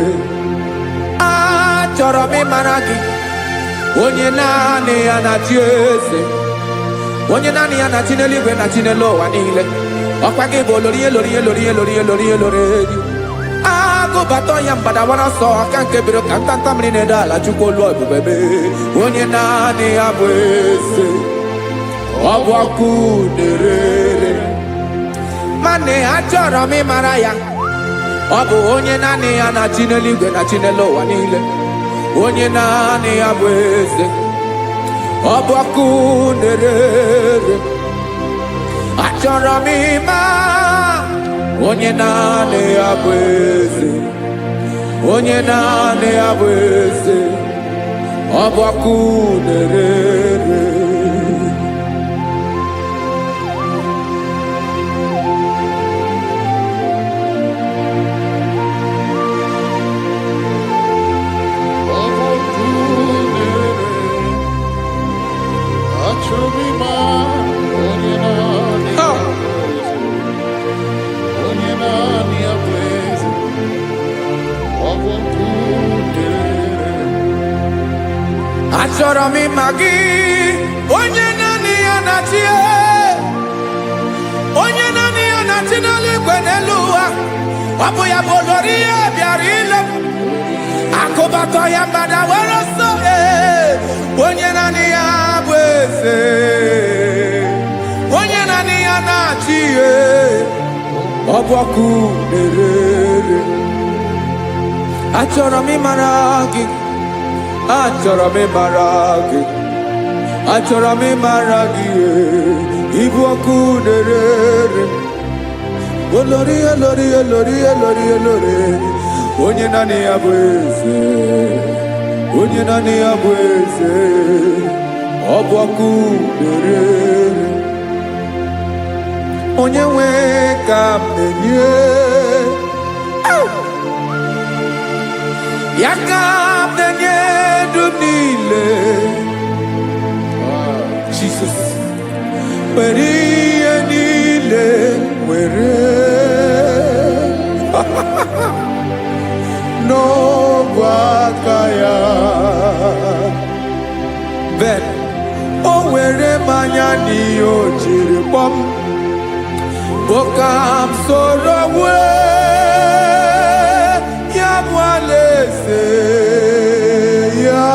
Achọrọ m ịmara gị. Onye naanị ya na-achị eze. Onye naanị ya na-achị n'eluigwe na-achị n'elu ụwa niile. Ọkwa gị bụ olórí elórí elórí elórí elórí elórí. Agụbatọ ya mgbadawara ọsọ aka nke biro ka ntanta mmiri na-edo ala Chukwu olu ebube mee. Onye naanị ya bụ eze. Ọ bụ ọkụ na-ere. Mane achọrọ m ịmara ya. Ọ bụ onye naanị ya na-achị n'eluigwe na-achị n'elu ụwa niile. Onye naanị ya bụ eze. Ọ bụ ọkụ na-ere. Achọrọ m ịma onye naanị ya bụ eze. Onye naanị ya bụ eze. Ọ bụ ọkụ na-ere. Achọrọ m ịma achọrọ m ịma gị, onye naanị ya na-achị, onye naanị ya na-achị n'eluigwe n'elu ụwa. Ọ bụ ya bụ olori ihe bịara ile m, akụbatọ ya mgbada were ọsọ. Onye naanị ya bụ eze, onye naanị ya na-achị ihe. Ọ bụ ọkụ na-ere. Achọrọ m ịmara gị, achọrọ m ịmara gị, achọrọ m ịmara gị. Ịbụ ọkụ na-ere. Olori, olori, olori, olori, olori. Onye naanị ya bụ eze, onye naanị ya bụ eze. Ọ bụ ọkụ na-ere. Onye nwe ka m na-enye, ya ka m na-enye ndụ niile. Jesus, were ihe niile were n'ọbụ aka ya. Ben, o were mmanya n'ihe o jiri kpọm, bụ ka m soro wee ya bụ alaeze ya,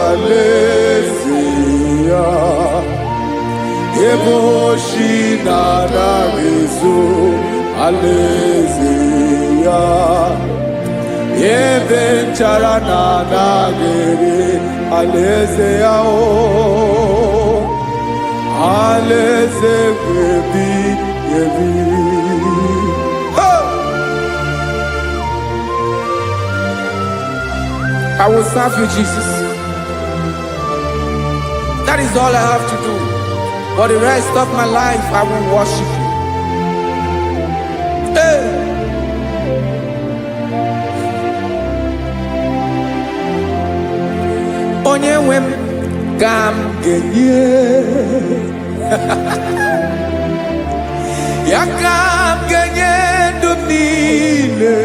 alaeze ya. Ebe oshi na-anaghị ezo, alaeze ya. Ebe nchara na-anaghị ere, alaeze ya. Alaeze ebi ebi. I will serve you, Jesus. That is all I have to do. For the rest of my life, I will worship you. Hey. Onye nwe m ka m ga-enye, ya ka m ga-enye ndụ m niile.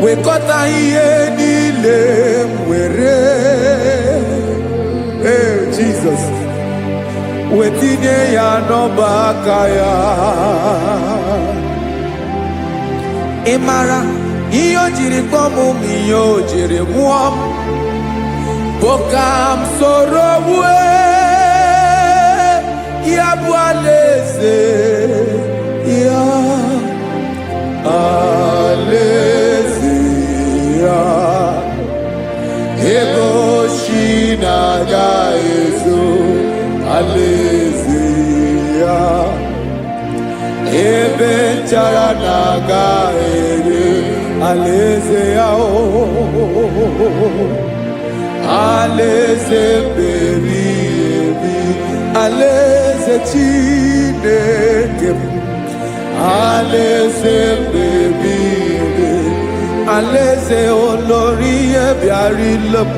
Wekọta ihe niile m were, Jesus, wetinye ya n'ọba aka ya. Ị mara ihe o jiri kpọọ m, ihe o jiri mụọ m, bụ ka m soro wee ya bụ alaeze ya, alaeze ya. Ebe oshi na-agaghị ezo, alaeze ya. Ebe nchara na-agaghị ere, alaeze ya. Alaeze ebi ebi, alaeze Chineke m. Alaeze ebi ebi, alaeze olori ihe bịara ile m.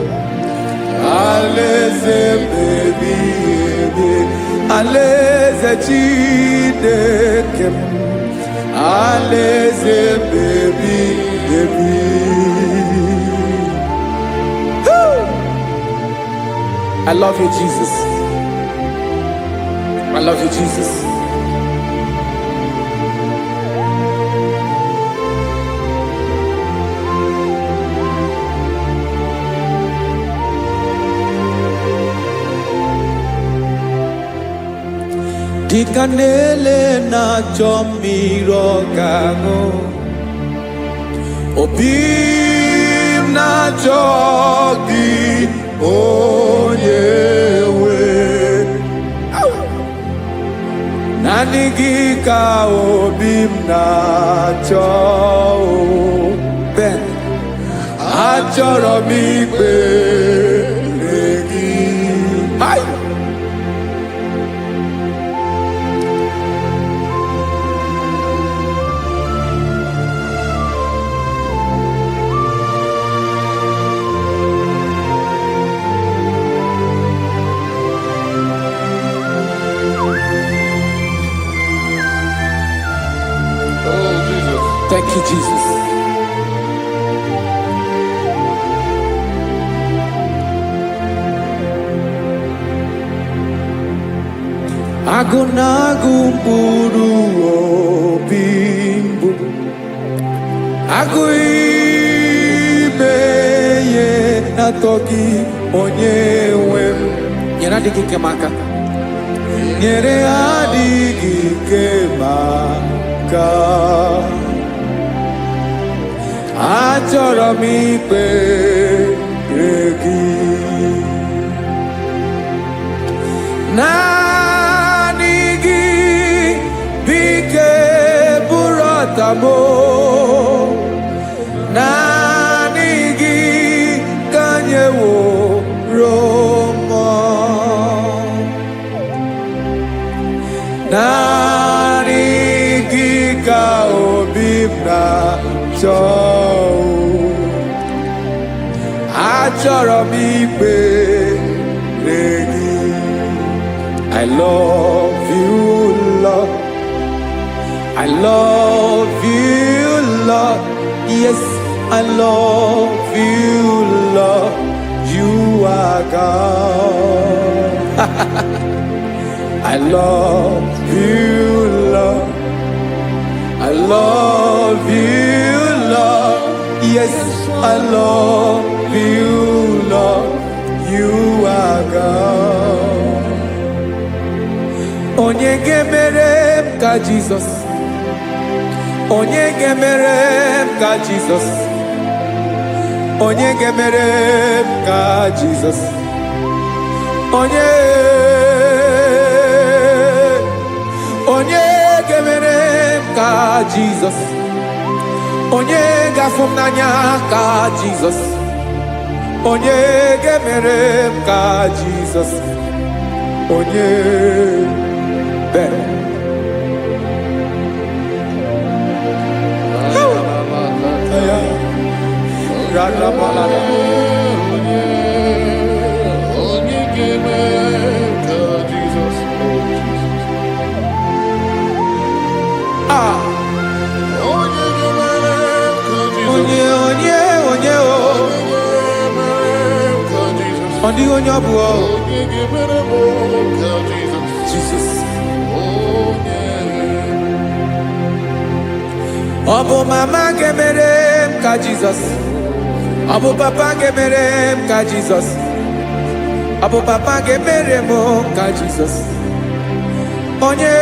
Alaeze ebi ebi, alaeze Chineke m. Alaeze ebi ebi. I love you, Jesus. I love you, Jesus. Dịka na-ele na-achọ mmiri ọ ga-aṅụ, obi m na-achọ gị, onye nwe. Naanị gị ka obi m na-achọ. Ben, achọrọ m ikpere gị. Oh, Jesus. Thank you, Jesus. Agụnagụ mkpụrụ obi mbụ agụ ime ihe na-atọ gị onye nwe m nyere adịghị ike m aka nyere adịghị ike m aka achọrọ m ikpere gị naanị gị bike bụrụ ọtamo naanị gị ka nyeworo m naanị gị ka obi m na-achọ achọrọ m ikpere gị I love you, Lord. I love you, Lord. Yes, I love you, Lord. You are God. I love you, Lord. I love you, Lord. Yes, I love you, Lord. You are God. Onye ga-emere m ka Jizọs Onye ga-emere m ka Jizọs Onye ga-emere m ka Jizọs Onye ga-emere m ka Jizọs Onye ga-afụ m n'anya ka Jizọs Onye ga-emere m ka Jizọs Onye better. Jesus. Obo mama gemere m ka Jesus. Obo papa gemere m ka Jesus. Obo papa gemere m ka Jesus. Onye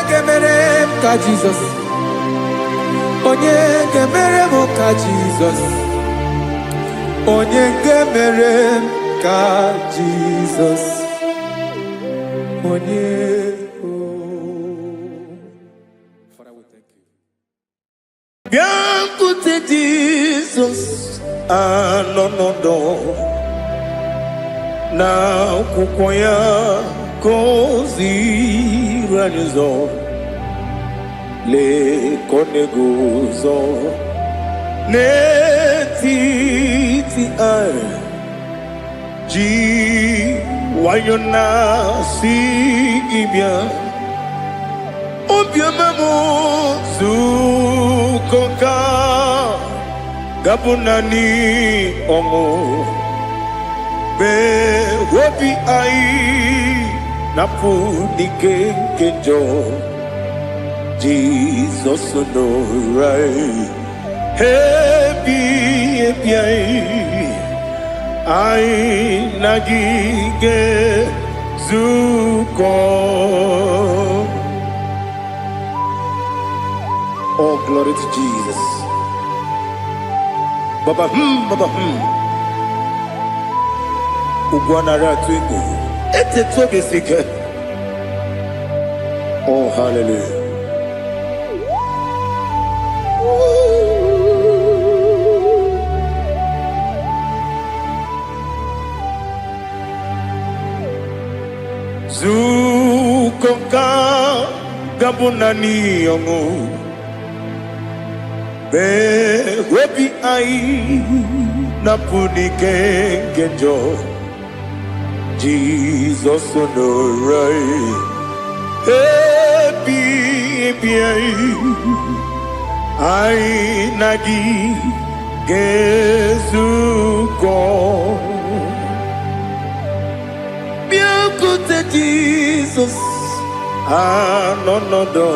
gemere m ka Jesus. Onye gemere m ka Jesus. Onye gemere m ka Jesus. Onye Biancote Jesus anonodo na akwụkwọ ya gọziri anyị ụzọ lekọnego ụzọ n'etiti anyị ji nwayọ na-asị gị bịa obiọma m zukoka gabunani ọṅụ mee obi anyị napụ n'ike nke njọ Jizọs nọrọ ebi anyị na gị ga-ezukọ. Oh, glory to Jesus. Baba, Baba, Ugwanara to Igbo. Ete toge sike. Oh, hallelujah. Zukonka gabunani yongo. Be webi ai na punike genjo Jesus no rai ebi ai nagi gezuko bute Jesus anọnọdụ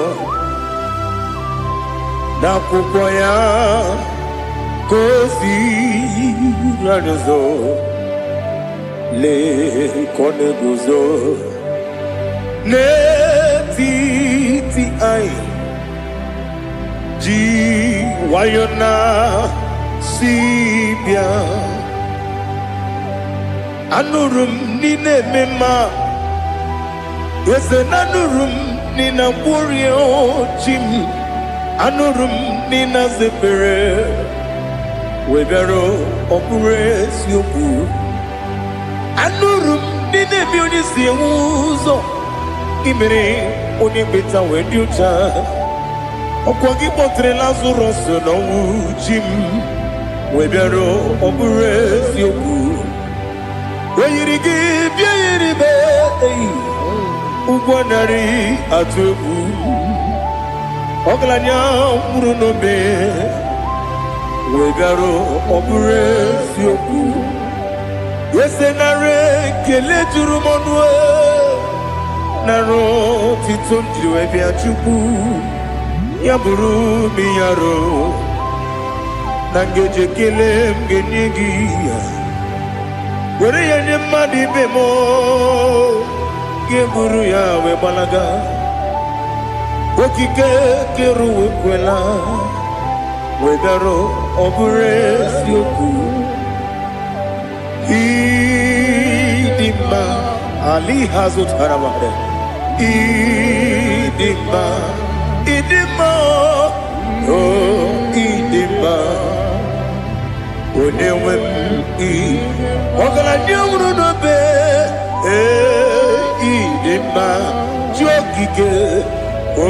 n'akwụkwọ ya ka o ziri anyị ụzọ lee ka ọ na-eguzo n'etiti anyị ji nwayọ na si bịa anụrụ m n'ime eme mma eze na anụrụ m n'ina mkpụrụ ochi m anụrụ m n'ina zebere wee bịara ọ bụrụ eziokwu anụrụ m n'ina ebe onye si enwe ụzọ imere onye mkpeta wee dị ụcha ọkwa gị kpọtere Lazarọs n'ọnwụ chi m wee bịara ọ bụrụ eziokwu wee yiri gị bịa yiri be ụgwọ narị atụ egwu ọgaranya mkpụrụ n'obe wee bịara ọ bụrụ eziokwu ese narị ekele juru m ọnụ narị otito m jiri wee bịa Chukwu ya bụrụ m ya ro na ngeji ekele m ga-enye gị ya were ya nye mmadụ ibe m ga-eburu ya wee gbalaga okike kere uwe kwela wee bịara ọ bụrụ eziokwu ịdị mma ali ha zụtara mmadụ ịdị mma ịdị mma o ịdị mma onye nwe m ọgaranya nwụrụ n'obe ịdị mma chi okike o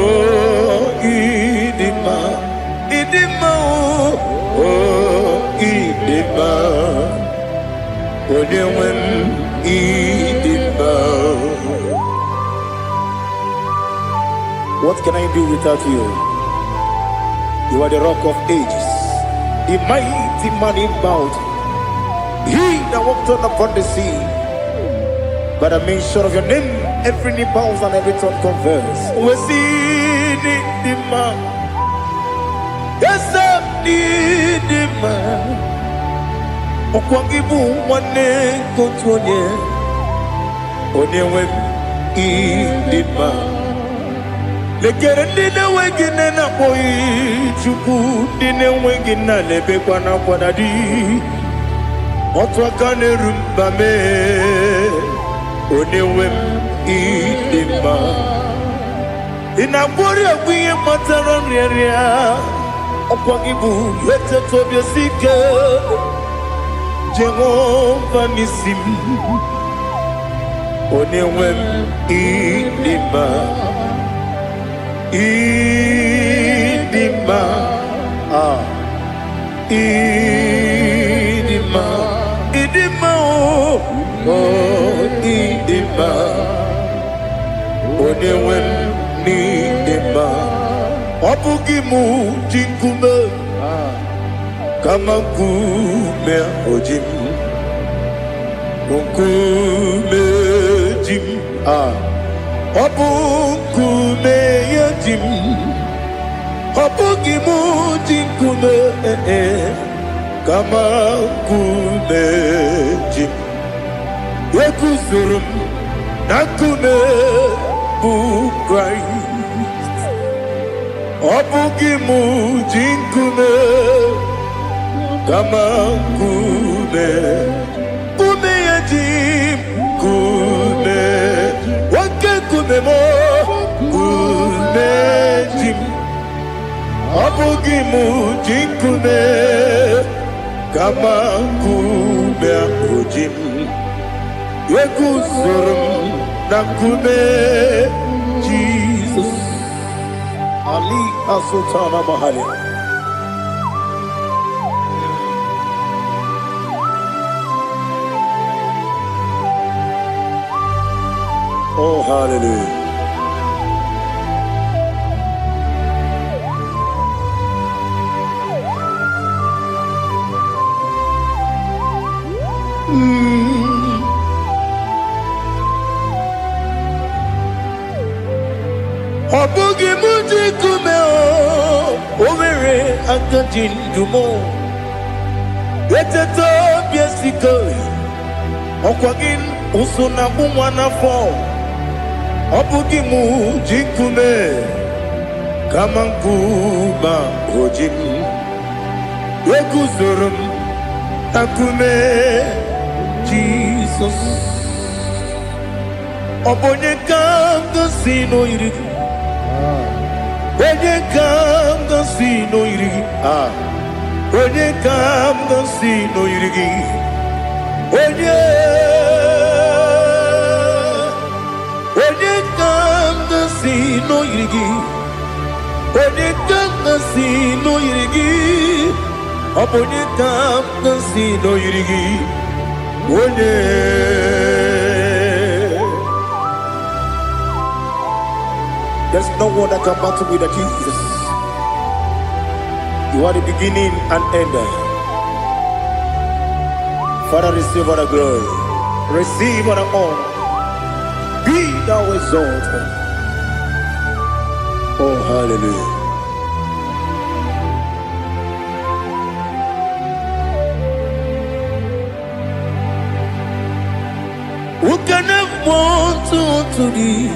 ịdị mma o ịdị mma onye nwe m ịdị mma. What can I do without you? You are the rock of ages, the mighty man in battle, he that walked on upon the sea. By the mention of your name, every knee bows and every tongue confess. We see the man. Yes, I need the man. Okwangibu wane kotonye, onyewe the man. Lekere ndị na-enweghị nne na-akpọghị Chukwu ndị na-enweghị nna na-ebekwa n'akwa na di otu aka na-eru mba mee onye nwe m ịdị mma ị na-agwọrị agwụ ihe matara nrịarịa ọkwa gị bụ eteta obi esi ike Jehova n'isi m onye nwe m ịdị mma Idima, Idima, Idima, oh, Idima, Onewe Nidima, Opugimu Jinkume, Kamakume Ojim, Unkume Jim, Opukume Yajim Opukimu Jinkume Kama Kume Jim Yekusurum Nakume Christ Opukimu Jinkume Kama Kume Kume Yajim Kume Kumemo Kumejim Abugimu Jinkume Kama Kume Ujim Yekusurum Nakume Jesus Ali Asultana Mahali. Oh, hallelujah. Obugi muji kume Owere akajin dumo Eteto biesiko Okwagin usuna kumwana fo Obugi muji kume Kamankuba ojin Wekuzurum Takume Jesus Obonye kamga sino irigi Onye kamga sino irigi Onye kamga sino irigi Onye kamga sino irigi Onye kamga sino irigi Onye kamga sino irigi Onye There's no one that can battle with Jesus. You are the beginning and end. Father, receive all the glory. Receive all the honor. Be thou exalted. Oh, hallelujah. Who can have one to thee?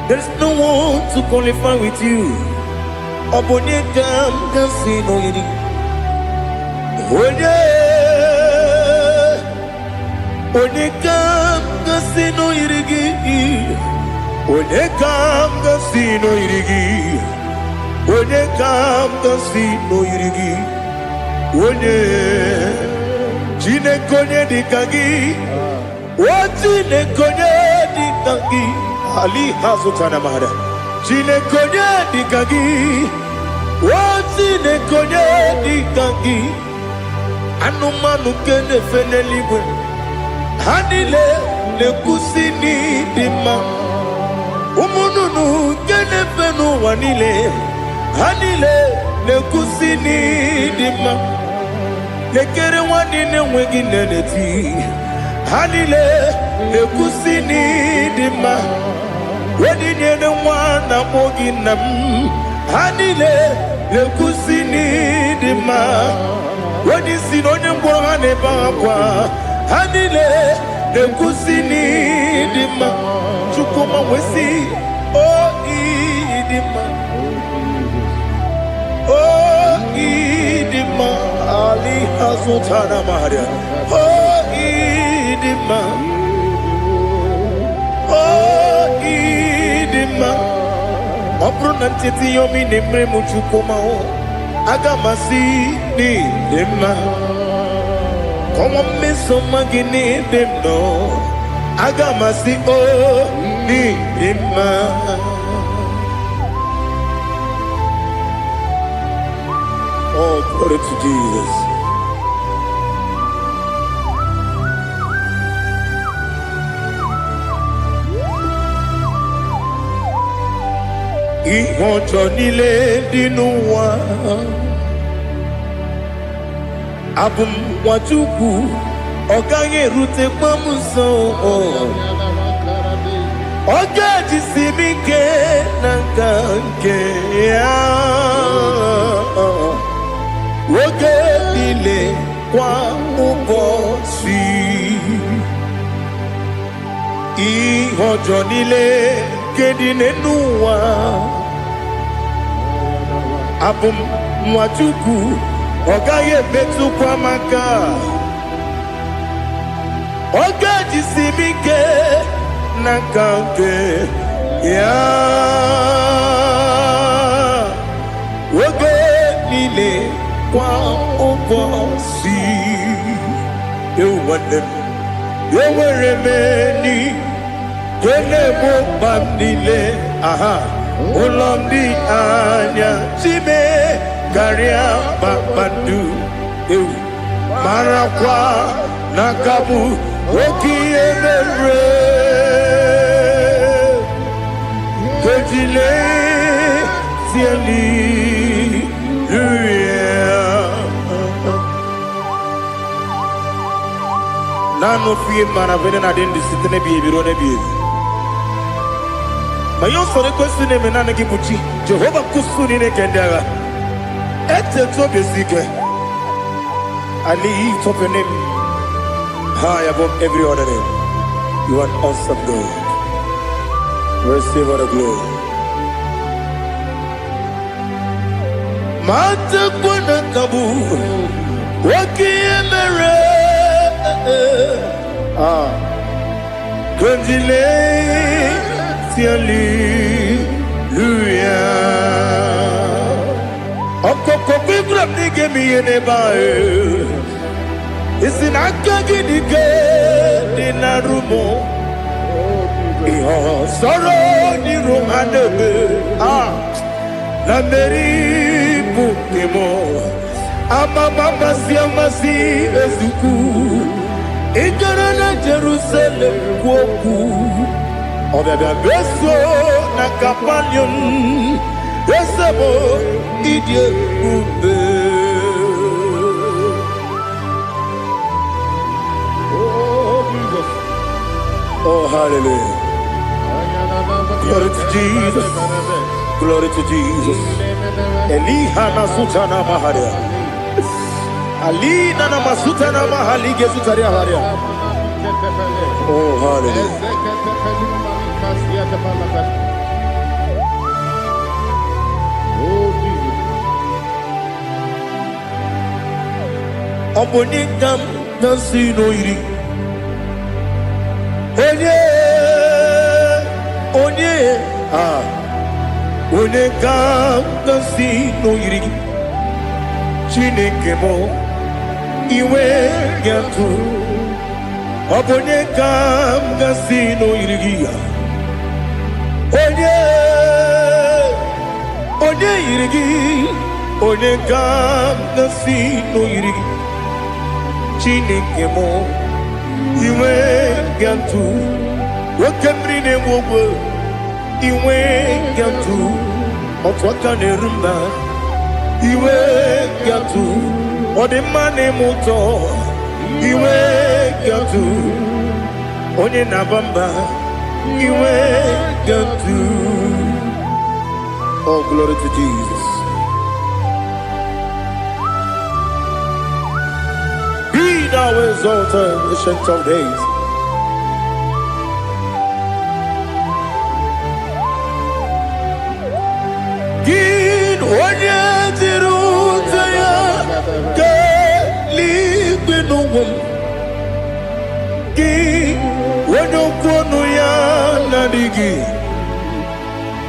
There's no one to qualify with you. Obonye kam kasino yiri. Onye kam kasino yiri. Onye kam kasino yiri. Onye kam kasino yiri. Onye chine konye dikagi. Chine konye dikagi. Ali hazutana mahada. Chine konye dikagi. Chine konye dikagi. Anumanu kene feneliwe. Hanile le kusini dima. Umununu kene fenu wanile. Hanile le kusini dima. Lekere wanine wengi neneti. Hanile le kusini dima. Wedi nyene mwana moginam Hanile le kusini dima Wedi sinonye mbwagane bakwa Hanile le kusini dima Chukuma wesi idima idima Ali hazutana maria idima Obruna titi yomi nemre muchukoma o Agamasi ni dema Koma meso magini demno Agamasi o ni dema Oh, glory to Jesus. Ìwọ̀njọ́ nílé nínú wa Abùmwàjúkù ọ̀gá yẹ̀rùtẹ̀ pọ́mùsàn Ọ̀gá jìsìmí kẹ́ nàkà nkẹ́ yá Oge nílé kwa ụbọ̀ sí Ìwọ̀njọ́ nílé Kedi nenuwa Abum mwatuku Ogaye betu kwa maka Oga jisimike Nakanke Ya Oge nile kwa ubosi Ewanem Eweremeni Kene mo bandile, ulomdi anya chime karia babandu, marakwa nakabu oki emere, kejile sieli Nano fiye mana vene na dendi sitene biye birone biye. Ma yo sore kwesi ne menane gibuchi. Jehovah kusuni ne kendera. Ete to besike. I lift up your name high above every other name. You are awesome God. Receive all the glory. Mata kwana kabu wakiemere Kondile Hallelujah. Okoko kwibra nige miyene bae. Isinaka gidige dina rumo. Iho soro ni rumanebe. La meri bukemo. Ama mama siamasi ezuku. Igarana Jerusalem woku. Obebe beso na kapanion. Besamo idie ube. Oh, Jesus. Oh, hallelujah. Glory to Jesus. Glory to Jesus. Elihana sutana maharia. Alina na masutana mahali gesutaria haria. Oh, hallelujah. Oh, Jesus. Obonikam nasino iri. Onye Onekam nasino iri. Chineke mo iwe yantu. Obonekam nasino iri. Onye irigi, onekam nasino irigi. Chineke mo iwe yantu. Wakemri ne wogo iwe yantu. Otwaka ne rumba iwe yantu. Odemane moto iwe yantu. Onye nabamba iwe yantu. Oh, glory to Jesus. Be thou exalted, ancient of days. Gin onye tirutaya ke ligbinugum. Gin onye kwonu ya nadigi.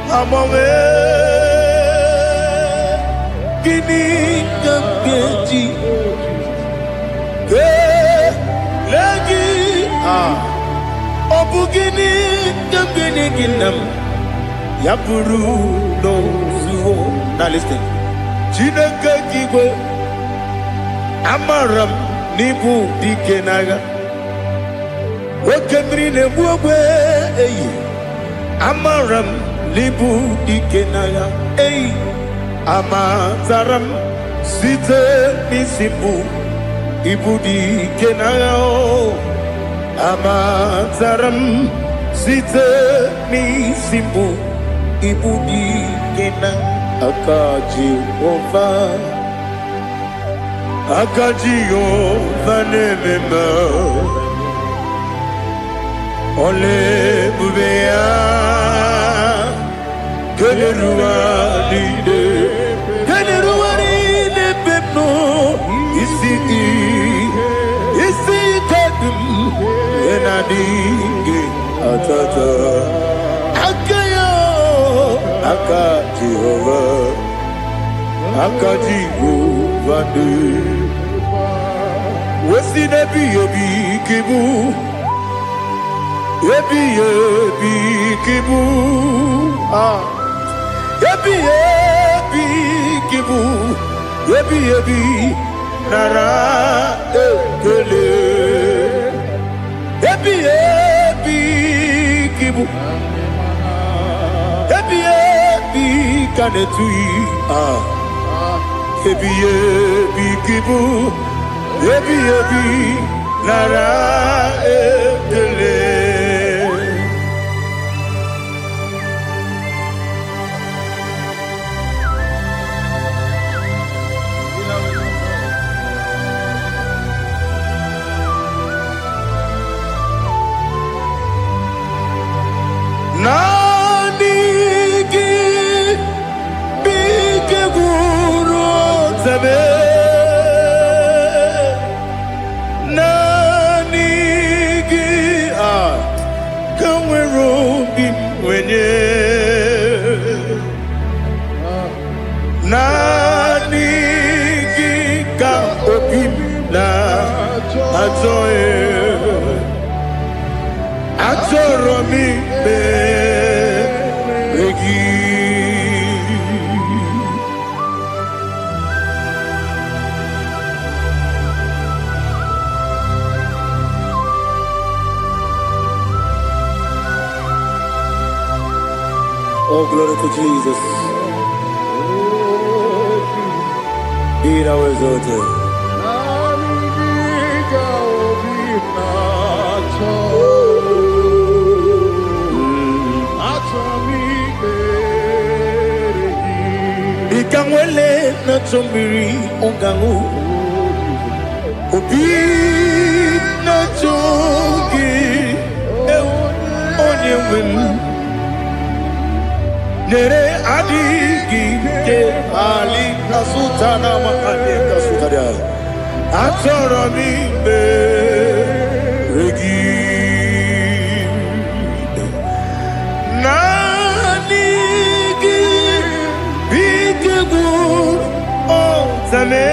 Amame Gini Gamgeji Lagi Obu Gini Gamgeni Ginam Yapuru no Zuho. Now listen. Chinaka Kigwe Amaram Nibu Dikenaga Wakemri Nebuwe Amaram Libu dikenaya, amataram site misibu, ibu dikenaya, amataram site misibu, ibu dikenaya, akaji ova nemema, ole bubea. Keneruaride pepno isi kadum enadinge atata akayo akaji ovade wesi nebi yebi kibu Yebi kibu, yebi nara ekele. Yebi kibu, yebi kanetui. Yebi kibu, yebi nara ekele. zame nanigi kanwero bim wenye nanigi ka obim na atoe atoro mi be regi. Oh, glory to Jesus. Be thou exalted. Ikangwele na chombiri ongangu obi na chogi onye wim nere adigi ke ali asutana makane asutaria atoro mi be regi nanigi bigegu o zame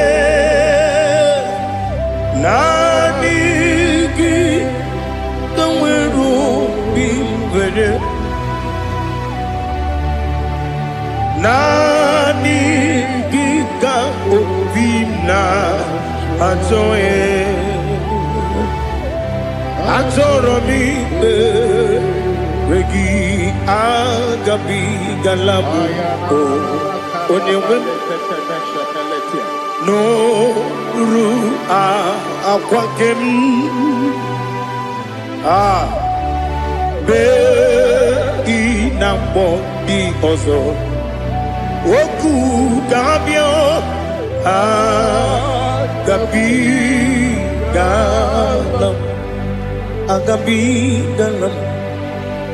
nanigi kanweru bingwere nani giga obina atoe atoro mi regi agabi galabu onyewe no ru akwakem be inambo di ozo oku gabio agabi galam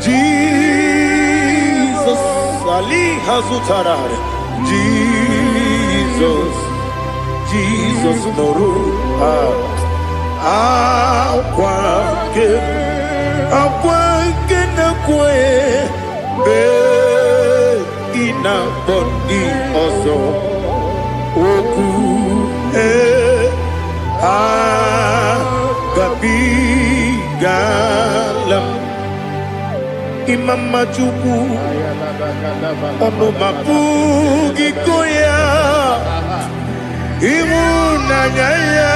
Jesus ali hazutarare Jesus noru akwa na kwe be ina boni ozo oku gabi galam imama chuku ono mapugi koya imu nanyaya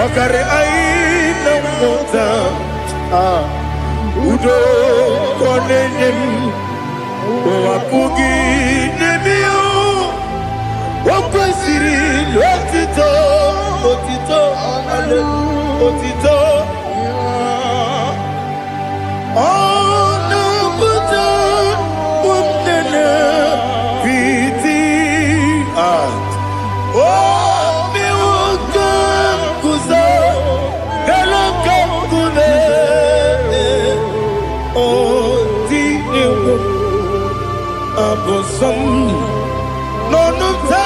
okare aina mota udo konenem wapugi nemio wakwasiri lotito ale otito ono buto umnene piti mi wakam kuzo galakam kune abosom nonuta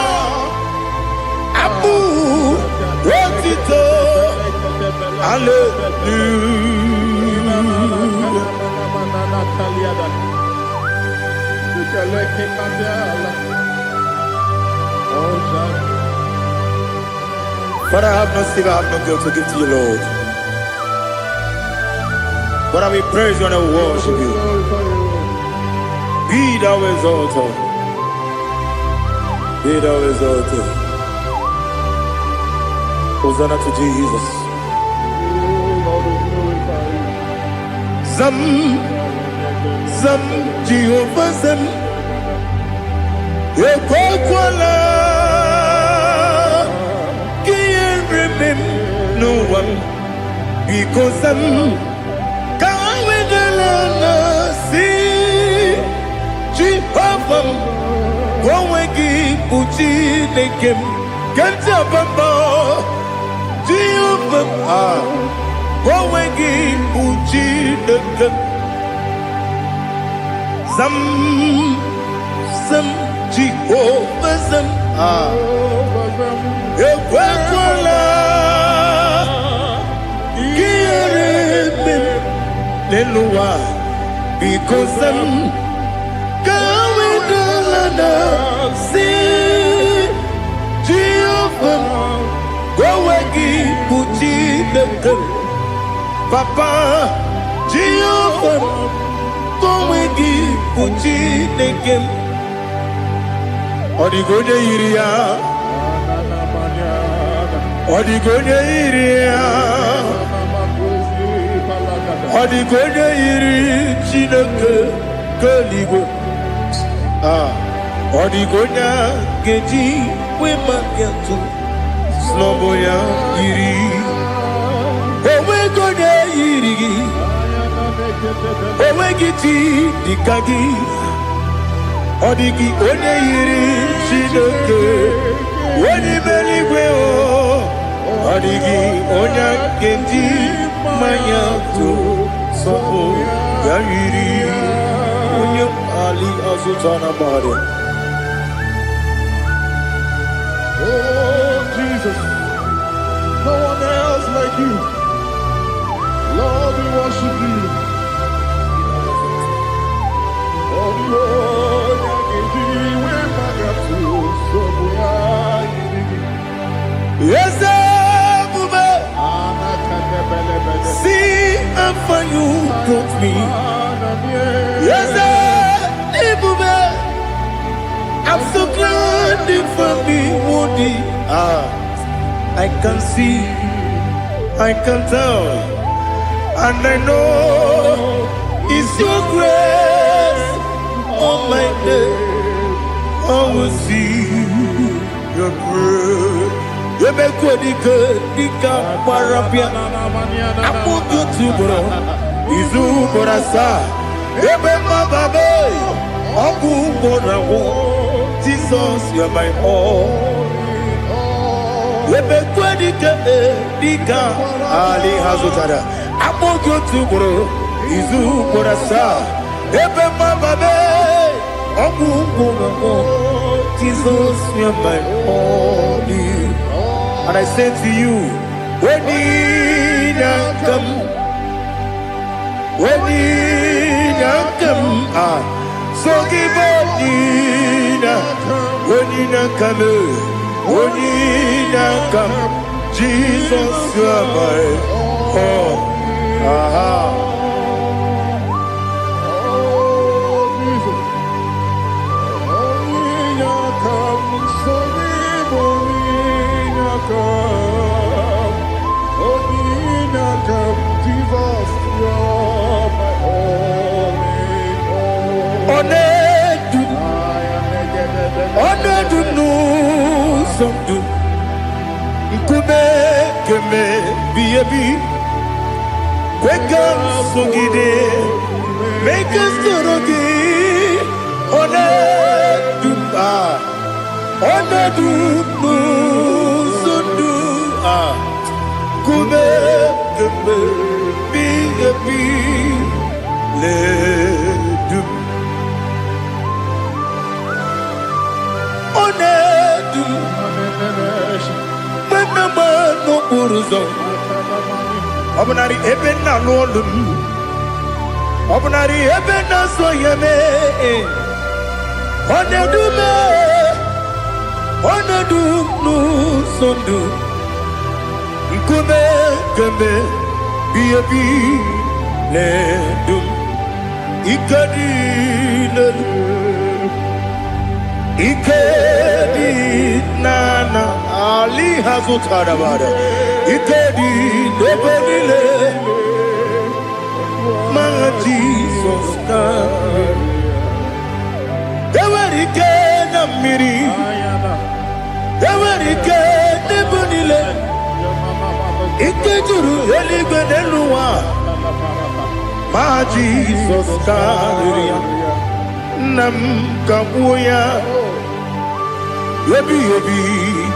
abu wotito But I have no sin, I have no guilt to give to you, Lord. But I will praise you and I will worship you. Be thou exalted. Be thou exalted. Hosanna to Jesus. Zam Jehovah Zam Ekokwala Kiyeremim no one because Zam Kawedalana si Jehovah Wawegi Puchi Nekem Kanta Bamba Jehovah Wawegi Puchi Nekem Zam Jehovah Zam Ekwekwala ihere eme n'elu ụwa because ka wedala na si Jehova gowe gị bụ Chineke Papa Jehova gowe gị bụ Chineke ọ dịghị onye yiri ya ọ dịghị onye yiri ya ọ dịghị onye yiri Chineke nke eluigwe ọ dịghị onye ga-eji wee maka atụ n'ọbụ ya yiri onweghị onye yiri gị onweghị chi dịka gị ọ dịghị onye yiri Chineke onye eluigwe ọ dịghị onye ga-eji mmanya atụ n'ọbụ ya yiri onye ali azụta na mahadum. Oh, Jesus, no one else like you. Lord, we worship you. Oh, Lord, I give you when I got to, so we are Yes, see how far you brought me. Yes, I'm so glad you found me worthy. I can see, I can tell, and I know it's your grace on my day. I will see your grace. You make what you could, you can't parapia. I'm going to bro. Izu borasa. You make my baby. I'm going to Jesus, you're my all. You make what you can, Ali Hazutada. I'm going to bro. Izu borasa. You make my baby. I'm going to Jesus, you're my all. And I say to you, when you come, so give up, when you come, Jesus, you are my all. Onedu no somdu Nkube keme biyebi Kwekam sogide Make us torogi Onedu no somdu Kube keme biyebi Ledu Onedu Menama no uruzo Obunari ebe na n'olum Obunari ebe na soyeme Onedu me Onedu n'usondu Nkume kembe biyebi ledum Ikadi lelu Ikedi nana Ali Hazutada bada Ikedi nebenile Ma Jesus ka Ewerike na miri Ewerike nebenile Ikejuru eligwe neluwa Ma Jesus ka Nam kabuya Yebi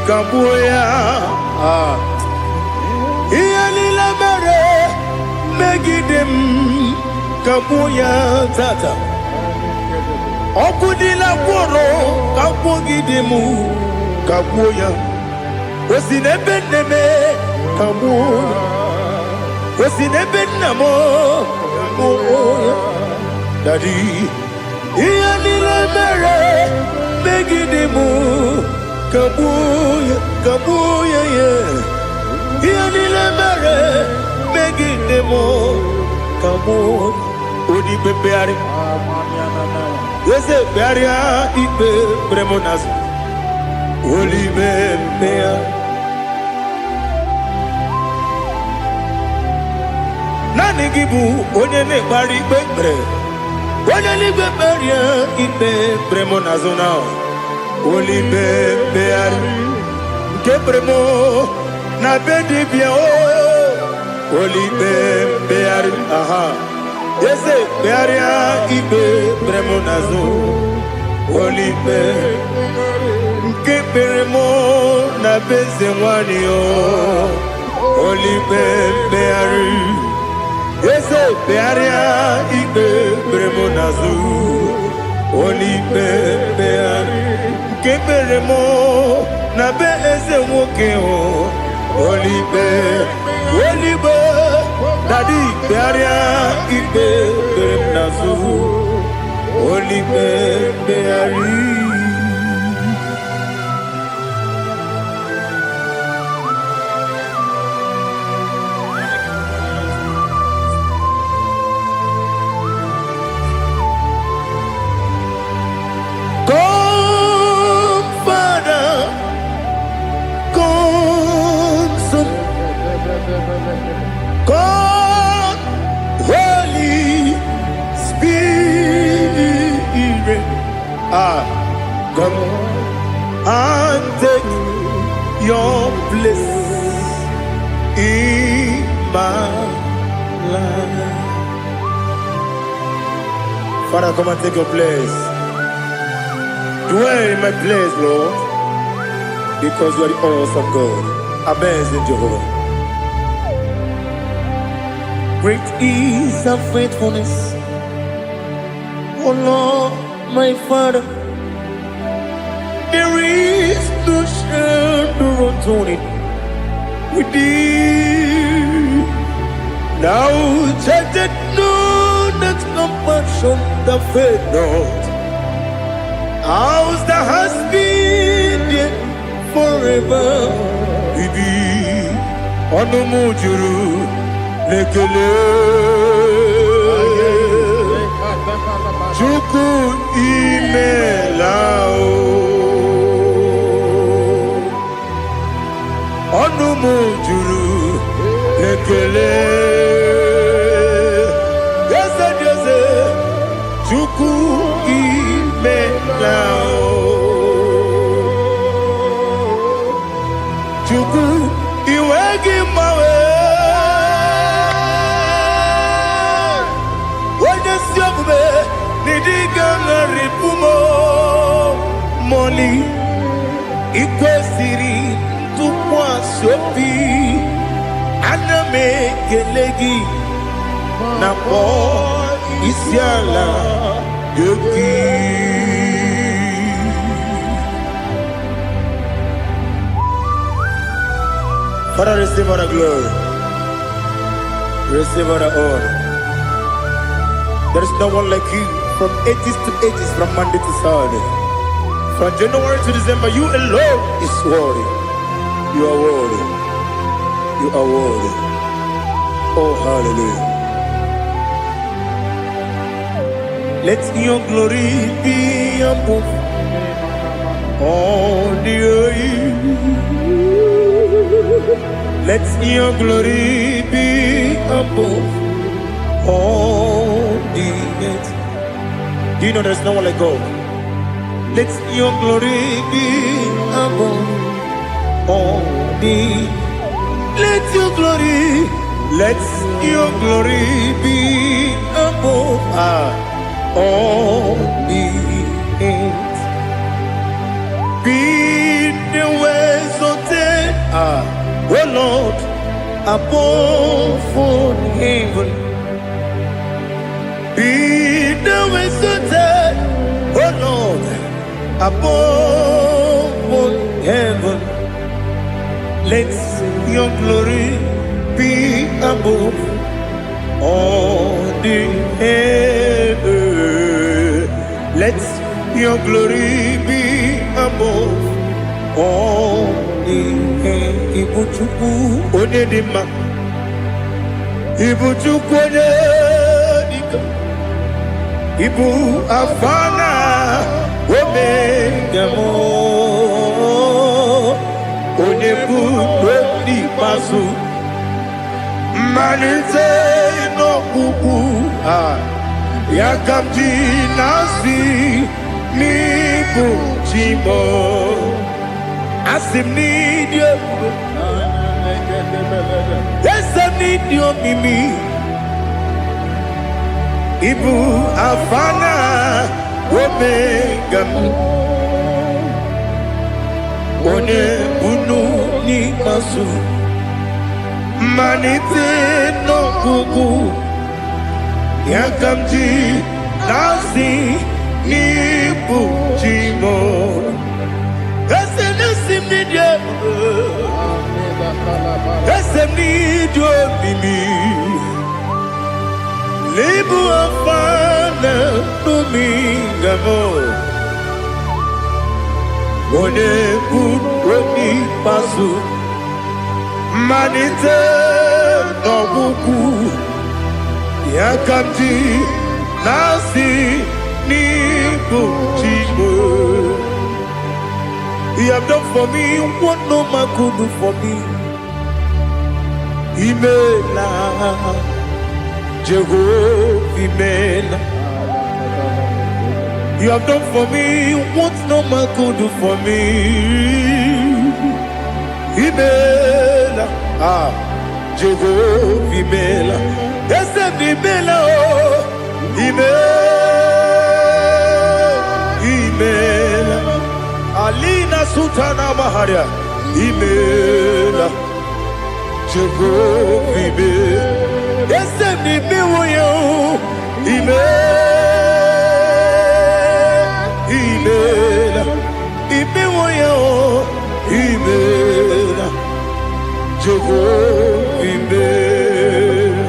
kabuya Iyalila mere Megidem kabuya tata Okudila kworo kabugidemu Kabuya. Was in a beneme, Kabuya. Was in a benamo, Kabuya. Daddy, Ianila Mare, Megidemu, Kabuya, Kabuya, yeah. Ianila Mare, Megidemu, Kabuya. Odi Pepeari. Yes, a barrier, Ipe, Bremonas. Holy Bempea. Nani Gibu, Onyene Bari Bebre. Onyene Beberia, Ipe, Bremonazona. Holy Bempea. Kebremo, Nabedi Bia. Holy Bempea. Aha. Yes, a barrier, Ipe, Bremonazo. Holy Bempea. Keperemo na beze wanio Oli beari Ese bearia Ibe bremo nazu Oli beari Keperemo na beze wokeo Oli be Daddy bearia Ibe bremo nazu Oli beari God, Holy Spirit, come and take your place in my life. Father, come and take your place. Dwell in my place, Lord, because you are the awesome God. Amazing Jehovah. Great is thy faithfulness, O Lord, my Father. There is no shadow of turning with thee. Now judged know that compassion that faith not. Ours that has been there forever with thee. Onomujuru. Lekele Chuku imelao Onumujuru Lekele Yese Yese Chuku imelao Chuku iwegi mawe Nidigana ripumo Moli Ikwesiri Tukwa sopi Aname kelegi Napo Isiala Yoki Father, receive all the glory. Receive all the honor. There is no one like you. From ages to ages, from Monday to Saturday, from January to December, you alone is worthy. You are worthy. You are worthy. Oh, hallelujah. Let your glory be above all the earth. Let your glory be above all the earth. Do you know there's no one like God? Let your glory be above all the. Let your glory be above all the earth. Be the ways of death, oh Lord, above all heaven. Be the ways of death, oh Lord, above all heaven. Let your glory be above all the heaven. Let your glory be above all the heaven. Ibu Chukwu onye dị mma, Ibu Chukwu onye dị ike, Ibu Alpha na Omega mo, onye bụ n'ikpeazụ, mmalite n'ọgwụgwụ ya ka m ji na-asị n'ịbụ chi m. Asị m n'ịdị ebube, eze m n'ịdị omimi, Ibu Alpha na Omega m, onye bunu n'ikpeazụ, mmalite n'ọgwụgwụ ya ka m ji na-asị n'ịbụ chi m. Ese n'isi m n'ịdị ebube, ese m n'ịdị omimi, Ibu Alpha na Omega m, onye bụ n'ikpeazụ, mmalite n'ọgwụgwụ ya ka m ji na-asị n'ịbụ chi m. You have done for me what no man could do for me. Imela, Jehovah, Imela. You have done for me what no man could do for me. Imela, Jehovah, Imela. Yes, Imela, Imela. Alina Sultana Maharia, Imela, Jehovah, Imela. Yes, Imela, Imela, Imela, Jehovah, Imela.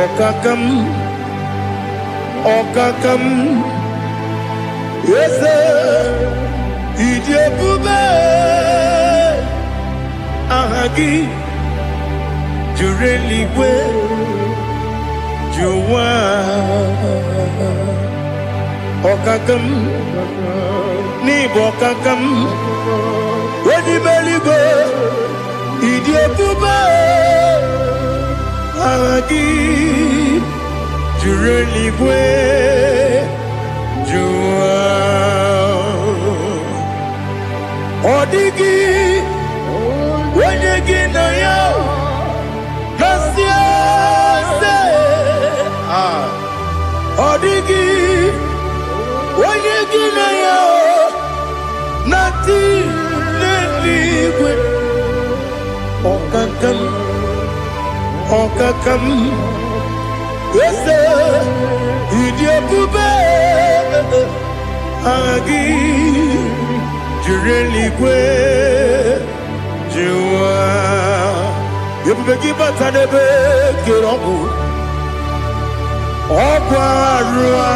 Okakam, Okakam, yes, Idiabube, Ahagi, Jureligwe, Juwa, Okakam, Nibokakam, Wedibeligo, Idiabube, Ahagi, Jureligwe, Juwa, Odigi, Wenegi na yo, Nasiase, Odigi, Wenegi na yo, Nati Neligwe, Okakam, Okakam, Ese, Idiabube, Agi, Jureligwe, Juwa. Yebubeki batanebe kirogu, Okwarua,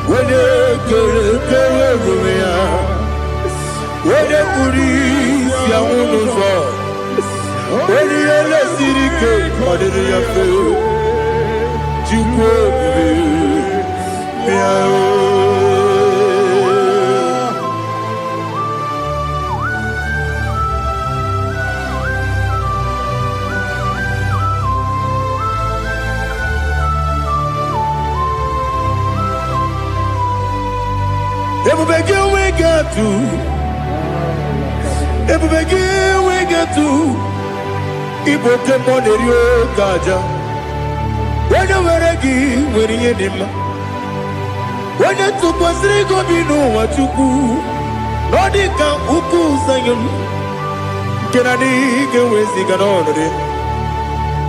Wede kere rumia, Wede kuri siya unuzo, Wede ele sirike, Wadede yafe, Jukwe miao. Ebubeki we get to Ebubegi we get to Igbo tempo de rio gaja. When you were gi weri edima. When you took was rigo binu wachuku. Nodika uku sayum. Kenani ge wezi ganonore.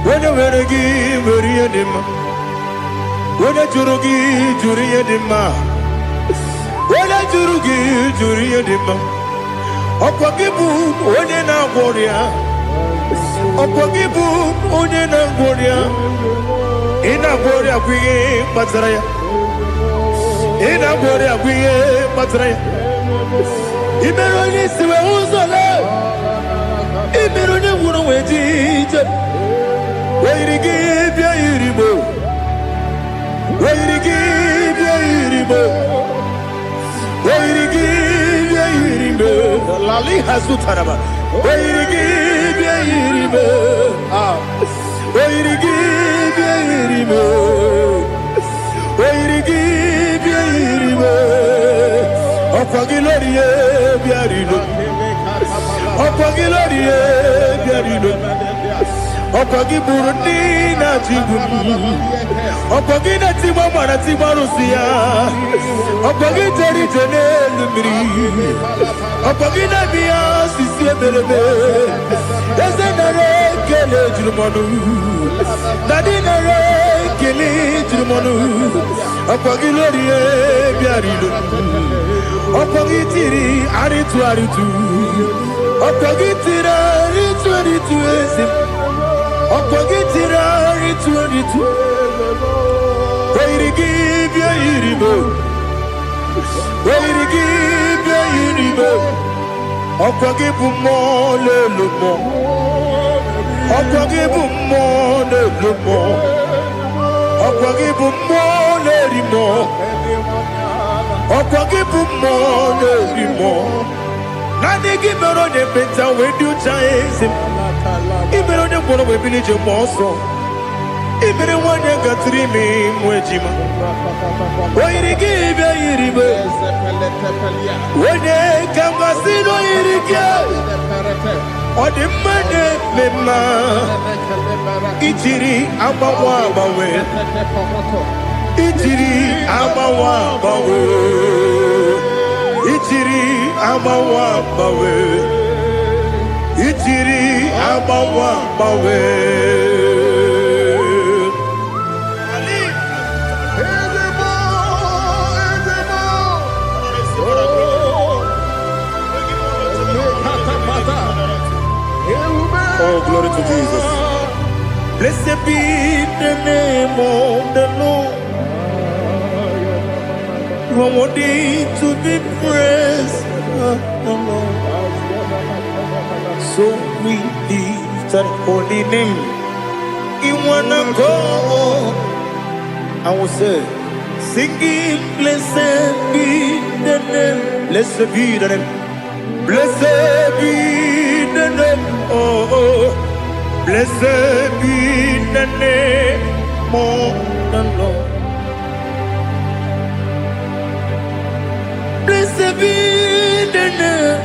When you were gi weri edima. When you jurugi juri edima. When you jurugi juri edima. Okwagibu onye na gworia. Okwagibu onye na gworia. Ina gworia kwiye patraya. Ina gworia kwiye patraya. Ibero ni siwe uzole. Ibero ni wuro wejije. Weirigi bia iribo. Weirigi bia iribo. Weirigi bia iribo. Lali hasutaraba. Weirigi bia iribo. Weirigi bia iribo. Weirigi bia iribo. Okwagilorie bia iribo. Okwagilorie bia iribo. Okwagiburundi na jibumu. Okwagina tiwa mwana tiwa rusia. Okwagiteri jene lumiri. Okwagina biya sisi eberebe. Eze nare kele jirumonu. Nadi nare kele jirumonu. Okwagilorie biarilo. Okwagitiri aritu aritu. Okwagitira aritu aritu ezim. Okwagitira aritu aritu. Weirigi bia iribo. Weirigi bia iribo. Okwagibu mo lelumo. Okwagibu mo lelumo. Okwagibu mo lerimo. Okwagibu mo lerimo. Nani gibero ne beta wedu chaizim. Ibero ne bono we bilije moso. Ibere wanya gatrimi mwejima. Weirigi bia iribo. Wene kamasino irige. Odimane mema. Ichiri abawa bawe. Ichiri abawa bawe. Ichiri abawa bawe. Ichiri abawa bawe. Oh, glory to Jesus. Blessed be the name of the Lord. You are worthy to be praised. So we lift that holy name. You wanna go? I will say, singing, blessed be the name. Blessed be the name. Blessed be the name. Oh, blessed be the name of the Lord. Blessed be the name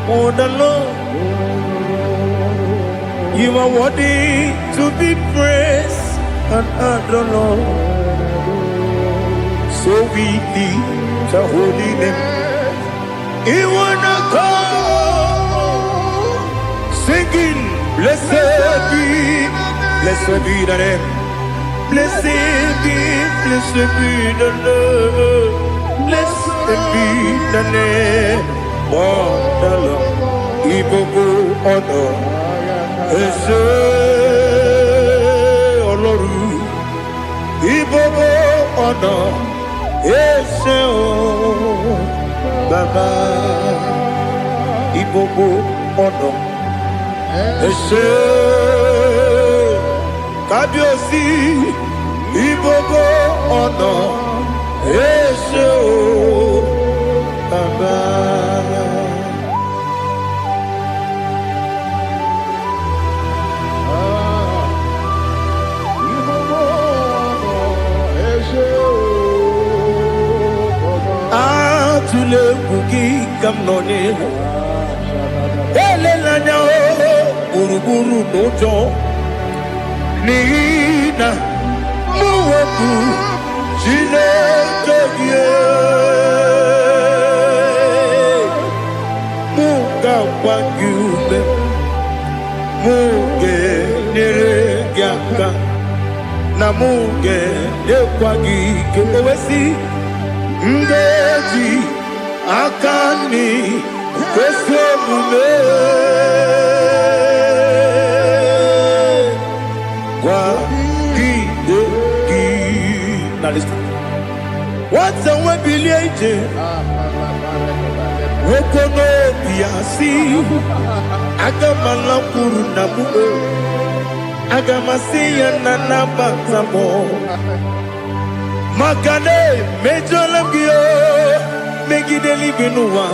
of the Lord. You are worthy to be praised and adored, Lord. So we lift the holy name. You wanna go? Singing, blessed be the name. Blessed be the Lord. Blessed be the name of the Lord. Igbo honor, Ese Oloru. Igbo honor, Ese Baba. Igbo honor. Ese Kabiosi Ibobo ono Ese Baba. Atule kuki kamnone n'ụjọ n'ihi na mụ wepụ Chineke gị mụ ga-agba gị ume mụ ga-enyere gị aka na mụ ga-enyekwa gị ike ewesị ngaji aka nri kwesị omume gwagide gị na listen nwata nwe bilie ije nwoke n'obi ya si aga m alakwuru na mụ aga m asị ya na nabata m maka na emejọla m gị megide eluigwe n'ụwa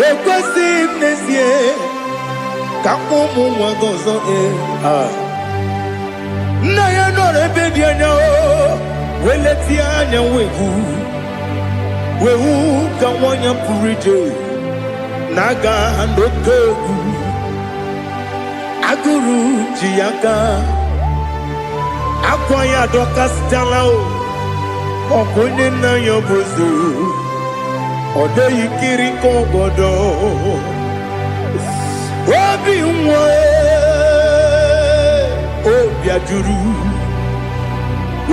ekwesịghị m n'ezie ka ụmụ nwa gị ọzọ nna ya nọrọ ebe dị anya weletie anya wehu ka nwanyị pụrụ ije na-aga n'oke egwu agụrụ ji ya gaa akwa ya dọkasịtala ọkwa onye nna ya bụzo ọ dịghị kiri ka obodo obi nwa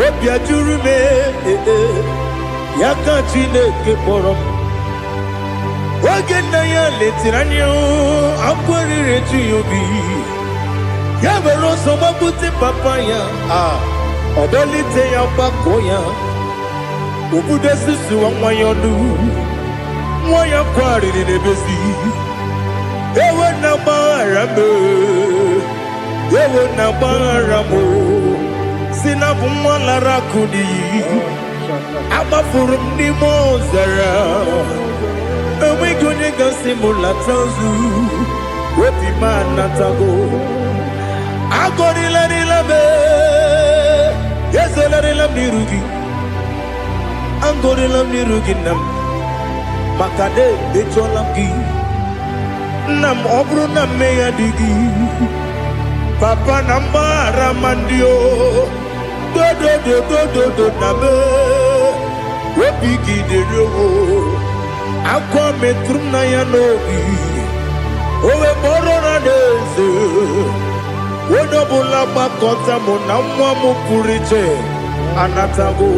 obi ajuru m ya ka Chineke kpọrọ m oge nna ya letiri anya akwa riri eju ya obi ya were ọsọ gbapute papa ya ọ dọlite ya gbakọ ya obodo susuwa nwa ya ọnụ nwa ya kwarịrị n'ebezi ewe na gbaghara m si na bụ nwa lara akụ n'iyi agbafuru m n'ime ọzara enweghị onye gasị m lata ozu obi m anatago agọrịlarịla m ezelarịla m n'iru gị agọrịla m n'iru gị nna m maka na echọla m gị nna m ọ bụrụ na mmehie dị gị papa na mgbaghara ma ndị dodododododo na be obi gị dịrị akwa metụrụ m na ya n'obi owe kpọrọ na n'eze onye ọbụla gbakọta mụ na nwa m pụrụ iche anatago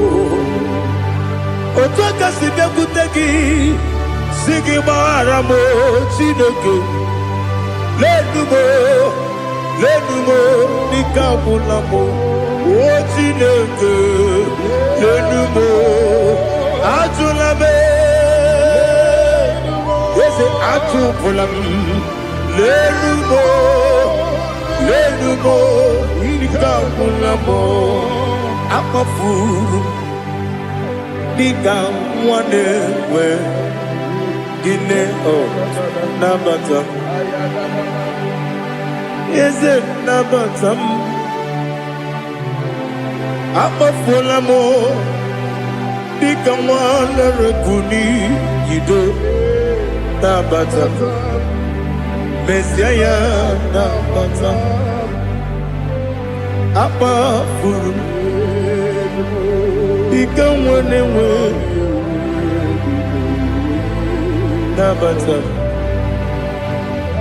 otu aka si bịakwute gị si gị gbaghara m Chineke lenumo dịka agwụla m o Chineke lenumo ajụla m eze atụpụla m lenumo dịka agwụla m akpafuru dịka nwa na-enwe gịnị nabata m eze nabata m akpafuola m dịka nwa na-erekwu n'iyido nabata m mesia ya nabata m akpafuru m dịka nwa na-enwe nabata m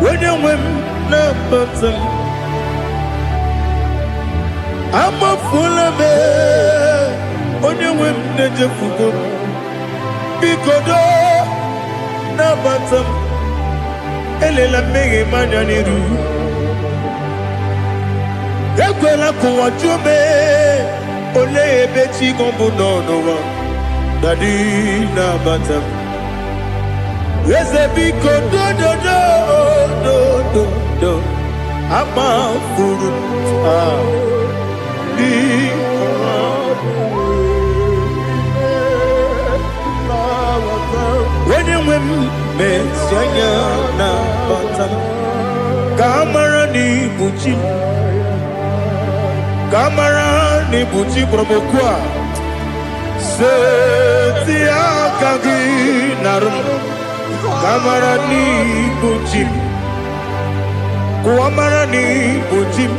onye nwe m nabata m amafuola m onye nwe m na-ejefugo m biko do nabata m elela mmehie m anya n'iru ekwela ka ụwa jụọ m olee ebe chi gị bụ nọ n'ụwa dadi nabata m eze biko do akpafuru onye nwe m mesi anya nabata m ka amara n'ibu chi ka amara n'ibu chi kpọrọ m okwu a seti aka gị narụ m ka amara n'ibu chi Uamarani Ujim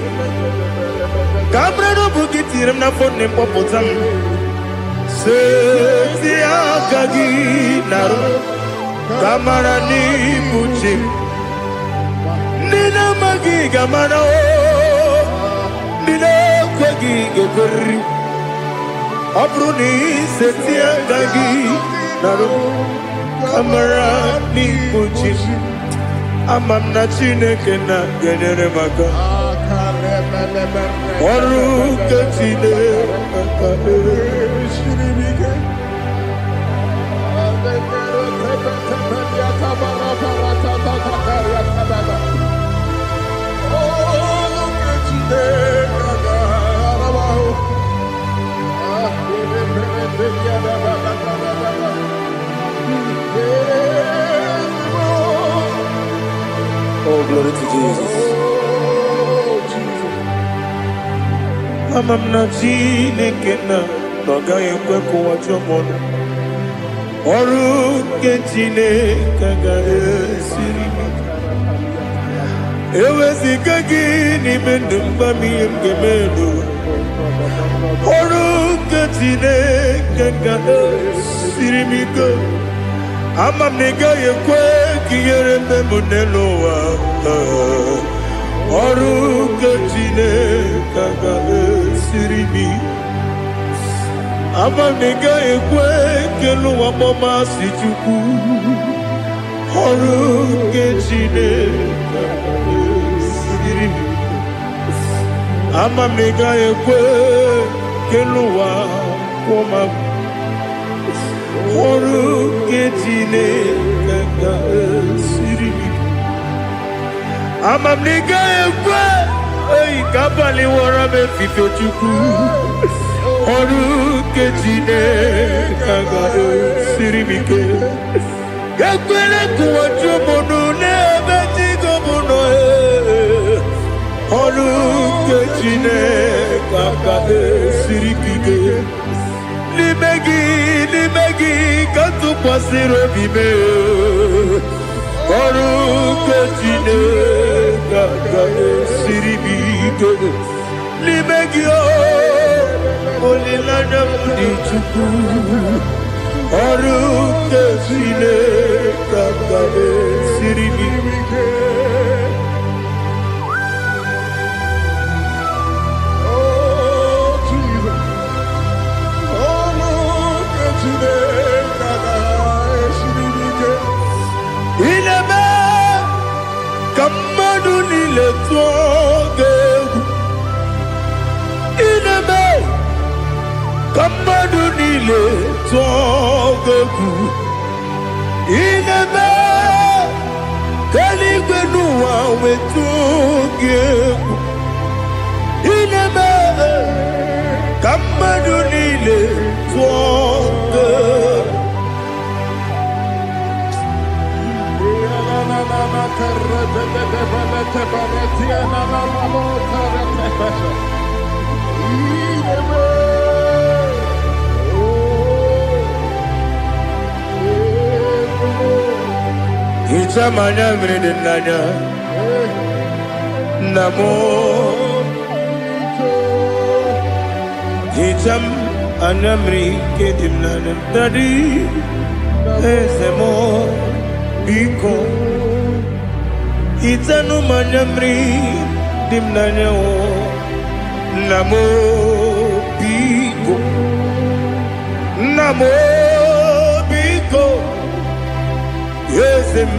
Cabrano Bukitiram na phone Popotam Setia Gagi Naro Kamarani Ujim Nina Magi Gamano Nina Kwagi Gokuri Abruni Setia Gagi Naro Kamarani Ujim Amam na Chineke na genere maka Oru ke Chineke shiribike Oh, glory to Jesus. Amam na Chineke na noga ekwe kuwacho mono. Oru ke Chineke ga esiri. Ewezika gini mendumba miyemgemelo. Oru ke Chineke ga esiri migo. Amam nega yekwe kiyere memunelo wa Oru kachine kaga siribi Amam nega yekwe kelu wa mama sichuku Oru kachine kaga siribi Amam nega yekwe kelu wa mama Oru ketine kaka siribi Amam nega ekwe Ei kabali wara me fifo chuku Oru ketine kaka siribi ke Ekwele kuwa chumono nebe tigo mono Oru ketine kaka siribi ke Limegi kantu pasiro bime Oru ketine kaka siribi ke Limegi olilana mudi chuku Oru ketine kaka siribi ke Ineme kamadu nile tuogegu Ineme kamadu nile tuogegu Ineme kaligwenu wawe tuogegu Ineme kamadu nile tuogegu Itamanya mridinanya Namo Itam anamri kedimnanya Dadi Ezemo Biko Itanu manyamri dimnanya o Namo Biko Namo Biko Yesem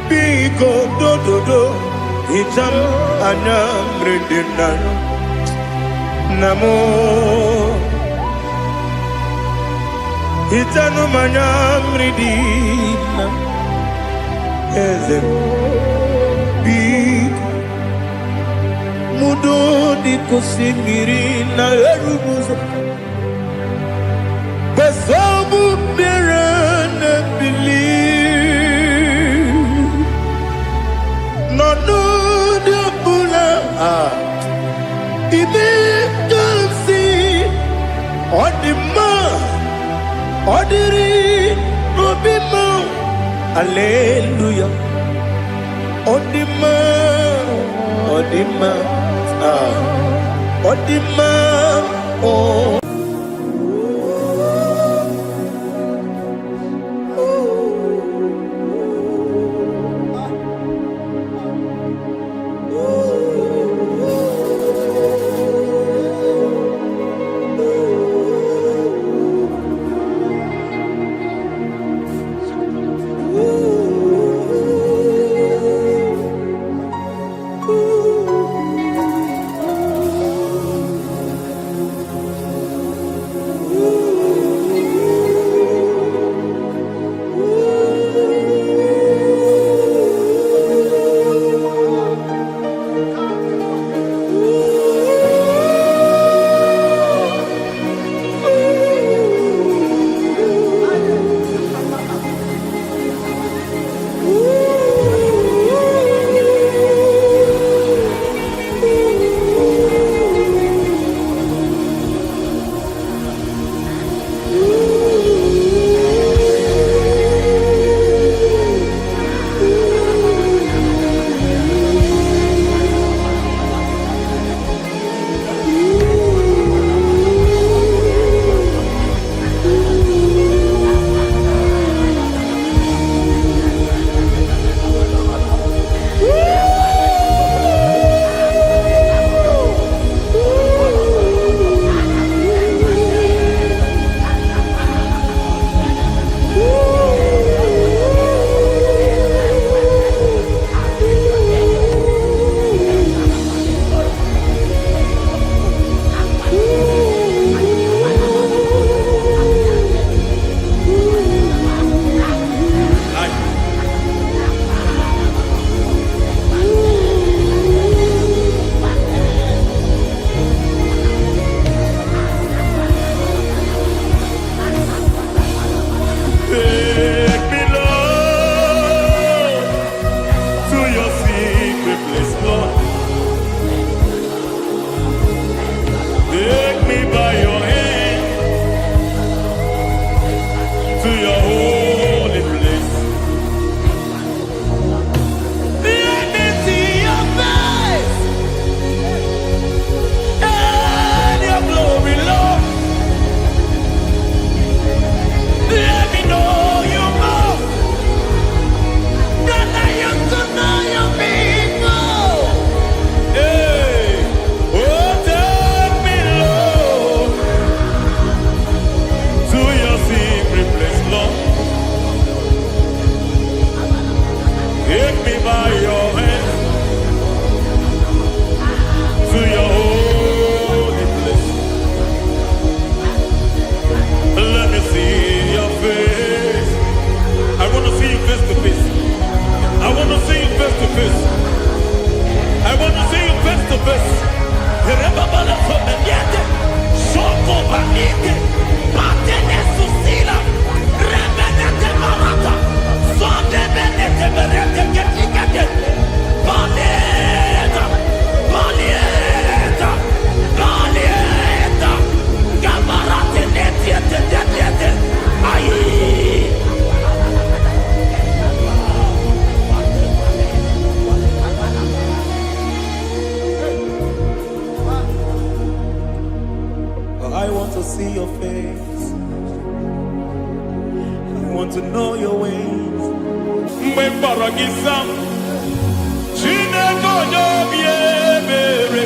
Biko do do do Itam anamri dimnanya Namo Itanu manyamri dimnanya Ezem Biko Mudo di kusimiri na erumuzo Basabu birana believe No de bula Ibe kamsi Odima Odiri Obima Alleluia Odima Odima, Odima, oh. want to know your ways. Mgbe mkpọrọ gị sam, Chineke onye obi ebere.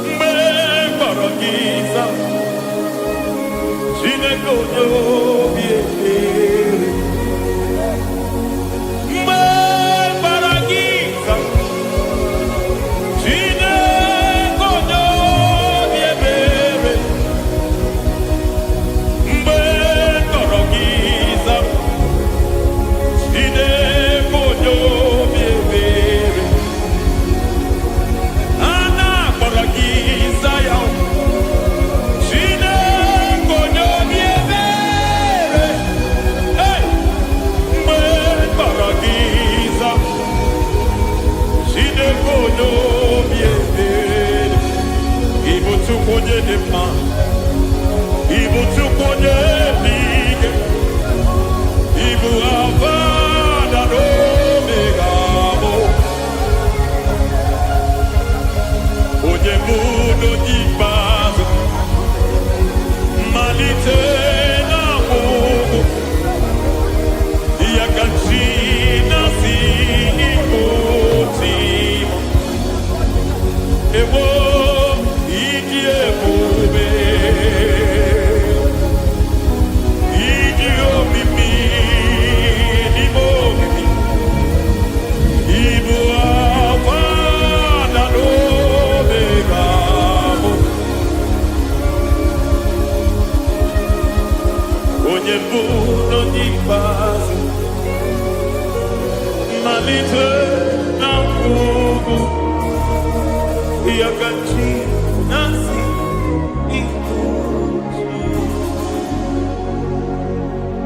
Mgbe mkpọrọ gị sam, Chineke onye obi ebere. Mgbe mkpọrọ gị sam, Chineke onye obi ebere. Mgbe mkpọrọ gị sam, Chineke onye obi ebere. A na-akpọrọ gị Zion, Chineke onye obi ebere. Hey! Mgbe mkpọrọ gị sam, Chineke onye obi ebere. Ị bụ Chukwu onye dị mma, ị bụ Chukwu onye dị ike, ị bụ Alfa na Omega bụ.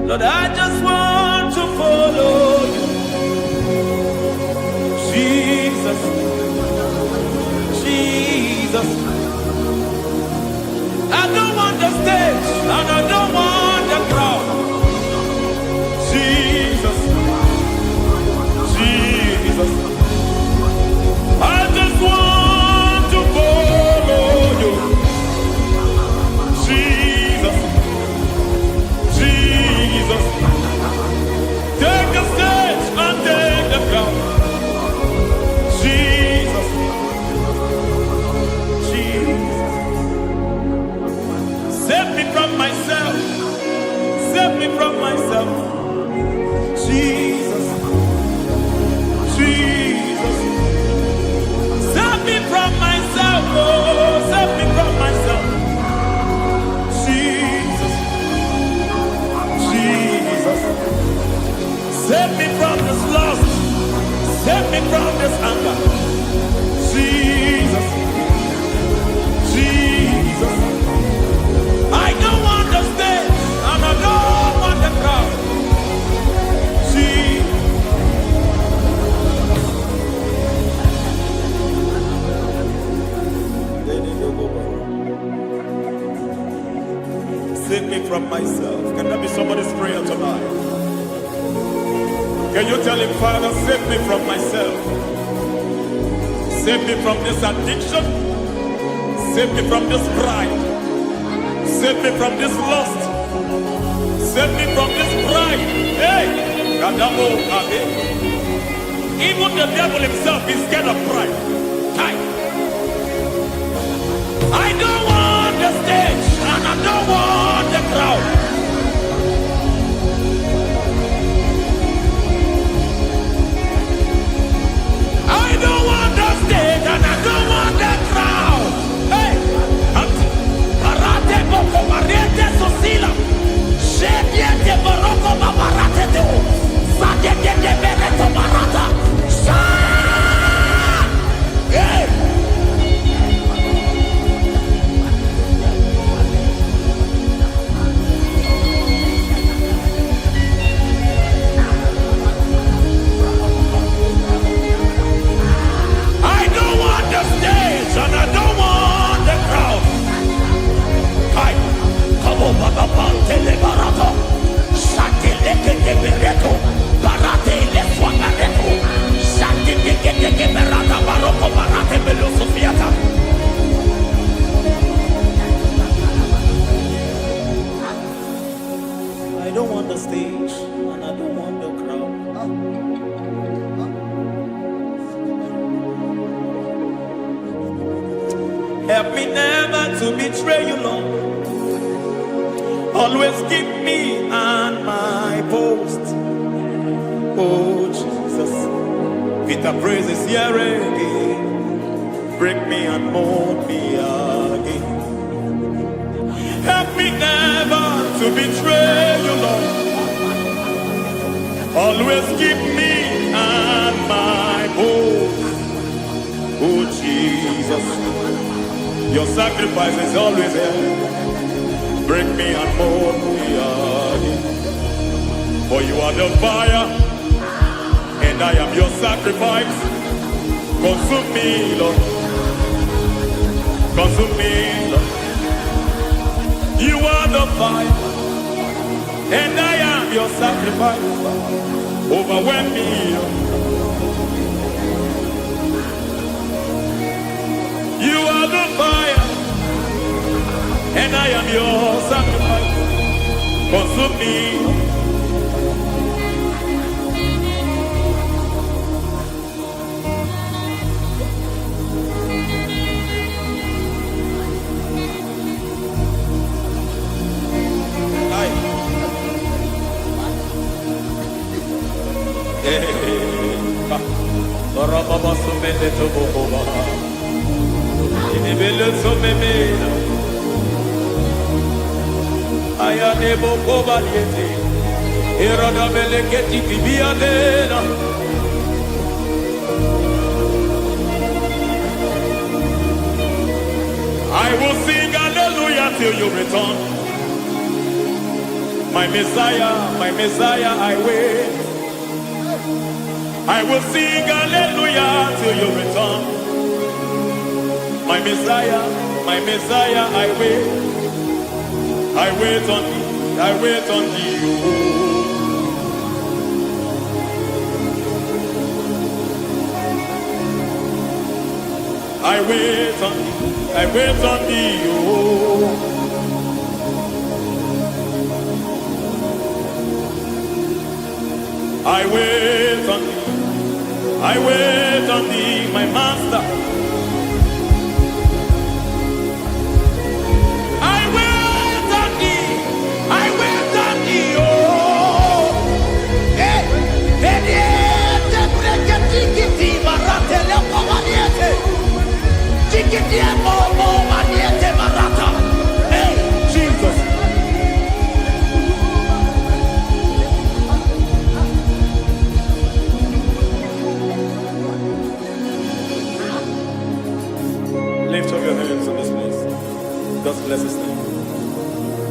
Lord, I just want to follow you. Jesus, Jesus. I don't want the stage and I don't want the crowd. Jesus, Jesus. I just want to follow you. Jesus, Jesus. Take the stage and take the crown. Jesus, Jesus. Save me from myself. Save me from myself. Jesus, Jesus. Save me from myself. Oh, save me from myself. Jesus, Jesus. Save me from this lust. Save me from this anger. Jesus, Jesus. I don't want the stage and I don't want the crowd. Jesus. Save me from myself. Can that be somebody's prayer tonight? Can you tell him, Father, save me from myself. Save me from this addiction. Save me from this pride. Save me from this lust. Save me from this pride. Hey! Even the devil himself is scared of pride. I don't want the stage and I don't want the crowd. I don't want the stage and I don't want the crowd. Hey, Barate Boko Barete Sosila. Shediete Baroko Babarate Deo. Sadete Bereto Barata. Hey. And I don't want the crowd. Hi, come on, Baba Pantele Barato. Shati Leke Bereto. Barate Leswa Bereto. Shati Leke Berata Baroko Barate Belosofiata. I don't want the stage and I don't want the crowd. Help me never to betray you, Lord. Always keep me on my post. Oh, Jesus. Peter praises here again. Break me and mold me again. Help me never to betray you, Lord. Always keep me on my post. Oh, Jesus. Your sacrifice is always there. Break me and mold me again. For you are the fire, and I am your sacrifice. Consume me, Lord. Consume me, Lord. You are the fire, and I am your sacrifice. Overwhelm me, Lord. You are the fire, and I am your sacrifice. Consume me. Aya nebo kobaliete, erada beleketi tibiadena. I will sing hallelujah till you return. My Messiah, I wait. I will sing hallelujah till you return. My Messiah, I wait. I wait on thee, I wait on thee. I wait on thee, I wait on thee. Oh. I wait on thee, I wait on thee, my master. I wait on thee, I wait on thee, oh. Hey, mediete, tikiti, marate, lepo maniete. Tikiti, maniete, marata. Hey, Jesus. Lift up your hands in this place. God bless his name.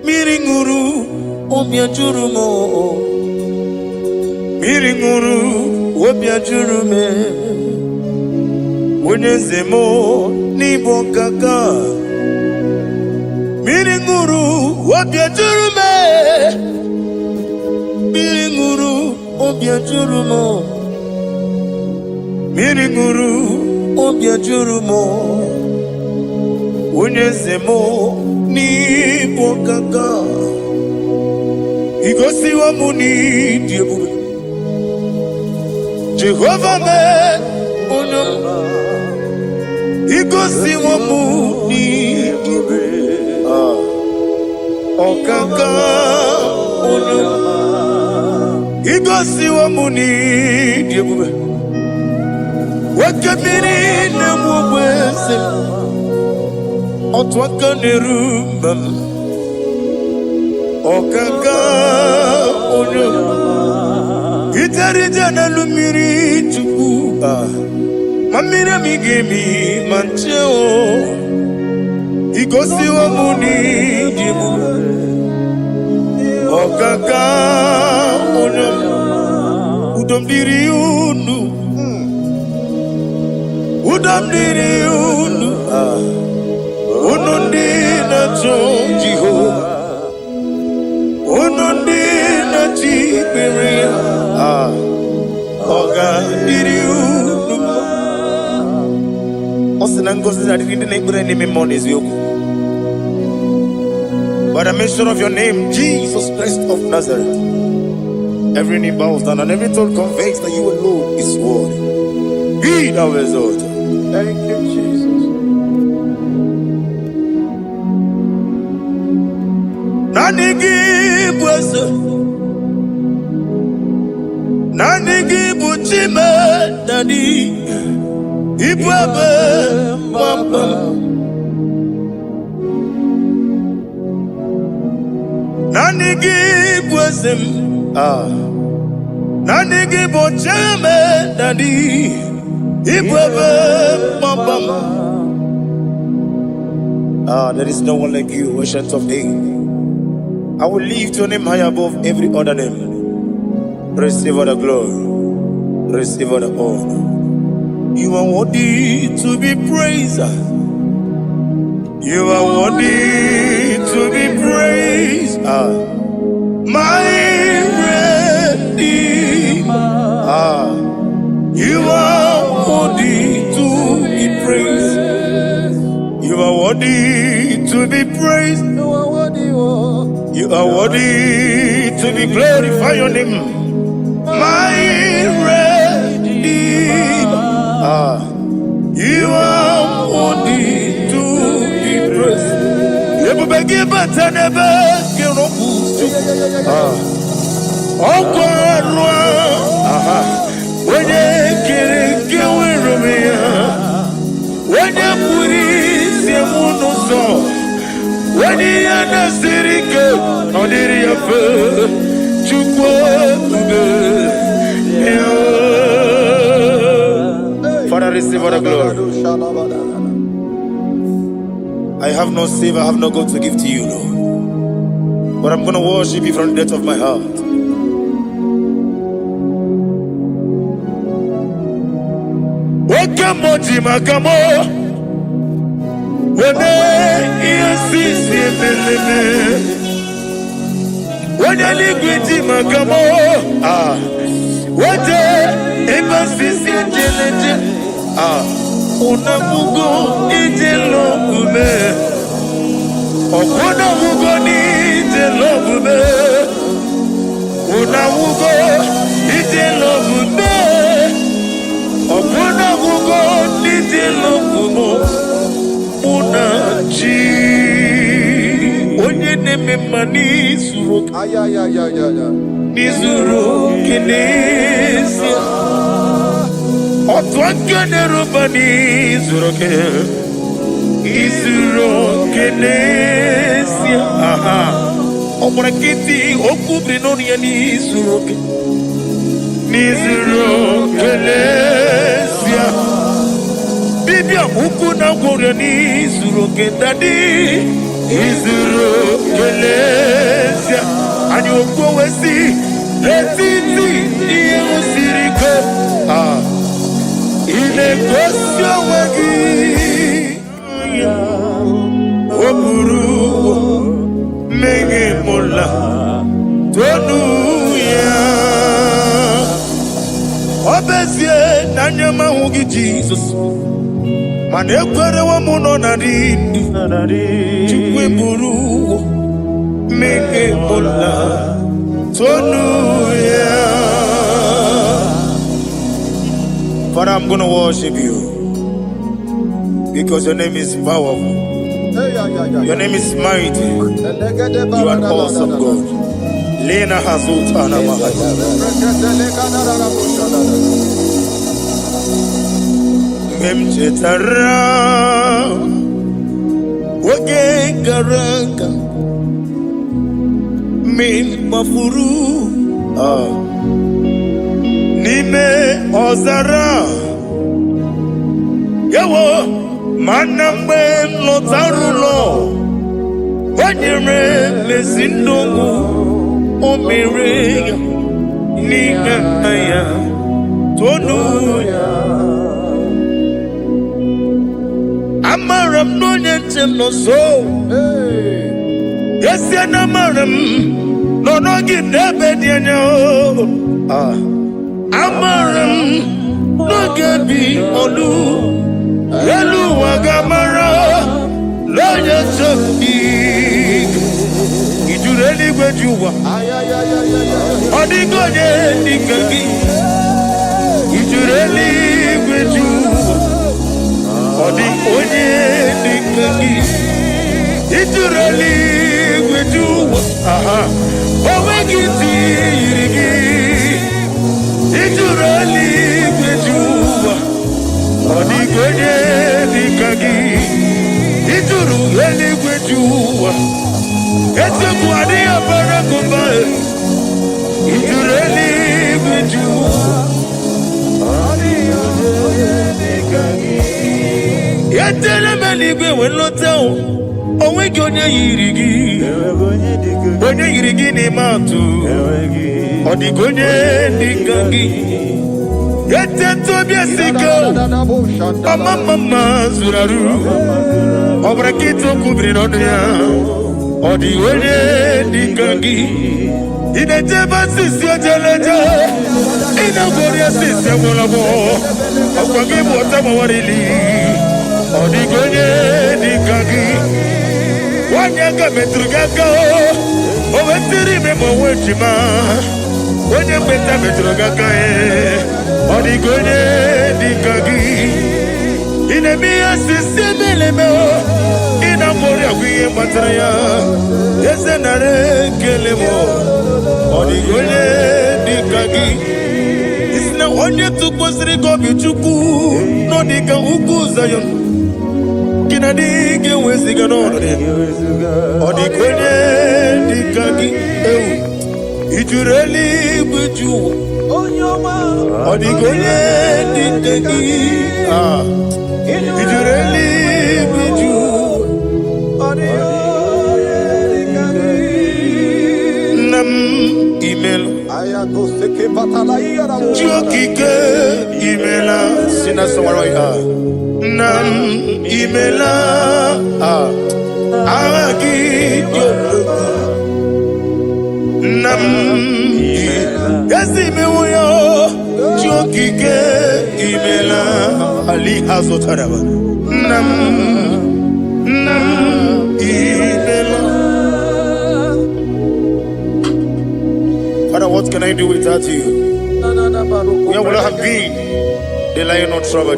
Miringuru, obia jurumo. Miringuru, obia jurume. Unyezemo, nibo kaka. Miringuru, obia jurume. Miringuru, obia jurumo. Miringuru, obia jurumo. Unyezemo, nibo kaka. Igosi wa muni diebube. Jehovah me unyama. Igosi wa muni diebube. Okaka unyama. Igosi wa muni diebube. Wakabiri na mwese. Otwaka nerumba. Okaka unyama. Itarija na lumiri tuku. Mamira migemi mancheo. Igosi wa muni dibu. Okaka unyama. Udomdiri unu. Udomdiri unu. Unundi na Jehovah. Unundi na Jibiria. Oga diri unu. Osinangosi na diri neighbor name monies yoku. By the mention of your name, Jesus Christ of Nazareth, every knee bows down and every tongue confesses that you alone is worthy. Be thou exalted. Thank you, Jesus. Nanigi buchime nani ibwebe mama. Nanigi buesem nanigi buchime nani ibwebe mama. There is no one like you, ancient of days. I will lift your name high above every other name. Receive all the glory, receive all the honor. You are worthy to be praised. You are worthy to be praised. My Redeemer. You are worthy to be praised. You are worthy to be praised. You are worthy to be glorified your name. My Redeemer. You are worthy to be praised. Never begin but never get up. Oh God, when you get away, when you put it in so when you are the city girl, on the river, you go to Father, receive all the glory. I have no save, I have no God to give to you, Lord. But I'm going to worship you from the depth of my heart. Wakamo jimakamo wene yasisi meleme wene ligwe jimakamo wete ebasisi jeleje unamugo ijelogume okunamugo ni ijelogume unamugo ijelogume Okuna mugo nitilo kumo unachi onye neme mani suru nizuru kinesi otwakane rubani zuru izuru kinesi omrakiti okubri noni ya nizuru Nizuru Kelesia Bibia ukuna kore nizuru kendadi Nizuru Kelesia Ani ukwe wesi Letiti Iye usiriko Ile kosya wagi Waburu Menge mola Tonu ya Obezie nanyama hugi Jesus Manekwere wa muno narindi Chukwe buru Menge mola Tonu ya Father, I'm gonna worship you Because your name is powerful Your name is mighty You are awesome God Lena Hazutana Mahaya Memchetara Wage Garanga Min Mafuru Nime Ozara Yawo Manambe Lotarulo Wanyere Mesindongu Omireya Nigaya Tonuya Amaram no nyentem no so Yes amaram no no gidebe dienyo Amaram no gebi olu Yelu wagamara Lo yechobi Ijureli gwejuwa Odigonye nikagi Ijureli gwejuwa Odigonye nikagi Ijureli gwejuwa Owegiti yirigi Ijureli gwejuwa Odigonye nikagi Ijureli gwejuwa Ese kuadi apara kumbae Ijureli gwejuwa Odigonye nikagi Yetele meligwe wenloteo onwe gị onye yiri gị onye yiri gị n'ime atụ ọ dịka onye dịka gị etete obi esike ọma mma zuru arụ ọbara nkịta okwu biri n'ọnụ ya ọ dịghị onye dịka gị ị na-eje ebe asịsị ojeleje ị na-agwọrọ ya asịsị agwọrọgwọ ọkwa gị bụ ọta gbawarili ọ dịghị onye dịka gị nwanyị aka metụrụ gị aka o wetiri ime ma onwe ejima onye mgbeta metụrụ gị aka ọ dịghị onye dịka gị ị na-eme ihe asịsị emeleme ị na-agwọrọ agwụ ihe gbatara ya eze nara ekele m ọ dịghị onye dịka gị isi na onye tụkwasịrị gị obi Chukwu nọ dịka ugwu Zayọn gị na dị ga-eweziga n'ọnọdụ ya ọ dịghị onye dịka gị ewu ijuru eluigwe ju ụwa ọ dịghị onye dịka gị ijuru eluigwe ju nna m imela ji okike imela si na sọwara ya nna m imela agha gị dị okoko nna m ezi imewu ya ji okike imela ali azụtara nna m imela. Father, what can I do without you? Where would I have been? The Lion of Trouble,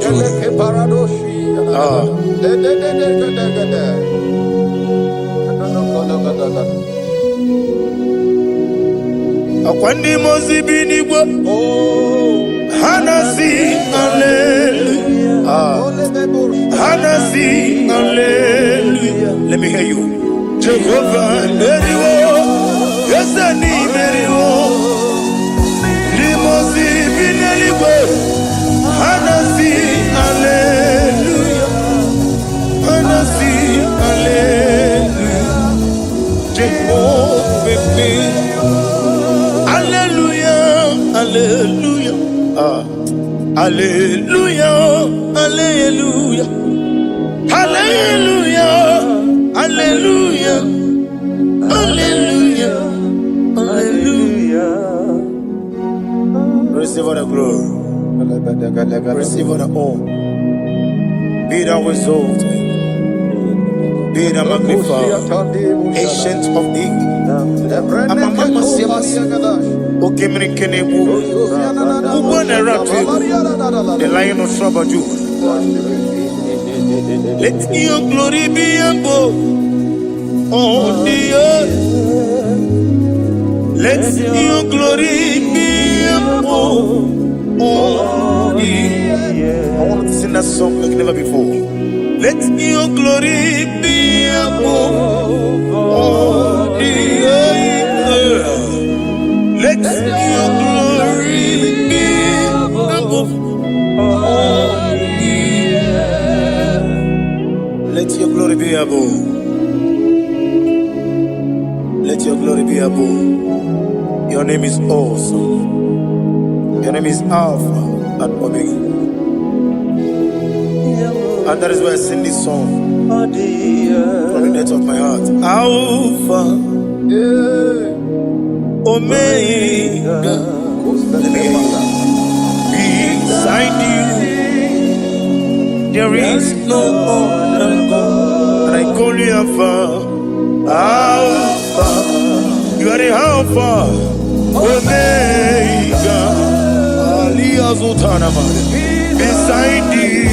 Akwandi mozi binigwa Hanasi hallelujah Hanasi hallelujah. Let me hear you. Jehovah Meriwo Yesani Meriwo Limozi binigwa Hanasi hallelujah Hanasi hallelujah Jehovah Hallelujah, hallelujah, hallelujah, hallelujah, hallelujah, hallelujah, hallelujah. Receive all the glory, receive all the honor. Be thou exalted, be thou magnified, ancient of days. Okay, the Lion of Trouble. Let your glory be above on the earth. Let your glory be above on the earth. I want to sing that song like never before. Let your glory be above on the earth. Let your glory be above all the earth. Let your glory be above. Let your glory be above. Your name is awesome. Your name is Alpha and Omega. And that is why I sing this song from the depth of my heart. Alpha. Omega, beside you, there is no other God. And I call you Alpha, Alpha. You are the Alpha, Omega, beside you,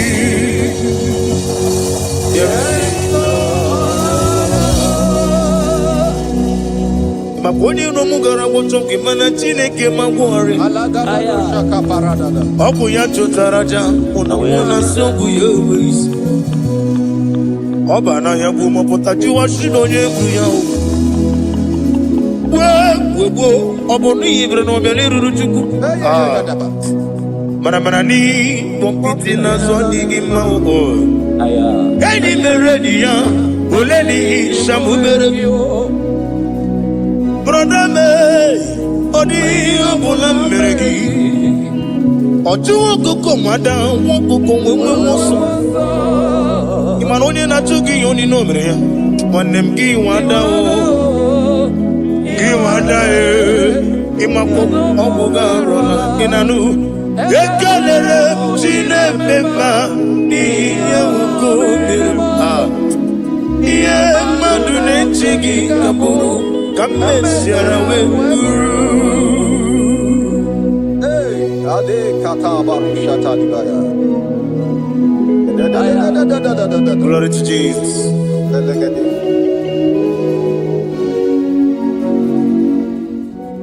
there is Maponi no mugara wotoki mana chineke magwari Obu ya chotaraja Una sogu yewezi Oba na yabu mopota jiwa shino yebu yao Webo Obu ni igre no mele ruruchuku Mana ni pompiti na zodi gima o. Eni meredia, oleni shamu merebio. Brother me, odi abula meregi. Oju woko mada, woko woso. Imanoni na chugi yoni no mrea. Wanem gi wada o. Gi wada imako obuga rola inanu. Ekalere chinebeba niye uko iye madune chigi kaburu kamesiara wenduru. Hey, ade kataba shata dibaya. Glory to Jesus.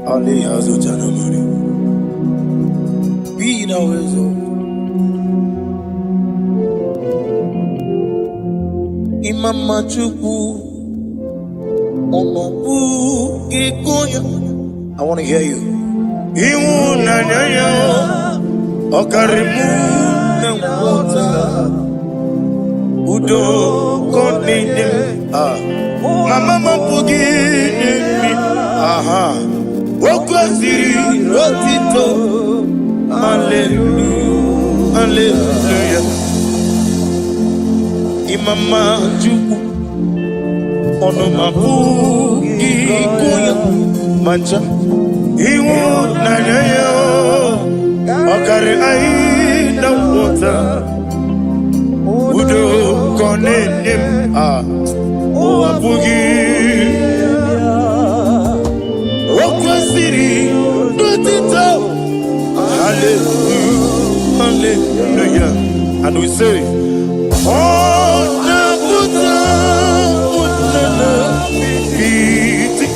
Ali hazujana mari. Be thou exalted. Imama Chukwu Onobu Gikoya. I want to hear you. Iwu nanyaya Okarimu Nengwota Udo Kodine. Mama Mapugi Nemi. Aha. Wokwaziri Rotito. Hallelujah, hallelujah. Imama Chukwu Onomabu Ikoya Mancha Iwu Nanyaya Okari Aida Wota Udo Konenim Owabugi Wokwasiri Rotito. Hallelujah, hallelujah. And we say, oh, Nabuta, Unana, Biti,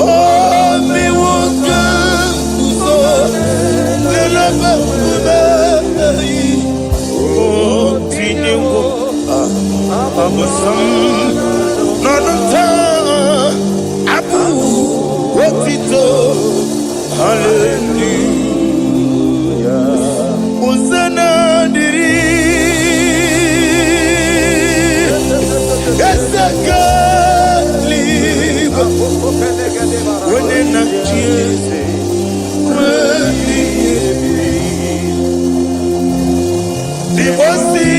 oh, me woka, Uzo, Nelaba, oh, Tinewo, Amusam, Nanata, Abu, Wotito. Hallelujah. Hosanna diri. Esaka liba. Wene na chiese. Dibosi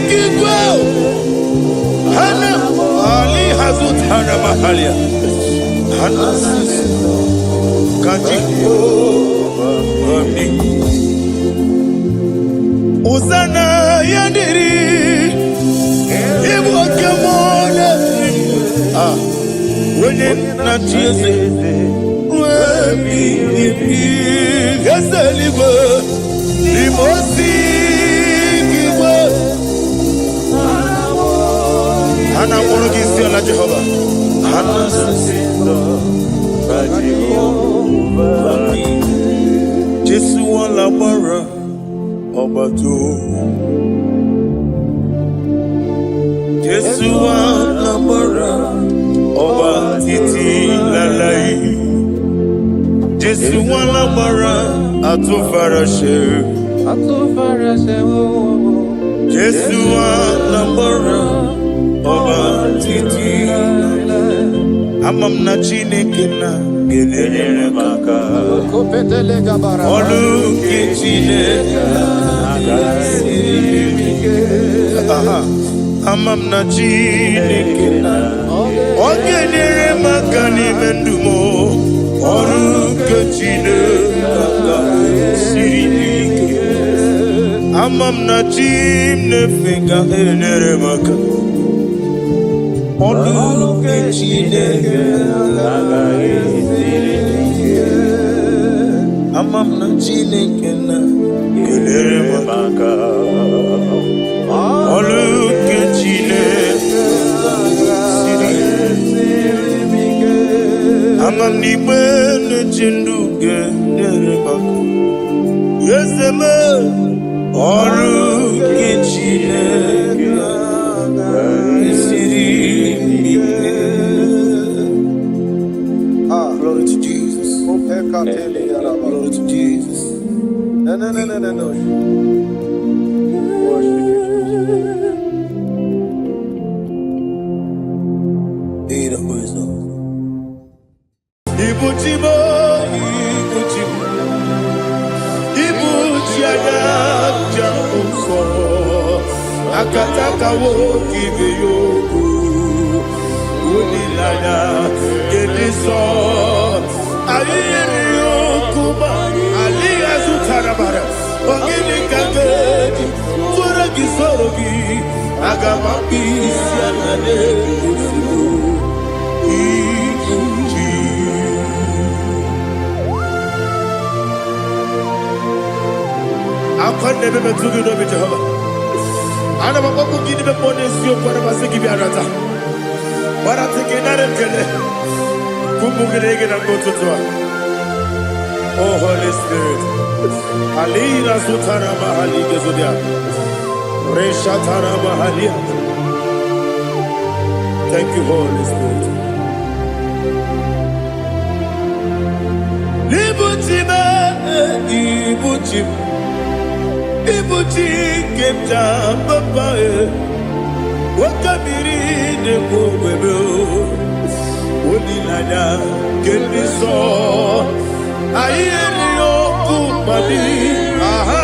kikwa. Hana Ali hazut hana mahalia. Hana sisi. Hosanna yandiri Ibu kemona Wene na chiese Wemi Gaseliwe Limosi Kiwe Hana moro kisi ala Jehova Hana sisi Jesu alabara Obato Jesu alabara Oba titi lalai Jesu alabara Atufarashe Jesu alabara Oba titi lalai Amam na Chineke na gelele maka Olu ke Chineke Amam na Chineke na Ogelele maka ni mendumo Olu ke Chineke Amam na Chineke gelele maka Olu ke Chineke Amam na Chineke na gelele maka Olu ke Chineke Amam ni bene chindu gelele maka Yeseme Olu ke Chineke Glory to Jesus. Glory to Jesus. Worship you, Jesus. Be the wisdom. Ibuchimo, Ibuchimo, Ibuchiana, Jamuso, Akataka woki yoku, Unilana, Gediso, Aliyokuba, Aliya Zutarabara, Ogini Kagedi, Turagi Sorogi, Agamapi, Sianade, I never met to do with Jehovah. I never want to give him a bonus. You for a Masiki Biarata. But I think another Kele. Kumugregin and go to Tua. Oh, Holy Spirit. Alina Sutara Mahali Gezudia. Reshatara Mahalia. Thank you, Holy Spirit. Libutime, Ibuchim. Ibuchi kemja papa wakamiri de bobebe onilanya kemiso ayeni okupali aha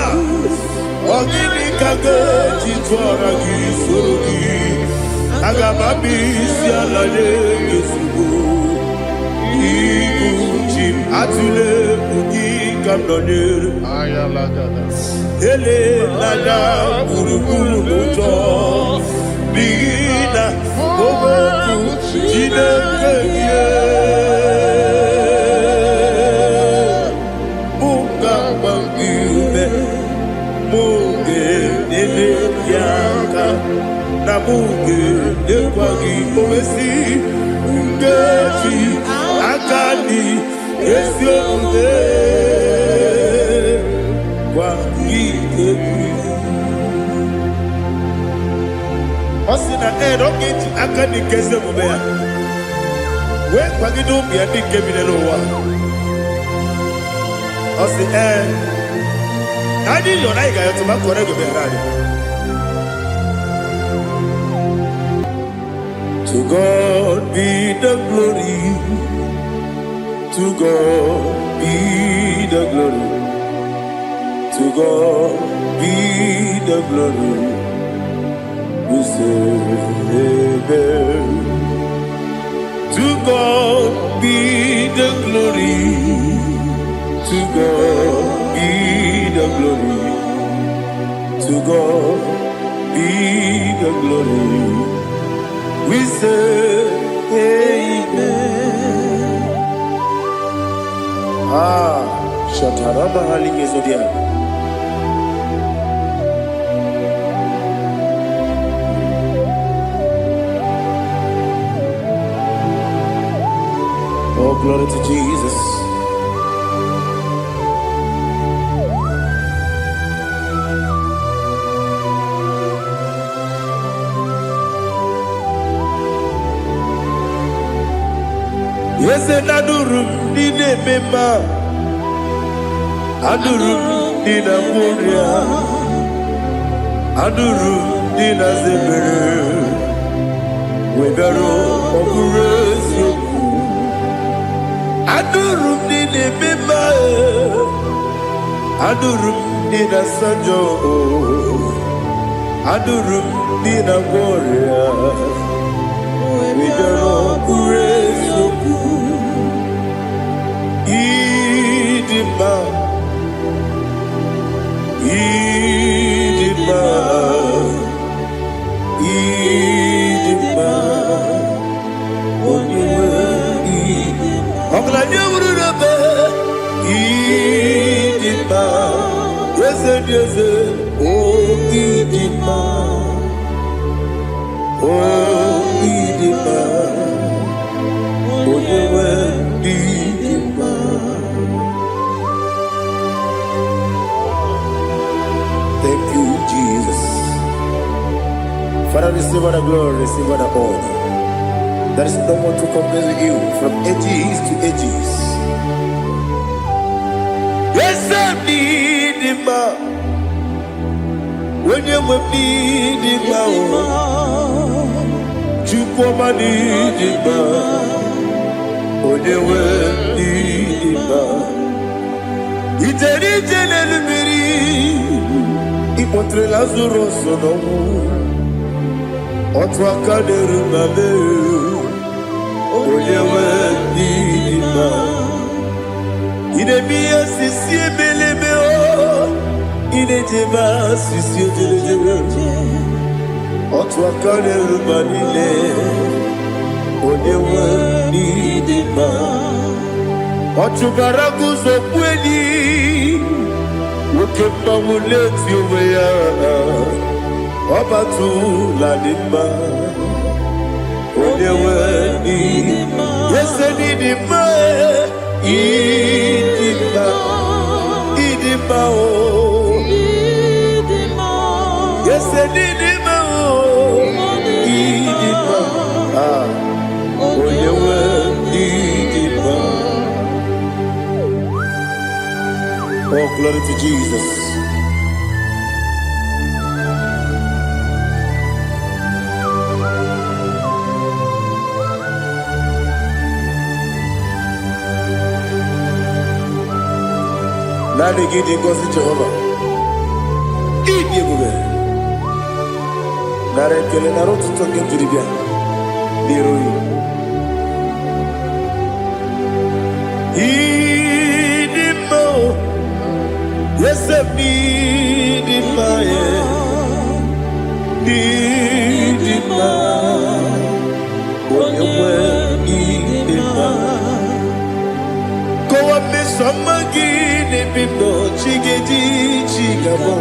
ogini kage titwara gisorogi agamabi sialale yesugo Ibuchi atule bugi kamdonir ayalagada Ele nada buruburu moto Bigina Oboku Jine kenye Muka bangiume Muge nene yaka Na muge nekwagi Owesi Ngeji Akani Esiode Osina roketi akani kese mubea. We kwagido bi adi kebile lowa. Osi nani lo na iga yo tuma kore go be rari. To God be the glory. To God be the glory. To God be the glory. We say amen. To God be the glory. To God be the glory. To God be the glory. We say amen. Shataraba Haligezodia. Oh, glory to Jesus. Yes, and Adurum Nine Mema Adurum Nina Muria Adurum Nina Zebere Webero Okurezio Adurum Nine Mema Adurum Nina Sanjo Adurum Nina Moria Webero Okurezio Idima Idima Idima Oglanya Urube Idima Wese Oh Idima Oh Idima Onyewe Idima Thank you, Jesus. Father, receive all the glory, receive all the honor. There is no one to compare with you from ages to ages. Yes, I need n'idima, onye nwe n'idima, Chukwuma n'idima, onye nwe n'idima. Ijeri ije n'elu mmiri, ikpotere Lazarus n'ọnwụ, otu aka n'eru na meru, onye nwe n'idima. Idemiye sisi emeleme o, idejeba sisi ojelejebe, otu aka n'eru ma niile, onye nwe n'idima. Ọchụbara guzo kweli, nwoke mmanwụ na-eti onwe ya, ọbatụla dị mma, onye nwe n'idima. Yese n'idima, idima, idima o, yese n'idima o, idima, onye nwe n'idima. Oh, glory to Jesus. Nani gidi ngozi Jehovah. Idi ebube. Nara ekele nara otuto nke njiri bịa n'iru ya. Idi mma o. Yese idi mma ye. Idi mma. Onye nwe idi mma. Kowa mesoma gị n'ebido chigedi chigabo.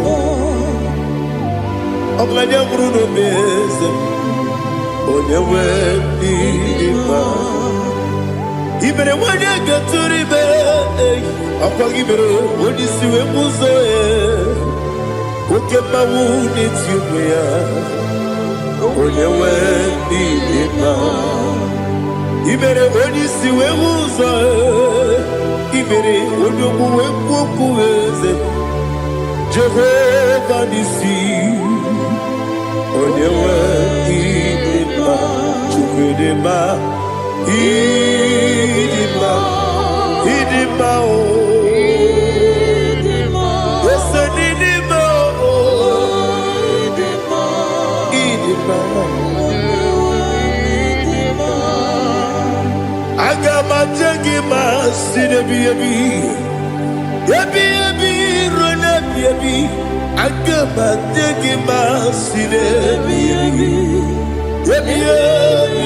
Ọbụladị bụrụ n'obe eze, onye nwe ndị mma. Ibere nwanyị ga-atụrụ ibe, ọkwa gị mere onye isi wee ụzọ ya. Oke mmanwụ na-eti onwe ya, onye nwe ndị mma. Ibere onye isi wee ụzọ ya, ibere onye okwu wee kwuo okwu eze. Jehovah n'isi, onye nwe ịdị mma, Chukwu dị mma, ịdị mma, ịdị mma o. Ese n'ịdị mma o, ịdị mma. Aga m aja gị ma si n'ebi ebi, ebi ebi ruo n'ebi ebi. Aga m aja gị ma si n'ebi ebi, ebi ebi.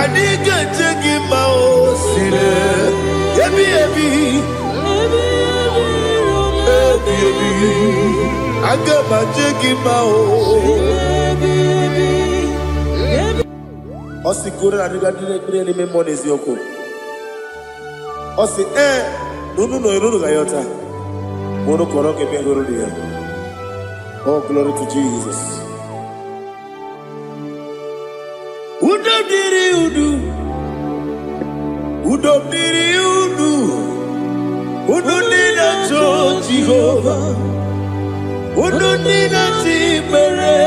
Adịghị aja gị ma o si n'ebi ebi, ebi ebi. Aga m aja gị ma o. Osi kore na niga dire ni memo nezi oko. Osi nunu ga yota. Mono koro ke pengoro dia. Oh, glory to Jesus. Udo diri udu. Udo diri udu. Udo nina cho Jehovah. Udo nina chibere.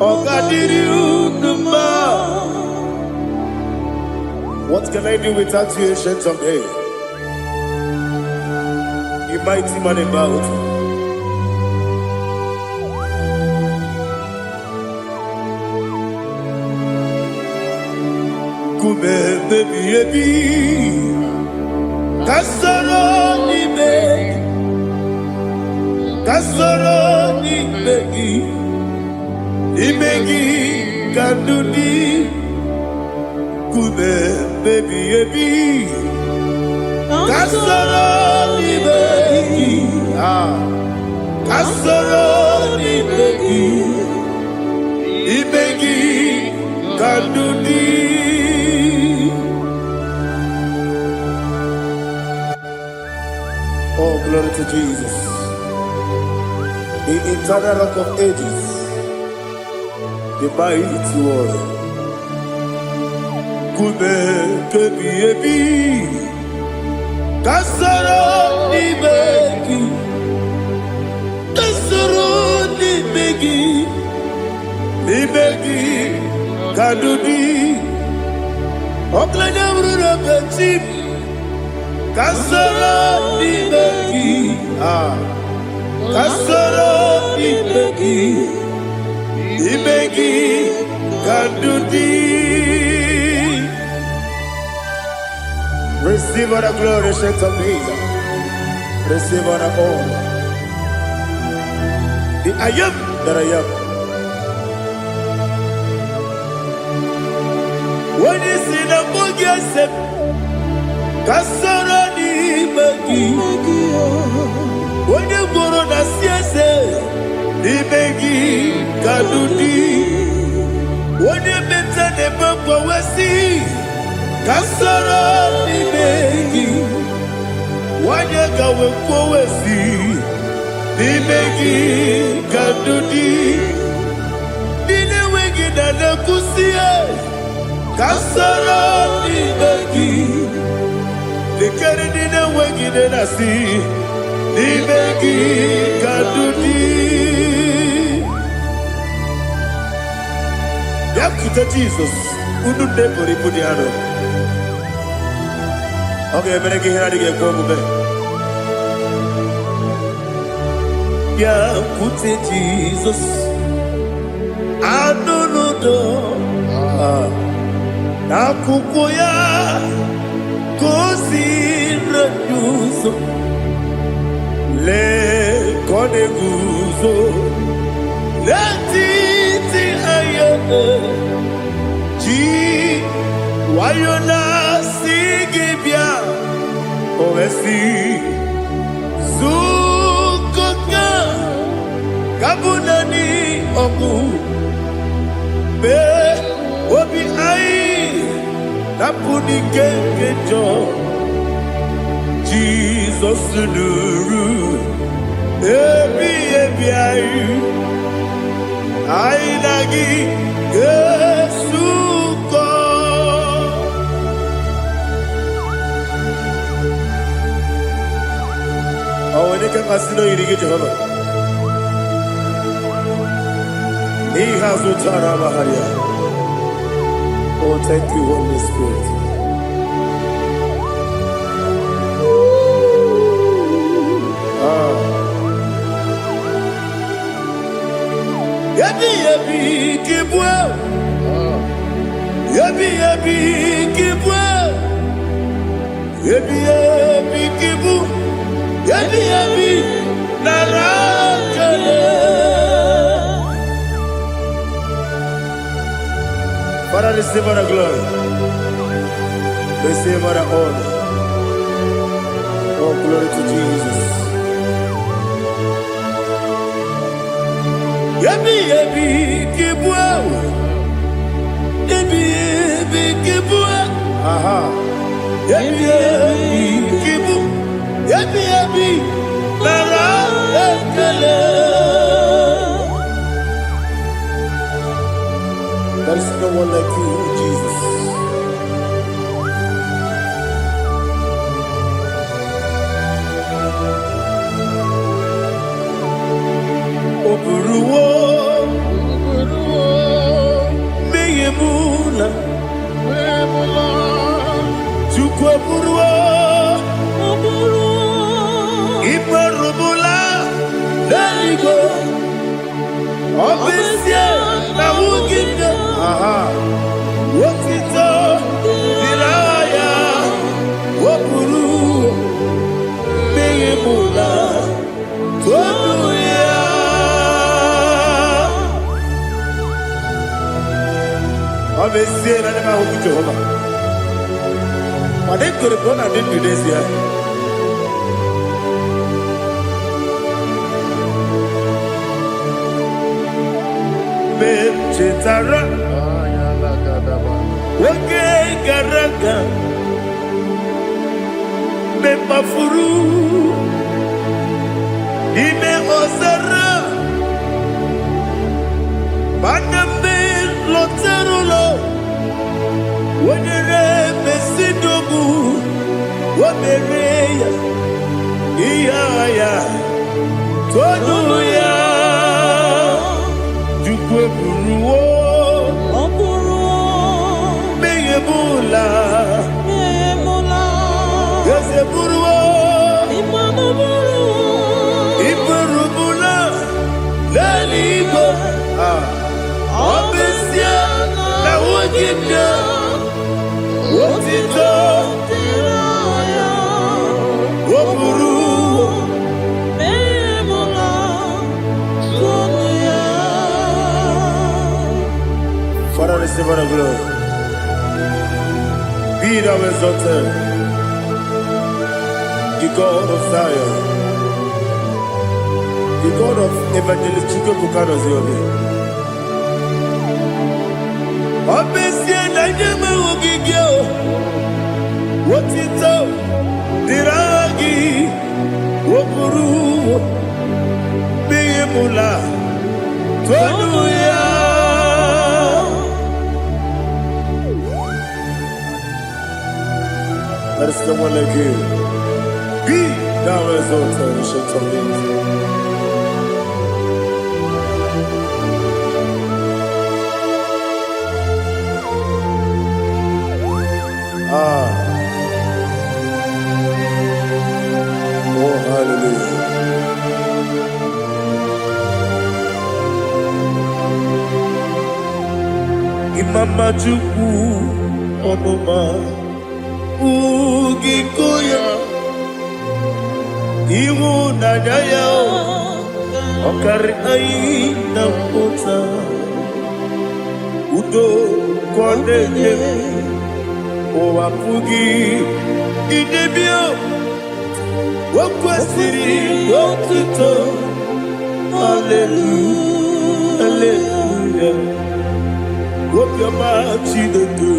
Ogadiri uduma. What can I do without you, ancient of days? You mighty man about. Kume baby ebi. Kasoro ni me. Kasoro ni me. Imegi kanduni kume baby ebi. Kasoro ni begi, kasoro ni begi. Imegi kanduni. Oh, glory to Jesus, the eternal rock of ages. The mighty one. Kume kebi ebi. Kasoro Nibegi, Kasoro Nibegi, Nibegi, Kadudi, Oklanya Bruno Petit, Kasoro Nibegi, Kasoro Nibegi, Nibegi, Kadudi. Receive all the glory, shake of Jesus. Receive all the honor. The I am that I am. When you see the book, you say, Kasara ni magi. When you go on the siese, ni magi kadudi. When you mention the book, we see. Kasara ni megi, wanyaka wekowesi, ni megi kadudi, nile wegi dada kusie. Kasara ni megi, likere nile wegi dada si, ni megi kadudi. Yakuta Jesus, unu nepo ripudi ano. Okay, I'm going to get here. Yeah, put it Jesus. I don't know. Nakukoya, kosi renyuso, le kone guzo, le titi ayane, ji wayona sigibia, ovesi, zukoka, kabunani oku, be obi ai. Napuni kenkejo, Jesus nuru, ebi ayu, ai lagi kesuko. Oh, ini kan kasino iri ke Jehovah. He has utara baharia. Oh, thank you, Holy Spirit. Yabi yabi kibwa, yabi yabi kibwa, yabi yabi kibu, yabi yabi narakale. Father, receive all the glory. Receive all the honor. Oh, glory to Jesus. Yabi yabi kibwa, yabi yabi kibwa, aha. Yabi yabi kibu, yabi yabi nara ekele. There is no one like you, Jesus. Oburuwo, meyemula, chukwu oburuwo, imerubula, leligo, obesie na wugide. Wotito diraya, wopuru, meyemula, toduya. Obesie na nema huku Jehovah. Wade kore kona dindu desia. Chetara, wake garaga, me mafuru, ime ozara, banambe loterulo, wenere mesidogu, wamere Tonuya Jukwe buruwo Meyebula Yese buruwo Iburubula Lali Igbo Obesia Na wogibya Wotito Woburu Father, receive all the glory. Be thou exalted, the God of Zion, the God of Evangelist Chike Bukanos Yobi. Obesia na nyama wogigyo, wotito diragi, woburu, beyemula, tonuya. There is no one like you. Be thou exalted, ancient of days. Oh, hallelujah. Imama Chukwu Onuma Ugikoya Iwu Nadaya Okari Aina Mota Udo Kwaneye Owapugi Idebio Wakwasiri Wakito Hallelujah Hallelujah Wapyama Chidedu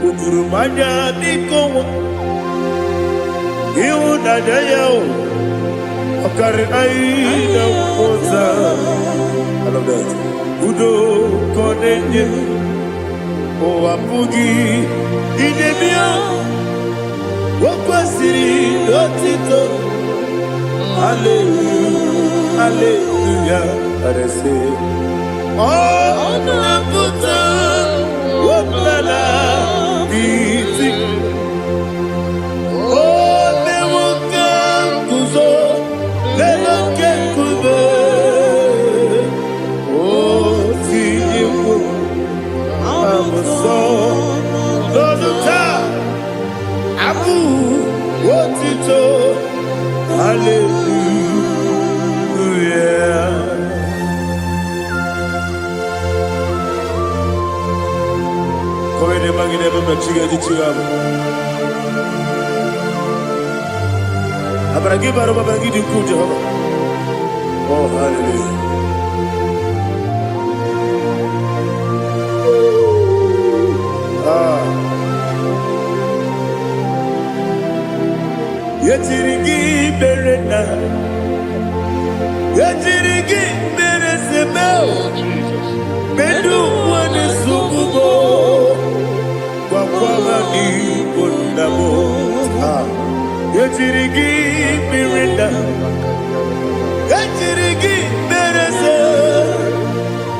Udurumanya Nikowa Iwu Nadaya Okari Aina Mota I love that Udo Kwaneye Owapugi Idebio Wakwasiri Otito Hallelujah Hallelujah And I say Oh Nabuta Wapala Biti Oh Newoka Kuzo Leloke Kube Oh Tiyimu Amuso Doduta Abu Wotito Hallelujah Komene magine baba chiga jichiwabo Abaragi baro babaragi dinku Jehovah Oh hallelujah Yetirigi berena Yetirigi beresebeo Bedu wane sukubo Kwa ni kundabo Yetirigi berena Yetirigi berese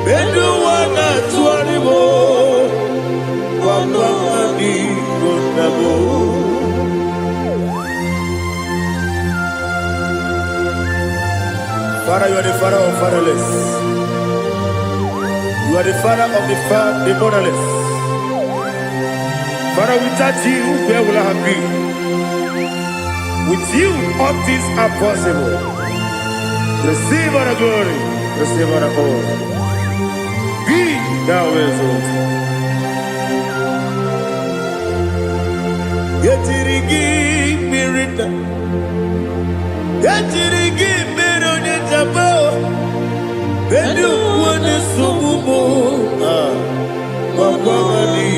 Bedu wana tuaribo Kwa ni kundabo Father, you are the father of fatherless. You are the father of the motherless. Father, without you, where will I have been? With you, all things are possible. Receive all the glory. Receive all the honor. Be thou exalted. Yetirigi mirita. Yetirigi mirone jabo. Bedu wane sububo. Wakwani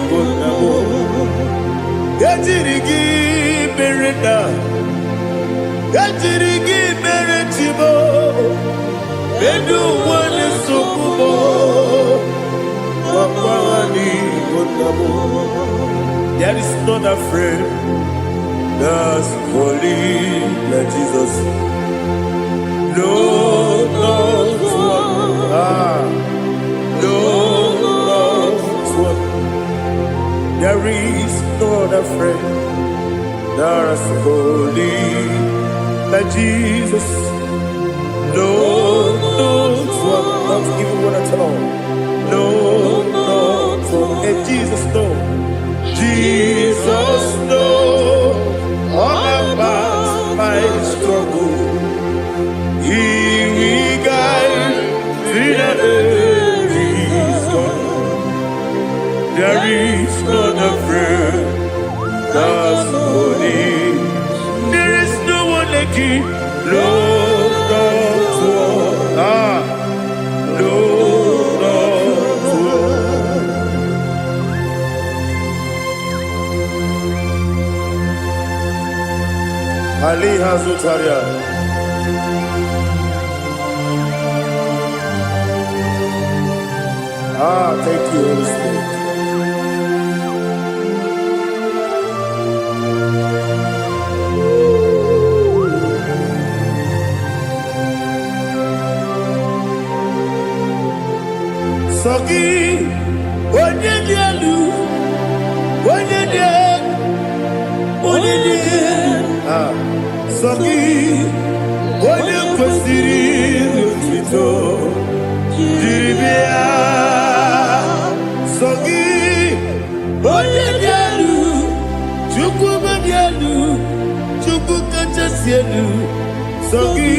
konabo. Yetirigi mirita. Yetirigi miretibo. Bedu wane sububo. Wakwani konabo. There is not a friend that's holy like Jesus. No, not one. No, not one. There is no other friend that is holy like Jesus. No, not one. Not even one at all. No, not one. And Jesus, no. Jesus, no. All about my struggle. He will guide me there is God. There is not a friend that's holy. There is no one like Him. No, not one. No, not one. Ali Hazutaria. Thank you, Holy Spirit. Soki, onye dielu, onye dielu, onye dielu. Soki, onye kwesịrị otito, jiri bịa. Sogi, onye dị elu, Chukwu dị elu, Chukwu kachasị elu. Sogi,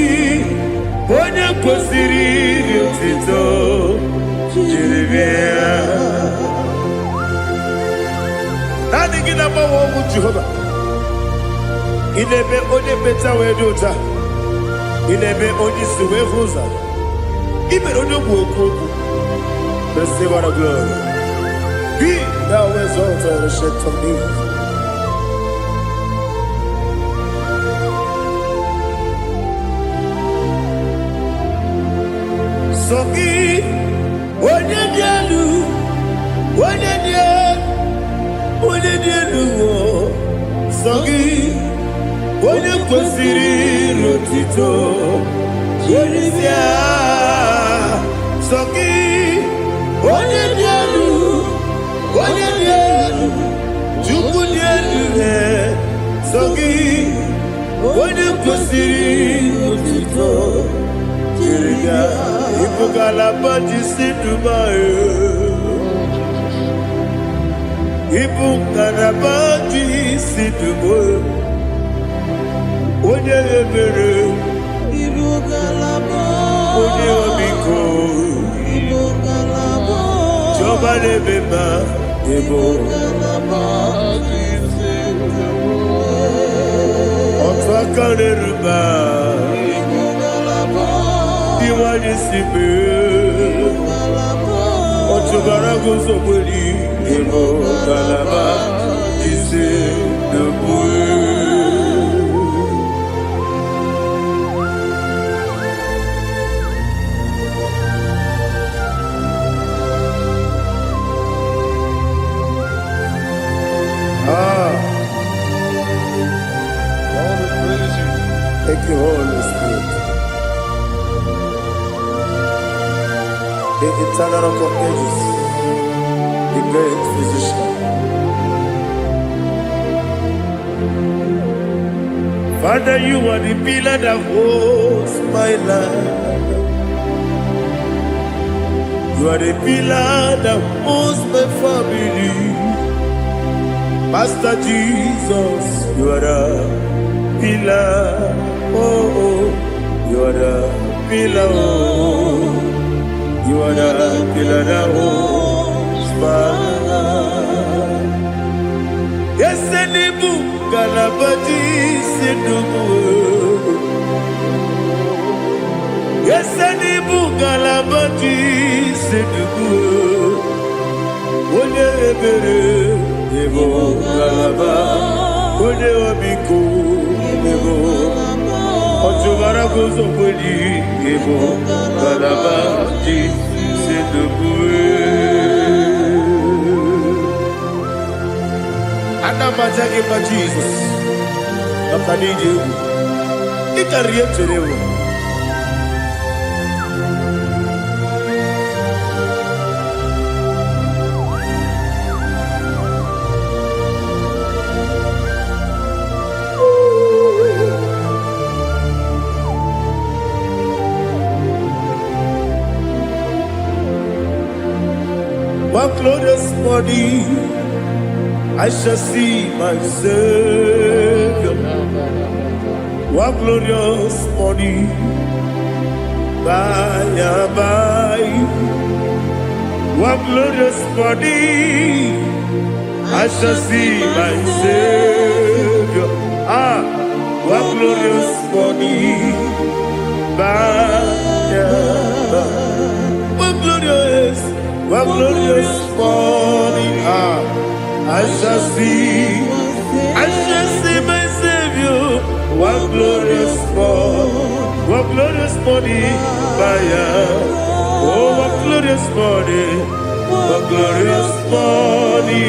onye kwesịrị otito, jiri bịa. Naanị gị na-agbanwe ọgwụ Jehova. Ị na-eme onye mmecha wee dị ụcha. Ị na-eme onye isi wee hụ ụzọ. Ị mere onye okwu okwu. Receive all the glory. Be thou exalted, ancient of days. Sogi, onye dị elu, onye dị elu, onye dị elu. Sogi, onye kwesịrị otito, jiri bịa. Sogi, onye dị elu, onye dị elu, Chukwu dị elu. Sogi, onye kwesịrị otito, jiri bịa. Ịbụ ngalaba jisi duba. Ịbụ ngalaba jisi duba. Onye ebere, Ibu galabo, onye ọmịiko, Ibu galabo, Jọba na-emema, Ịbụ galabo, otu aka na-eruba, Ibu galabo, iwanye si mee, ọchụbara guzo gberi, Ịbụ ngalaba ise dogbu. Thank you, Holy Spirit. The eternal rock of ages, the great physician. Father, you are the pillar that holds my life. You are the pillar that holds my family. Master Jesus, you are the pillar. Oh, you are the pillar. Oh, you are the pillar that holds my life. Yes, Nibu Galabati Sidubu. Yes, Nibu Galabati Sidubu. Onye ebere, Nibu Galaba. Onye obiku, Nibu. Otubara gozo kweli, Nibu Galabati Sidubu. Anamajage pa Jesus. Nakanije. Ikariye cherewo. What glorious body I shall see my Savior. What glorious body by and by. What glorious body I shall see my Savior. Ah, what glorious body by and by. What glorious body I shall see my Savior. What glorious body by oh, what glorious body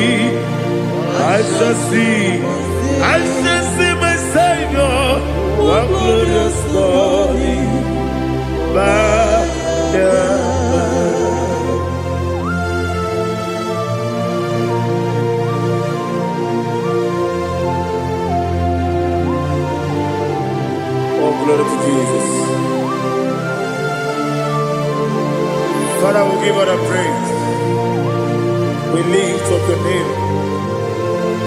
I shall see my Savior. What glorious body by glory to Jesus. Father, we give all the praise. We lift up your name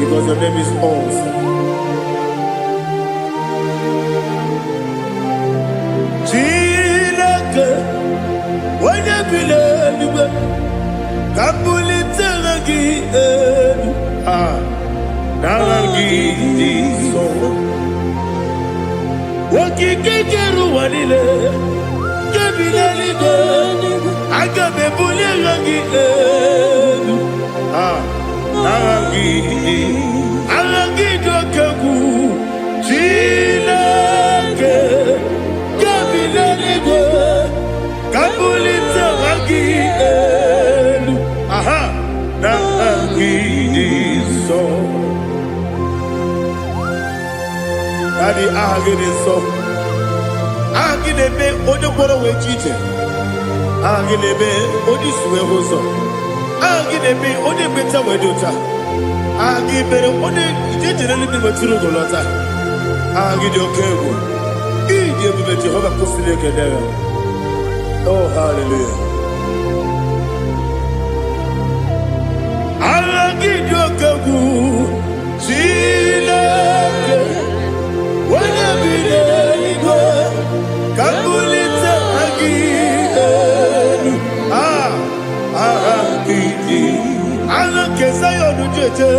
because your name is awesome. Chineke, when you believe, Kabuli telagi nalagi so. Wakikekeru walile kebilaligo agabe bulelagi alagi dokagu Chineke kebilaligo kabulita wagi nalagi so. Daddy, agide so. Agide be odokoro we chiche. Agide be odisuwe hoso. Agide be ode beta we dota. Agide ode ijejerele bi weturu golota. Agide okego. Ide bi Jehovah kusile kedere. Oh, hallelujah. Agide okego. Chineke. When you believe, Kabulita again. Kesayo Nujete,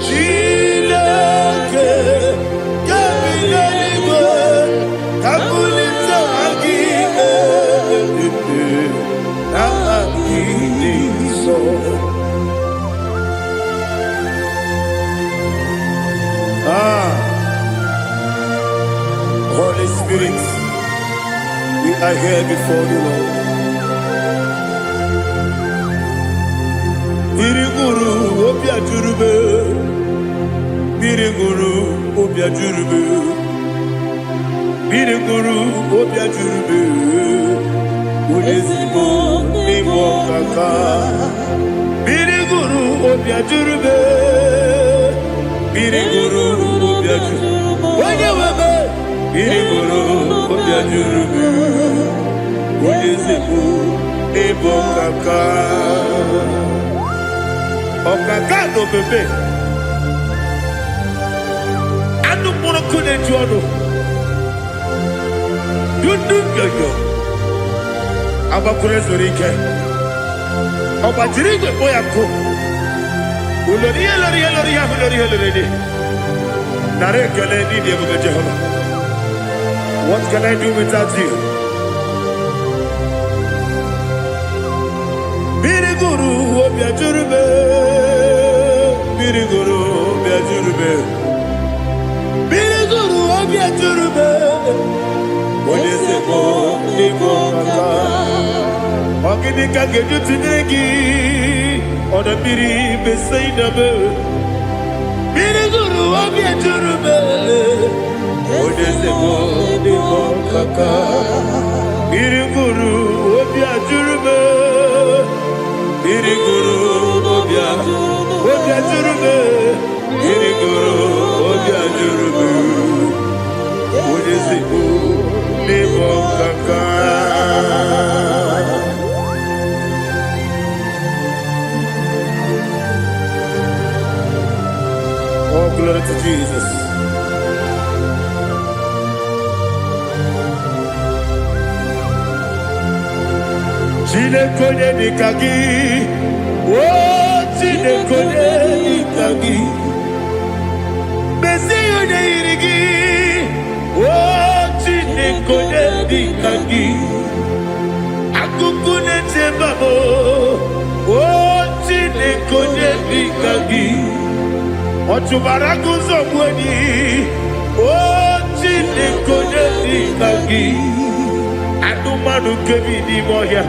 Chileke, Kabilanigo, Kabulita Holy Spirit, we are here before you, Lord. Biriguru Obia Jurube, Biriguru Obia Jurube, Biriguru Obia Jurube, Udesibo Nibo Kaka, Biriguru Obia Jurube, Biriguru Obia Jurube, Wanyawebe, Biriguru Obia Jurube, Udesibo Nibo Kaka. Okakado bebe anu mono kune jodo dundu yoyo abakure zorike obajirige boyako ulori nare kele ni de buge Jehovah. What can I do without you? Biriguru obia jurube, Biriguru obia jurube, Biriguru obia jurube. Odesebo nibo kaka, okinika geju tinegi, oda biri besaidabe. Biriguru obia jurube, Odesebo nibo kaka, Biriguru obia jurube. Biriguru obia jurube, Biriguru obia jurube, Odesibo nibo kaka. Chineke dịka gị, o Chineke dịka gị, Mesie onye yiri gị, o Chineke dịka gị, akụkụ na-echebe m, o Chineke dịka gị, ọchụbara gụzọ ogbenye, o Chineke dịka gị, anụmanụ nke bi n'ime ọhịa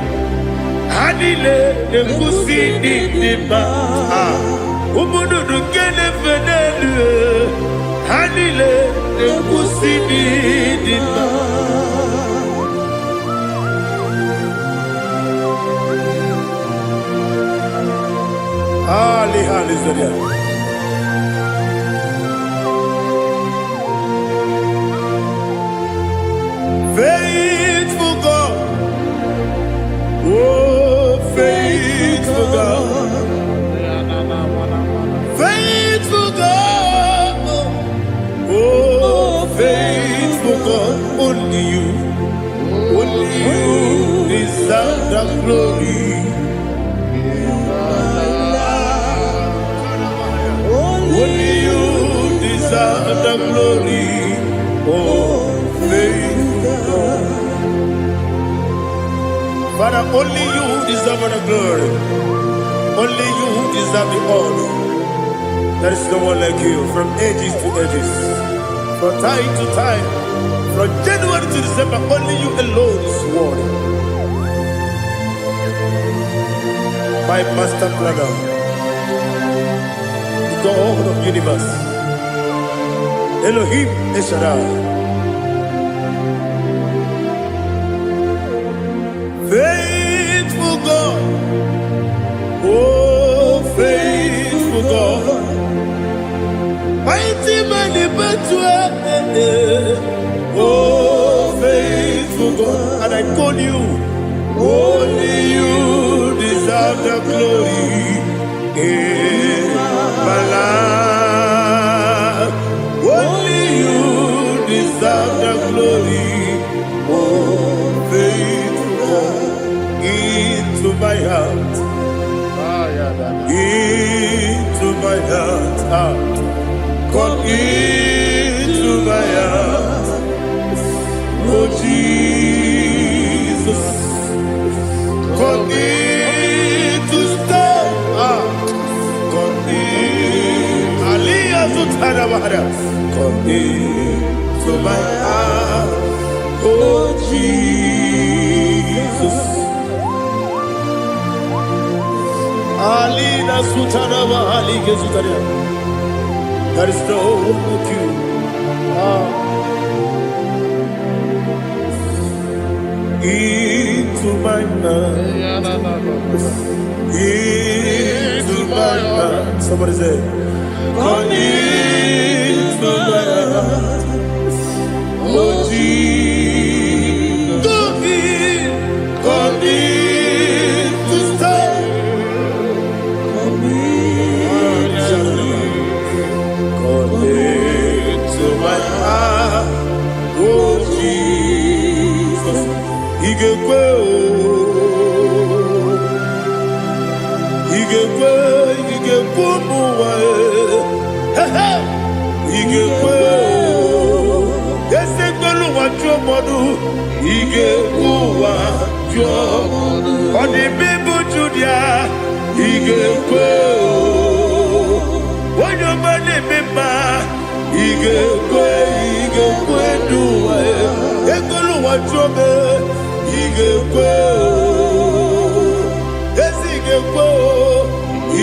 ha niile na-ekwusi ndị mma, ụmụ nnụnụ nke na-efe n'elu ha niile na-ekwusi ndị mma. Hallelujah. Faithful God, oh faithful God, faithful God, oh faithful God, only you deserve the glory. Only you deserve the glory, oh faithful God. Father, only you deserve the glory. Only you deserve the honor. There is no one like you from ages to ages, from time to time, from January to December. Only you alone is worthy. My master planner, the God of the universe, Elohim Eshadai. Faithful God, oh faithful God, mighty man in battle, oh faithful God, and I call you, only you deserve the glory in my life, only you deserve the glory, oh faithful God. Into my heart, into my heart, come into my heart, oh Jesus, come in to stay, come in, Aliyah Zutanabara, come into my heart, oh Jesus. Alina Sutanaba Ali Gezutaria. There is no one like you. Into my heart. Into my heart. Somebody say, come into my heart. Oh Jesus. Come in to stay. To my heart, oh Jesus, Igekwe, muwa, Igekwe, ese tolu wajomodu, Igekwe wajomodu, odi bibu Judia, Igekwe, wanyomane mema. Igekwe duwa, ekolu wajobe, Igekwe, esi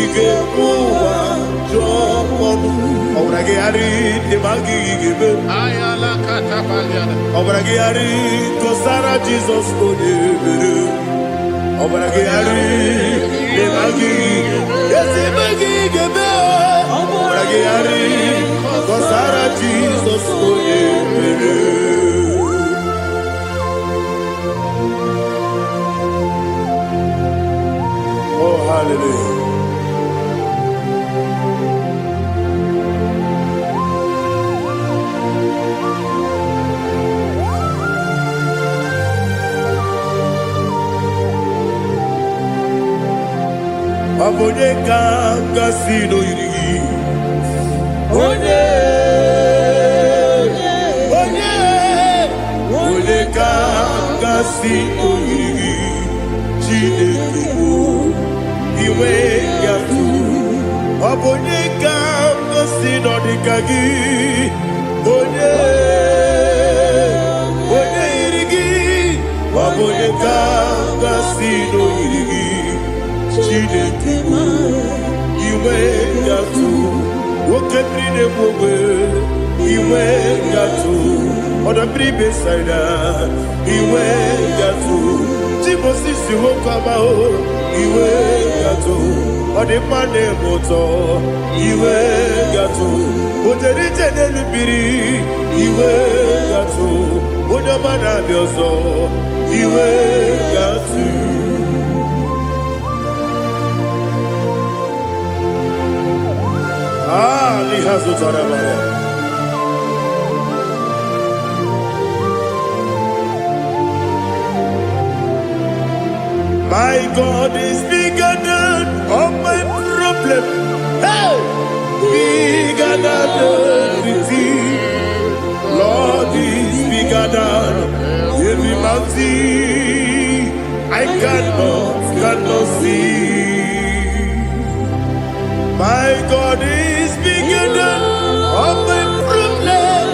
Igekwe wajomodu. Obrage ari demagi igebe. Ayala katapaliana. Obrage ari kosara Jesus odebere. Obrage ari demagi, esi magi igebe. Obrage ari kosara Jesus odebere. Oh hallelujah. Onye ka gasị n'oyiri gị onye ka gasị n'oyiri gị Chineke bụ iwe ya tu onye ka gasị n'ọdịka gị onye yiri gị onye ka gasị n'oyiri gị Chineke bụ iwe ya tu nwoke mmiri na-egbu ogbe iwe ya tu ọdọ mmiri besaida iwe ya tu Timosisi nwoke amahụ iwe ya tu ọdịmma na-eme ụtọ iwe ya tu ojerije n'elu mmiri iwe ya tu onye ọma na-abịa ọzọ iwe ya tu My God is bigger than all my problem. Hey, bigger than everything. Lord is bigger than every mountain I cannot see. My God is bigger than all my problem.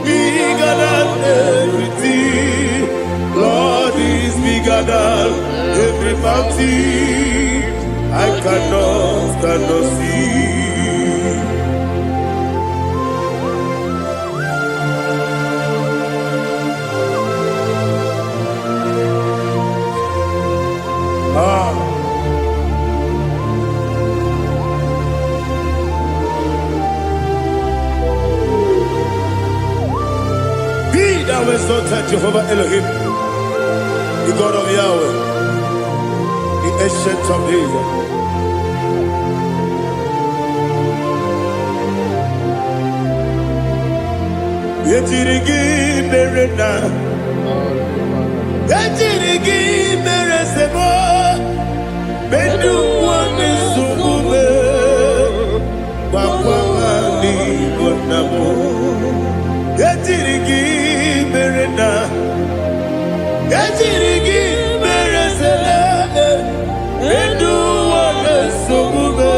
Bigger than everything. Lord is bigger than every mountain I cannot see. Thou exalted Jehovah Elohim, the God of Yahweh, the ancient of days. Yetirigi merena, yetirigi meresebo, bedu wani sumume, wakwani bonamo. Yetirigi merena, yetirigi meresele, bedu wani sumume,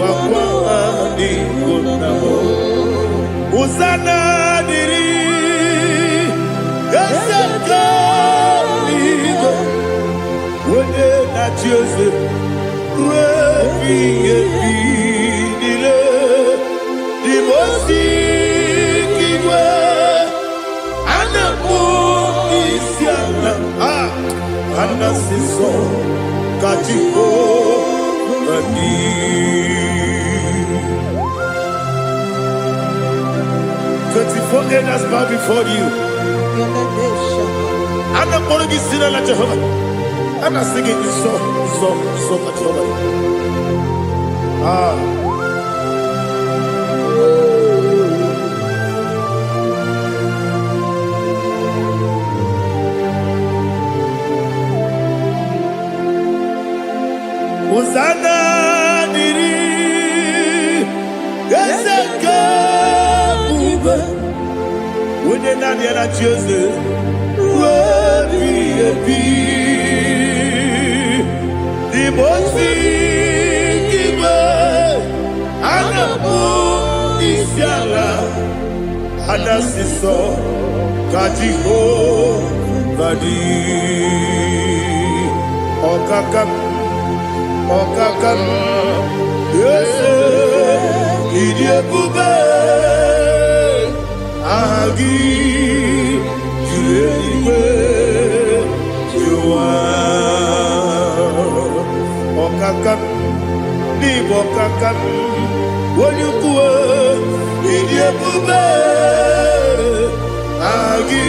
wakwani bonamo. Usana diri, eseka ligo, wone na Joseph, wepi nile, dimosi kiwe, anamu isiana, anasiso kachiko gani. 24 elders bow before you. I'm not going to be singing like Jehovah. I'm not singing this song like Jehovah. Hosanna diri, Ezeka. When you're not here at Joseph, the most giver, and the moon is yalla, and the sister, Kajiho, Badi, Okakam, yes, Idiot Bube. Agi julewe juwa okakam ni bokakam wonyukwe idiebube agi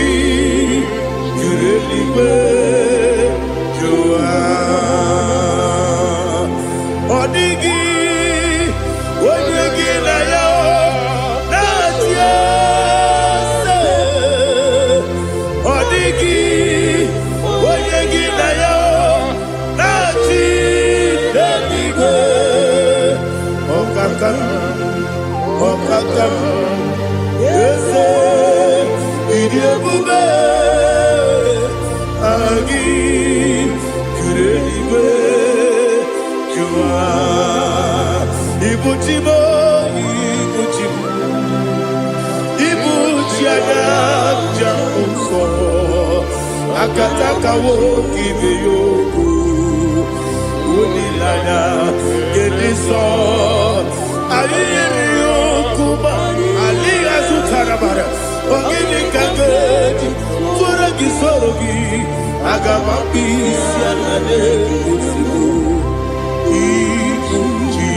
julewe juwa odigi wonyegi na yo na tie Odigi, oyegi na yo, na chi. gị juru eluigwe jụwa ibu chi m ibu chi m ibu chi anya ja ụzọ akata nwoke ibe ya okwu olileanya gịnị sọ anyị nyere ya okwu ma adịghị azụtara mara ogini ka ga-eji tụrụ gị soro gị aga m akpụ isi ala na-egosigo ibu chi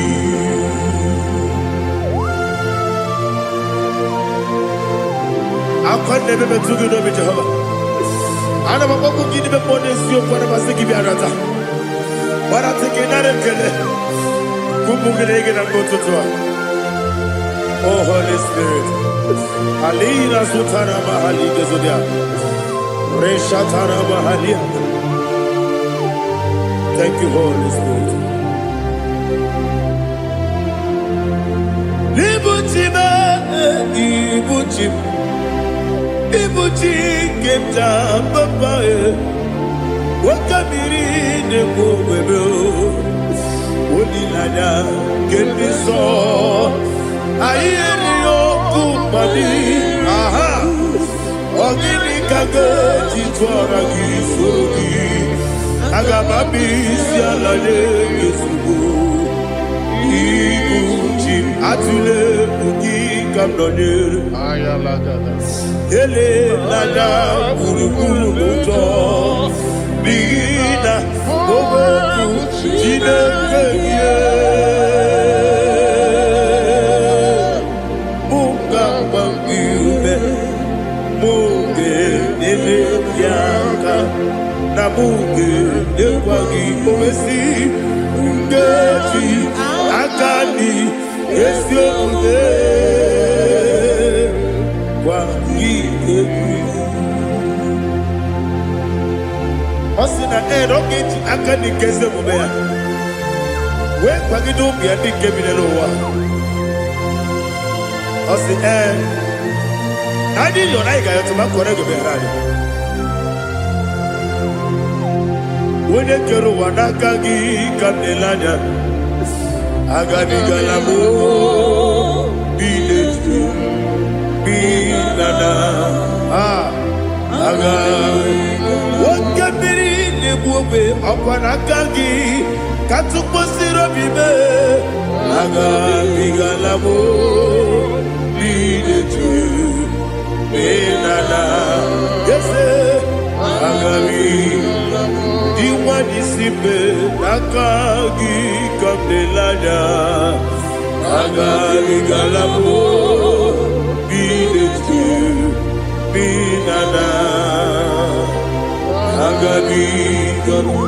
akwa na-ebe metụ gị n'obi Jehova ana m akpọkpụ gị n'ime mmụọ n'eziokwu ana masị gị bịara taa gbara ntị gị nara ekele ka ụmụ gị na-ege na mgbe ụtụtụ a Oh Holy Spirit Alina Sutana Mahali Gezodia Reshatana Mahalia. Thank you, Holy Spirit. Ibuchime, Ibuchim, Ibuchi Kemta Papa, Wakamiri de Bobebo, Unilada, Kemiso, Ayeri Kumali, aha, Ogini Kagaji Twaragi Sugi, Agababi Sialade Yusubu, Ibuchi Atule Ugi Kamdone, Ele Lada Uruguru Muto, Bina, Bobo, Jine Keye. Na muge ekwagi omesi ngeji akani esi omume kwagi ebi osina ogeji akani keze omume ya we kwagi do bi adi kebile lo wa osi adi yo na iga yo to ma kore go be radio Wene kero wanaka gi kanelanya agani galamo biletu bilana aga wakabiri nebuobe akwanaka gi katuposiro bibe agani galamo biletu bilana yese agani Iwani sipe nakagi kamdelanya agari galamo biletu binana agari galamo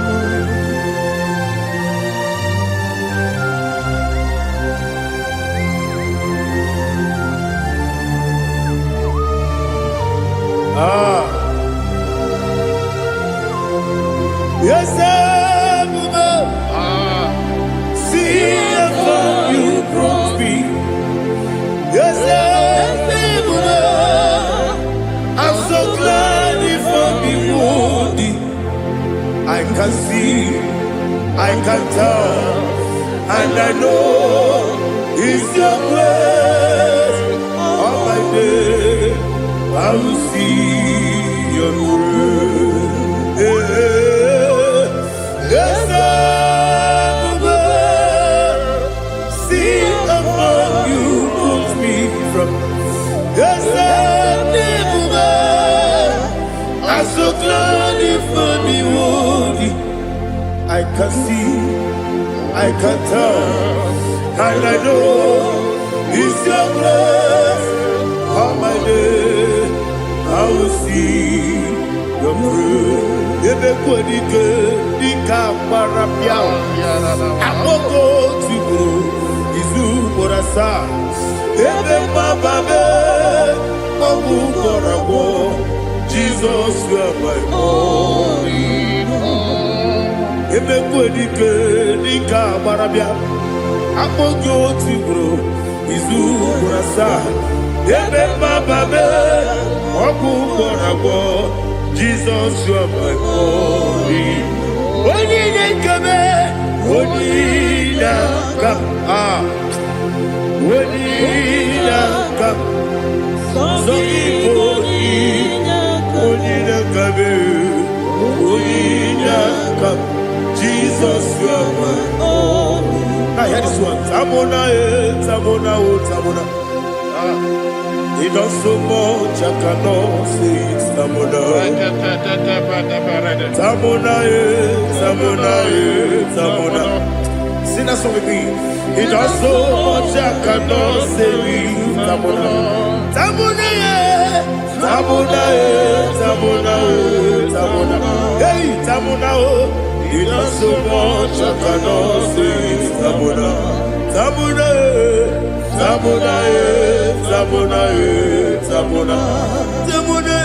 Yes, see how you brought me. Yes, I'm so glad you found me worthy. I can see, I can tell, and I know it's your grace. All my day, I will see your grace. Yes, see how you put me from. Yes, I'm so glad you found me worthy. I can see, I can tell, and I know it's your grace. All my day, I will see your grace. Ebe kwenike dika parapia Amoko tibro izu borasa Ebe mababe Obu korabo Jesus you are my only home Ebe kwenike dika parapia Amoko tibro izu borasa Ebe mababe Obu korabo Jesus, you are my only. Only come, only come, only come. So come, Jesus, you are my only. Now hear this one. Tamona, Tamona, Tamona. He does so much I cannot say it. Tamona, Tamona, Tamona, Tamona. Sing that song with me. He does so much I cannot say it. Tamona, Tamona, Tamona, Tamona, Tamona. Hey, Tamona, he does so much I cannot say it. Tamona, Tamona, Tamona, Tamona, Tamona, Tamona.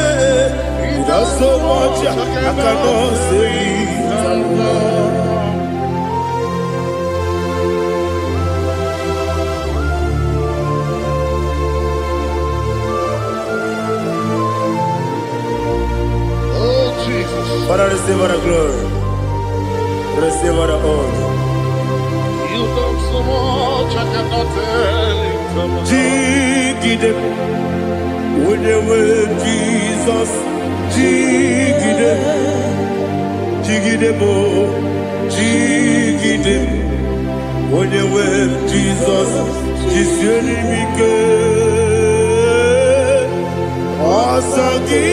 He does so much I cannot say it. Tamona. Father, receive all the glory. Receive all the honor. You done so much I cannot tell it. Jigide, with the word Jesus. Jigide, jigide mo, jigide, with the word Jesus. Jiseni mike, asagi.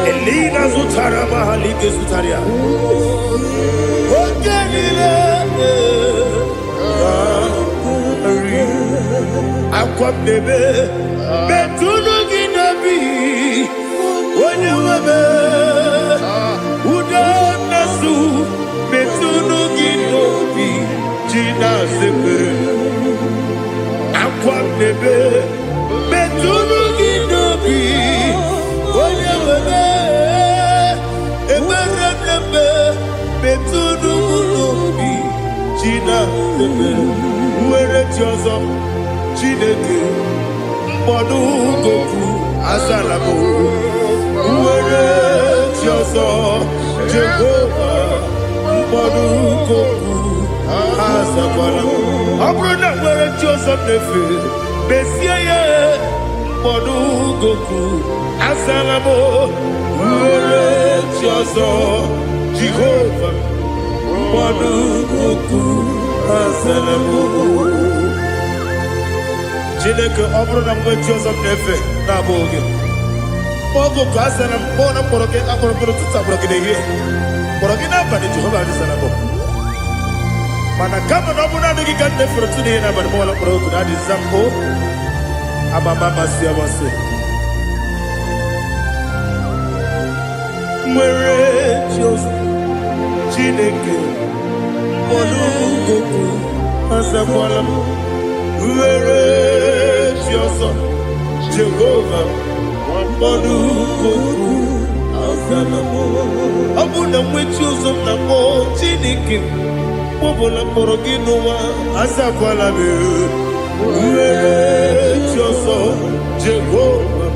Elina Zutara Mahalike Zutaria. Aquam bebe, Betuno Ginabi, when you were Udanasu, Betuno Ginobi, Gina Zebe, Aquam bebe, Betuno Ginobi, when you were Betuno Ginobi, Gina Zebe, where it was up. Chineke mkpọdụ goku asalamo uwere ti ọsọ Jehova mkpọdụ goku asakwalamo ọ bụrụ na nwere ti ọsọ nefe besie ya mkpọdụ goku asalamo uwere ti ọsọ Jehova mkpọdụ goku asalamo. Chineke ọ bụrụ na mgbe chi ọzọ m na-efe na-abụ oge ogo ka a sara m kpọọ na mkpọrọ gị akpọrọ mkpọrọ tutu akpọrọ gị n'ehihie mkpọrọ gị n'abalị Jehova adịsara bụ mana kama na ọ bụ na-adịghị ka nne fere otu n'ihe n'abalị mọwala mkpọrọ ogu na adịza mbụ amama amasị amasị nwere chi ọzọ Chineke mkpọrọ ogu azakwala m were chi ọzọ Jehova mkpọrọ goku asalamo ọ bụ na nwechi ụzọ m na mkpọ Chineke kpọbụla mkpọrọ gị n'ụwa azakwala m were chi ọzọ Jehova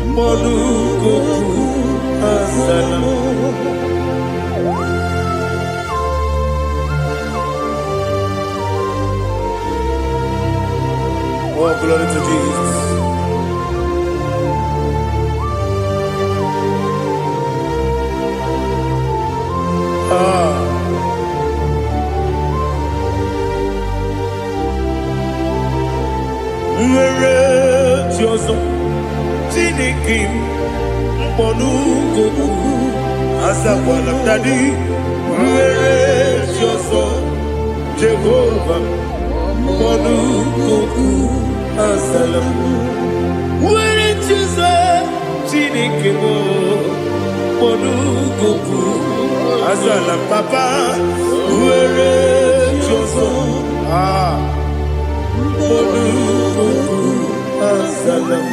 mkpọrọ goku asalamo. Oh, glory to Jesus. Nwere chi ọzọ Chineke mkpọrọ goku azakwa Daddy, where is your son? Jehovah, Monukoku, Asalam. Where is your son? Chinikemo, Monukoku, Asalam. Papa, where is your son? Monukoku, Asalam.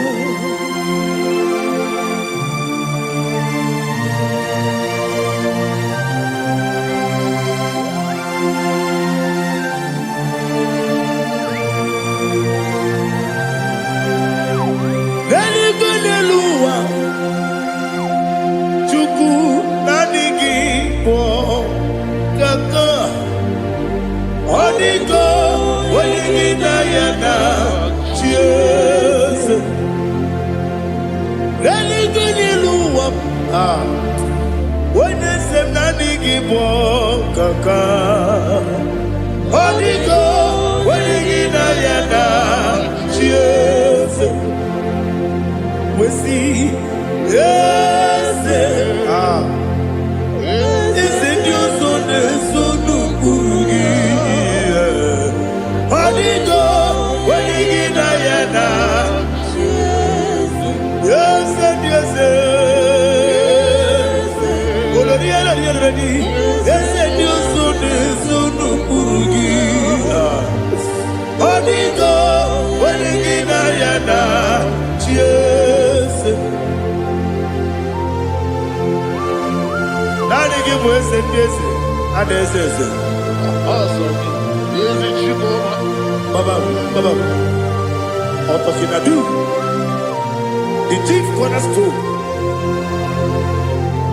The chief cornerstone.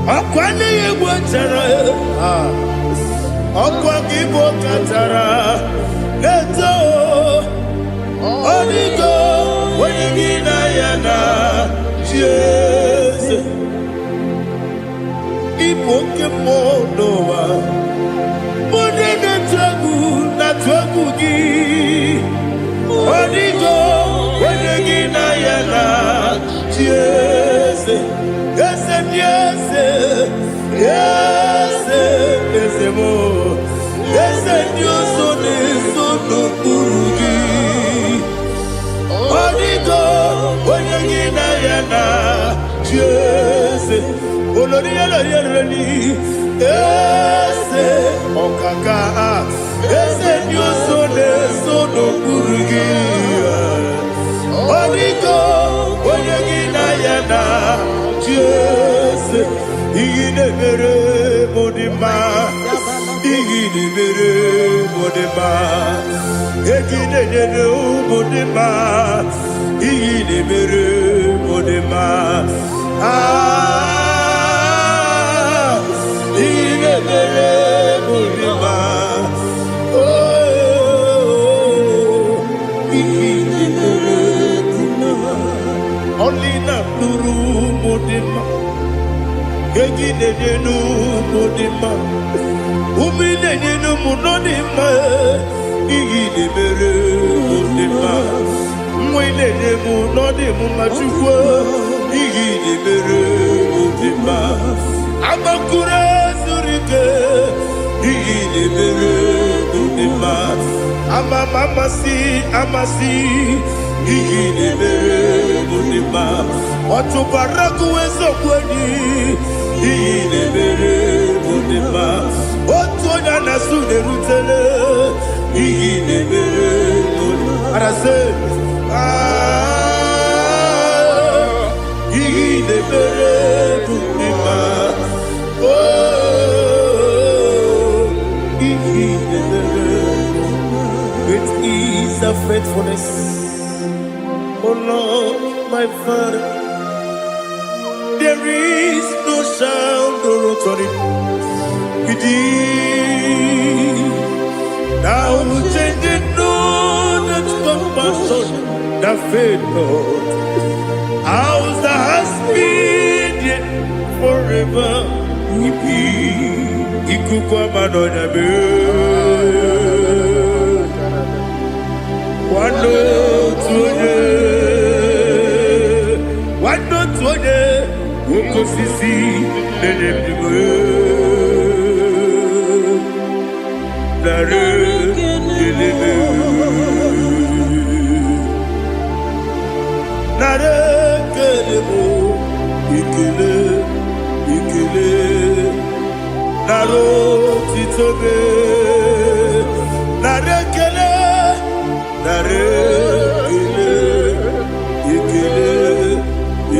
Akwani Igbo tara, Akwani Igbo katara, Neto, Onigo, Wenigina yana, Jesus. Igbo kemo noa, Mone na tragu gi, Onigo, Wenigina yana, Jesus. Yes, yes, yes, yes, more. Yes, you so no kurugi. Onigo, when you get na yes, olori olori. Yes, okaka. Yes, you so no kurugi. Onigo, when you get na yes, Igidebere Modima, Igidebere Modima, Igidebere Modima, Igidebere Modima, Igidebere Modima, oh, Igidebere Modima, only not Nuru Modima. Egidenu Modima, Umidenu Munodima, Igidebere Modima, Mwidenu Nodimu Machukwa, Igidebere Modima, Amakure Zurike, Igidebere Modima, Amasi, Igidebere Modima, Otubaraku Ezokweni, Igidebere Modima, Otonya Nasude Rutele, Igidebere Modima. And I said, Igidebere Modima, oh, Igidebere. Great is the faithfulness, oh Lord, my Father. There is no sound or authority. Now changing no that compassion, the faith, Lord. How's the has been forever? Ikukwa Madonna be. Wando tuone, Woko sisi, nare kelele nare kelebo ikele ikele naro titobe nare kele nare kele ikele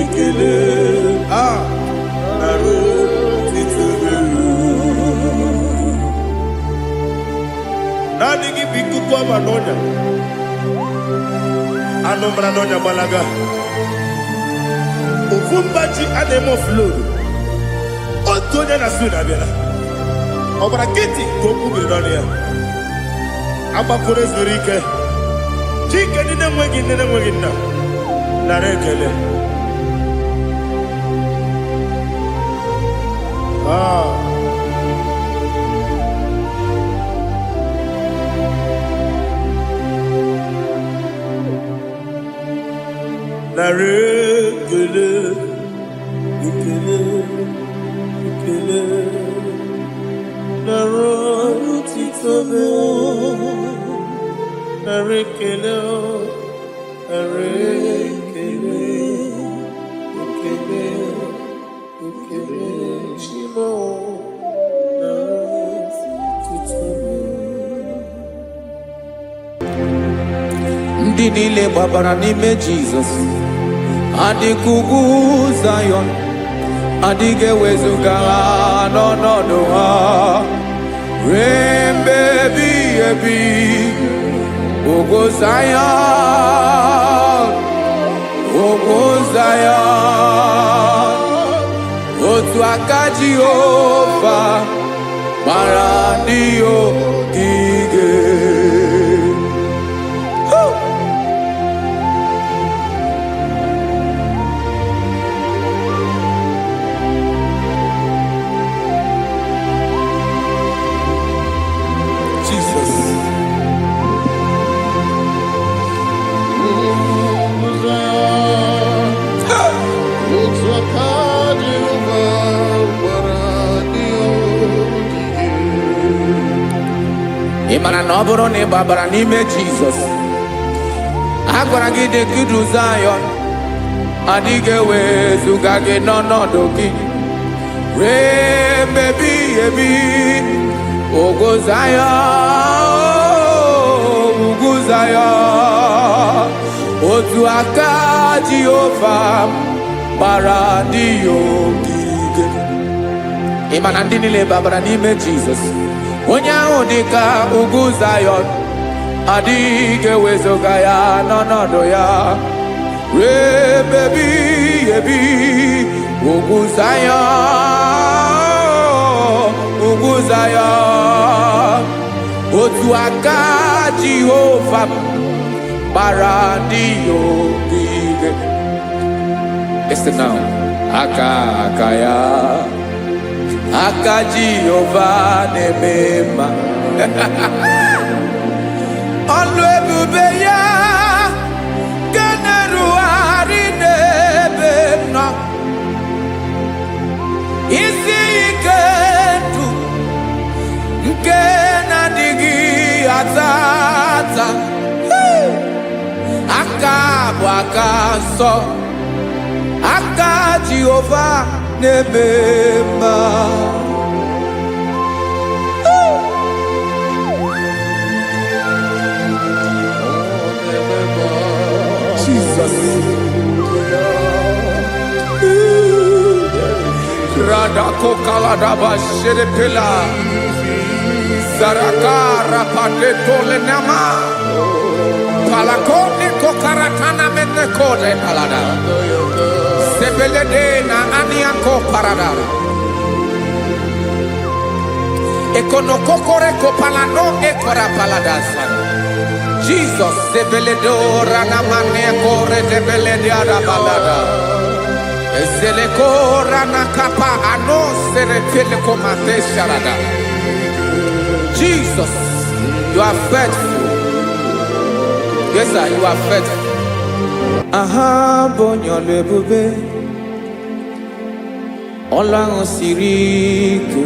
ikele naro titobe nani gibiku kwa manonya anomra nonya balaga Ufumbaji anemo flow. Otonya na suna bela. Obara kiti koku bironia. Abakure zurike. Chike nene mwegi na. Narekele. Narekele. Ikele, ikele, naro titobe, narekele, narekele, ikele, ikele, shimo, naro titobe. Ndị niile gbabara n'ime Jizọs adịghị ugwu Zayọn, adịghị ewezuga ha n'ọnọdụ ha ruo mgbe ebighị ebi. Ugwu Zayọn, ugwu Zayọn, otu aka Jehova gbara ndị ogige. Ị mara na ọ bụrụ na ị gbabara n'ime Jizọs, a gwara gị dị kudu Zayọn, adịghị ewezuga gị n'ọnọdụ gị ruo mgbe ebighị ebi. Ugwu Zayọn, ugwu Zayọn, otu aka Jehova gbara ndị ogige. Ị ma na ndị niile gbabara n'ime Jizọs, onye ahụ dị ka ugwu Zayọn, adịghị ewezuga ya n'ọnọdụ ya ruo mgbe ebighị ebi. Ugwu Zayọn, ugwu Zayọn, otu aka Jehova gbara ndị ogige. Listen now, aka ya, aka Jehova na-eme mma. Ọlụ ebube ya ga na-erugharị n'ebe m nọ. Isi ike ndụ nke na-adịghị ata ata. Aka bụ aka nsọ, aka Jehova na-eme mma. Jesus. Radako kaladaba sherepela Zarakara pateto lenama Palakone kokaratana mene kode palada Sebelede na aniako parada Ekonokokore kopalano ekora paladasa Jesus sebeledo ranamane kore debelede arabalada Ezeleko ranakapa ano serepele komate sharada Jesus, you are faithful. Yes, sir, you are faithful. Aha, bonyo lebube. Ọlọ́run siriku.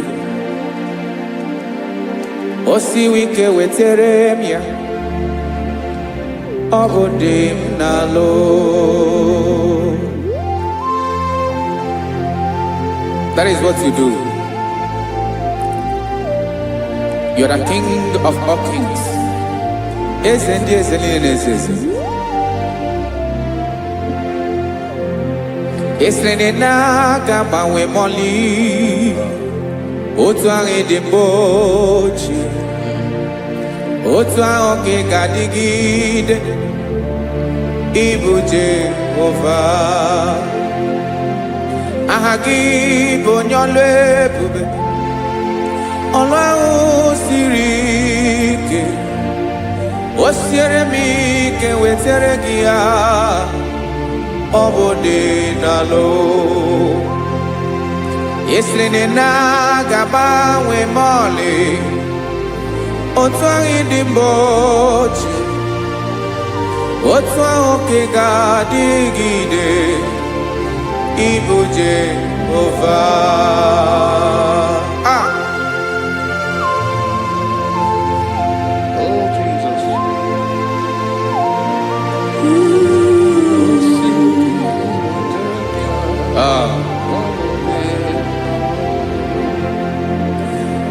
osiwike wetere m ya ọ bụ dị m n'alụ. That is what you do. You are the king of all kings. Eze ndị eze niile na-eze eze. Esere na-agbanwe mọlị otu ahụ dị mgbe ochie, otu ahụ ka ị ga-adịgide. Ịbụ Jehova, aha gị bụ onye ọlụ ebube, ọlụ ahụ siri ike. O siere m ike wetere gị ya, ọ bụ dị n'alụ. Esiri na ga-agbanwe ma ọlị otu ahụ dị mgbe ochie, otu ahụ ka ị ga-adịgide. Ịbụ Jehova. Oh, Jesus.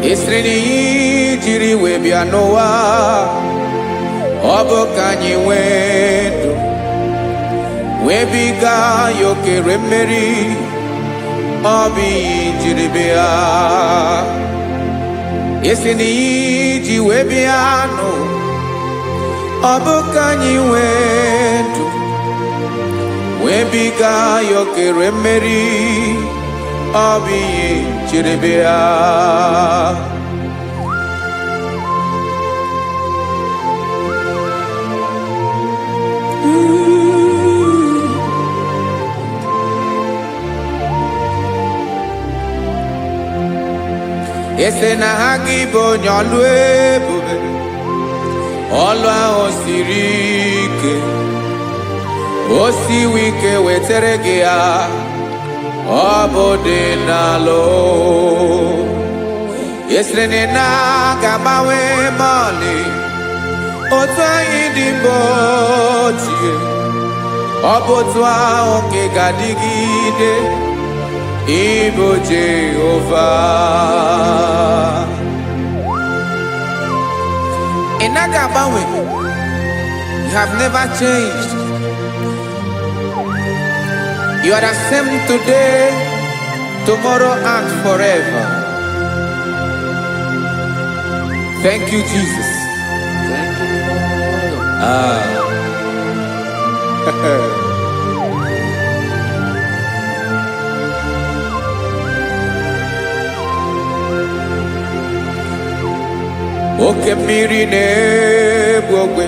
Esiri na ihe jiri wee bịa n'ụwa, ọ bụ ka anyị nwee ndụ, wee biga ya okere mmeri. Ọ bụ ihe jiri bịa. Esi na ihe ji wee bịa nụ, ọ bụ ka anyị nwee ndụ, wee biga ya okere mmeri. Ọ bụ ihe jiri bịa. Ese na ha gị bụ onye ọlụ ebube, ọlụ ahụ siri ike. O siwe ike wetere gị ya, ọ bụ dị n'alụ. Esere na ga-agbanwe ma ọlị otu anyị dị mgbe ochie, ọ bụ otu ahụ ka ị ga-adịgide. Ịbụ Jehova. Ị naghị agbanwe. You have never changed. You are the same today, tomorrow and forever. Thank you, Jesus. Thank you, Father. Oke mmiri na-egbu ogwe,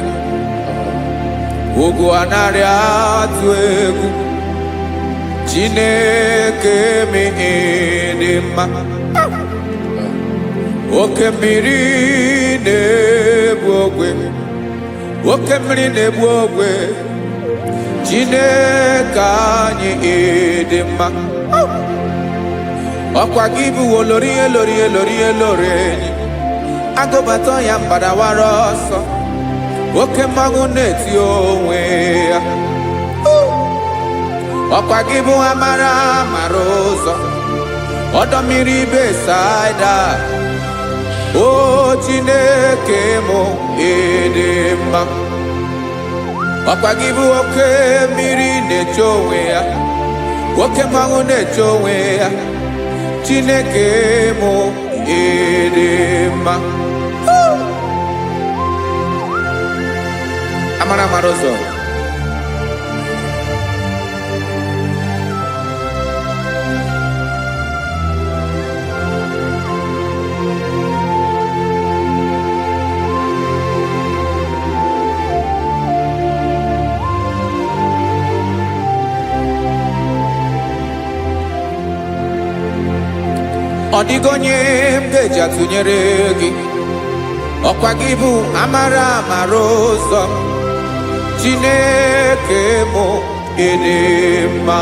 ugwu anaghị atụ egwu. Chineke m dị mma. Oke mmiri na-egbu ogwe, oke mmiri na-egbu ogwe. Chineke anyị dị mma. Ọkwa gị bụ olori elori elori elori enyi, agụbata ya mbadawara ọsọ. Oke mmanwụ na-eti onwe ya. Ọkwa gị bụ amara amara ụzọ, ọdọ mmiri Besaida. O Chineke m dị mma. Ọkwa gị bụ oke mmiri na-eche onwe ya, oke mmanwụ na-eche onwe ya. Chineke m dị mma. Amara amara ụzọ. Ọ dịghị onye m ga-eji atụnyere gị. Ọkwa gị bụ amara amara ụzọ. Chineke m dị mma.